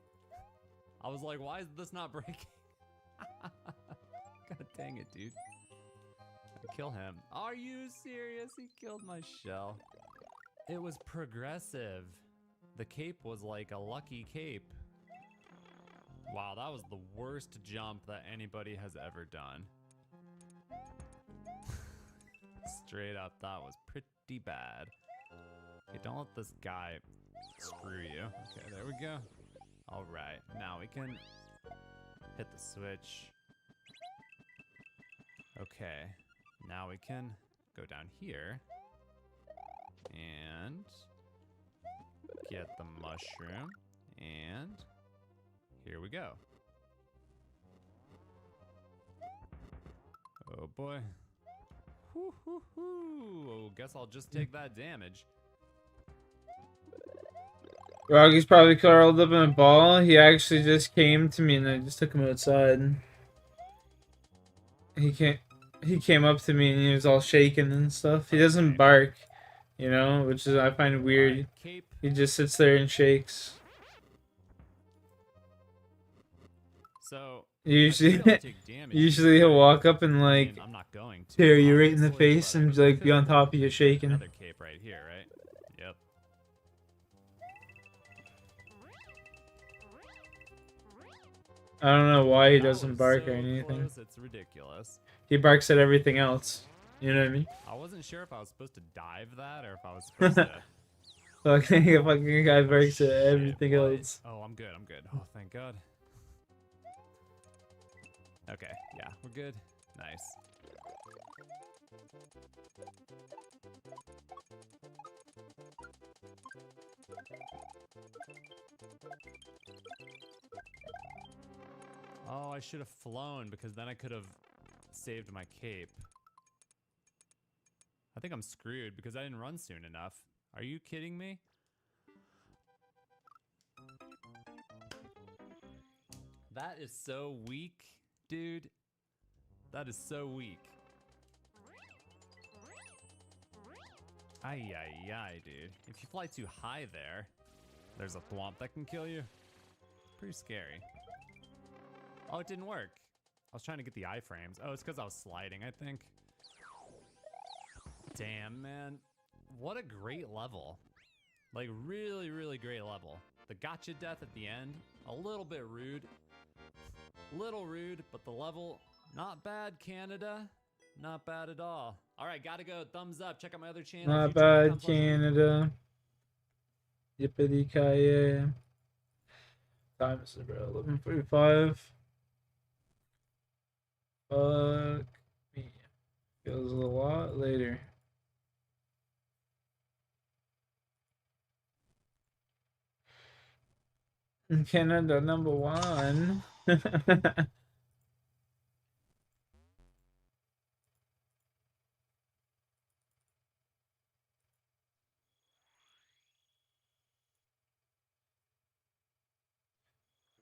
I was like, why is this not breaking? God dang it, dude. Kill him. Are you serious? He killed my shell. It was progressive. The cape was like a lucky cape. Wow, that was the worst jump that anybody has ever done. Straight up, that was pretty bad. Okay, don't let this guy screw you. Okay, there we go. Alright, now we can hit the switch. Okay, now we can go down here and get the mushroom, and here we go. Oh boy. Hoo hoo hoo. Oh, guess I'll just take that damage. Rocky's probably curled up in a ball. He actually just came to me and I just took him outside. He came up to me and he was all shaking and stuff. He doesn't bark, you know, which is I find weird. He just sits there and shakes. So usually he'll walk up and like I'm not going to, tear you right in the face and like be on top of you shaking. Another cape right here, right? Yep. I don't know why he doesn't bark or anything. Close, it's ridiculous. He barks at everything else. You know what I mean? I wasn't sure if I was supposed to dive that or if I was supposed to. fucking guy barks at everything else. Oh, I'm good. Oh, thank God. Okay, yeah, we're good. Nice. Oh, I should have flown because then I could have saved my cape. I think I'm screwed because I didn't run soon enough. Are you kidding me? That is so weak, dude. That is so weak. Ay, ay, ay, dude. If you fly too high there, there's a thwomp that can kill you. Pretty scary. Oh, it didn't work. I was trying to get the iframes. Oh, it's because I was sliding, I think. Damn, man. What a great level. Like, really, really great level. The gotcha death at the end, a little bit rude. Little rude, but the level, not bad, Canada. Not bad at all. All right, gotta go. Thumbs up. Check out my other channel. Not bad, Canada. Yippity ki Time is about 11:45. Fuck me. Feels a lot later. Canada #1.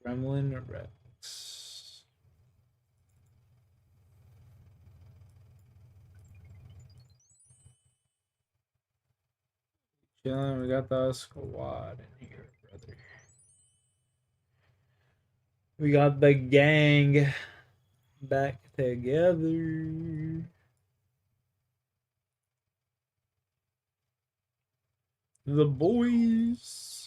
Gremlin Rex. Chillin', we got the squad in here, brother. We got the gang back together. The boys.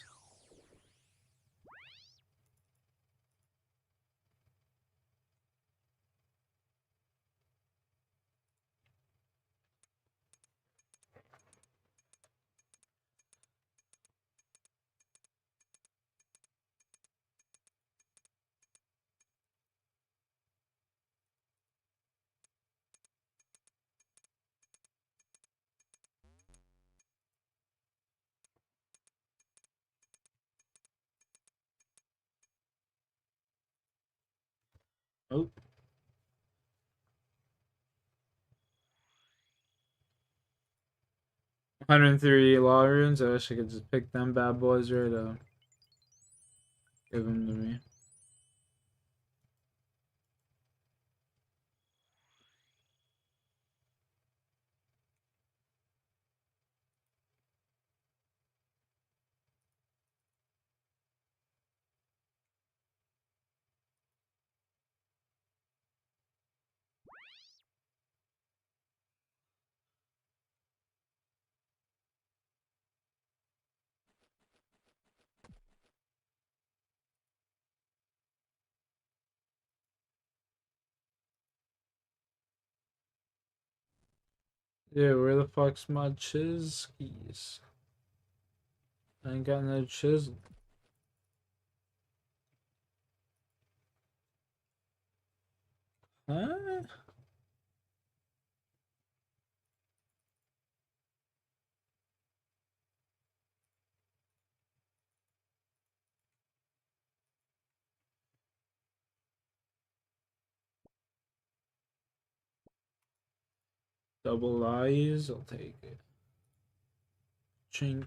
Oh. 103 law runes. I wish I could just pick them bad boys right up. Give them to me. Yeah, where the fuck's my chiskies? I ain't got no chisel. Huh? Double eyes, I'll take it. Chink.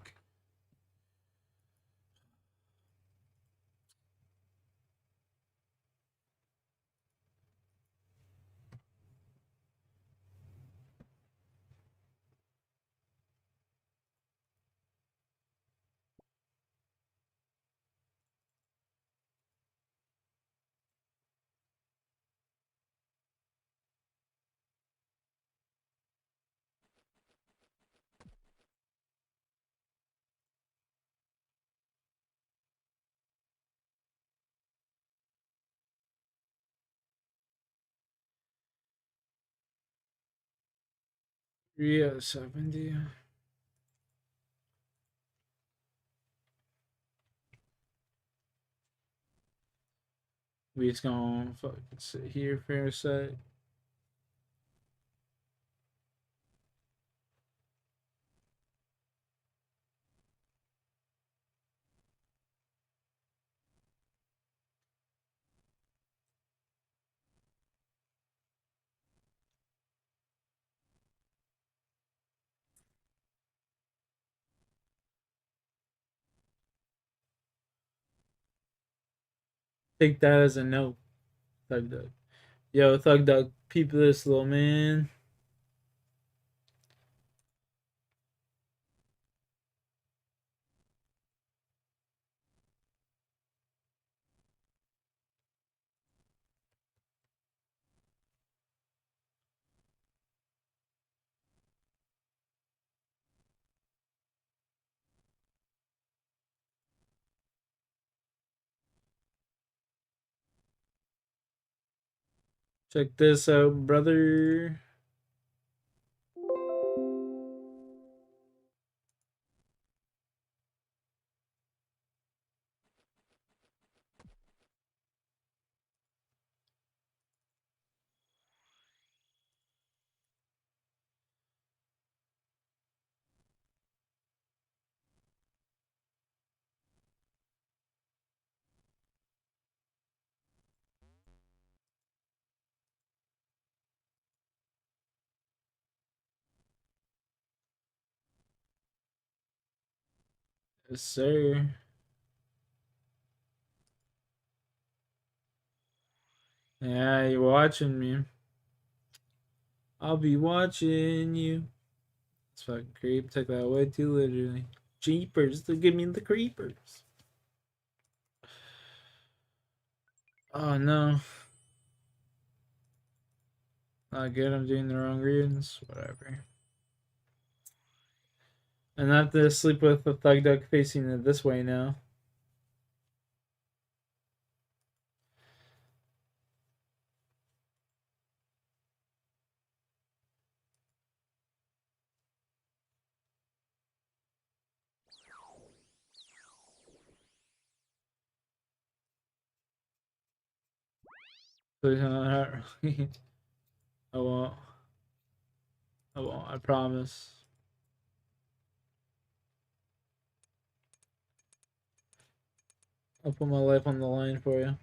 Yeah, 70. We just gonna fucking sit here for a sec. Take that as a no, Thug Duck. Yo, Thug Duck, peep this, little man. Check this out, brother. Yes, sir. Yeah, you watching me. I'll be watching you. It's fucking creep. Took that way too literally. Jeepers, to give me the creepers. Oh no. Not good, I'm doing the wrong readings. Whatever. And I have to sleep with the Thug Duck facing it this way now. Please don't hurt me. I won't. I won't, I promise. I'll put my life on the line for you.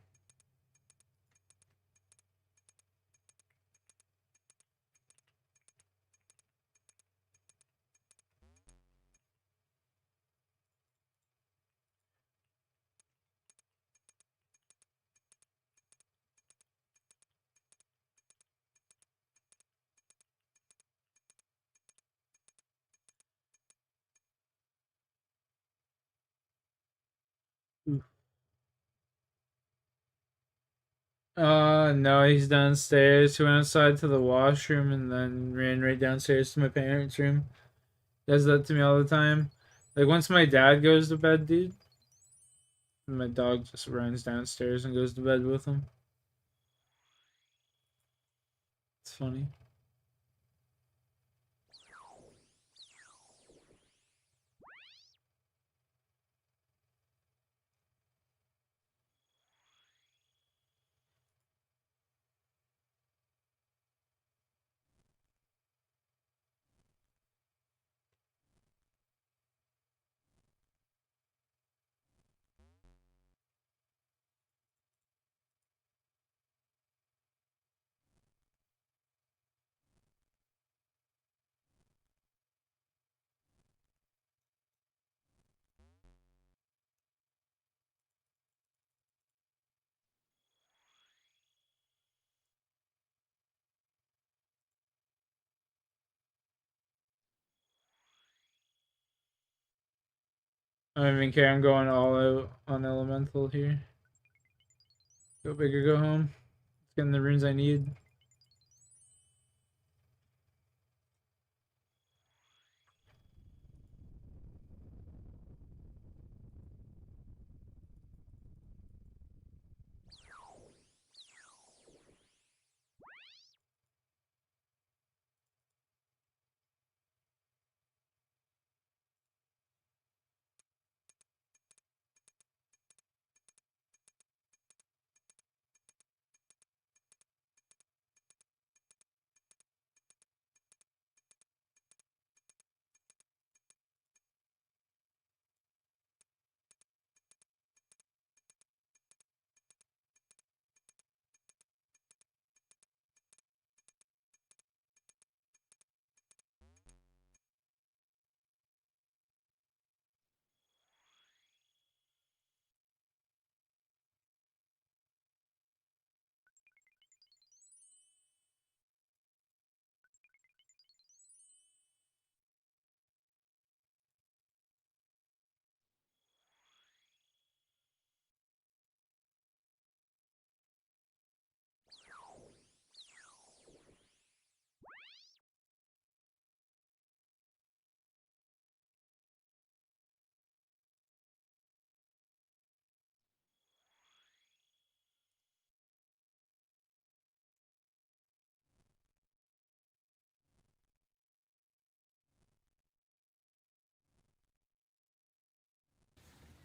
Ooh. No, he's downstairs. He went outside to the washroom and then ran right downstairs to my parents' room. Does that to me all the time. Like once my dad goes to bed, dude, my dog just runs downstairs and goes to bed with him. It's funny. I don't even care. I'm going all out on elemental here. Go big or go home. Getting the runes I need.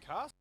Cast?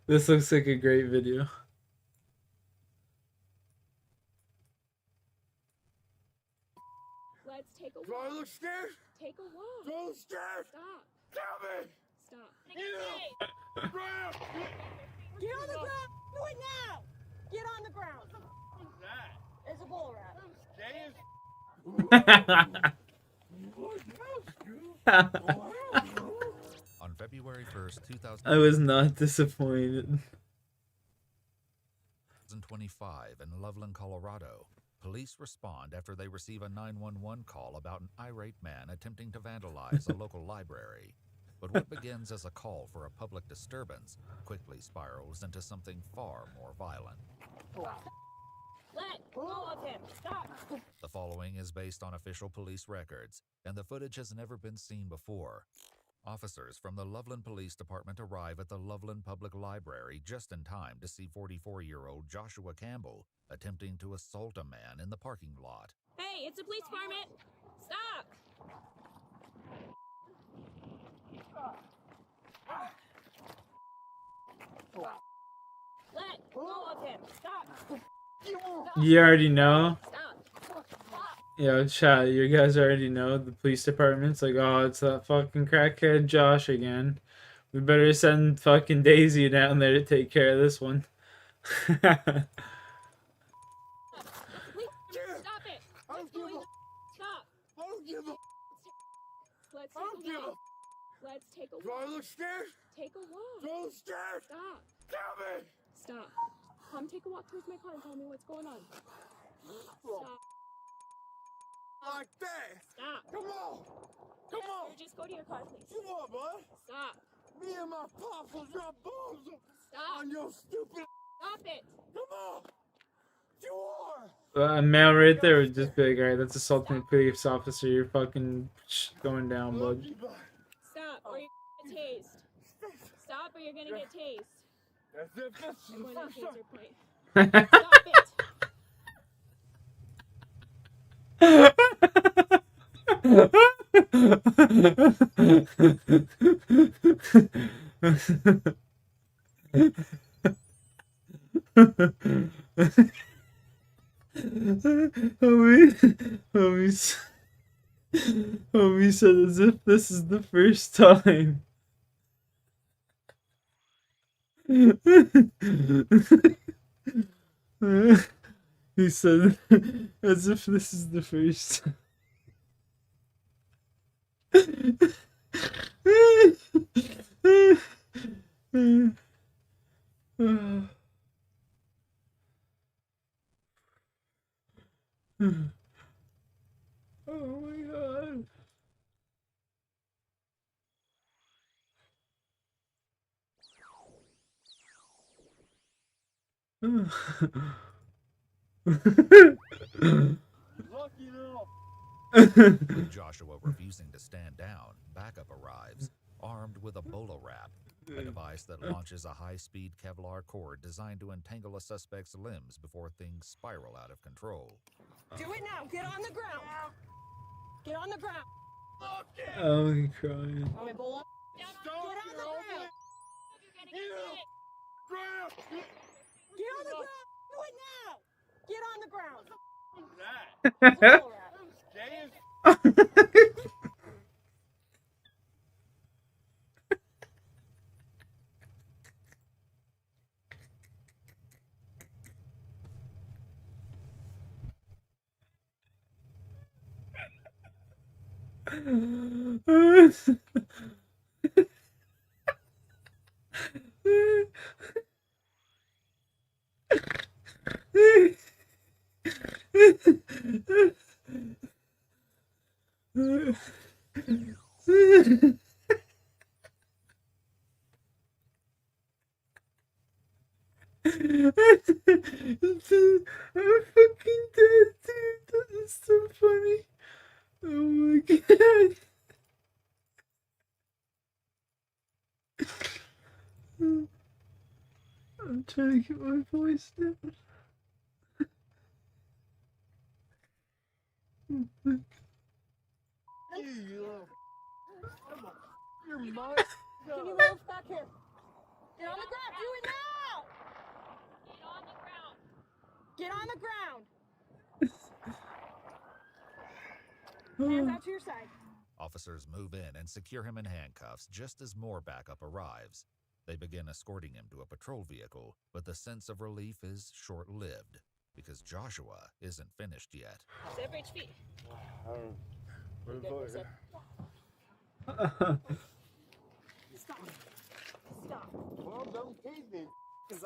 This looks like a great video. Let's take a walk. Do I look scared? Take a walk. Do I look scared? Stop. Tell me! Stop. Graham! Get on the ground. Do it now. Get on the ground. What's that? It's a bull rat. On February 1st, 2000. I was not disappointed. 2025 in Loveland, Colorado. Police respond after they receive a 911 call about an irate man attempting to vandalize a local library. But what begins as a call for a public disturbance quickly spirals into something far more violent. Let go of him. Stop. The following is based on official police records, and the footage has never been seen before. Officers from the Loveland Police Department arrive at the Loveland Public Library just in time to see 44-year-old Joshua Campbell attempting to assault a man in the parking lot. Hey, it's a police department. Stop. Let go of him. Stop. You already know. Stop. Yo, chat, you guys already know the police department's like, oh, it's that fucking crackhead Josh again. We better send fucking Daisy down there to take care of this one. Stop it. What's going on? Stop. I don't give a. Let's I don't give a. Let's take a Do I walk. look scared? Take a walk. Do I look scared? Stop. Tell me! Stop. Come take a walk towards my car and tell me what's going on. Stop. Like that! Stop. Come on! Come on! Just go to your car, please. Come on, bud! Stop. Me and my pops will drop bombs Stop. on your stupid. Stop it. Come on! You are! A male right there would just be like, alright, that's assaulting a police officer. You're fucking going down, bud. Stop, or you're gonna get tased. Stop, or you're gonna get tased. That's it. I'm going to First taser up. point. Stop Homie said as if this is the first time. He said as if this is the first time. Oh my god. With Joshua refusing to stand down, backup arrives, armed with a bolo wrap, a device that launches a high-speed Kevlar cord designed to entangle a suspect's limbs before things spiral out of control. Do it now. Get on the ground. Get on the ground. I'm crying. Oh, wait, Bola. Get on the ground. Get on the ground. Do it now. Get on the ground. What's that? I'm fucking dead, dude. That is so funny. Oh my god. I'm trying to get my voice down. You're mine. Can you move back here? Get on the ground. Do it now. Get on the ground. Get on the ground. Hands out to your side. Officers move in and secure him in handcuffs just as more backup arrives. They begin escorting him to a patrol vehicle, but the sense of relief is short-lived because Joshua isn't finished yet. Separate your feet. Stop. Stop. Well, don't tease me, 'cause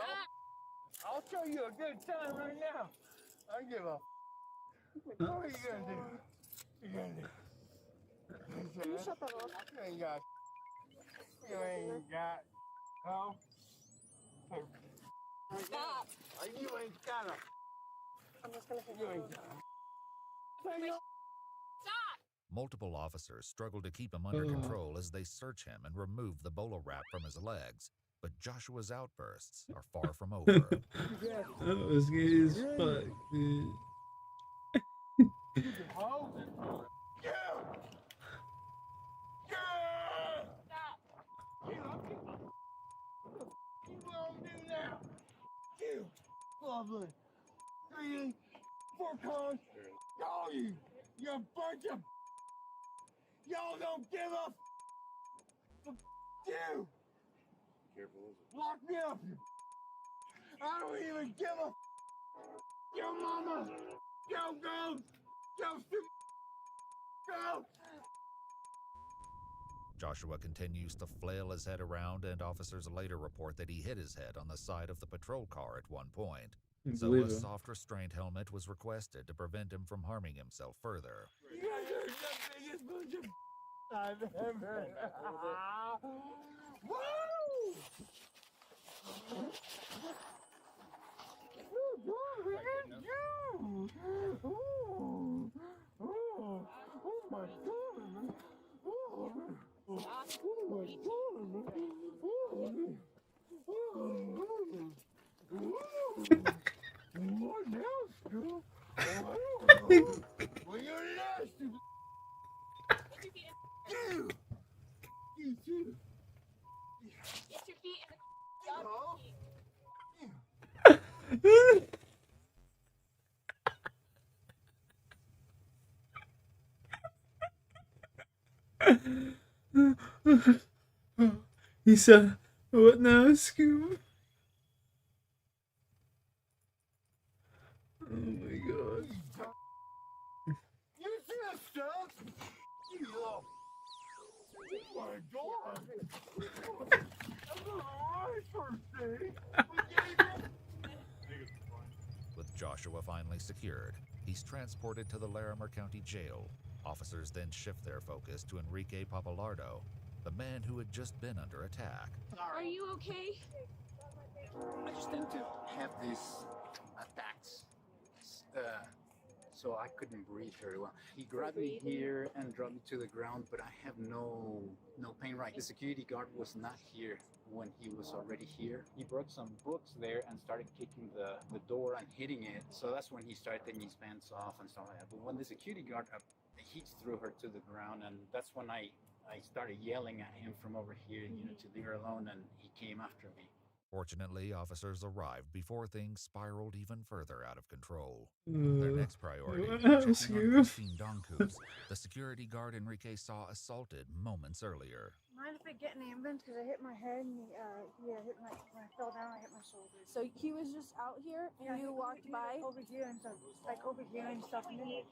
I'll show you a good time right now. I give up. What are you gonna do? You gonna do? Can you shut that off? You ain't got. You ain't got. No. Stop. You ain't gotta. I'm just gonna hit You you. ain't gotta. Stop. Multiple officers struggle to keep him under control as they search him and remove the bolo wrap from his legs. But Joshua's outbursts are far from over. That was gay as fuck, dude. Oh. Yeah. Yeah. Stop. You gonna do now? You. Lovely. 3, 4 cars. All you bunch of. Y'all don't give up. You. Careful. Lock me up. I don't even give a. Yo, mama. Yo, go. Yo, go. Joshua continues to flail his head around, and officers later report that he hit his head on the side of the patrol car at one point. So a soft restraint helmet was requested to prevent him from harming himself further. You guys are the biggest bunch of I've ever. Woo! Oh my God! What else, girl? Well, you're nasty. You too. Get your feet in He said, "What now, Scoob?" Oh my god. You see that stuff? Oh my God. That's not alright first day. With Joshua finally secured, he's transported to the Larimer County Jail. Officers then shift their focus to Enrique Papalardo, the man who had just been under attack. Are you okay? I just tend to have these attacks, so I couldn't breathe very well. He grabbed me here and dropped me to the ground, but I have no pain. Right, the security guard was not here when he was already here. He brought some books there and started kicking the door and hitting it. So that's when he started taking his pants off and stuff like that. But when the security guard, he threw her to the ground, and that's when I started yelling at him from over here, to leave her alone, and he came after me. Fortunately, officers arrived before things spiraled even further out of control. Their next priority was checking on Christine Donkus, the security guard Enrique saw assaulted moments earlier. Mind if I get an ambulance? Because I hit my head and hit my, when I fell down, I hit my shoulder. So he was just out here and you walked by? Over here and stuff, over here and stuff. And then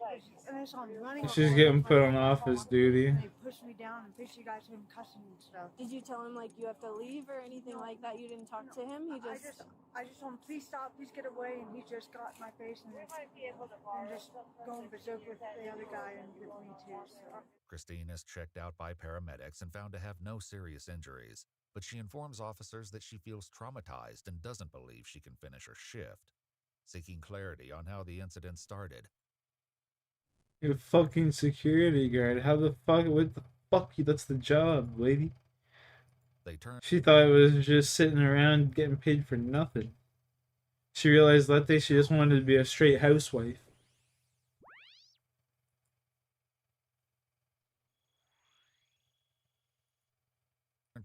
I saw him running. She's getting put on office duty. And they pushed me down and basically got him cussing and stuff. Did you tell him like you have to leave or anything like that? You didn't talk to him? He just... I just told him, please stop, please get away, and he just got in my face and just going berserk with the other guy and with me too. So. Christine is checked out by paramedics and found to have no serious injuries, but she informs officers that she feels traumatized and doesn't believe she can finish her shift. Seeking clarity on how the incident started. You're a fucking security guard. How the fuck? What the fuck? That's the job, lady. She thought it was just sitting around getting paid for nothing. She realized that day she just wanted to be a straight housewife.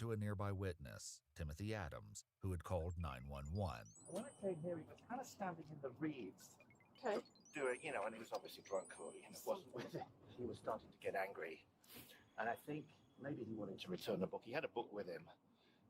to a nearby witness, Timothy Adams, who had called 911. When I came here, he was kind of standing in the reeds. Okay. Doing, and he was obviously drunk or, wasn't with it. He was starting to get angry. And I think maybe he wanted to return the book. He had a book with him.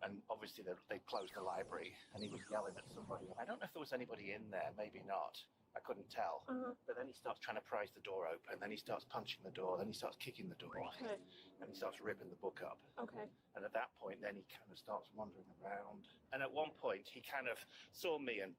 And obviously they closed the library and he was yelling at somebody. I don't know if there was anybody in there, maybe not. I couldn't tell. But then he starts trying to prise the door open. Then he starts punching the door. Then he starts kicking the door. Okay. And he starts ripping the book up. Okay. And at that point, then he kind of starts wandering around. And at one point, he kind of saw me and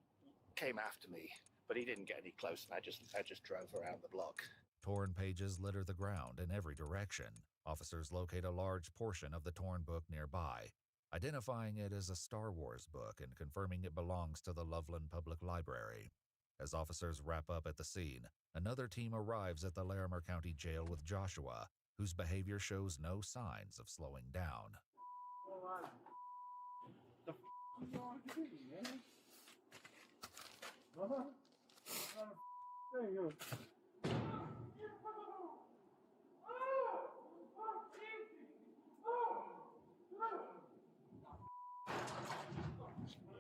came after me. But he didn't get any closer. I just drove around the block. Torn pages litter the ground in every direction. Officers locate a large portion of the torn book nearby, identifying it as a Star Wars book and confirming it belongs to the Loveland Public Library. As officers wrap up at the scene, another team arrives at the Larimer County Jail with Joshua, whose behavior shows no signs of slowing down.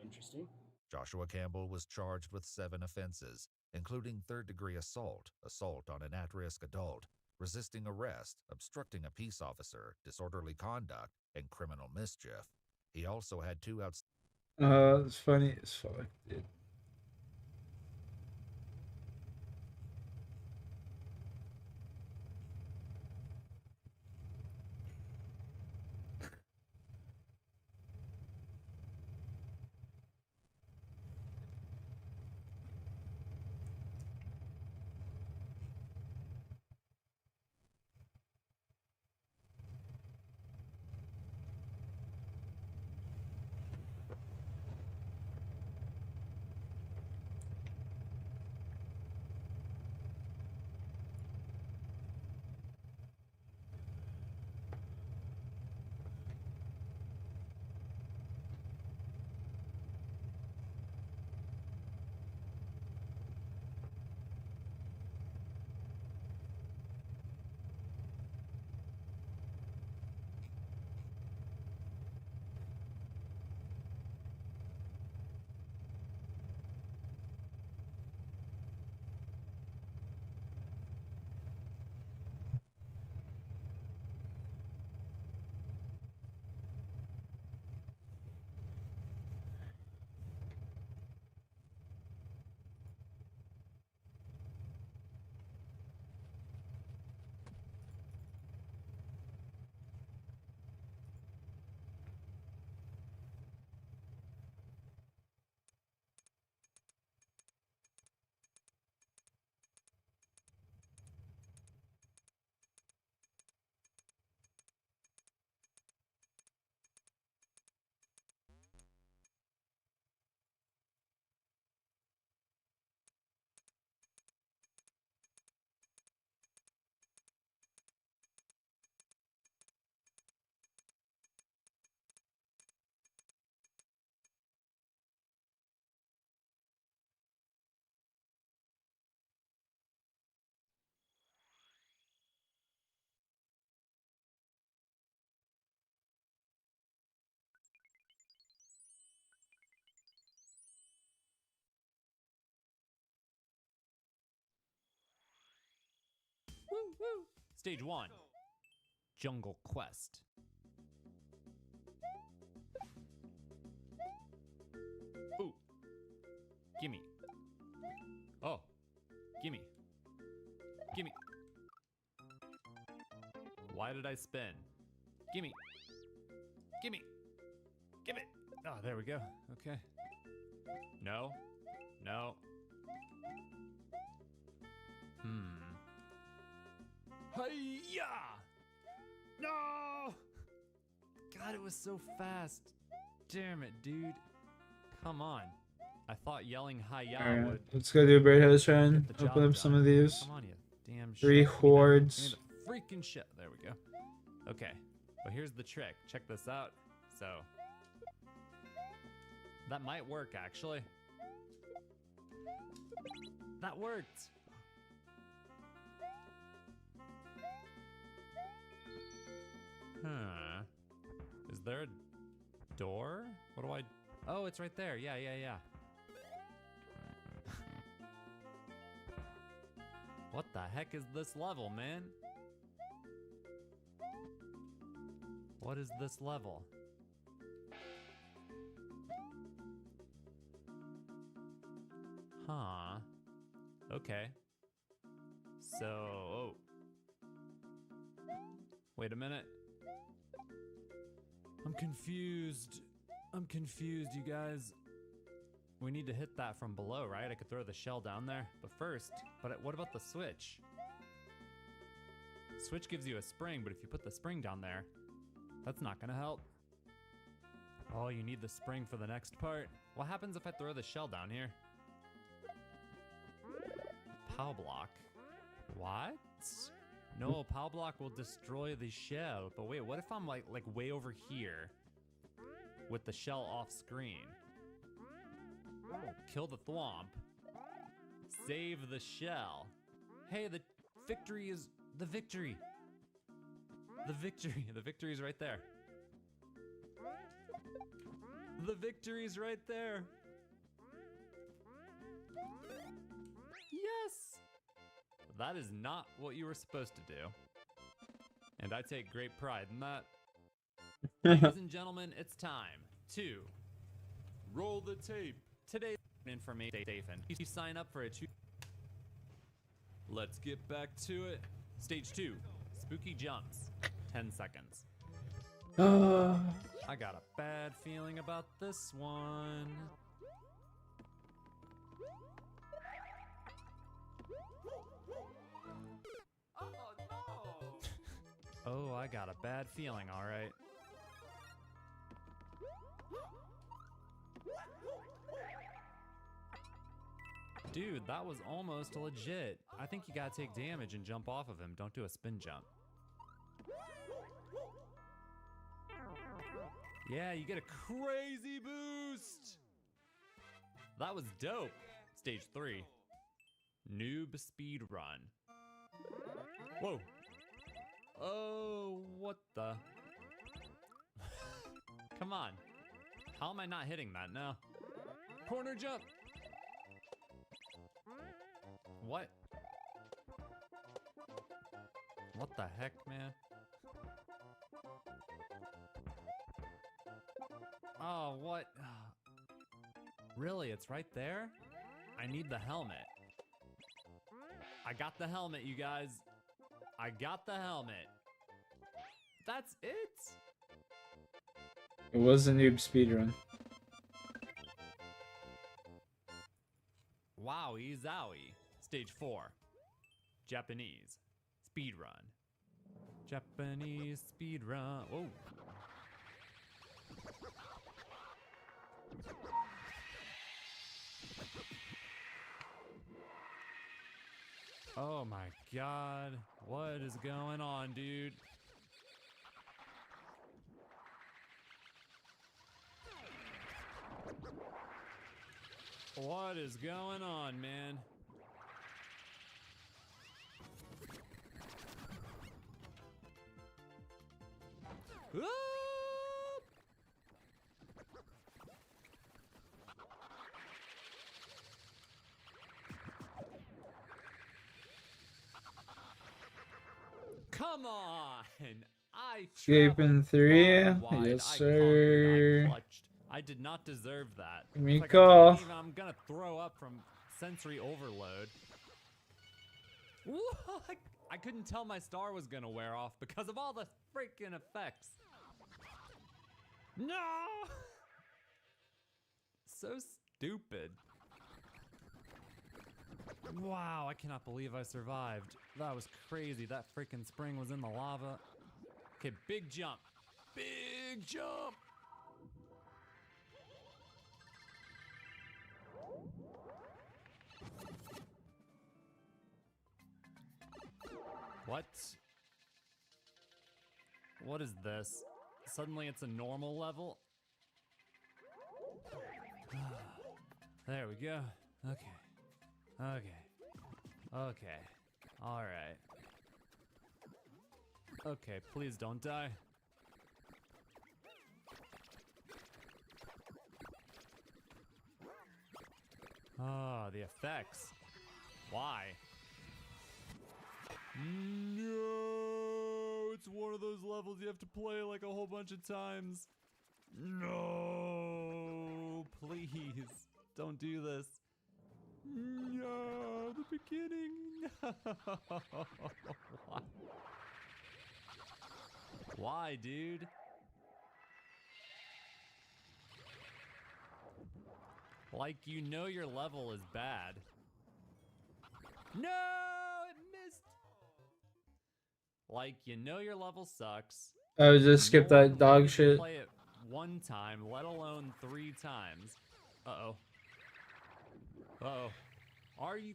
Interesting. Joshua Campbell was charged with 7 offenses, including third-degree assault, assault on an at-risk adult, resisting arrest, obstructing a peace officer, disorderly conduct, and criminal mischief. He also had 2 It's funny as fuck, dude. Woo, woo. Stage 1. Jungle Quest. Ooh. Gimme. Oh. Gimme. Gimme. Why did I spin? Gimme. Gimme. Give it. Oh, there we go. Okay. No. No. Hi-ya! No! God, it was so fast. Damn it, dude. Come on. I thought yelling hi-ya Alright, would... let's go do a bird house run. get the Open job up some done. of these. Come on, you damn 3 shit. hordes. Give me the freaking shit. There we go. Okay. Well, here's the trick. Check this out. So... that might work, actually. That worked. Huh. Is there a door? What do I... Oh, it's right there. Yeah. What the heck is this level, man? What is this level? Huh. Okay. So... Oh. Wait a minute. I'm confused, you guys. We need to hit that from below, right? I could throw the shell down there. But what about the switch? Switch gives you a spring, but if you put the spring down there, that's not gonna help. Oh, you need the spring for the next part. What happens if I throw the shell down here? POW block. What? No, POW block will destroy the shell. But wait, what if I'm like way over here with the shell off screen? Kill the thwomp. Save the shell. Hey, the victory is the victory. The victory's right there. The victory's right there. Yes! That is not what you were supposed to do. And I take great pride in that. Ladies and gentlemen, it's time to roll the tape. Today's information you sign up for a Let's get back to it. Stage 2, spooky jumps. 10 seconds. I got a bad feeling about this one. Oh, I got a bad feeling, all right. Dude, that was almost legit. I think you gotta take damage and jump off of him. Don't do a spin jump. Yeah, you get a crazy boost. That was dope. Stage 3. Noob speed run. Whoa. Oh, what the? Come on. How am I not hitting that now? Corner jump. What? What the heck, man? Oh, what? Really? It's right there? I need the helmet. I got the helmet, you guys. I got the helmet. That's it? It was a noob speedrun. Wowie zowie. Stage 4. Japanese. Speedrun. Japanese speedrun. Whoa. Oh my god. What is going on, dude? What is going on, man? Whoop! Come on! Escaping 3. Yes, sir. I did not deserve that. Give me a It's call. I'm gonna throw up from sensory overload. What? I couldn't tell my star was gonna wear off because of all the freaking effects. No! So stupid. Wow, I cannot believe I survived. That was crazy. That freaking spring was in the lava. Okay, big jump. Big jump! What? What is this? Suddenly it's a normal level? There we go. Okay. Alright. Okay, please don't die. Oh, the effects. Why? No! It's one of those levels you have to play like a whole bunch of times. No! Please, don't do this. No, the beginning. Why? Why, dude? Like, you know your level is bad. No, it missed. Like, you know your level sucks. I would just skip that dog shit. Play it one time, let alone 3 times. Uh-oh. Uh-oh. Are you...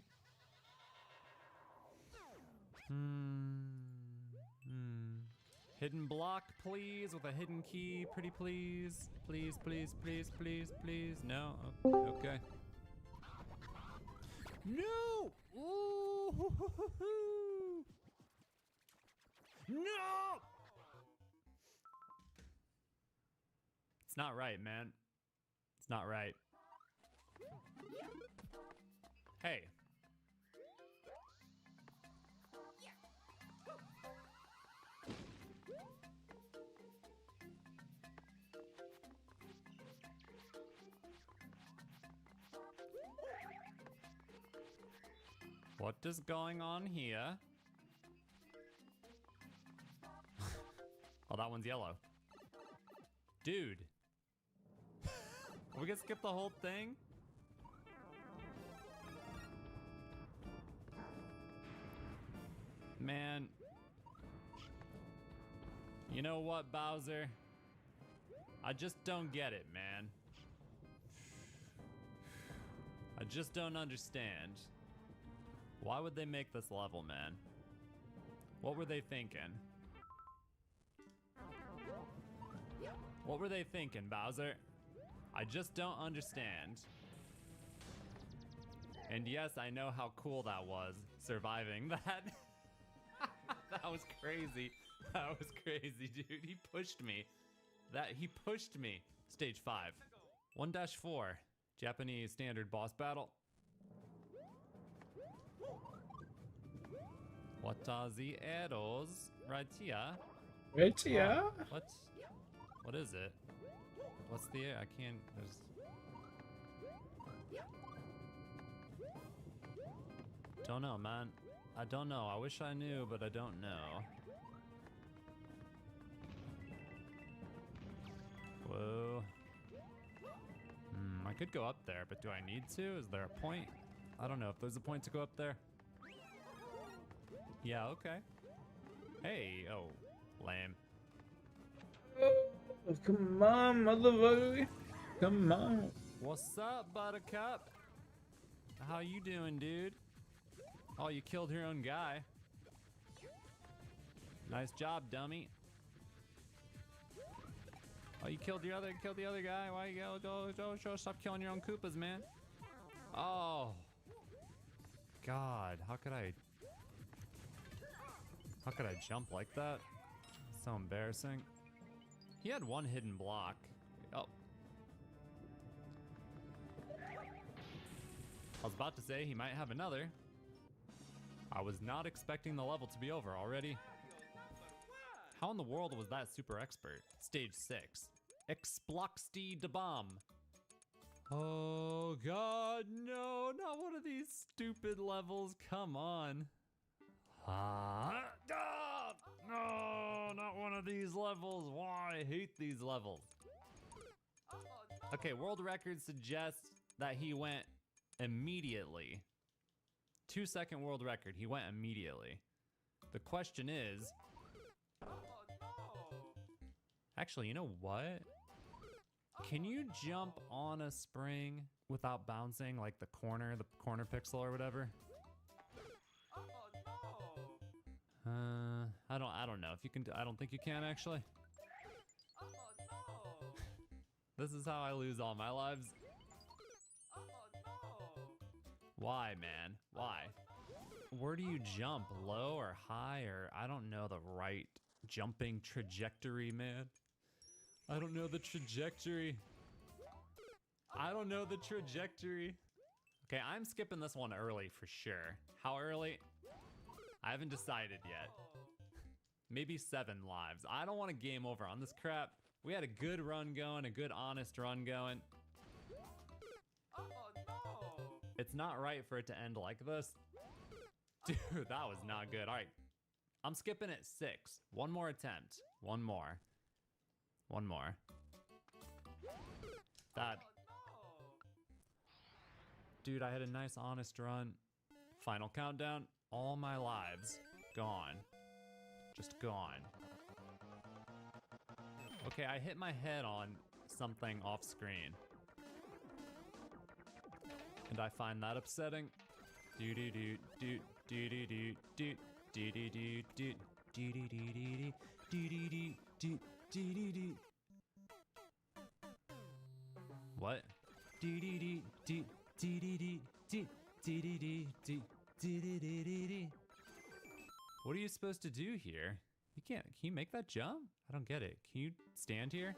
Hidden block, please, with a hidden key, pretty please. Please, please, please, please, please. No? Okay. No! Ooh! No! It's not right, man. It's not right. Hey. What is going on here? Oh, that one's yellow. Dude. Are we gonna skip the whole thing? Man. You know what, Bowser? I just don't get it, man. I just don't understand. Why would they make this level, man? What were they thinking? What were they thinking, Bowser? I just don't understand. And yes, I know how cool that was, surviving that. That was crazy. That was crazy, dude. He pushed me. He pushed me. Stage 5. 1-4. Japanese standard boss battle. What are the arrows? Right here. Right here. What is it? What's the... I can't... There's... Don't know, man. I don't know. I wish I knew, but I don't know. Whoa. I could go up there, but do I need to? Is there a point? I don't know if there's a point to go up there. Yeah, okay. Hey, oh, lame. Oh, come on, motherfucker. Come on. What's up, Buttercup? How you doing, dude? Oh, you killed your own guy. Nice job, dummy. Oh, you killed the other guy. Why you go, stop killing your own Koopas, man. Oh. God, how could I jump like that? So embarrassing. He had one hidden block. Oh. I was about to say he might have another. I was not expecting the level to be over already. How in the world was that super expert? Stage 6. Exploxty de bomb. Oh god, no, not one of these stupid levels. Come on. No, not one of these levels. Why? I hate these levels. Okay, world record suggests that he went immediately. 2-second world record. He went immediately. The question is... Actually, you know what? Can you jump on a spring without bouncing, like the corner pixel or whatever? I don't know if you can. I don't think you can actually. This is how I lose all my lives. Why, man? Why? Where do you jump? Low or high or I don't know the right jumping trajectory, man. I don't know the trajectory. I don't know the trajectory. Okay, I'm skipping this one early for sure. How early? I haven't decided yet. Maybe 7 lives. I don't want to game over on this crap. We had a good run going, a good honest run going. It's not right for it to end like this. Dude, that was not good. All right, I'm skipping at 6. One more attempt. One more. That. Dude, I had a nice honest run. Final countdown. All my lives gone. Just gone. Okay, I hit my head on something off screen. And I find that upsetting. Do do do do do do do do do do do do do do do do do do do. What? Do do do do do do do do do do do do do. What are you supposed to do here? You can't. Can you make that jump? I don't get it. Can you stand here?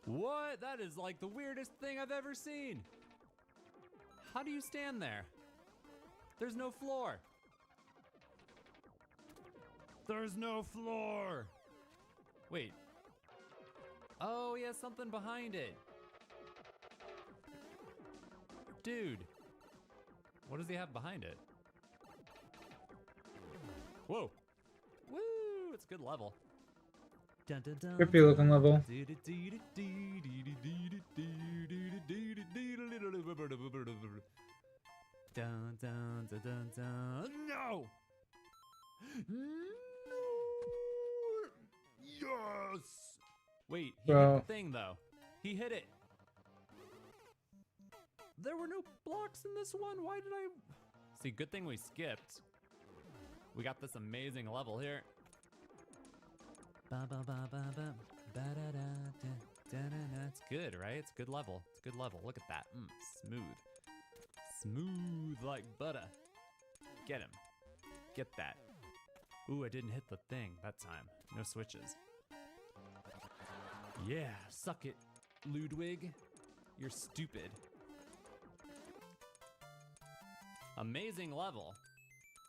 What? That is like the weirdest thing I've ever seen. How do you stand there? There's no floor. There's no floor. Wait. Oh, he has something behind it. Dude. What does he have behind it? Whoa. Woo! It's a good level. Trippy looking level. No! Yes! Wait, he hit the thing though. He hit it. There were no blocks in this one. Why did I... See, good thing we skipped. We got this amazing level here. It's good, right? It's a good level. It's a good level. Look at that. Smooth. Smooth like butter. Get him. Get that. Ooh, I didn't hit the thing that time. No switches. Yeah, suck it, Ludwig. You're stupid. Amazing level.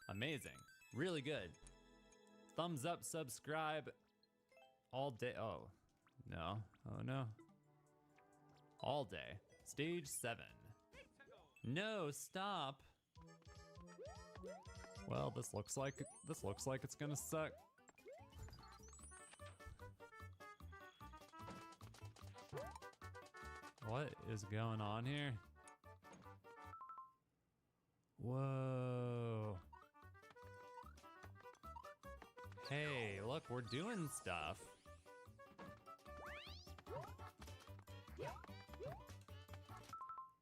Amazing. Really good. Thumbs up, subscribe. All day. Oh, no. Oh, no. All day. Stage 7. No, stop. Well, this looks like it's gonna suck. What is going on here? Whoa. Hey, look, we're doing stuff.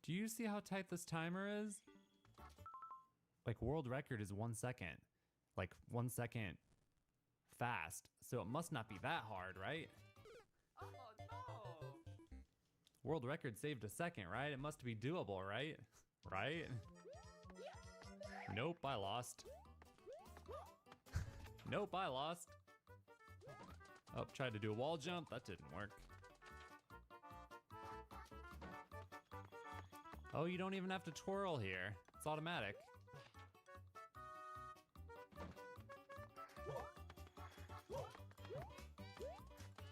Do you see how tight this timer is? Like, world record is 1 second. Like, 1 second fast. So it must not be that hard, right? Oh, no. World record saved a second, right? It must be doable, right? Right? Nope, I lost. Nope, I lost. Oh, tried to do a wall jump. That didn't work. Oh, you don't even have to twirl here. It's automatic.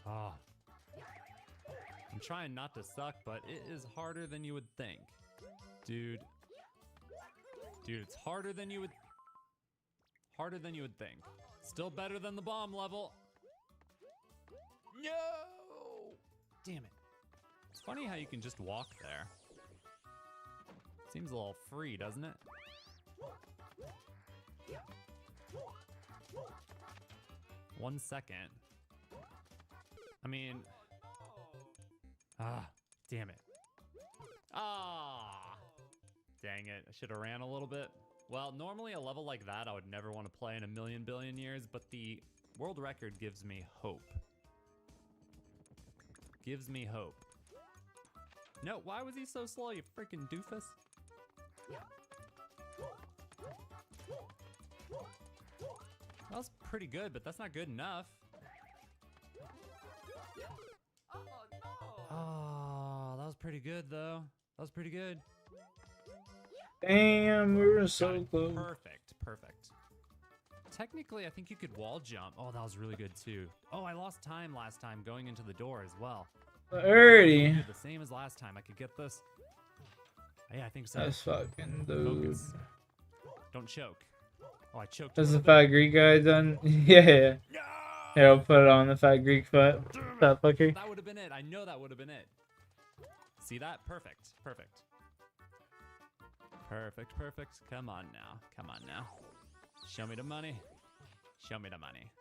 Ah. I'm trying not to suck, but it is harder than you would think. Dude. Dude, it's harder than you would think. Still better than the bomb level. No! Damn it. It's funny how you can just walk there. Seems a little free, doesn't it? One second. I mean... Ah, damn it. Ah! Dang it, I should have ran a little bit. Well, normally a level like that I would never want to play in a million billion years, but the world record gives me hope. Gives me hope. No, why was he so slow, you freaking doofus? That was pretty good, but that's not good enough. Oh, that was pretty good, though. That was pretty good. Damn, we were so close. Perfect, perfect. Technically, I think you could wall jump. Oh, that was really good too. Oh, I lost time last time going into the door as well. Alrighty. The same as last time. I could get this. Yeah, I think so. That's fucking dude. Focus. Don't choke. Oh, I choked. Has the fat Greek guy done? Yeah. Here, I'll put it on the fat Greek fat fucker. That would have been it. I know that would have been it. See that? Perfect. Perfect. Perfect, perfect. Come on now. Come on now. Show me the money. Show me the money.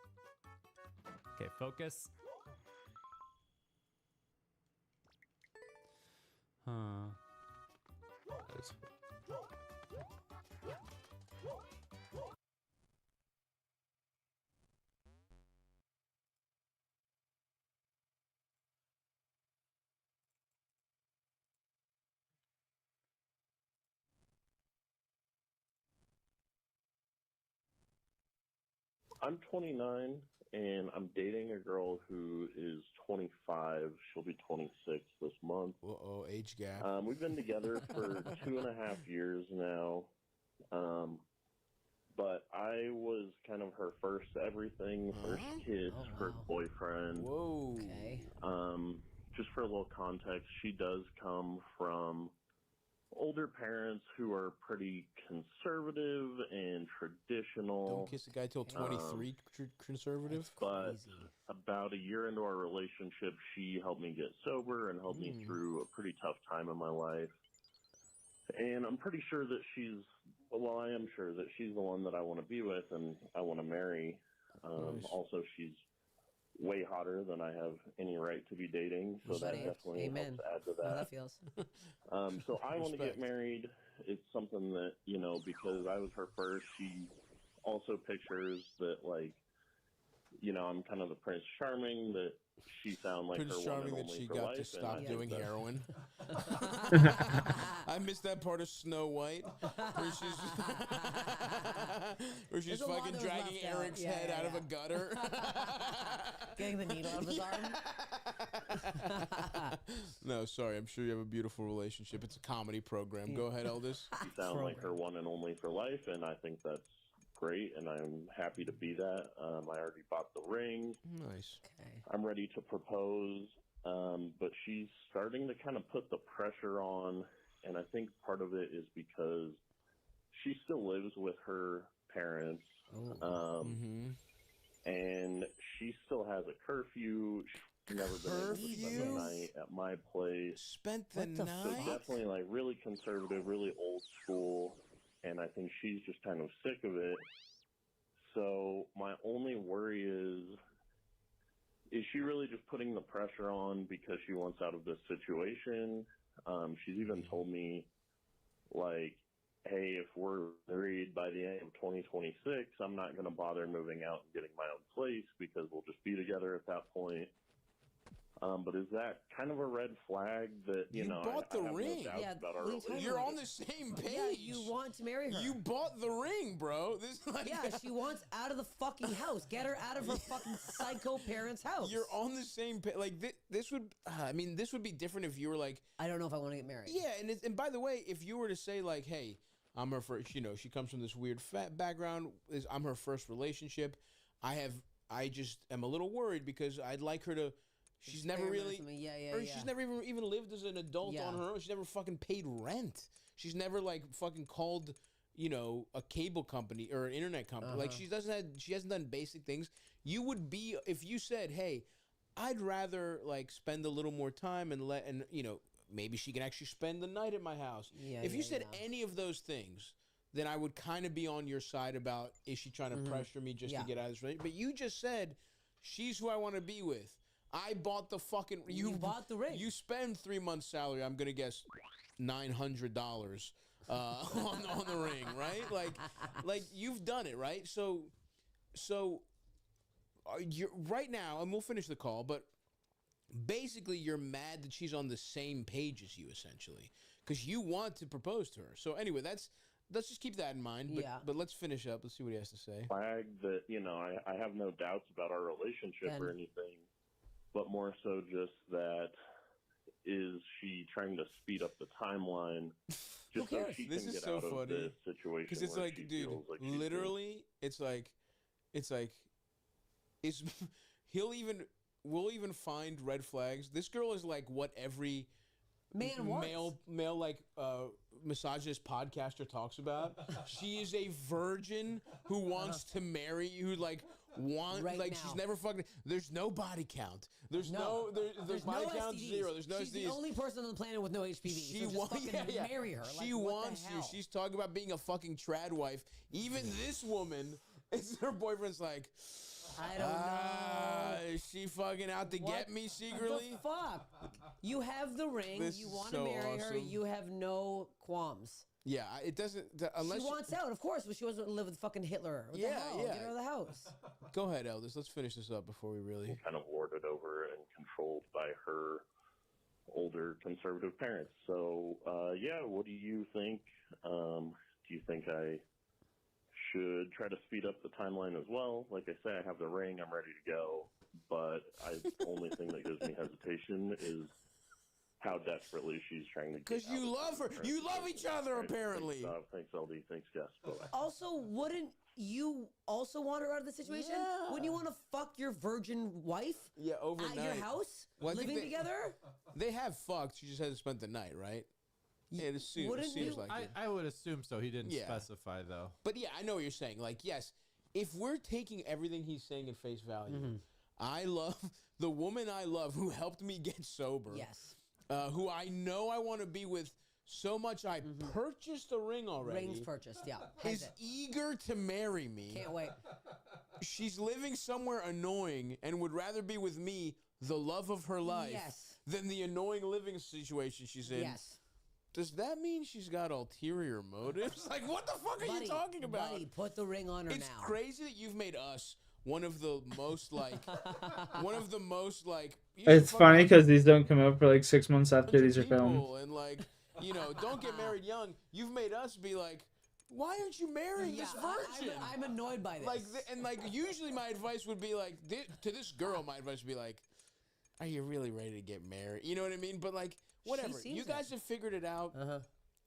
Okay, focus. Huh. I'm 29 and I'm dating a girl who is 25. She'll be 26 this month. Uh-oh, age gap. We've been together for 2.5 years now. But I was kind of her first everything, first kiss, first boyfriend. Whoa. Okay. Just for a little context, she does come from older parents who are pretty conservative and traditional. Don't kiss a guy till 23, conservative? But about a year into our relationship, she helped me get sober and helped me through a pretty tough time in my life. And I'm pretty sure that I am sure that she's the one that I want to be with and I want to marry. Nice. Also, she's way hotter than I have any right to be dating, so that definitely helps add to that. How that feels. So I want to get married. It's something that, because I was her first, she also pictures that, like, I'm kind of the Prince Charming, that she found like Prince her Charming one that and only she for got life. to stop and doing heroin. I missed that part of Snow White, where she's fucking dragging Eric's head out of a gutter. Getting the needle out of his arm. No, sorry. I'm sure you have a beautiful relationship. It's a comedy program. Go ahead, Eldest. She found like her one and only for life, and I think that's great, and I'm happy to be that. I already bought the ring. Nice. Okay. I'm ready to propose, but she's starting to kind of put the pressure on, and I think part of it is because she still lives with her parents, and she still has a curfew. She's never been able to spend the night at my place. Spent the night? So definitely like really conservative, really old school. And I think she's just kind of sick of it. So my only worry is she really just putting the pressure on because she wants out of this situation? She's even told me, like, hey, if we're married by the end of 2026, I'm not going to bother moving out and getting my own place because we'll just be together at that point. But is that kind of a red flag that, you bought the ring? No doubts about our relationship? You're on the same page. Yeah, you want to marry her. You bought the ring, bro. This like yeah, she wants out of the fucking house. Get her out of her fucking psycho parents' house. You're on the same page. Like this would, this would be different if you were like, I don't know if I want to get married. Yeah, and by the way, if you were to say like, hey, I'm her first, she comes from this weird fat background. I'm her first relationship. I just am a little worried because I'd like her to. She's never really, she's never even lived as an adult on her own. She's never fucking paid rent. She's never like fucking called, a cable company or an internet company. Like she hasn't done basic things. You would be if you said, hey, I'd rather like spend a little more time and maybe she can actually spend the night at my house. If you said any of those things, then I would kind of be on your side about is she trying to pressure me just to get out of this relationship? But you just said she's who I want to be with. I bought the fucking. You bought the ring. You spend 3 months' salary. I'm gonna guess $900 on the ring, right? Like you've done it, right? So you're right now, and we'll finish the call. But basically, you're mad that she's on the same page as you, essentially, because you want to propose to her. So anyway, let's just keep that in mind. But let's finish up. Let's see what he has to say. Flag that I have no doubts about our relationship or anything. But more so just that, is she trying to speed up the timeline just so she This can is get so out of funny. this situation Because it's where like, she dude, feels like she's being literally, it's like, it's we'll even find red flags. This girl is like what every male like misogynist podcaster talks about. She is a virgin who wants to marry you, who like she's never fucking. There's no body count. There's no body no count STDs. zero. There's no She's STDs. the only person on the planet with no HPV. She so just wants, fucking marry her. She like, wants you. She's talking about being a fucking trad wife. Even this woman, her boyfriend's like, I don't know. Is she fucking out to get me secretly? The fuck? You have the ring. This You is want to so marry her. awesome. You have no qualms. Yeah, it doesn't. Unless she wants out, of course, but she wants to live with fucking Hitler. What the hell? Get her out of the house. Go ahead, Elders. Let's finish this up before we really. kind of lorded over and controlled by her older conservative parents. So, yeah, what do you think? Do you think I should try to speed up the timeline as well? Like I say, I have the ring. I'm ready to go. But the only thing that gives me hesitation is how desperately she's trying to get Because you love her. You love each other, apparently. Thanks, LD. Thanks, Gus. Bye-bye. Also, wouldn't you also want her out of the situation? Yeah. Wouldn't you want to fuck your virgin wife? Yeah, overnight. At your house? Well, I think living together? They have fucked. She just hasn't spent the night, right? Yeah, it seems like it. I would assume so. He didn't Yeah. specify, though. But yeah, I know what you're saying. Like, yes, if we're taking everything he's saying at face value, I love the woman I love who helped me get sober. Yes. Who I know I want to be with so much I purchased a ring already. Ring's purchased, yeah. Has Is it. eager to marry me. Can't wait. She's living somewhere annoying and would rather be with me, the love of her life, Yes. than the annoying living situation she's in. Yes. Does that mean she's got ulterior motives? Like, what the fuck are you talking about? Buddy, put the ring on her It's now. crazy that you've made us one of the most like, It's funny because these don't come out for like 6 months after these are filmed. people and like, don't get married young. You've made us be like, why aren't you marrying this virgin? I'm annoyed by this. Like, usually my advice would be like, to this girl, my advice would be like, are you really ready to get married? You know what I mean? But like, whatever. You guys have figured it out.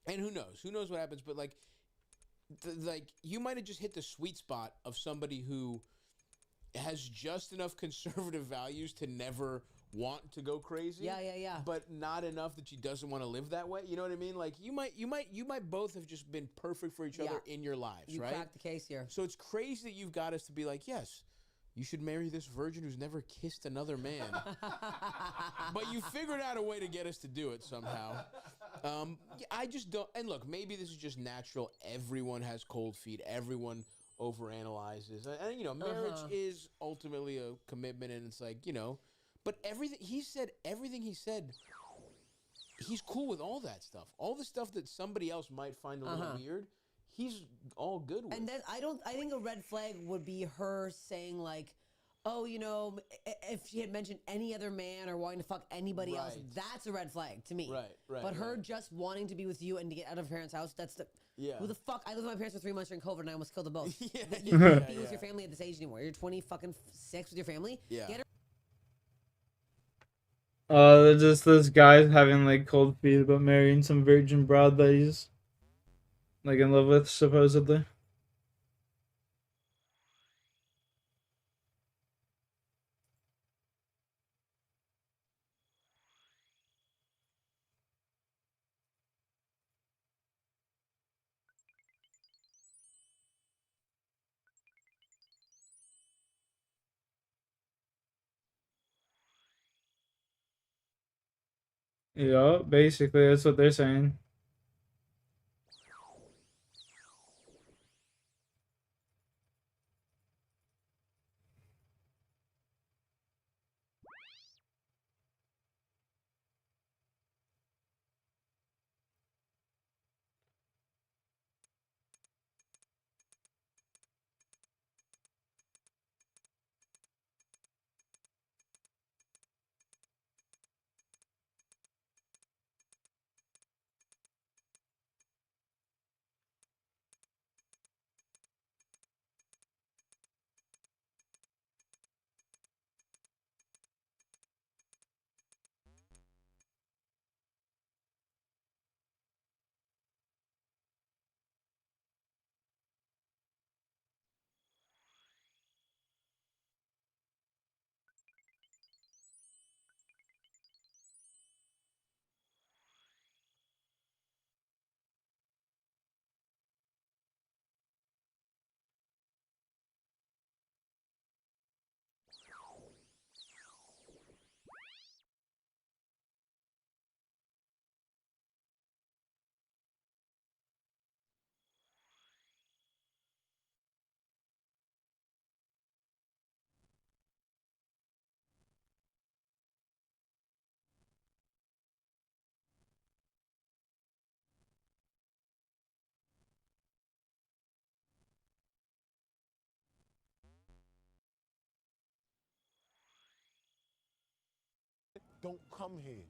And who knows? Who knows what happens? But like, you might have just hit the sweet spot of somebody who has just enough conservative values to never want to go crazy. Yeah. But not enough that she doesn't want to live that way. You know what I mean? Like, you might both have just been perfect for each other in your lives, You right? cracked the case here. So it's crazy that you've got us to be like, yes, you should marry this virgin who's never kissed another man. But you figured out a way to get us to do it somehow. I just don't. And look, maybe this is just natural. Everyone has cold feet. Everyone overanalyzes. And, marriage is ultimately a commitment. And it's like, but everything he said, he's cool with all that stuff. All the stuff that somebody else might find a little weird, he's all good with. And then I think a red flag would be her saying like, oh, if she had mentioned any other man or wanting to fuck anybody else, that's a red flag to me. Right. But her just wanting to be with you and to get out of her parents' house, that's the. Yeah. Who the fuck? I lived with my parents for 3 months during COVID and I almost killed them both. You Yeah, can't be with your family at this age anymore. You're 26 with your family. Yeah. Get her. Just this guy having like cold feet about marrying some virgin broad that he's like in love with, supposedly. Yeah, basically that's what they're saying. don't come here.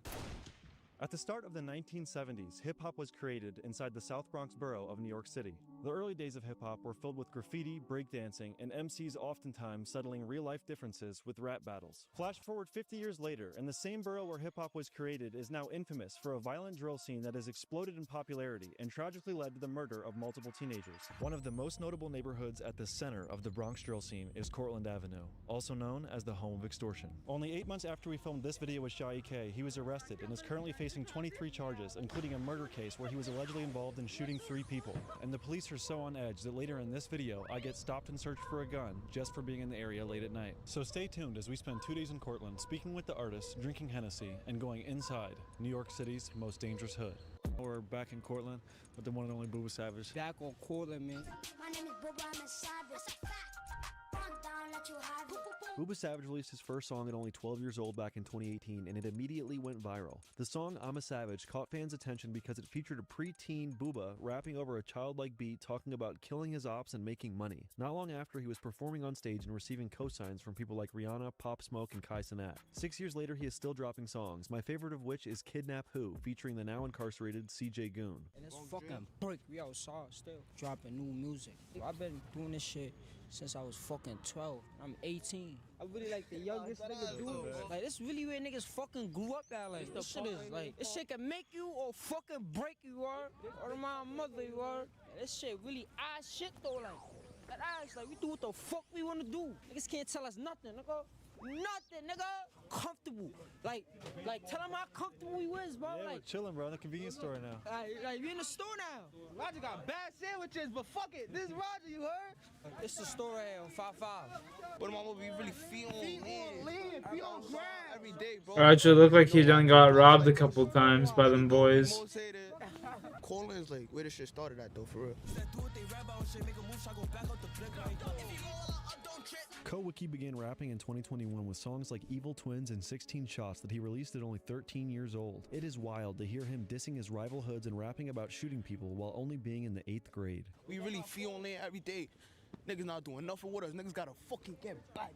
At the start of the 1970s, hip-hop was created inside the South Bronx borough of New York City. The early days of hip-hop were filled with graffiti, breakdancing, and MCs oftentimes settling real-life differences with rap battles. Flash forward 50 years later, and the same borough where hip-hop was created is now infamous for a violent drill scene that has exploded in popularity and tragically led to the murder of multiple teenagers. One of the most notable neighborhoods at the center of the Bronx drill scene is Cortlandt Avenue, also known as the home of extortion. Only 8 months after we filmed this video with Shy E.K., he was arrested and is currently facing 23 charges, including a murder case where he was allegedly involved in shooting 3 people. And the police are so on edge that later in this video, I get stopped and searched for a gun just for being in the area late at night. So stay tuned as we spend 2 days in Cortlandt speaking with the artists, drinking Hennessy, and going inside New York City's most dangerous hood. We're back in Cortlandt with the one and only Booba Savage. Back on Cortlandt, man. My name is Booba, I'm a savage. Calm down, let you have it. Booba Savage released his first song at only 12 years old back in 2018, and it immediately went viral. The song I'm a Savage caught fans' attention because it featured a preteen Booba rapping over a childlike beat talking about killing his ops and making money. Not long after, he was performing on stage and receiving cosigns from people like Rihanna, Pop Smoke, and Kai Cenat. 6 years later, he is still dropping songs, my favorite of which is Kidnap Who, featuring the now incarcerated CJ Goon. And it's fucking break. We outside still dropping new music. I've been doing this shit since I was fucking 12. I'm 18. I really like the youngest nigga dude. Like, this really where niggas fucking grew up at. Like, this shit is like, this shit can make you or fucking break you, or my mother, you are. This shit really ass shit though, like, that ass, like, we do what the fuck we wanna do. Niggas can't tell us nothing, nigga. Nothing, nigga. Comfortable. Like, tell them how comfortable we was, bro. Yeah, like, we're chilling, bro, in the convenience store now. Like, we in the store now. Roger got bad sandwiches, but fuck it. This is Roger, you heard? It's the store right here on 5-5. But mama, we really feel on land. We on grind every day, bro. Actually, look like he done got robbed a couple times by them boys. Cortlandt is like where this shit started at, though, for real. Kowicki began rapping in 2021 with songs like Evil Twins and 16 Shots that he released at only 13 years old. It is wild to hear him dissing his rival hoods and rapping about shooting people while only being in the 8th grade. We really feel on land every day. Niggas not doing nothing with us. Niggas gotta fucking get back.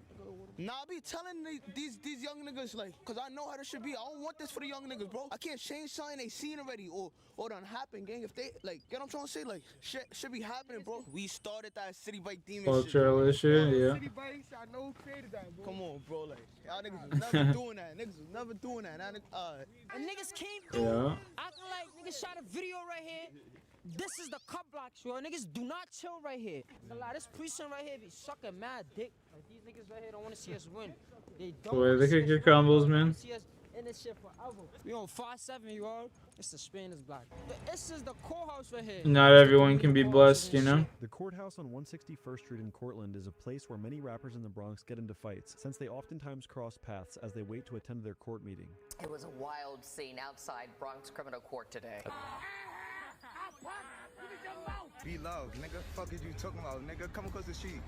Nah, I be telling these young niggas, like, cause I know how this should be. I don't want this for the young niggas, bro. I can't change something they seen already or done happen, gang. If they, like, get what I'm trying to say? Like, shit should be happening, bro. We started that city bike demon Cultural shit. issue, yeah. City bikes, I know who created that, bro. Come on, bro. Like, y'all niggas was never doing that. Niggas was never doing that. And niggas came through acting like niggas shot a video right here. This is the cut blocks, yo. Niggas do not chill right here. A lot of this precinct right here be sucking mad dick. Like, these niggas right here don't want to see us win. They don't Boy, wanna they see could us get win. crumbles, They man. wanna see us in this shit forever. We on 5-7, you all. It's the Spanish block. This is the courthouse right here. Not everyone can be blessed, you know? The courthouse on 161st Street in Cortlandt is a place where many rappers in the Bronx get into fights, since they oftentimes cross paths as they wait to attend their court meeting. It was a wild scene outside Bronx Criminal Court today. Be love, nigga. Fuck is you talking about, nigga? Come across the street.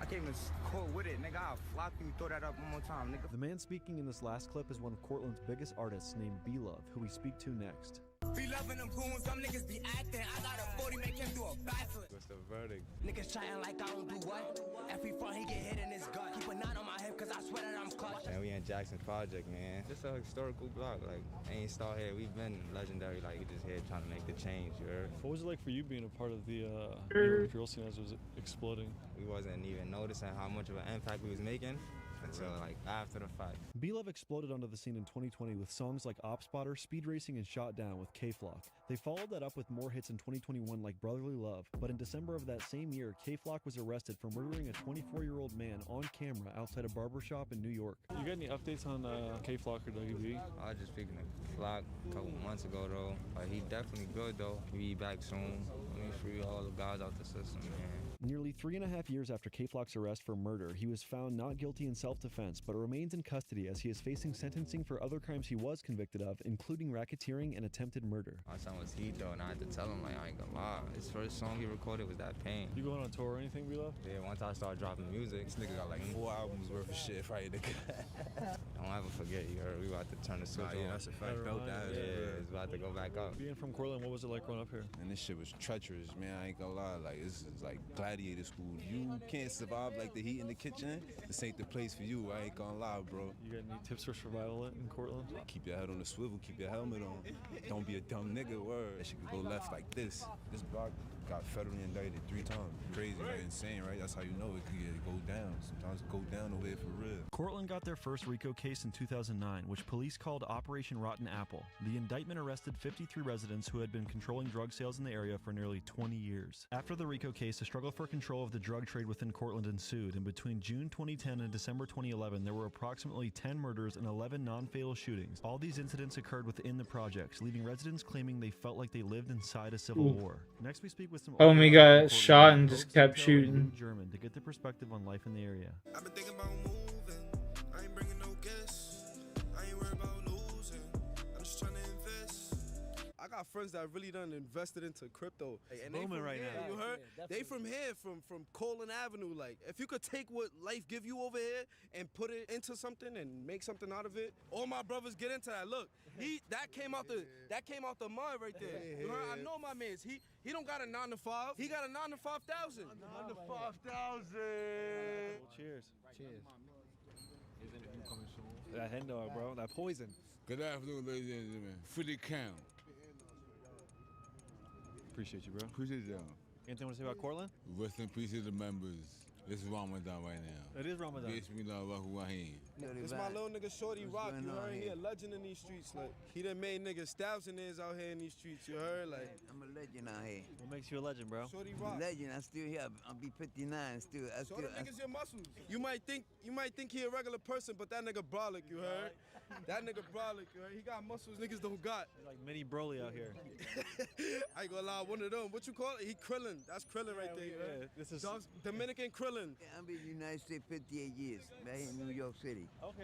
I came to court with it, nigga. I'll flop you, throw that up one more time, nigga. The man speaking in this last clip is one of Cortlandt's biggest artists named B Love, who we speak to next. Be loving them goons, some niggas be acting. I got a 40, make him do a backflip. What's the verdict? Niggas chatting like I don't do what? Every front he get hit in his gut. Keep a knot on my hip cause I swear that I'm clutch. Man, we in Jackson Project, man. Just a historical block. Like, ain't start here. We've been legendary. Like, we just here trying to make the change, you heard? What was it like for you being a part of the New York drill scene as it was exploding? We wasn't even noticing how much of an impact we was making until like after the fact. B Love exploded onto the scene in 2020 with songs like Op Spotter, Speed Racing, and Shot Down with K-Flock. They followed that up with more hits in 2021 like Brotherly Love, but in December of that same year, K-Flock was arrested for murdering a 24-year-old man on camera outside a barbershop in New York. You got any updates on K-Flock or WB? I was just speaking to Flock a couple months ago though, but he definitely good though. He be back soon. Let me free all the guys out the system, man. Nearly 3.5 years after K-Flock's arrest for murder, he was found not guilty in self-defense, but remains in custody as he is facing sentencing for other crimes he was convicted of, including racketeering and attempted murder. My son was heat though, and I had to tell him like I ain't gonna lie. His first song he recorded was That Pain. You going on tour or anything, B-Love? Yeah, once I started dropping music, This nigga got like 4 albums worth of shit right, nigga. don't ever forget, you heard, we about to turn the switch on. Yeah, that's a fact. Felt that. Yeah, it's about to go back up. Being from Cortlandt, what was it like growing up here? And this shit was treacherous, man. I ain't gonna lie. Like, this is like glad gladiator school. You can't survive like the heat in the kitchen. This ain't the place for you. I ain't gonna lie, bro. You got any tips for survival in Cortland? Keep your head on the swivel. Keep your helmet on. Don't be a dumb nigga. Word. That shit could go left like this. This block got federally indicted 3 times. Crazy, right? Insane, right? That's how you know it could go down. Sometimes it go down over here for real. Cortland got their first RICO case in 2009, which police called Operation Rotten Apple. The indictment arrested 53 residents who had been controlling drug sales in the area for nearly 20 years. After the RICO case, a struggle for control of the drug trade within Cortland ensued, and between June 2010 and December 2011, there were approximately 10 murders and 11 non-fatal shootings. All these incidents occurred within the projects, leaving residents claiming they felt like they lived inside a civil war. Next, we speak with some Homie got shot and just kept shooting. German to get their perspective on life in the area. I've been thinking about moving. I ain't bringing no guests. I ain't worried about losing. I'm just trying to invest. I got friends that really done invested into crypto. And they booming from right here, now. you heard? Yeah, they from here, from Colin Avenue. Like, if you could take what life give you over here and put it into something and make something out of it, all my brothers get into that. Look, that came out the mud right there. You heard? I know my man's. He don't got a 9 to 5. He got a 9 to 5,000. 9 to 5,000. Cheers. Cheers. That hen dog, bro. That poison. Good afternoon, ladies and gentlemen. For the count. Appreciate you, bro. Appreciate y'all. Anything you want to say about Cortland? Rest in peace to the members. This is Ramadan right now. It is Ramadan. This my little nigga Shorty Rock, you heard? He a legend in these streets. Like, he done made niggas thousandaires out here in these streets, you heard? Like, I'm a legend out here. What makes you a legend, bro? Shorty I'm Rock. a legend. I still here. I'll be 59 still. Show them niggas your muscles. You might think he a regular person, but that nigga brolic, you heard? That nigga brolic, you heard? He got muscles niggas don't got. Like mini Broly out here. I ain't gonna lie, one of them. What you call it? He Krillin. That's Krillin right there, you heard? This is Dominican Krillin. I've been in the United States 58 years, right here in New York City. Okay.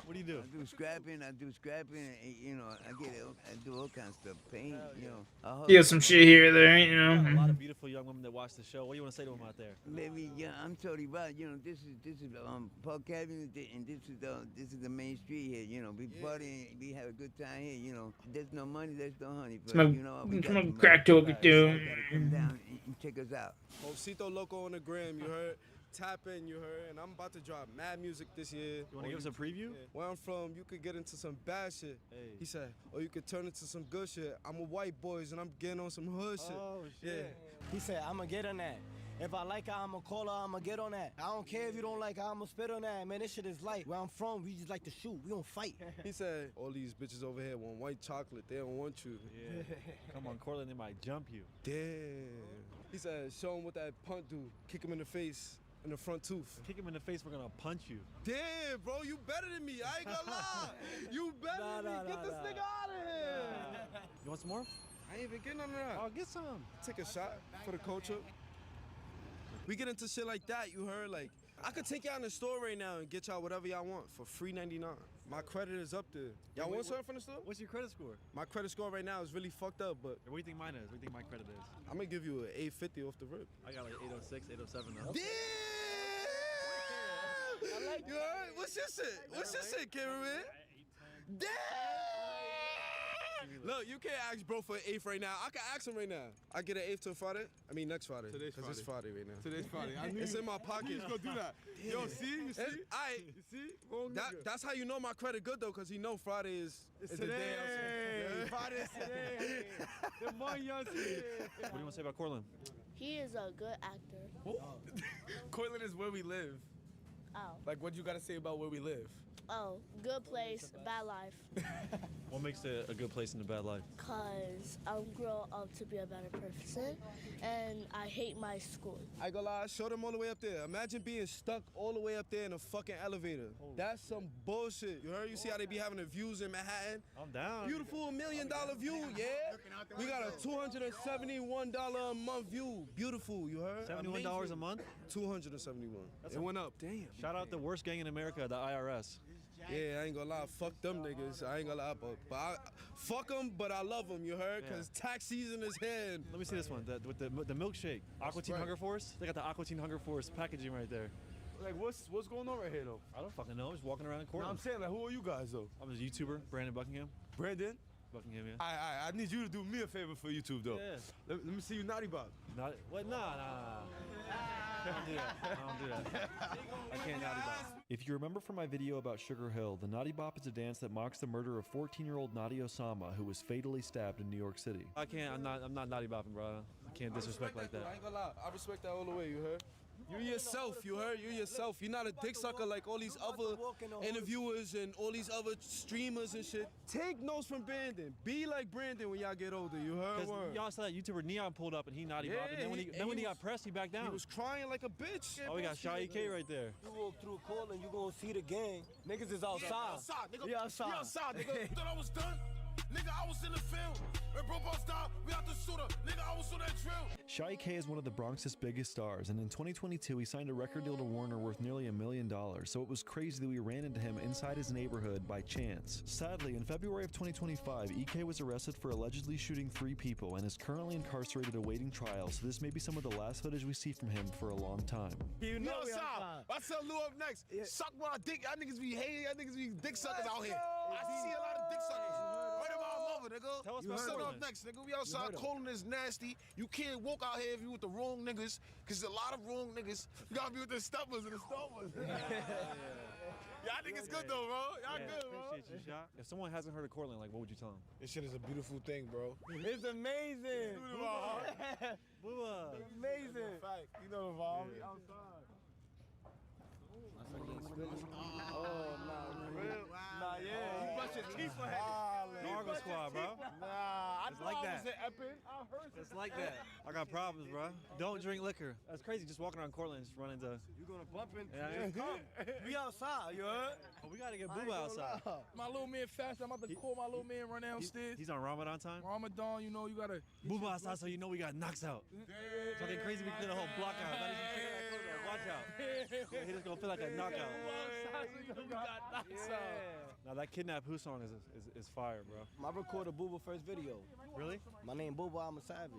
What do you do? I do scrapping, and, you know, I do all kinds of stuff. Paint, you know. You got some shit here or there, you know. A lot of beautiful young women that watch the show. What do you want to say to them out there? Maybe, yeah, I'm totally right. You know, this is Park Avenue, and this is the main street here. You know, we party, we have a good time here. You know, there's no money, there's no honey. But Smoke, you know, we got smoke some crack money. to it, dude. Come down and check us out. Josito Loco on the gram, you heard? Tap in, you heard? And I'm about to drop mad music this year. You want to give us a preview? Yeah. Where I'm from, you could get into some bad shit. Hey. He said, or you could turn into some good shit. I'm a white boys and I'm getting on some hood shit. Oh, shit. Yeah. He said, I'ma get on that. If I like her, I'ma call her, I'ma get on that. I don't care if you don't like her, I'ma spit on that. Man, this shit is light. Where I'm from, we just like to shoot. We don't fight. He said, all these bitches over here want white chocolate. They don't want you. Yeah. Come on, Cortland, they might jump you. Damn. He said, show him what that punt do. Kick him in the face. In the front tooth. Kick him in the face, we're gonna punch you. Damn, bro, you better than me. I ain't gonna lie. You better than me. Get this nigga out of here. You want some more? I ain't even getting none of that. Oh, get some. Take a shot for the culture. We get into shit like that, you heard? Like, I could take y'all in the store right now and get y'all whatever y'all want for free $99. My credit is up there. Y'all want something from the store? What's your credit score? My credit score right now is really fucked up, but... What do you think mine is? What do you think my credit is? I'm gonna give you an 850 off the rip. I got like 806, 807 now. Damn! I like you heard? What's your shit? What's your shit, cameraman? Damn! Look, you can't ask bro for an 8th right now. I can ask him right now. I get an 8th till Friday? I mean next Friday. Today's Because it's Friday right now. Today's Friday. I knew it's you- in my I pocket. knew you was gonna do that. Yo, see? You see? You see? That's how you know my credit good though, because he know Friday is the today. day. Friday's today. The money on today. What do you want to say about Cortland? He is a good actor. Cortland is where we live. Oh. Like, what you gotta say about where we live? Oh, good place, bad life. What makes it a good place in a bad life? Cause I'm grow up to be a better person, and I hate my school. I ain't gonna lie, show them all the way up there. Imagine being stuck all the way up there in a fucking elevator. That's some bullshit. You heard? You see how they be having the views in Manhattan? I'm down. Beautiful $1 million view, yeah? We got a $271 a month view. Beautiful, you heard? $71 a month? $271. It went up. Damn. Shout out the worst gang in America, the IRS. Yeah, I ain't gonna lie, fuck them niggas. I ain't gonna lie, but I fuck them, but I love them. You heard? Cause tax season is here. Let me see this one, with the milkshake. Aqua Teen Hunger Force. They got the Aqua Teen Hunger Force packaging right there. Like, what's going on right here though? I don't fucking know. I'm just walking around in No, Cortland. I'm saying, like, who are you guys though? I'm a YouTuber, Brandon Buckingham. Brandon? Buckingham, yeah. I need you to do me a favor for YouTube, though. Yeah. Let me see you naughty Bob. Not, what? Nah. I don't do that. I don't do that. I can't naughty bop. If you remember from my video about Sugar Hill, the Naughty Bop is a dance that mocks the murder of 14-year-old Nadia Osama, who was fatally stabbed in New York City. I can't. I'm not naughty bopping, bro. I can't disrespect like that. I ain't gonna lie. I respect that all the way. You heard? You yourself, you heard? You yourself. You're not a dick sucker like all these other interviewers and all these other streamers and shit. Take notes from Brandon. Be like Brandon when y'all get older. You heard? Word. Y'all saw that YouTuber Neon pulled up and he naughty bopped. And then when he got pressed, he backed down. He was crying like a bitch. Oh, we got Shy EK right there. You walk through Cortland, you gonna see the gang. Niggas is outside. Yeah, outside, nigga. We outside. We outside, nigga. Thought I was done. Nigga, I was in the field. When bro bust out, we out the shooter. Nigga, I was on that drill. Shy K is one of the Bronx's biggest stars, and in 2022 he signed a record deal to Warner worth nearly $1 million, so it was crazy that we ran into him inside his neighborhood by chance. Sadly, in February of 2025, EK was arrested for allegedly shooting 3 people and is currently incarcerated awaiting trial, so this may be some of the last footage we see from him for a long time. You know outside. I tell Lou up next. Yeah. Suck my dick. Y'all niggas be hating. Y'all niggas be dick suckers out here. I see a lot of dick suckers. Right in my mother, nigga. Tell us You about up next, nigga. We outside. Colin is nasty. You can't walk out here if you with the wrong niggas, because there's a lot of wrong niggas. You gotta be with the steppers and the stompers. Y'all niggas good though, bro. Y'all good, bro. Appreciate you, Shot. If someone hasn't heard of Cortland, like, what would you tell them? This shit is a beautiful thing, bro. It's amazing. Booba. It's amazing. Fact. You know the vibe. We outside. Oh, nah, real? Nah, yeah. You brush your teeth for him. Nargo Squad, bro. Nah, I It's know like I that. was in Epping. I heard It's like that. I got problems, bro. Don't drink liquor. That's crazy. Just walking around Cortland, just run into. You gonna bump into Yeah. We outside, you heard? Oh, we gotta get Booba outside. My little man fast. I'm about to call my little man run downstairs. He's on Ramadan time. Ramadan, you know, you gotta. Booba outside, so you know we got knocks out. Talking crazy, we clear the whole block out. Not even clear that corner. Watch out. He just gonna feel like a knockout. Now that Kidnap Who song is fire, bro. I recorded Booba first video. Really? My name Booba, I'm a savage.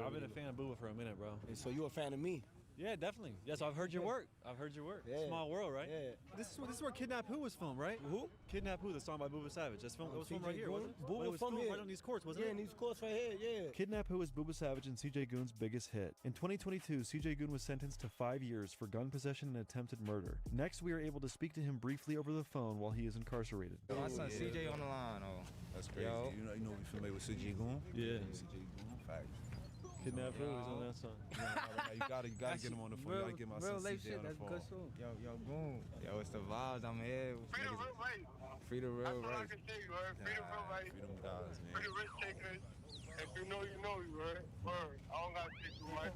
I've been a fan of Booba for a minute, bro. And so you a fan of me? Yeah, definitely. Yes, I've heard your work. Yeah. Small World, right? Yeah. This is where Kidnap Who was filmed, right? Who? Kidnap Who, the song by Booba Savage. That's filmed. It was filmed right here, wasn't it? Booba It was from filmed here. right on these courts, wasn't Yeah, it? in these courts right here, yeah. Kidnap Who is Booba Savage and CJ Goon's biggest hit. In 2022, CJ Goon was sentenced to 5 years for gun possession and attempted murder. Next, we are able to speak to him briefly over the phone while he is incarcerated. My son CJ on the line. Oh, That's crazy. Yo. You know we familiar with CJ Goon? Yeah. CJ Goon. Facts. Kidnap Who is on that song. You gotta get him on the phone. You gotta get my son CJ on the phone. Yo, Goon. Yo, it's the vibes. I'm here. Free the real right. Free the real That's all I right. can say, you heard? Free the real right. Freedom guys, man. Free the risk takers. If you know, you heard? Word. I don't gotta say too much.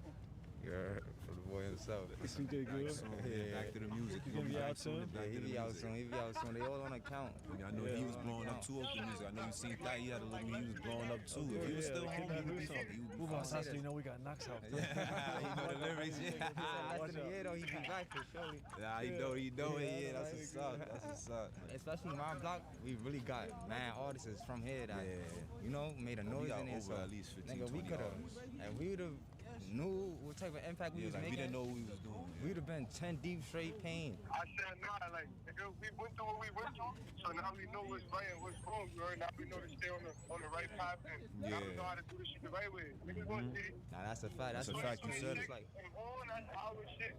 Yeah, for the boy himself. CJ Goon. Yeah. Back to the music. You gonna be out soon? Yeah, he be out soon. He be out soon. They all on account. I know he was blowing up too off the music. I know you seen that. He had a little he was blowing up too. If he was still home, he would be fucking. Move on, so you know we got knocks out. Yeah, you know the lyrics. He said less than a year though, he be back for surely. Yeah, he know it. Yeah, that's what's up. That's what's up. Especially my block, we really got mad artists from here that you know made a noise in there. So at least 15, nigga, we 20 could have, and we would have knew what type of impact we was like, making. we didn't know what we was doing. We'd have been 10 deep straight pain. I said, nah, like, nigga, we went through what we went through, so now we know what's right and what's wrong, you heard? Now we know to stay on the right path, and now we know how to do this shit the right way. Niggas want to see it. Nah, that's a fact. That's a fact. You said it. Like, That's our shit.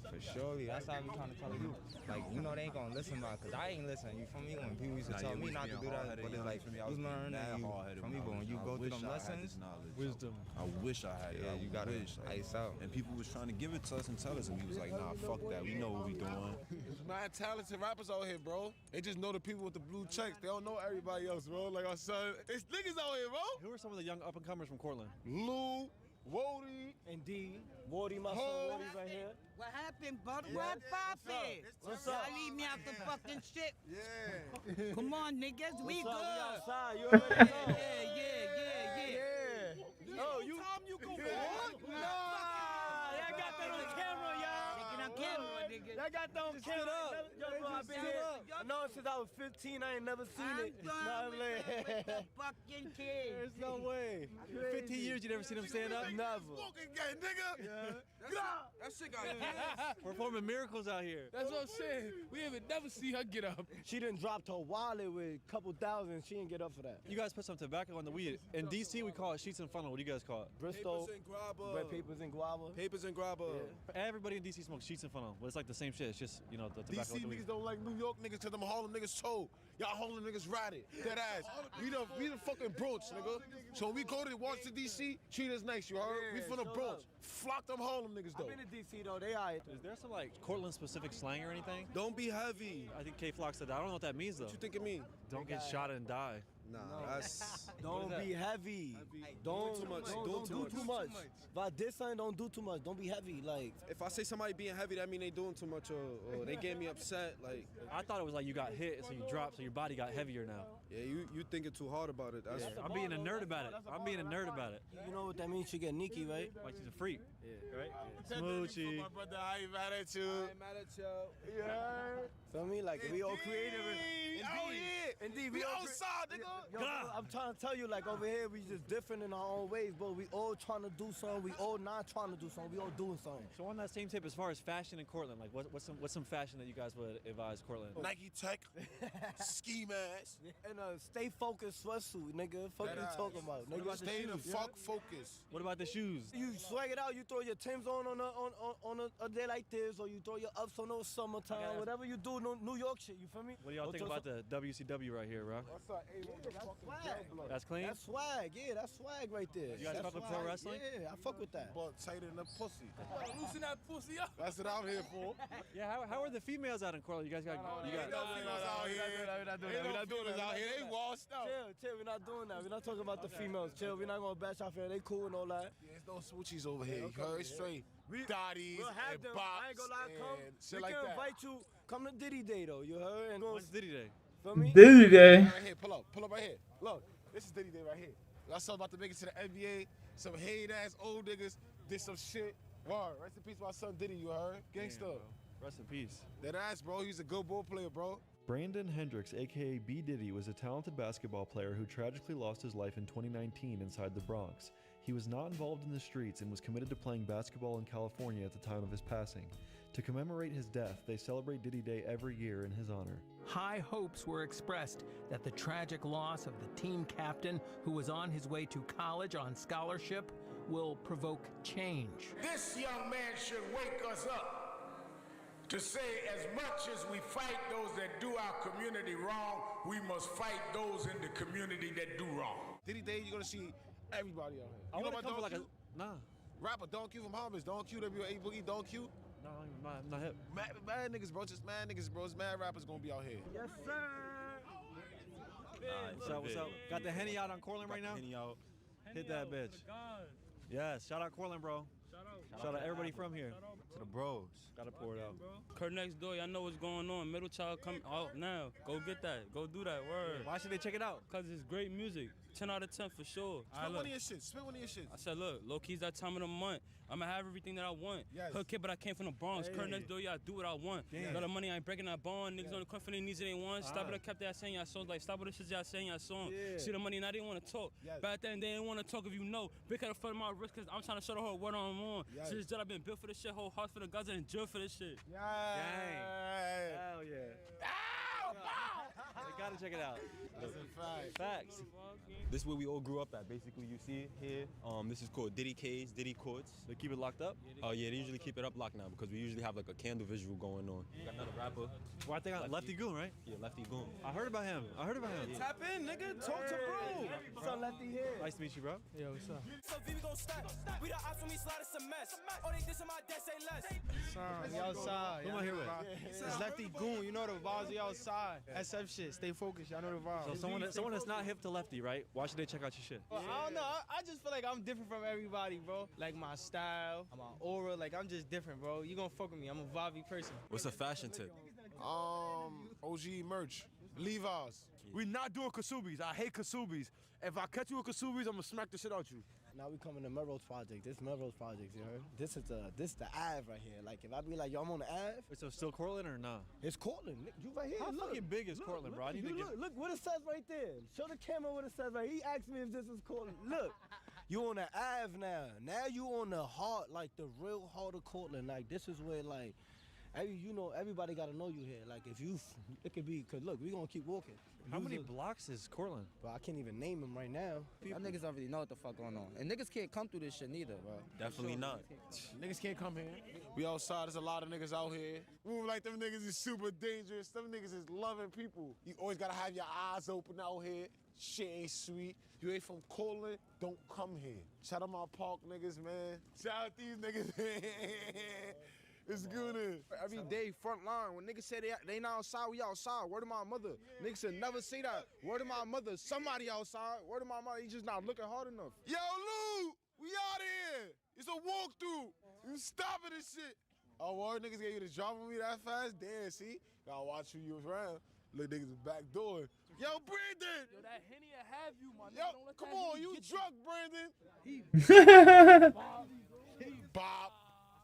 for surely, that's how we trying to tell you. Like, you know they ain't gonna listen about, cause I ain't listen. You feel me? When people used to tell me not to do that, but it's like you learn and you from me. But when you go through them lessons, wisdom. I wish I had it. Yeah, you gotta ice out. And people was trying to give it to us and tell us, and we was like, nah, fuck that. We know what we doing. There's mad talented rappers out here, bro. They just know the people with the blue checks. They don't know everybody else, bro. Like I said, it's niggas out here, bro. Who are some of the young up and comers from Cortland? Lou, Wody, and D. Wody, my son Wody right here. What happened, bud? What poppin'? What's Y'all up? leave me out the fucking shit. Yeah. Come on, niggas. We What's good. up? We outside. You already know. Yeah. Oh, you. Tom, you go Nah, y'all got that on camera, y'all. Taking on camera, nigga. Y'all got that on camera. Yo, bro, I've been here. I know it since I was 15. I ain't never seen it. I'm done with the fucking kids. There's no way. 15 years years you never seen him stand up? Never. Smoking gang, nigga. Yeah. That shit got ass. Performing miracles out here. That's what I'm saying. We even never see her get up. She done dropped her wallet with a couple thousand. She didn't get up for that. You guys put some tobacco on the weed. In DC, we call it sheets and funnel. What do you guys call it? Bristol. Papers and grabber. Red papers and guava. Papers and grabber. Everybody in DC smokes sheets and funnel, but it's like the same shit. It's just, you know, the tobacco DC with the weed. niggas don't like New York niggas because them Harlem niggas told. Y'all Harlem niggas ratted. Dead ass. We the fucking Bronx, nigga. So when we go to Washington, DC, treat us nice, you heard? We from the Bronx. Flock them Harlem niggas, though. I've been to DC, though. They alright. Is there some, like, Cortland-specific slang or anything? Don't be heavy. I think K-Flock said that. I don't know what that means, though. What you think it mean? Don't get shot and die. Nah, that's... Don't be heavy. Don't do too much. If I did something, don't do too much. Don't be heavy. Like, if I say somebody being heavy, that mean they doing too much or they get me upset. Like, I thought it was like you got hit, so you dropped, so your body got heavier now. yeah, you thinking too hard about it. That's I'm being a nerd about it. I'm being a nerd about it. you know what that means? You get Nikki, right? Like she's a freak. Yeah. Right? Smoochie. My brother, I ain't mad at you. I ain't mad at you. Yeah. Feel me? Like, we all creative. Indeed, we all outside, nigga. Yo, bro, I'm trying to tell you, like, over here, we just different in our own ways, but we all trying to do something. We all not trying to do something. We all doing something. So on that same tip, as far as fashion in Cortland, like what's some fashion that you guys would advise Cortland? Nike Tech, ski mask. And stay focused sweatsuit, nigga. Fuck you talking about, nigga. Stay the fuck focused. What about the shoes? You swag it out. You throw your Timbs on a day like this, or you throw your ups on those summertime. Whatever you do, New York shit. You feel me? What do y'all think about the WCW right here, bro? That's swag. That's clean? That's swag. Yeah, that's swag right there. You guys fuck with pro wrestling? Yeah, I fuck with that. But tighter than a pussy. Loosen that pussy up. That's what I'm here for. Yeah, how are the females out in Cortland? You guys got Ain't no females out here. We're not doing this out here. They washed out. Chill, we're not doing that. We're not talking about the females. Chill, we're not gonna bash our friends. They cool and all that. Yeah, there's no smoochies over here. You heard? Straight dotties We'll have and them. bops I ain't gonna lie, come. and shit We like can that. invite you. Come to Diddy Day though. You heard? And When's Diddy Day? Feel me? Diddy Day. Right here, pull up right here. Look, this is Diddy Day right here. Y'all saw about to make it to the NBA. Some hated ass old niggas did some shit. Word. Rest in peace, my son Diddy. You heard? Gangsta. Rest in peace. That ass, bro. He's a good ball player, bro. Brandon Hendricks, aka B. Diddy, was a talented basketball player who tragically lost his life in 2019 inside the Bronx. He was not involved in the streets and was committed to playing basketball in California at the time of his passing. To commemorate his death, they celebrate Diddy Day every year in his honor. High hopes were expressed that the tragic loss of the team captain, who was on his way to college on scholarship, will provoke change. This young man should wake us up to say, as much as we fight those that do our community wrong, we must fight those in the community that do wrong. Diddy Day, you're gonna see everybody out here. I want to come for like a rapper Don Q from Harvest. Don Q, WA Boogie, Don Q. No, I'm not hip. Mad niggas, bro. Just mad niggas, bro. Just mad rappers gonna be out here. Yes, sir. What's up? Got the Henny out on Cortland right now? Henny out. Hit that bitch. Yes, shout out Cortland, bro. Shout out everybody from here. To the bros. Gotta pour it out. Kurt next door, y'all know what's going on. Middle Child coming out now. Go get that. Go do that. Word. Why should they check it out? Cause it's great music. 10 out of 10 for sure. Spit one of your shit. Spit one of your shit. I said, look, low key's that time of the month. I'ma have everything that I want. Yes. Hood kid, but I came from the Bronx. Kurt next door, y'all do what I want. Got the money, I ain't breaking that bond. Niggas on the confident needs it ain't one. Stop it, I kept that saying y'all songs. Like, stop with the shit y'all saying y'all song. See the money, and I didn't want to talk. Back then, they didn't want to talk if you know. Big out of front of my wrist, cause I'm trying to show the whole what I'm on. Since that I've been built for this shit, whole heart for the guys and jail for this shit. Gang. Hell yeah. They gotta check it out. That's a fact. Facts. This is where we all grew up at. Basically, you see it here. This is called Diddy K's, Diddy Courts. They keep it locked up? Oh yeah, they usually keep it up locked now because we usually have like a candle visual going on. We got another rapper. Well, I think Lefty Goon, right? Yeah, Lefty Goon. I heard about him. Yeah. Tap in, nigga. Talk to bro. Son Lefty here. Nice to meet you, bro. Yo, what's up? So V, we gon' step. We the ops when we slide, it's a mess. Oh, they dissing my death, say less. Son, we outside. Who am I here with? It's Lefty Goon. You know the vibes. We outside. SF shit. Stay focused. Y'all know the vibes. So someone that's not hip to Lefty, right? Why should they check out your shit? Well, I don't know. I just feel like I'm different from everybody, bro. Like my style, my aura. Like I'm just different, bro. You gonna fuck with me. I'm a vibey person. What's a fashion tip? OG merch. Levi's. We not doing Kasubis. I hate Kasubis. If I catch you with Kasubis, I'm gonna smack the shit out you. Now we coming to Melrose Project. This Melrose Project, you heard? This is the Ave right here. Like if I be like, yo, I'm on the Ave. Wait, so still Cortland or nah? It's Cortland. You right here. How look. fucking big is Cortland, bro? I need to get... Look what it says right there. Show the camera what it says right. He asked me if this is Cortland. Look. You on the Ave now. Now you on the heart, like the real heart of Cortland. Like this is where like, everybody gotta know you here. Like if you, it could be. Cause look, we gonna keep walking. How many blocks is Cortland? Bro, I can't even name them right now. Y'all niggas don't really know what the fuck going on. And niggas can't come through this shit neither, bro. Definitely not. Niggas can't come here. We outside, there's a lot of niggas out here. Move like them niggas is super dangerous. Them niggas is loving people. You always gotta have your eyes open out here. Shit ain't sweet. You ain't from Cortland, don't come here. Shout out my park niggas, man. Shout out these niggas. It's good. Every day, front line. When niggas say they not outside, we outside. Word of my mother. Niggas should never say that. Word of my mother. Somebody outside. Word of my mother. He just not looking hard enough. Yo, Lou, we out here. It's a walkthrough. You stopping this shit. Oh, word, niggas get you to drop on me that fast? Damn, see? Gotta watch who you around. Look, niggas back door. Yo, Brandon. Yo, that Henny will have you, my nigga. Yo, Don't let come that on, Henny you get drunk, Brandon. He bop.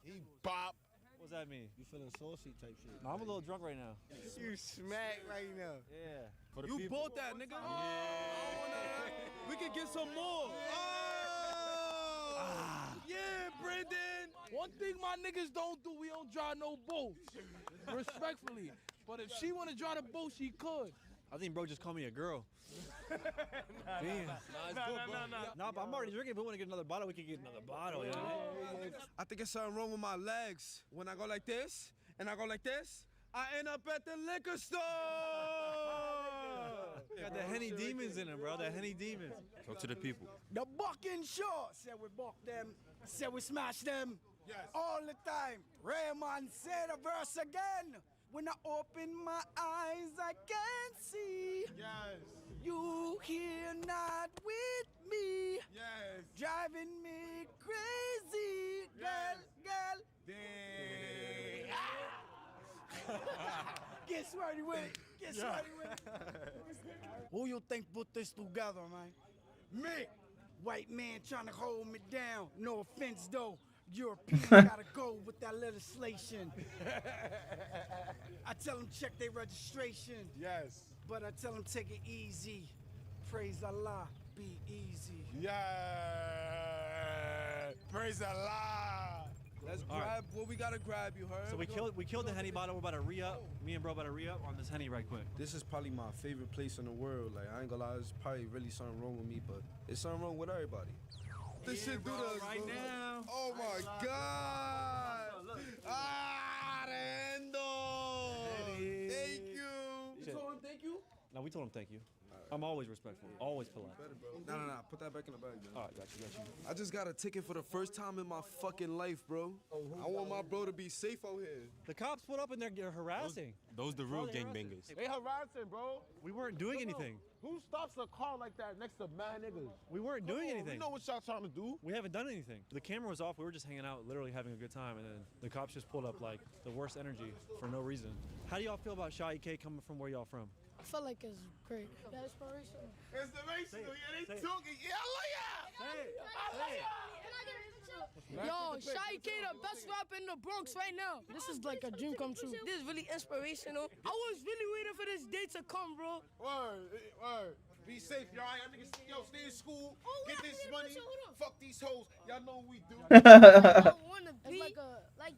He bop. What does that mean? You feeling saucy type shit. No, I'm a little drunk right now. You smack right now. Yeah. You bought that, nigga. We can get some more. Yeah, Brandon. One thing my niggas don't do, we don't drive no boats. Respectfully. But if she want to drive the boat, she could. I think bro just called me a girl. Damn. Nah, but I'm already drinking. If we want to get another bottle, we can get another bottle, you know? I think it's something wrong with my legs. When I go like this, and I go like this, I end up at the liquor store. Got the Henny demons in him, bro. The Henny demons. Talk to the people. The bucking shore, said we buck them, said we smash them. Yes. All the time. Raymond said a verse again. When I open my eyes, I can't see. Yes. You here not with me. Yes. Driving me crazy. Yes. Girl. Damn. Get smarty with it. Get smarty with it. Who you think put this together, man? Me. White man trying to hold me down. No offense, though. European gotta go with that legislation. I tell them check their registration. Yes. But I tell them take it easy. Praise Allah, be easy. Yeah. Praise Allah. Let's grab what we gotta grab, you heard? So we killed the Henny bottle. We're about to re-up. Me and bro about to re-up on this Henny right quick. This is probably my favorite place in the world. Like I ain't gonna lie, there's probably really something wrong with me, but it's something wrong with everybody. This shit do this right now. Oh my God! Ah, Rendo! Thank you. Shit. You told him thank you? No, we told him thank you. I'm always respectful, always polite. No. Put that back in the bag, man. All right, got you. I just got a ticket for the first time in my fucking life, bro. I want my bro to be safe out here. The cops pulled up and they're harassing. Those the real gangbangers. They harassing, bro. We weren't doing anything. Who stops a car like that next to mad niggas? We weren't doing anything. You know what y'all trying to do? We haven't done anything. The camera was off. We were just hanging out, literally having a good time, and then the cops just pulled up like the worst energy for no reason. How do y'all feel about Shy K coming from where y'all from? I feel like it's great. Yeah, inspirational. Inspirational, yeah, they talking. Yeah, I love ya. Yo, Shy K, the best rapper in the Bronx right now. This is like a dream come true. This is really inspirational. I was really waiting for this day to come, bro. Word. Be safe, y'all. Y'all niggas, stay in school. Get this money. Fuck these hoes. Y'all know what we do. I want to be like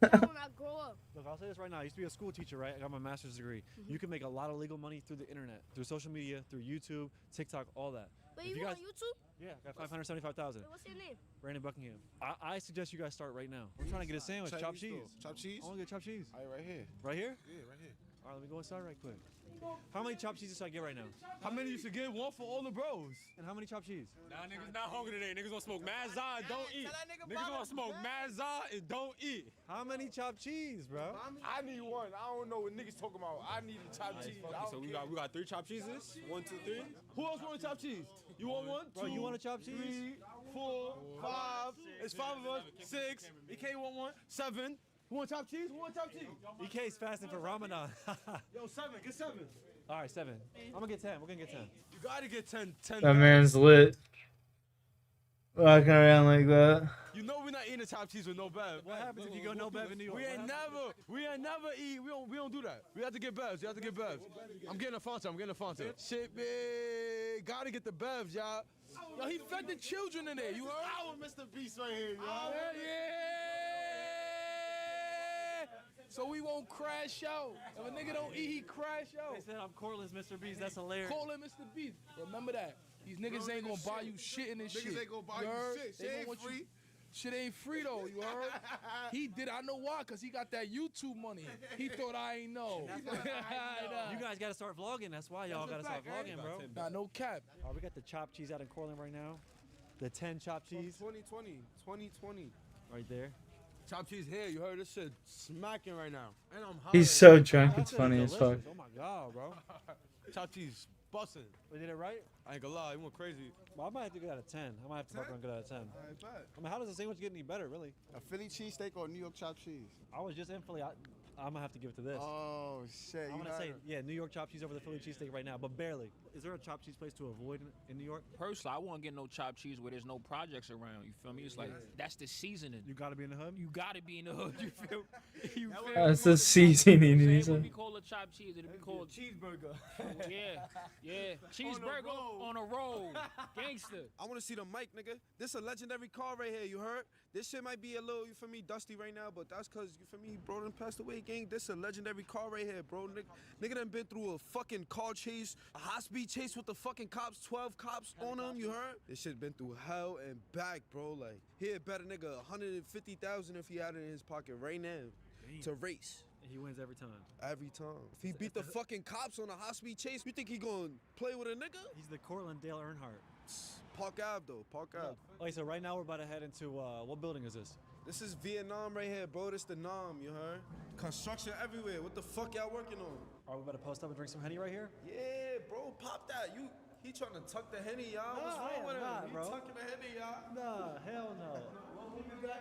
that when I grow up. Look, I'll say this right now. I used to be a school teacher, right? I got my master's degree. You can make a lot of legal money through the internet, through social media, through YouTube, TikTok, all that. Wait, you on YouTube? Yeah, I got 575,000. What's your name? Brandon Buckingham. I suggest you guys start right now. I'm trying to get a sandwich, chopped cheese. Chopped cheese? I want to get chopped cheese. All right, right here. Right here? Yeah, right here. All right, let me go inside right quick. How many chopped cheeses should I get right now? How many you should get? One for all the bros. And how many chopped cheese? Nah, niggas not hungry today. Niggas gonna smoke mad za and don't eat. Niggas gonna smoke mad za and don't eat. How many chopped cheese, bro? I need one. I don't know what niggas talking about. I need a chopped cheese. So we got 3 chopped cheeses. 1, 2, 3. Who else want a chopped cheese? You want one? Bro, you want a chopped cheese? 3, 4, 5. It's 5 of us. 6. EK want one. 7. Who want chopped cheese? Who want chopped cheese? EK's fasting for Ramadan. Yo, 7. Get 7. All right, 7. I'm gonna get 10. We're gonna get 10. You gotta get 10. That man's lit. Walking around like that. You know we're not eating a chopped cheese with no bev. What happens if you go no bev in New York? We ain't never eat. We don't do that. We have to get bevs. I'm getting a Fanta. Shit, man. Gotta get the bevs, y'all. Yo, he fed the children in there. You heard? Our Mr. Beast right here, yo. Yeah. So we won't crash out. If a nigga don't eat, he crash out. They said I'm Cortland's Mr. Beast. That's hilarious. Call him Mr. Beast. Remember that. These niggas ain't gonna buy you shit in this shit. Niggas ain't gonna buy you heard? shit. They Shit gonna ain't want you- free. Shit ain't free though, you heard? He did. I know why, cause he got that YouTube money. He thought I ain't know. You guys got to start vlogging. That's why y'all got to start vlogging, bro. Nah, no cap. We got the chopped cheese out in Cortland right now. The 10 chopped cheese 2020. right there. Chopped cheese here. You heard this shit smacking right now. And I'm high. He's so drunk. It's funny as fuck. Oh my god, bro. Chopped cheese busting. We did it right? I ain't gonna lie, it went crazy. Well, I might have to go out of 10. I might have to fuck around and go out of 10. I mean, how does the sandwich get any better, really? A Philly cheesesteak or New York chopped cheese? I was just in Philly. I'm gonna have to give it to this. Oh shit! I'm gonna say, yeah, New York chopped cheese over the Philly cheesesteak right now, but barely. Is there a chopped cheese place to avoid in New York? Personally, I won't get no chopped cheese where there's no projects around. You feel me? It's like that's the seasoning. You gotta be in the hood. You gotta be in the hood. You feel? You feel? That's the seasoning. He Say what said. we call a chopped cheese. It'll be called cheeseburger. Yeah. Cheeseburger on a roll. Gangster. I want to see the mic, nigga. This a legendary car right here, you heard? This shit might be a little, you feel me, dusty right now, but that's cause, you feel me, bro done passed away, gang. This a legendary car right here, bro. Nigga done been through a fucking car chase, a high-speed chase with the fucking cops, 12 cops on him, you heard? This shit been through hell and back, bro. Like, he a better nigga, 150,000 if he had it in his pocket right now to race. He wins every time. Every time. If he beat the fucking cops on a high-speed chase, you think he gonna play with a nigga? He's the Cortland Dale Earnhardt. Park Ave, though. Park Ave. Okay, so right now we're about to head into, what building is this? This is Vietnam right here, bro. This the Nam, you heard? Construction everywhere. What the fuck y'all working on? Are we about to post up and drink some Henny right here? Yeah, bro. Pop that. He trying to tuck the Henny, y'all. What's wrong with him? He tucking the Henny, y'all. Nah, hell no. What movie you got?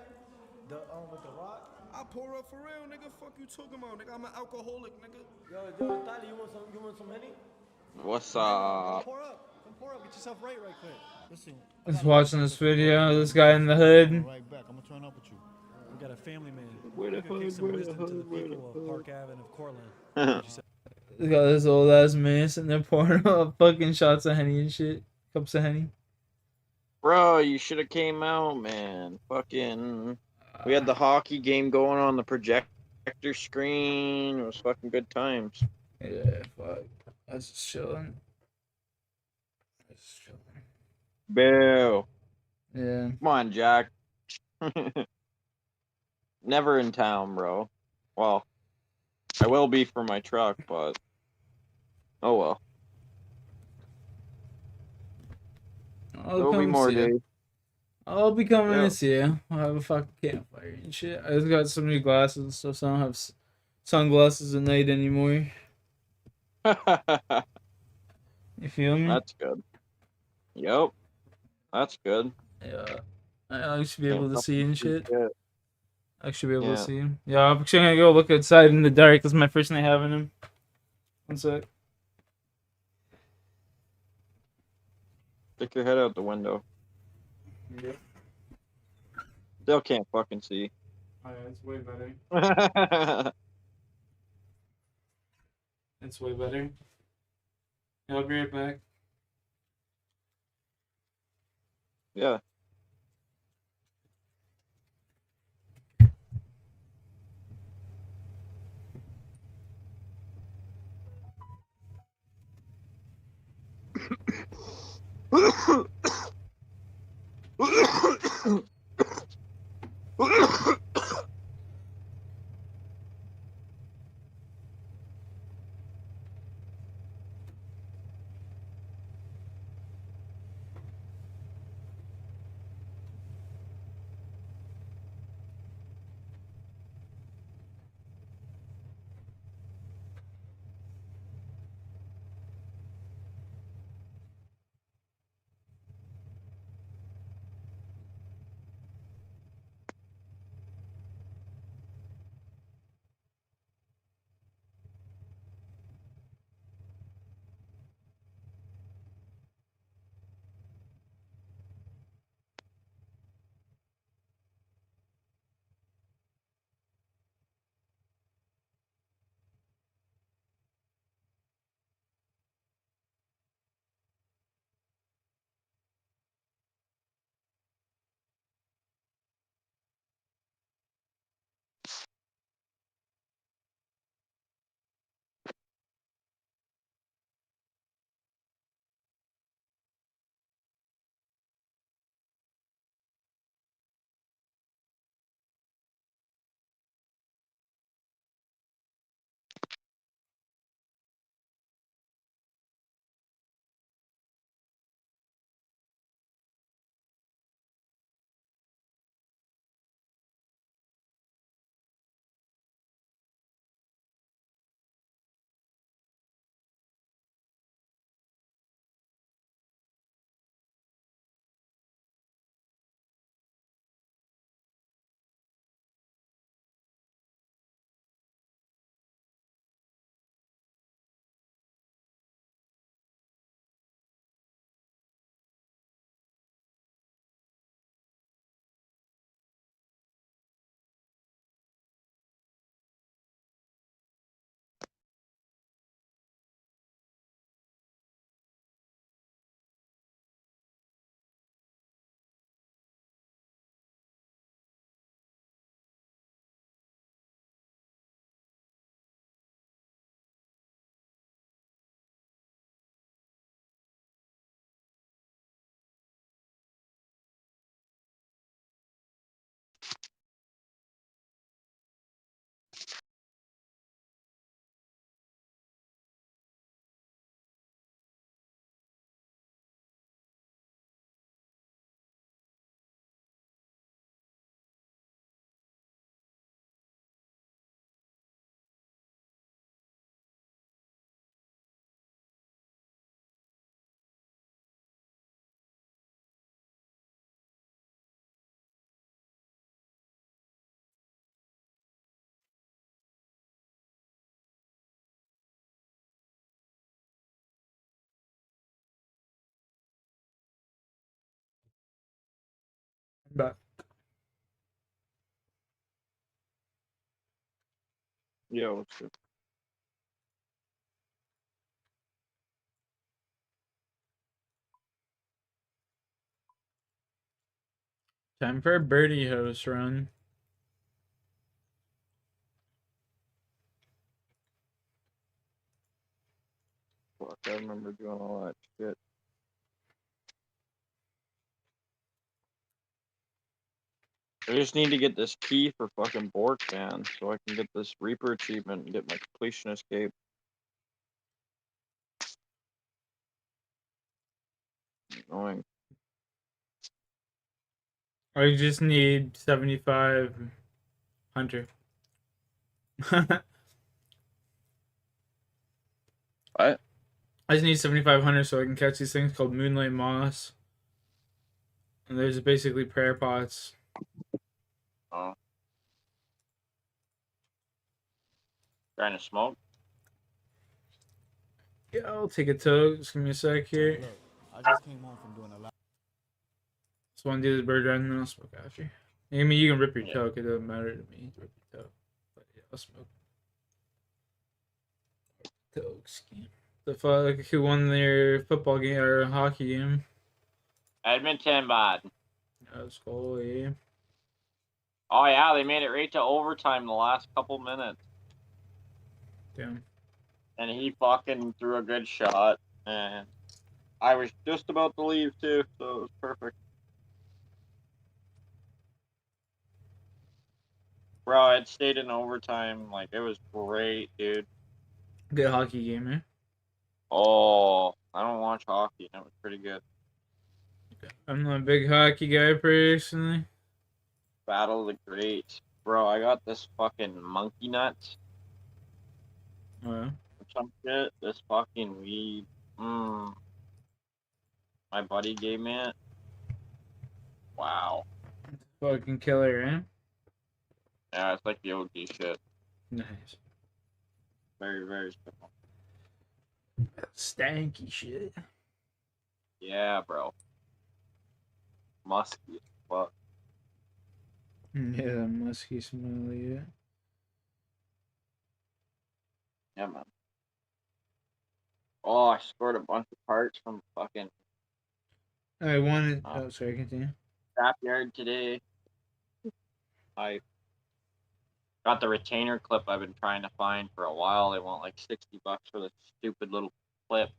The with the Rock. I pour up for real, nigga. Fuck you talking about, nigga. I'm an alcoholic, nigga. Yo, Tali, you want some Henny? What's up? Pour up. Come pour up. Get yourself right quick. Listen. Just watching this video. This guy in the hood. Right back. I'm gonna turn up with you. We got a family man. Where the He's gonna hood, kick some where the wisdom to the hood, where the people of Park Ave and of Cortland. Look at this old ass man sitting there pouring up fucking shots of Henny and shit. Cups of Henny. Bro, you should have came out, man. Fucking. We had the hockey game going on the projector screen. It was fucking good times. Yeah, fuck. I was just chilling. Boo. Yeah. Come on, Jack. Never in town, bro. Well, I will be for my truck, but oh well. There'll be more days. I'll be coming Yeah. this year. I'll have a fucking campfire and shit. I just got so many glasses and stuff, so I don't have sunglasses at night anymore. You feel me? That's good. Yep. That's good. Yeah. I should be able to Can't see and fucking shit. shit. I should be able Yeah. to see him. Yeah, I'm actually gonna go look outside in the dark. That's my first night having him. One sec. Stick your head out the window. Yeah. Still can't fucking see. Oh, yeah, it's way better. It's way better. Yeah, I'll be right back. Yeah. But Yeah, what's good? time for a birdie host run. Fuck, I remember doing all that shit. I just need to get this key for fucking Bork, man, so I can get this Reaper achievement and get my completion escape. Annoying. I just need 75 hunter. What? I just need 7,500 so I can catch these things called Moonlight Moss. And there's basically prayer pots. Oh. Trying to smoke? Yeah, I'll take a toke. Just give me a sec here. Look, I just came home from doing a lot. Just want to do this bird run and then I'll smoke after. I mean, you can rip your Yeah. toke. It doesn't matter to me. Rip your toke. But yeah, I'll smoke. Toke scheme. The fuck? Who won their football game or hockey game? Edmonton, bud. That's cool, yeah. Oh yeah, they made it right to overtime the last couple minutes. Damn. And he fucking threw a good shot, and I was just about to leave too, so it was perfect. Bro, it stayed in overtime, like, it was great, dude. Good hockey game, eh? Oh, I don't watch hockey, and it was pretty good. I'm not a big hockey guy personally. Battle of the Greats. Bro, I got this fucking monkey nuts. Oh, yeah. Or some shit. This fucking weed. My buddy gave me it. Wow. Fucking killer, eh? Yeah, it's like the OG shit. Nice. Very, very simple. Stanky shit. Yeah, bro. Musky as fuck. Yeah, that musky smell, yeah. Yeah, man. Oh, I scored a bunch of parts from fucking I wanted. Oh, sorry, continue. scrapyard today. I got the retainer clip I've been trying to find for a while. They want like $60 for this stupid little clip.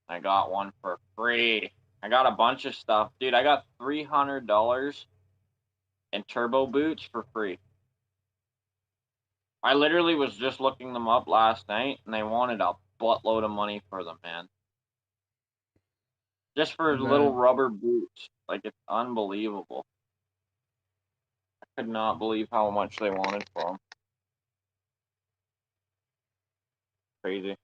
I got one for free. I got a bunch of stuff. Dude, I got $300 in turbo boots for free. I literally was just looking them up last night, and they wanted a buttload of money for them, man. Just for little rubber boots. Like, it's unbelievable. I could not believe how much they wanted for them. Crazy.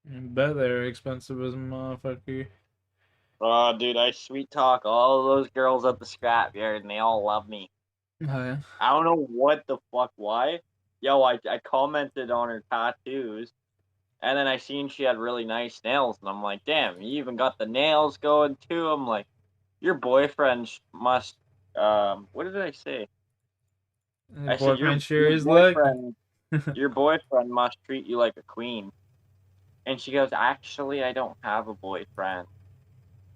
I bet they're expensive as a motherfucker. Oh, dude, I sweet talk all those girls at the scrapyard, and they all love me. Oh, yeah. I don't know what the fuck, why. Yo, I commented on her tattoos, and then I seen she had really nice nails, and I'm like, damn, you even got the nails going too. I'm like, your boyfriend must, what did I say? I said, Boyfriend sure is lucky. your boyfriend must treat you like a queen. And she goes, actually, I don't have a boyfriend.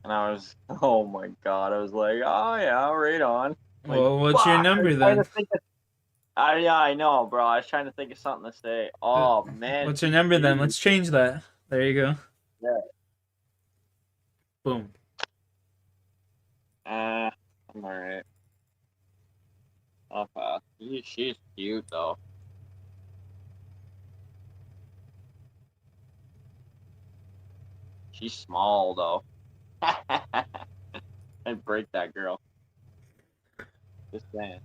And I was, oh my god, I was like, oh yeah, right on. Like, Well, what's your number then? Yeah, I know, bro. I was trying to think of something to say. Oh, man. What's your number then? Let's change that. There you go. Yeah. Boom. I'm alright. I'll pass. She's cute, though. She's small, though. I'd break that girl. Just saying.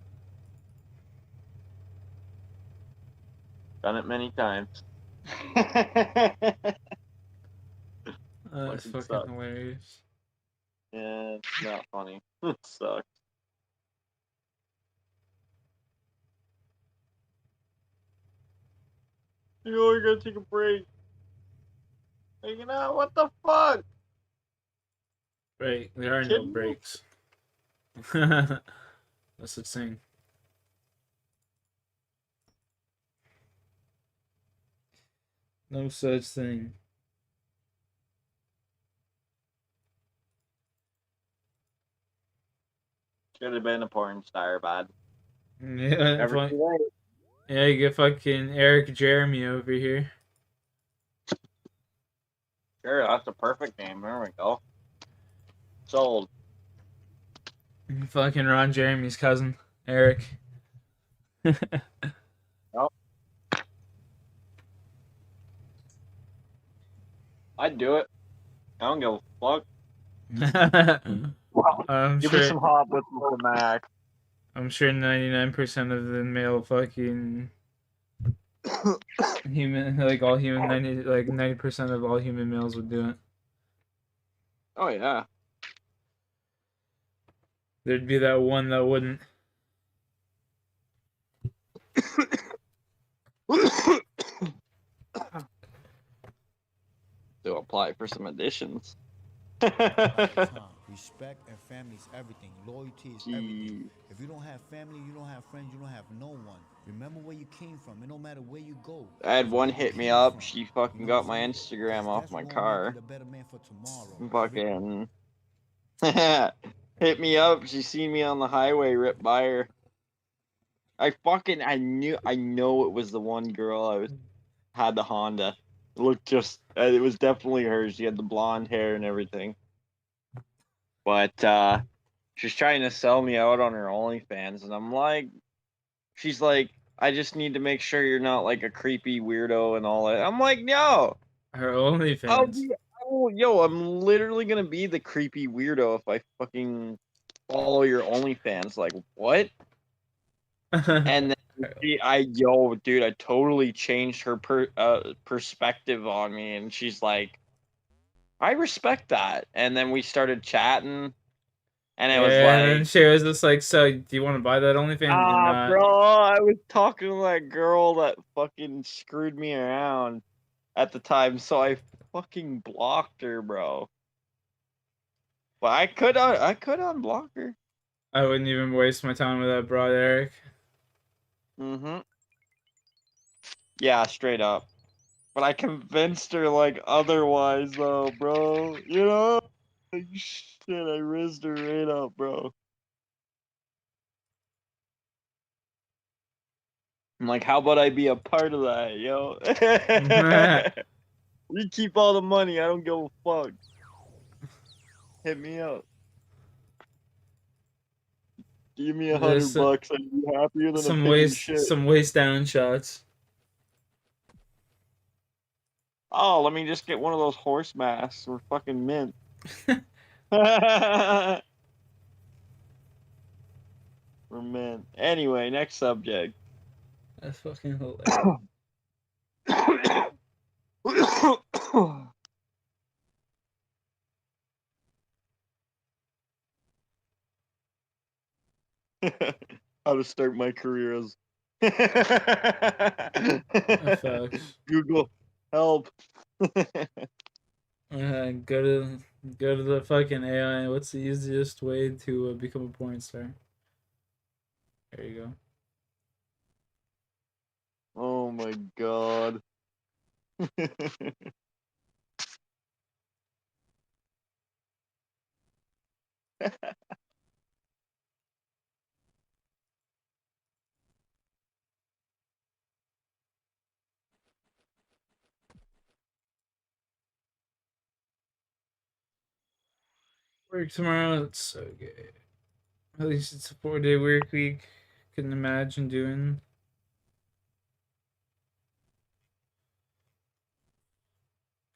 Done it many times. That's fucking sucks. hilarious. Yeah, it's not funny. It sucks. Yo, I gotta take a break. Hanging out? What the fuck? Right, there are no Kidding me? breaks. No such thing. No such thing. Should have been a porn star, bud. Yeah, Never fuck. too late. Yeah, you get fucking Eric Jeremy over here. Sure, that's a perfect name. There we go. Sold. Fucking Ron Jeremy's cousin, Eric. Nope. I'd do it. I don't give a fuck. I'm Give me sure. some hot with some Mac. I'm sure 99% of the male fucking human, like all human, 90% of all human males would do it. Oh yeah. There'd be that one that wouldn't. To apply for some additions. Respect and family is everything. Loyalty is everything. If you don't have family, you don't have friends, you don't have no one. Remember where you came from. It no matter where you go. I had one hit me up. She fucking got my Instagram off my car. Fucking hit me up. She seen me on the highway, ripped by her. I know it was the one girl had the Honda. It looked just, it was definitely her. She had the blonde hair and everything. But she's trying to sell me out on her OnlyFans, and I'm like, she's like, I just need to make sure you're not like a creepy weirdo and all that. I'm like, no. Her OnlyFans. I'm literally gonna be the creepy weirdo if I fucking follow your OnlyFans. Like, what? And then dude, I totally changed her perspective on me, and she's like, I respect that. And then we started chatting, and it was And then like, she was just like, so do you want to buy that OnlyFans? bro, I was talking to that girl that fucking screwed me around at the time, so I fucking blocked her, bro. But I could unblock her. I wouldn't even waste my time with that broad, Eric. Mm-hmm. Yeah, straight up. But I convinced her like otherwise though, bro. You know? Like, shit, I rizzed her right up, bro. I'm like, how about I be a part of that, yo? You keep all the money, I don't give a fuck. Hit me up. Give me $100, I'd be happier than a pig in shit. Some waist down shots. Oh, let me just get one of those horse masks. We're fucking mint. We're mint. Anyway, next subject. That's fucking hilarious. How to start my career as Google help. Go to the fucking AI. What's the easiest way to become a porn star? There you go. Oh my god. Work tomorrow. It's so good. At least it's a 4-day work week. Couldn't imagine doing.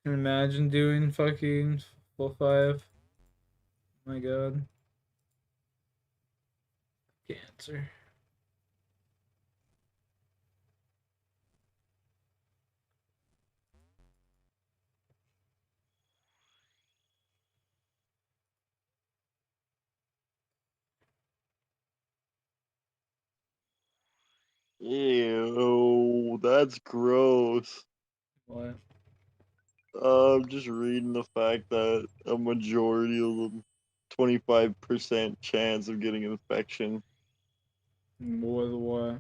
Can imagine doing fucking full 5. Oh my god. Cancer. Ew, that's gross. What? I'm just reading the fact that a majority of them 25% chance of getting an infection. What?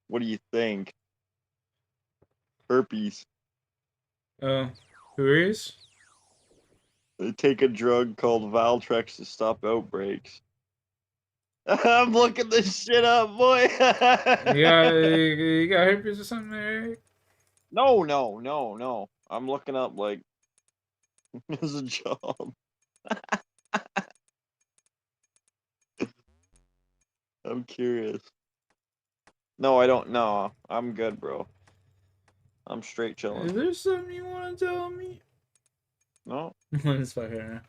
What do you think? Herpes. Oh, herpes? They take a drug called Valtrex to stop outbreaks. I'm looking this shit up, boy. You got herpes or something, Eric? No. I'm looking up like as a job. I'm curious. No, I don't know. I'm good, bro. I'm straight chilling. Is there something you want to tell me? No. It's fine.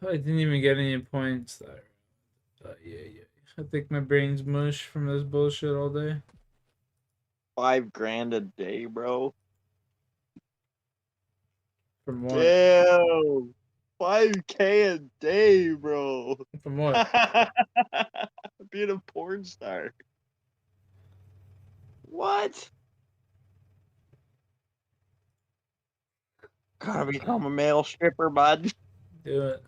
I didn't even get any points there. Yeah. I think my brain's mush from this bullshit all day. $5,000 a day, bro. From what? Damn. $5K a day, bro. From what? Being a porn star. What? Gotta become a male stripper, bud. Do it.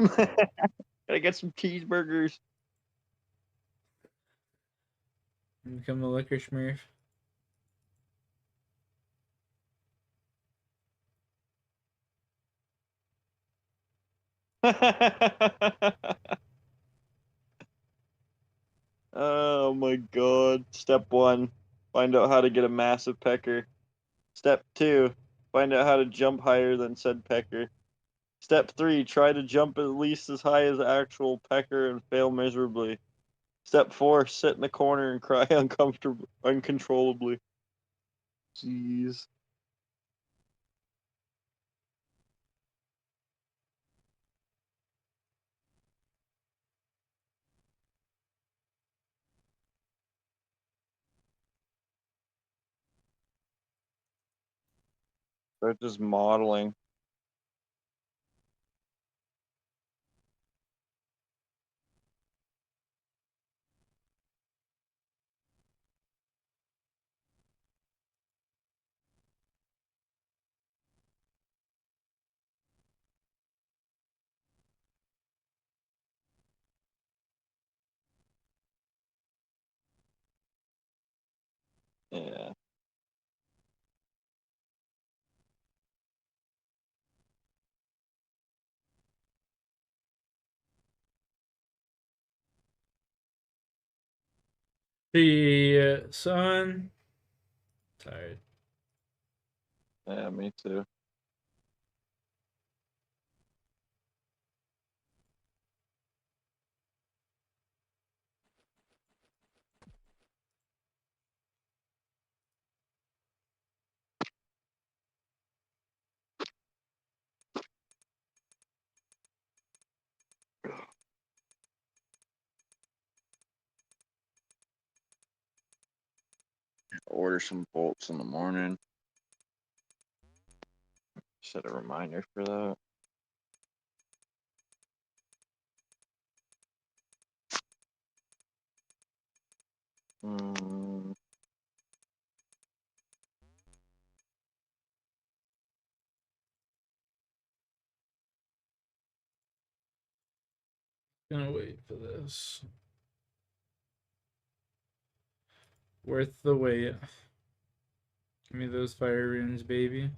Gotta get some cheeseburgers. Become a liquor smurf. Oh my god. Step 1, find out how to get a massive pecker. Step 2, find out how to jump higher than said pecker. Step 3, try to jump at least as high as the actual pecker and fail miserably. Step 4, sit in the corner and cry uncontrollably. Jeez. They're just modeling. Yeah. The son. Tired. Yeah, me too. Order some bolts in the morning. Set a reminder for that. Mm. Gonna wait for this. Worth the wait. Give me those fire runes, baby.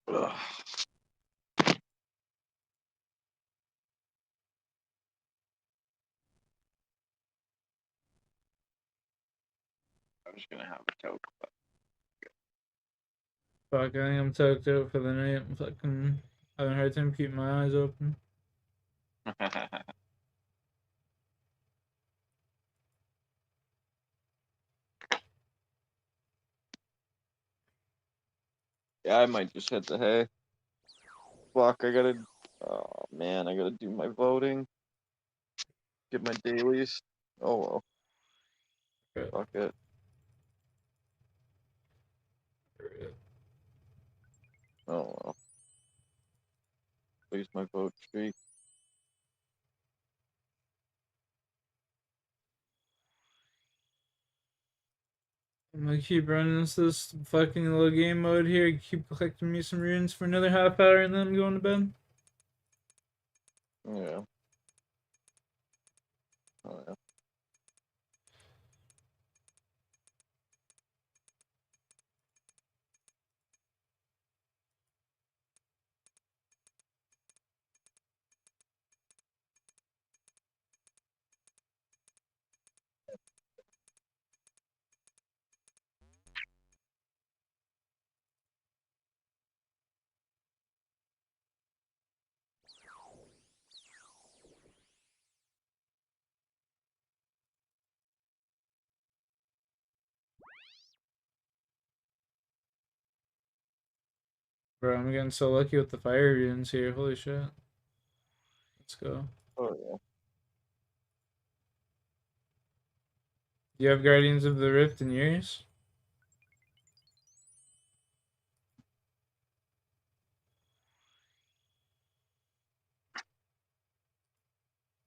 Ugh. I'm just gonna have a toke. Fuck, I think I'm toked out for the night. Fucking I haven't heard him keep my eyes open. Yeah, I might just hit the hay. Fuck, I gotta. Oh man, I gotta do my voting. Get my dailies. Oh well. Fuck it. Oh well. Lose my vote streak. I'm gonna keep running this fucking little game mode here. Keep collecting me some runes for another half hour, and then I'm going to bed. Yeah. Oh yeah. Bro, I'm getting so lucky with the fire runes here. Holy shit. Let's go. Oh yeah. Do you have Guardians of the Rift in yours?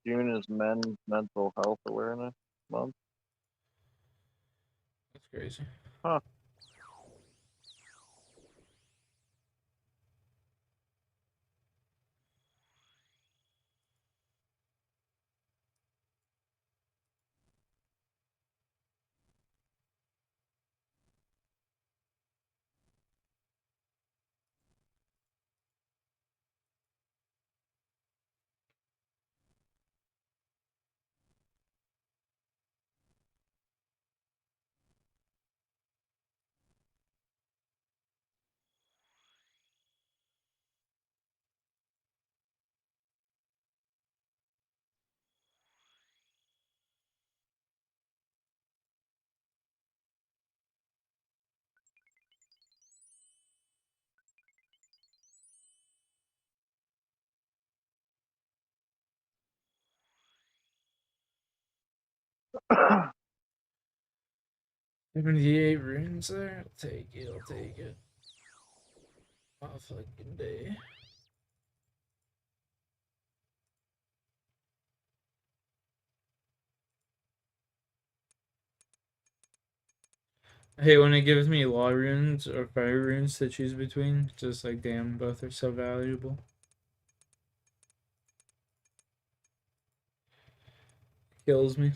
June is Men's Mental Health Awareness Month. That's crazy. Huh. How 78 runes there? I'll take it, I'll take it. Oh, fucking day. I hate when it gives me law runes or fire runes to choose between. Just like, damn, both are so valuable. Kills me.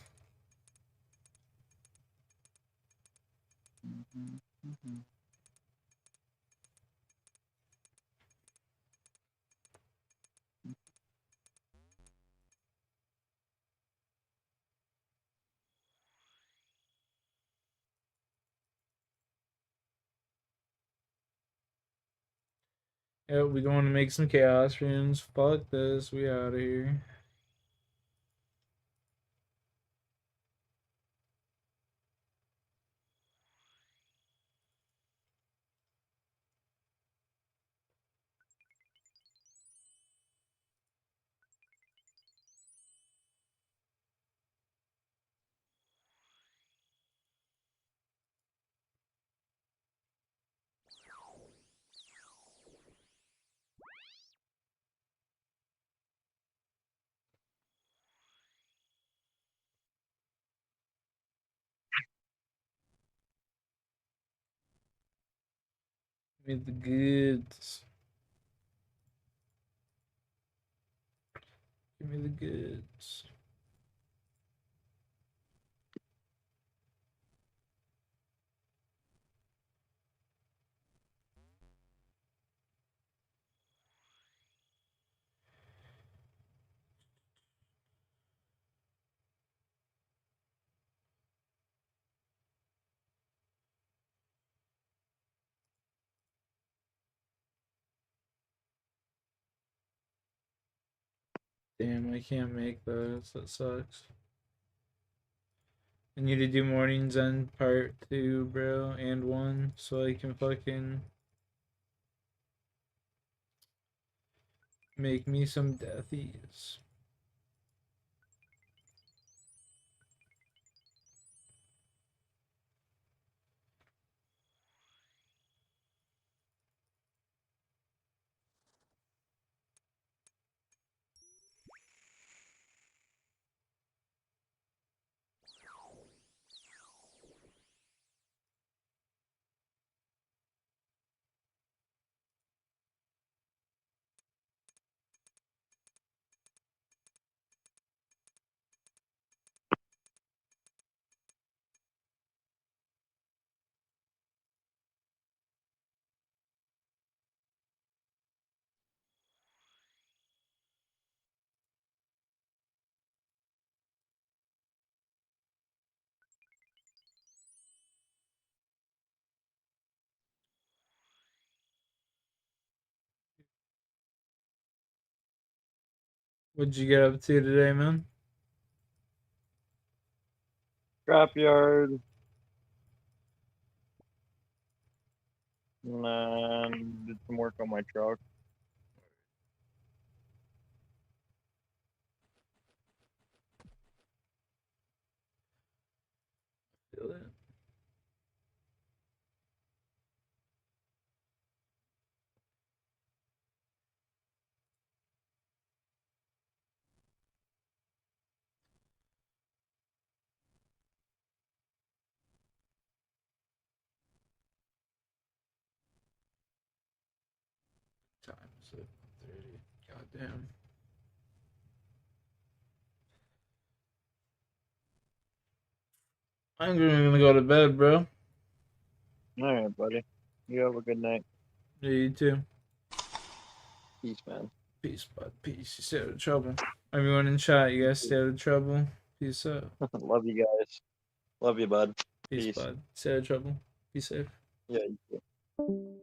Yeah, we going to make some chaos runes. Fuck this, we out of here. Give me the goods. Give me the goods. Damn, I can't make those. That sucks. I need to do mornings and part 2, bro, and 1, so I can fucking make me some deathies. What'd you get up to today, man? Scrapyard. And did some work on my truck. Feel it. Time is it? 30. Goddamn. I'm gonna go to bed, bro. Alright, buddy. You have a good night. Yeah, you too. Peace, man. Peace, bud. Peace. You stay out of trouble. Everyone in chat, you guys stay out of trouble. Peace out. Love you guys. Love you, bud. Peace, Peace. bud. Stay out of trouble. Be safe. Yeah, you too.